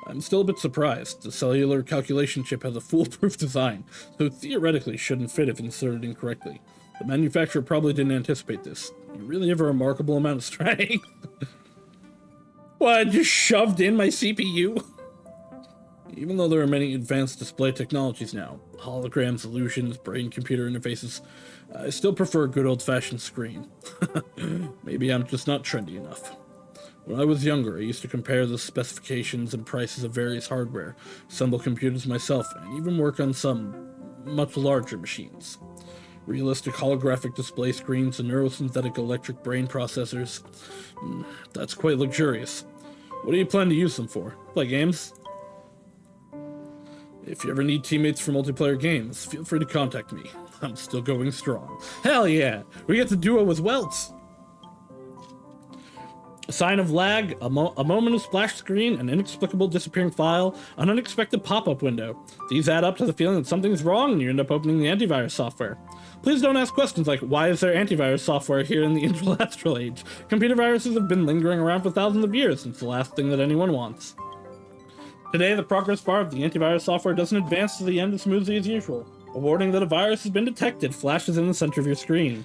Speaker 1: I'm still a bit surprised. The cellular calculation chip has a foolproof design, so it theoretically shouldn't fit if inserted incorrectly. The manufacturer probably didn't anticipate this. You really have a remarkable amount of strength. What, I just shoved in my CPU? Even though there are many advanced display technologies now, holograms, illusions, brain-computer interfaces, I still prefer a good old-fashioned screen. Maybe I'm just not trendy enough. When I was younger, I used to compare the specifications and prices of various hardware, assemble computers myself, and even work on some much larger machines. Realistic holographic display screens and neurosynthetic electric brain processors. That's quite luxurious. What do you plan to use them for? Play games? If you ever need teammates for multiplayer games, feel free to contact me. I'm still going strong. Hell yeah! We get to duo with Welts! A sign of lag, a moment of splash screen, an inexplicable disappearing file, an unexpected pop-up window. These add up to the feeling that something's wrong and you end up opening the antivirus software. Please don't ask questions like, why is there antivirus software here in the Interlastral Age? Computer viruses have been lingering around for thousands of years, and it's the last thing that anyone wants. Today, the progress bar of the antivirus software doesn't advance to the end as smoothly as usual. A warning that a virus has been detected flashes in the center of your screen.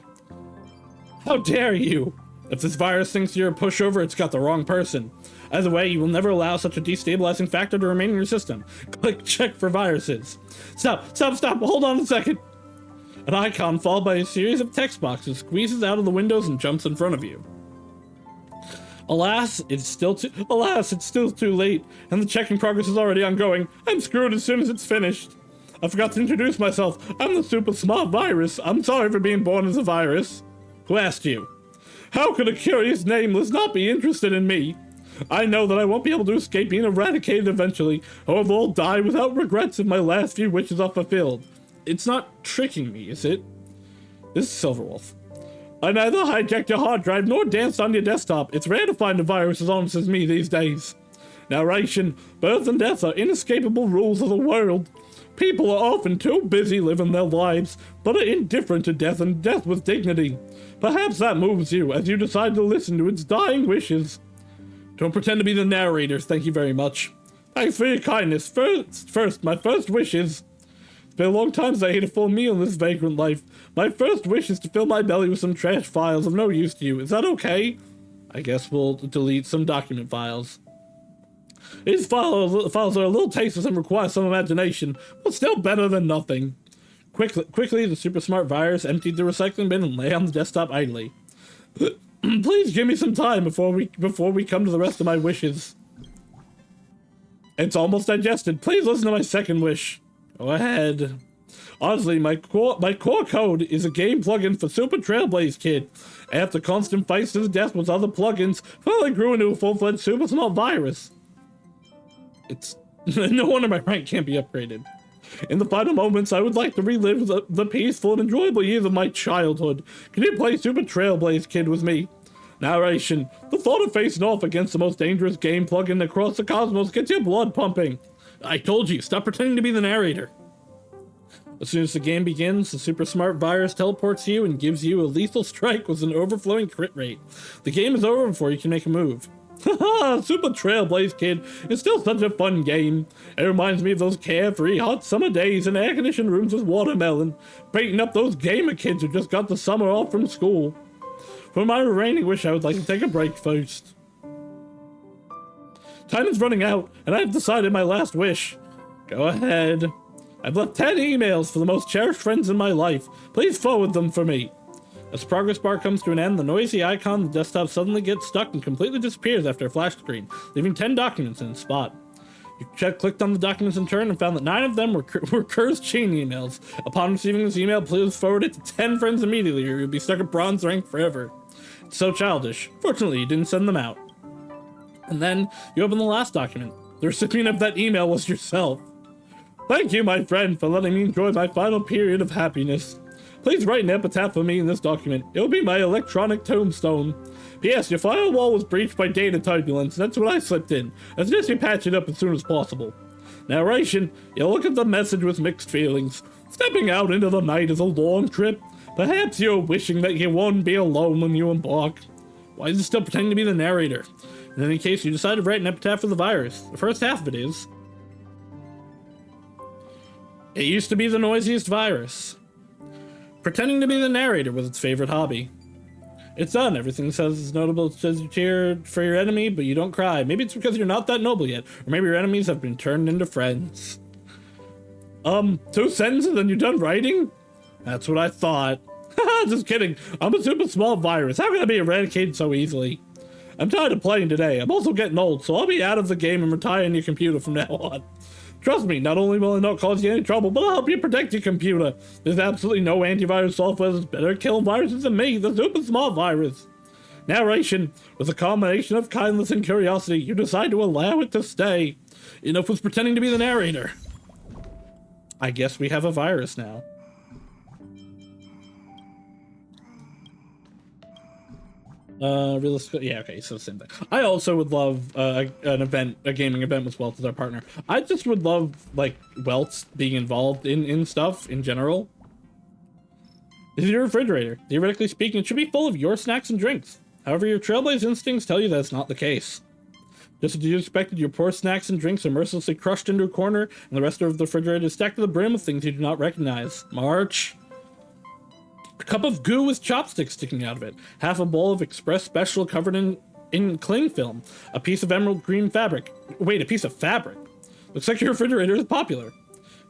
Speaker 1: How dare you! If this virus thinks you're a pushover, it's got the wrong person. Either way, you will never allow such a destabilizing factor to remain in your system. Click check for viruses. Stop! Hold on a second! An icon followed by a series of text boxes squeezes out of the windows and jumps in front of you. Alas, it's still too late, and the checking progress is already ongoing. I'm screwed as soon as it's finished. I forgot to introduce myself. I'm the super smart virus. I'm sorry for being born as a virus. Who asked you? How could a curious nameless not be interested in me? I know that I won't be able to escape being eradicated eventually, or I will die without regrets if my last few wishes are fulfilled. It's not tricking me, is it? This is Silverwolf. I neither hijacked your hard drive nor danced on your desktop. It's rare to find a virus as honest as me these days. Narration: birth and death are inescapable rules of the world. People are often too busy living their lives, but are indifferent to death and death with dignity. Perhaps that moves you as you decide to listen to its dying wishes. Don't pretend to be the narrator, thank you very much. Thanks for your kindness. First, my first wish is... It's been a long time since I ate a full meal in this vagrant life. My first wish is to fill my belly with some trash files of no use to you. Is that okay? I guess we'll delete some document files. These files are a little tasteless and require some imagination, but still better than nothing. Quickly, the super smart virus emptied the recycling bin and lay on the desktop idly. Please give me some time before we come to the rest of my wishes. It's almost digested. Please listen to my second wish. Go ahead. Honestly, my core code is a game plugin for Super Trailblaze Kid. After constant fights to the death with other plugins, finally grew into a full-fledged super small virus. It's no wonder my rank can't be upgraded. In the final moments, I would like to relive the peaceful and enjoyable years of my childhood. Can you play Super Trailblaze Kid with me? Narration: the thought of facing off against the most dangerous game plugin across the cosmos gets your blood pumping. I told you, stop pretending to be the narrator. As soon as the game begins, the super smart virus teleports you and gives you a lethal strike with an overflowing crit rate. The game is over before you can make a move. Haha, Super Trailblaze Kid is still such a fun game. It reminds me of those carefree hot summer days in air-conditioned rooms with watermelon, baiting up those gamer kids who just got the summer off from school. For my remaining wish, I would like to take a break first. Time is running out, and I've decided my last wish. Go ahead. I've left 10 emails for the most cherished friends in my life. Please forward them for me. As the progress bar comes to an end, the noisy icon on the desktop suddenly gets stuck and completely disappears after a flash screen, leaving 10 documents in its spot. You clicked on the documents in turn and found that 9 of them were cursed chain emails. Upon receiving this email, please forward it to 10 friends immediately or you'll be stuck at bronze rank forever. It's so childish. Fortunately, you didn't send them out. And then, you open the last document. The recipient of that email was yourself. Thank you, my friend, for letting me enjoy my final period of happiness. Please write an epitaph for me in this document. It will be my electronic tombstone. P.S. Your firewall was breached by data turbulence. That's what I slipped in. I suggest you patch it up as soon as possible. Narration. You'll look at the message with mixed feelings. Stepping out into the night is a long trip. Perhaps you're wishing that you won't be alone when you embark. Why is it still pretending to be the narrator? In any case, you decide to write an epitaph for the virus. The first half of it is... It used to be the noisiest virus. Pretending to be the narrator was its favorite hobby. It's done. Everything says it's notable. It says you cheer for your enemy, but you don't cry. Maybe it's because you're not that noble yet. Or maybe your enemies have been turned into friends. 2 sentences and you're done writing? That's what I thought. Haha, just kidding. I'm a super small virus. How can I be eradicated so easily? I'm tired of playing today. I'm also getting old, so I'll be out of the game and retire on your computer from now on. Trust me, not only will I not cause you any trouble, but I'll help you protect your computer. There's absolutely no antivirus software that's better at killing viruses than me, the super small virus. Narration. With a combination of kindness and curiosity, you decide to allow it to stay. Enough was pretending to be the narrator. I guess we have a virus now. Realistic, yeah, okay, so same thing. I also would love a gaming event with Welt as our partner. I just would love, like, Welt being involved in stuff in general. This is your refrigerator. Theoretically speaking, it should be full of your snacks and drinks. However, your Trailblaze instincts tell you that it's not the case. Just as you expected, your poor snacks and drinks are mercilessly crushed into a corner, and the rest of the refrigerator is stacked to the brim with things you do not recognize. March. A cup of goo with chopsticks sticking out of it. Half a bowl of express special covered in cling film. A piece of emerald green fabric. Wait, a piece of fabric? Looks like your refrigerator is popular.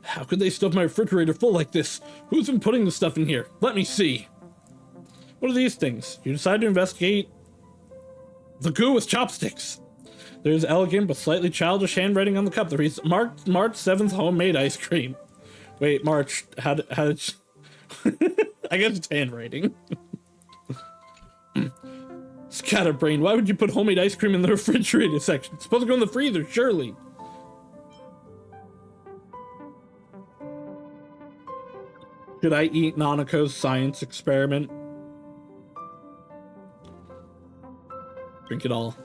Speaker 1: How could they stuff my refrigerator full like this? Who's been putting the stuff in here? Let me see. What are these things? You decide to investigate the goo with chopsticks. There's elegant but slightly childish handwriting on the cup that reads March 7th homemade ice cream. Wait, March, how did I guess it's handwriting. Scatterbrain, why would you put homemade ice cream in the refrigerator section? It's supposed to go in the freezer, surely. Should I eat Nanako's science experiment? Drink it all.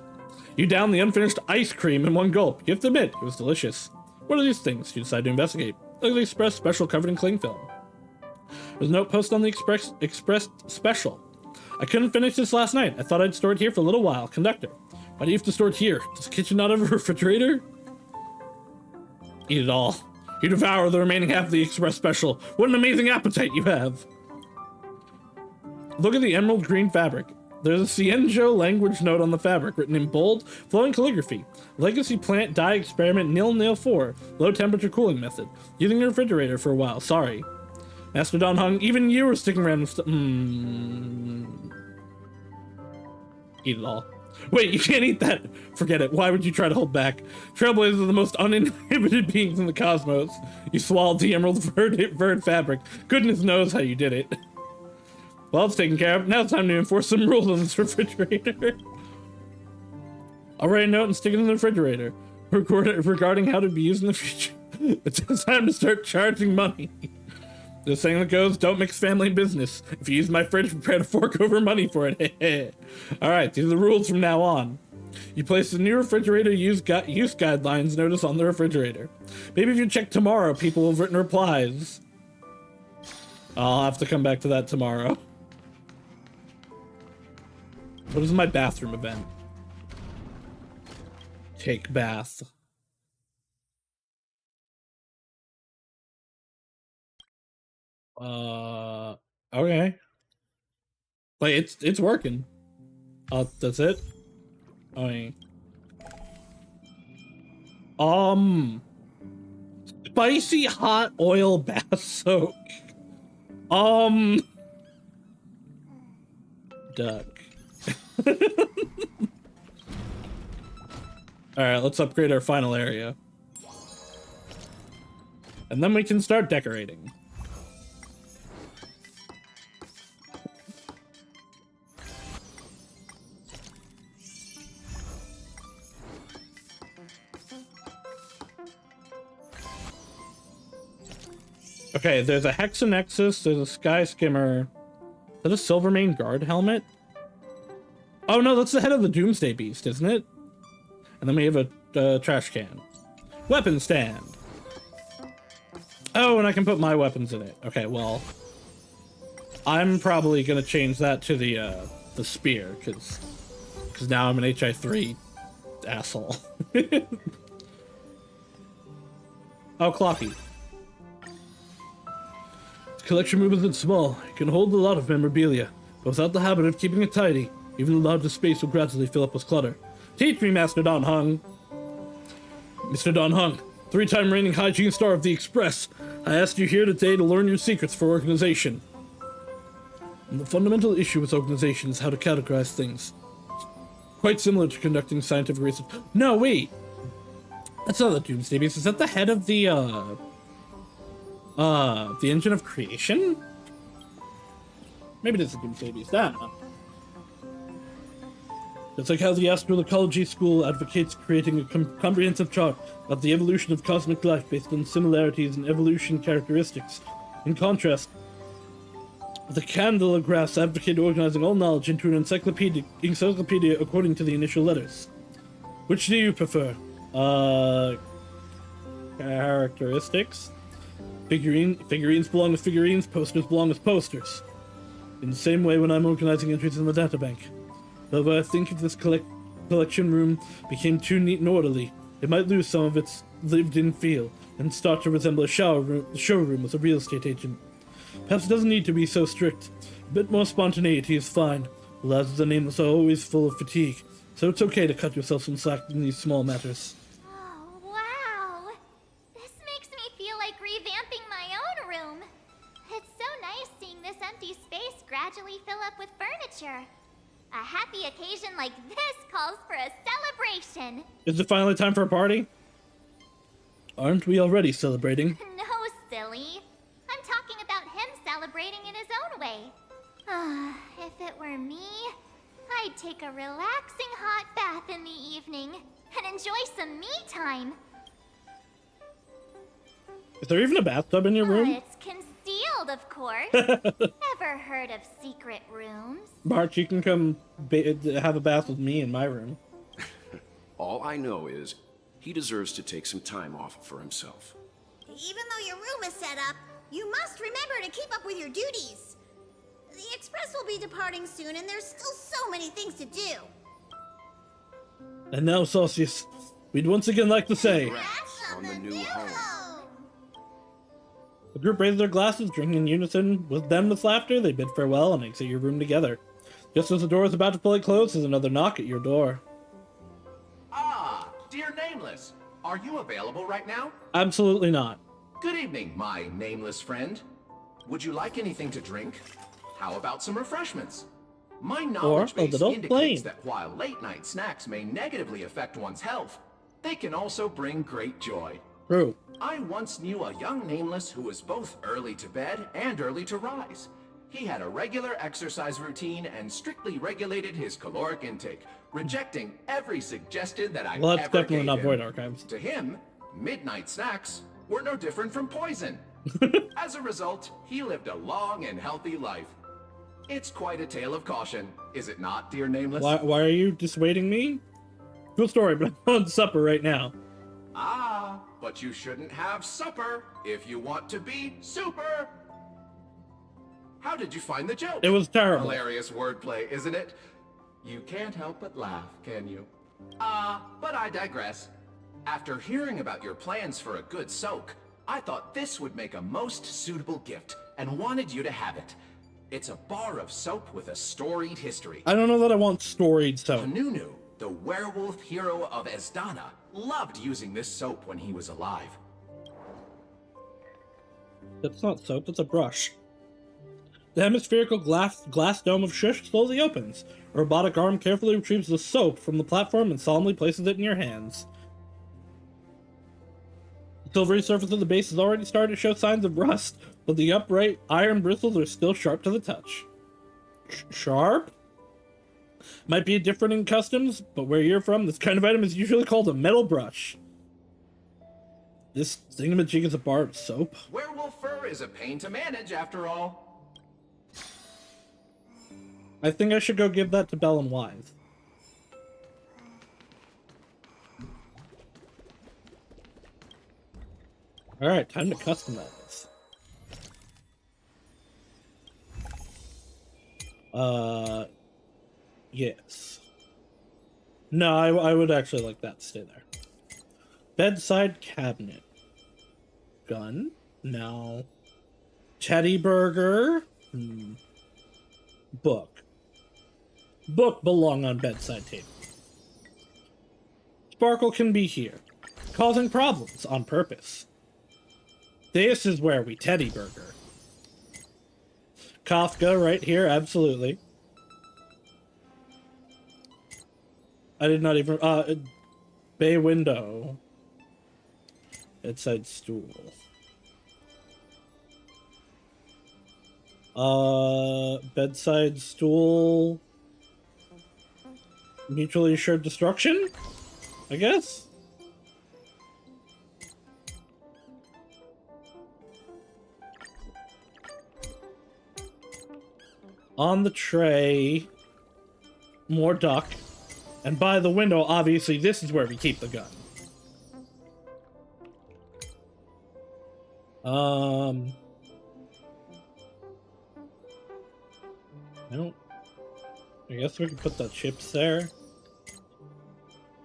Speaker 1: You down the unfinished ice cream in one gulp. You have to admit, it was delicious. What are these things? You decide to investigate. Look at the Express special covered in cling film. There's a note posted on the Express special. I couldn't finish this last night. I thought I'd store it here for a little while. Conductor, why do you have to store it here? Does the kitchen not have a refrigerator? Eat it all. You devour the remaining half of the Express special. What an amazing appetite you have. Look at the emerald green fabric. There's a Cienjo language note on the fabric, written in bold, flowing calligraphy. Legacy plant dye experiment 004. Low temperature cooling method. Using the refrigerator for a while. Sorry. Master Don Hung, even you were sticking around and Eat it all. Wait, you can't eat that. Forget it. Why would you try to hold back? Trailblazers are the most uninhibited beings in the cosmos. You swallowed the emerald bird fabric. Goodness knows how you did it. Well, it's taken care of. Now it's time to enforce some rules on this refrigerator. I'll write a note and stick it in the refrigerator. Regarding how to be used in the future. It's time to start charging money. The saying that goes, don't mix family and business. If you use my fridge, prepare to fork over money for it. Alright, these are the rules from now on. You place the new refrigerator use guidelines notice on the refrigerator. Maybe if you check tomorrow, people will have written replies. I'll have to come back to that tomorrow. What is my bathroom event? Take bath. Okay. Like, it's working. That's it? I mean... Spicy hot oil bath soak. Duck. Alright, let's upgrade our final area. And then we can start decorating. Okay, there's a Hexanexus, there's a Sky Skimmer. Is that a Silvermane Guard helmet? Oh no, that's the head of the Doomsday Beast, isn't it? And then we have a trash can. Weapon stand. Oh, and I can put my weapons in it. Okay, well, I'm probably gonna change that to the spear, because now I'm an HI3 asshole. Oh, Clocky. Collection room isn't small. It can hold a lot of memorabilia, but without the habit of keeping it tidy, even the largest space will gradually fill up with clutter. Teach me, Master Don Hung. Mr. Don Hung, 3-time reigning hygiene star of the Express, I asked you here today to learn your secrets for organization. And the fundamental issue with organization is how to categorize things. Quite similar to conducting scientific research. No, wait. That's not the Doomsday Beast. Is that the head of the Engine of Creation? Maybe it is the Doomsday Beast. I don't know. It's like how the Astral Ecology School advocates creating a comprehensive chart of the evolution of cosmic life based on similarities in evolution characteristics. In contrast, the Candlegraphs advocate organizing all knowledge into an encyclopedia according to the initial letters. Which do you prefer? Characteristics? Figurines belong with figurines, posters belong with posters. In the same way when I'm organizing entries in the databank. However, I think if this collection room became too neat and orderly, it might lose some of its lived-in feel and start to resemble a showroom with a real estate agent. Perhaps it doesn't need to be so strict. A bit more spontaneity is fine. The lads of the Nameless are always full of fatigue, so it's okay to cut yourself some slack in these small matters.
Speaker 5: Oh, wow! This makes me feel like revamping my own room. It's so nice seeing this empty space gradually fill up with furniture. A happy occasion like this calls for a celebration.
Speaker 1: Is it finally time for a party? Aren't we already celebrating?
Speaker 5: No, silly. I'm talking about him celebrating in his own way. If it were me, I'd take a relaxing hot bath in the evening and enjoy some me time.
Speaker 1: Is there even a bathtub in your room?
Speaker 5: It's concealed, of course. Ever heard of secret rooms?
Speaker 1: Bart, you can come have a bath with me in my room.
Speaker 12: All I know is he deserves to take some time off for himself.
Speaker 4: Even though your room is set up, you must remember to keep up with your duties. The express will be departing soon, and there's still so many things to do.
Speaker 1: And now, Sausius, we'd once again like to say,
Speaker 12: Congrats on the new home.
Speaker 1: the group raised their glasses, drinking in unison with them with laughter. They bid farewell and exit your room together. Just as the door is about to fully close, there's another knock at your door.
Speaker 3: Ah, dear Nameless, are you available right now?
Speaker 1: Absolutely not.
Speaker 3: Good evening, my nameless friend. Would you like anything to drink? How about some refreshments? My knowledge
Speaker 1: Or a
Speaker 3: base
Speaker 1: little
Speaker 3: indicates
Speaker 1: flame.
Speaker 3: that while late-night snacks may negatively affect one's health, they can also bring great joy.
Speaker 1: True.
Speaker 3: I once knew a young nameless who was both early to bed and early to rise. He had a regular exercise routine and strictly regulated his caloric intake, rejecting every suggestion that I
Speaker 1: Well, that's
Speaker 3: ever
Speaker 1: definitely
Speaker 3: gave
Speaker 1: not
Speaker 3: him.
Speaker 1: Void Archives.
Speaker 3: To him, midnight snacks were no different from poison. As a result, he lived a long and healthy life. It's quite a tale of caution, is it not, dear Nameless?
Speaker 1: Why are you dissuading me? Cool story, but I'm on supper right now.
Speaker 3: Ah, but you shouldn't have supper if you want to be super. How did you find the joke?
Speaker 1: It was terrible.
Speaker 3: Hilarious wordplay, isn't it? You can't help but laugh, can you? But I digress. After hearing about your plans for a good soak, I thought this would make a most suitable gift and wanted you to have it. It's a bar of soap with a storied history.
Speaker 1: I don't know that I want storied soap.
Speaker 3: Hanunu, the werewolf hero of Esdana, loved using this soap when he was alive.
Speaker 1: That's not soap, that's a brush. The hemispherical glass dome of Shush slowly opens. A robotic arm carefully retrieves the soap from the platform and solemnly places it in your hands. The silvery surface of the base has already started to show signs of rust, but the upright iron bristles are still sharp to the touch. Sharp? Might be different in customs, but where you're from, this kind of item is usually called a metal brush. This thingamajig is a bar of soap?
Speaker 3: Werewolf fur is a pain to manage, after all.
Speaker 1: I think I should go give that to Bell and Wise. Alright, time to customize. Yes. No, I would actually like that to stay there. Bedside cabinet. Gun? No. Teddy burger? Book. Book belong on bedside table. Sparkle can be here, causing problems on purpose. This is where we teddy burger. Kafka right here, absolutely. I did not even, bay window. Bedside stool. Bedside stool. Mutually assured destruction? I guess? On the tray. More duck. And by the window, obviously, this is where we keep the gun. I guess we can put the chips there.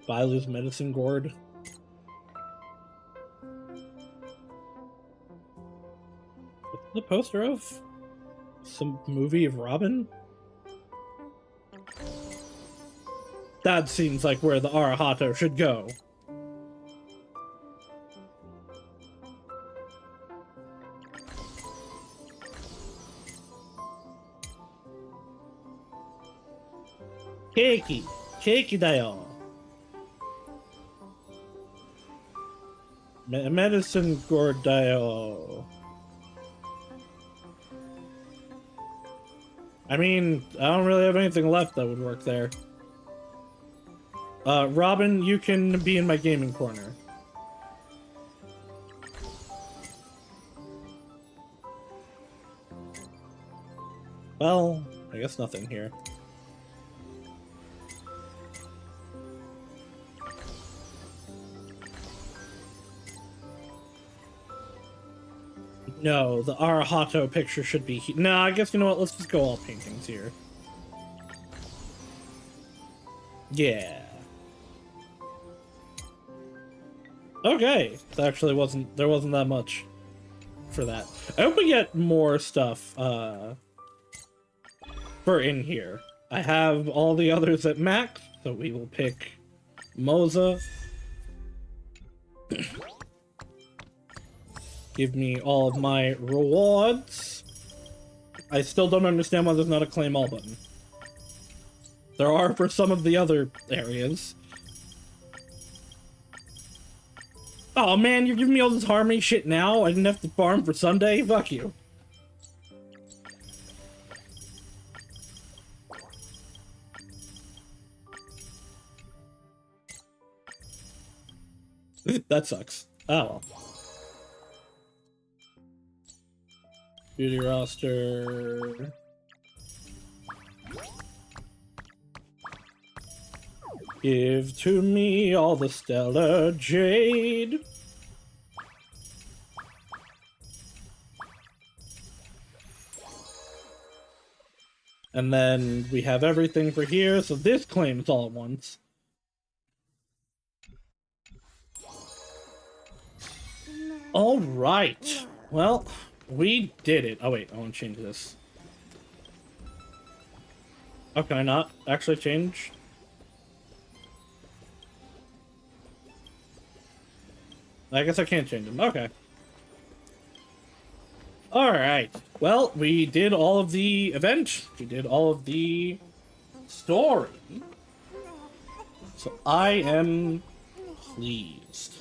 Speaker 1: Bilu's medicine gourd. What's the poster of? Some movie of Robin? That seems like where the Arahato should go. Keiki! Keiki da yo! Medicine gourd da yo. I mean, I don't really have anything left that would work there. Robin, you can be in my gaming corner. Well, I guess nothing here. No, the Arahato picture should be no, I guess, you know what, let's just go all paintings here. Yeah. Okay. There actually wasn't that much for that. I hope we get more stuff, for in here. I have all the others at max, so we will pick Moza. Give me all of my rewards. I still don't understand why there's not a claim all button. There are for some of the other areas. Oh man, you're giving me all this harmony shit now? I didn't have to farm for Sunday? Fuck you. That sucks. Oh well. Beauty roster. Give to me all the stellar jade. And then we have everything for here, so this claims all at once. All right. Well, we did it. Oh wait, I want to change this. Oh, can I not actually change? I guess I can't change them. Okay. Alright. Well, we did all of the event. We did all of the story. So I am pleased.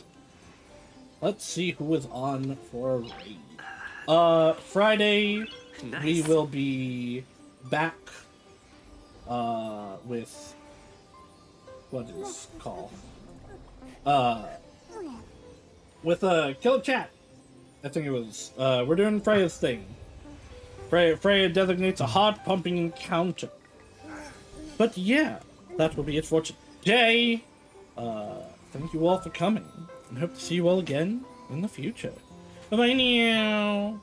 Speaker 1: Let's see who is on for a raid. Friday, nice. We will be back with what is it called? With Kill Chat. I think it was. We're doing Freya's thing. Freya designates a heart pumping encounter. But yeah, that will be it for today. Thank you all for coming, and hope to see you all again in the future. Bye-bye now.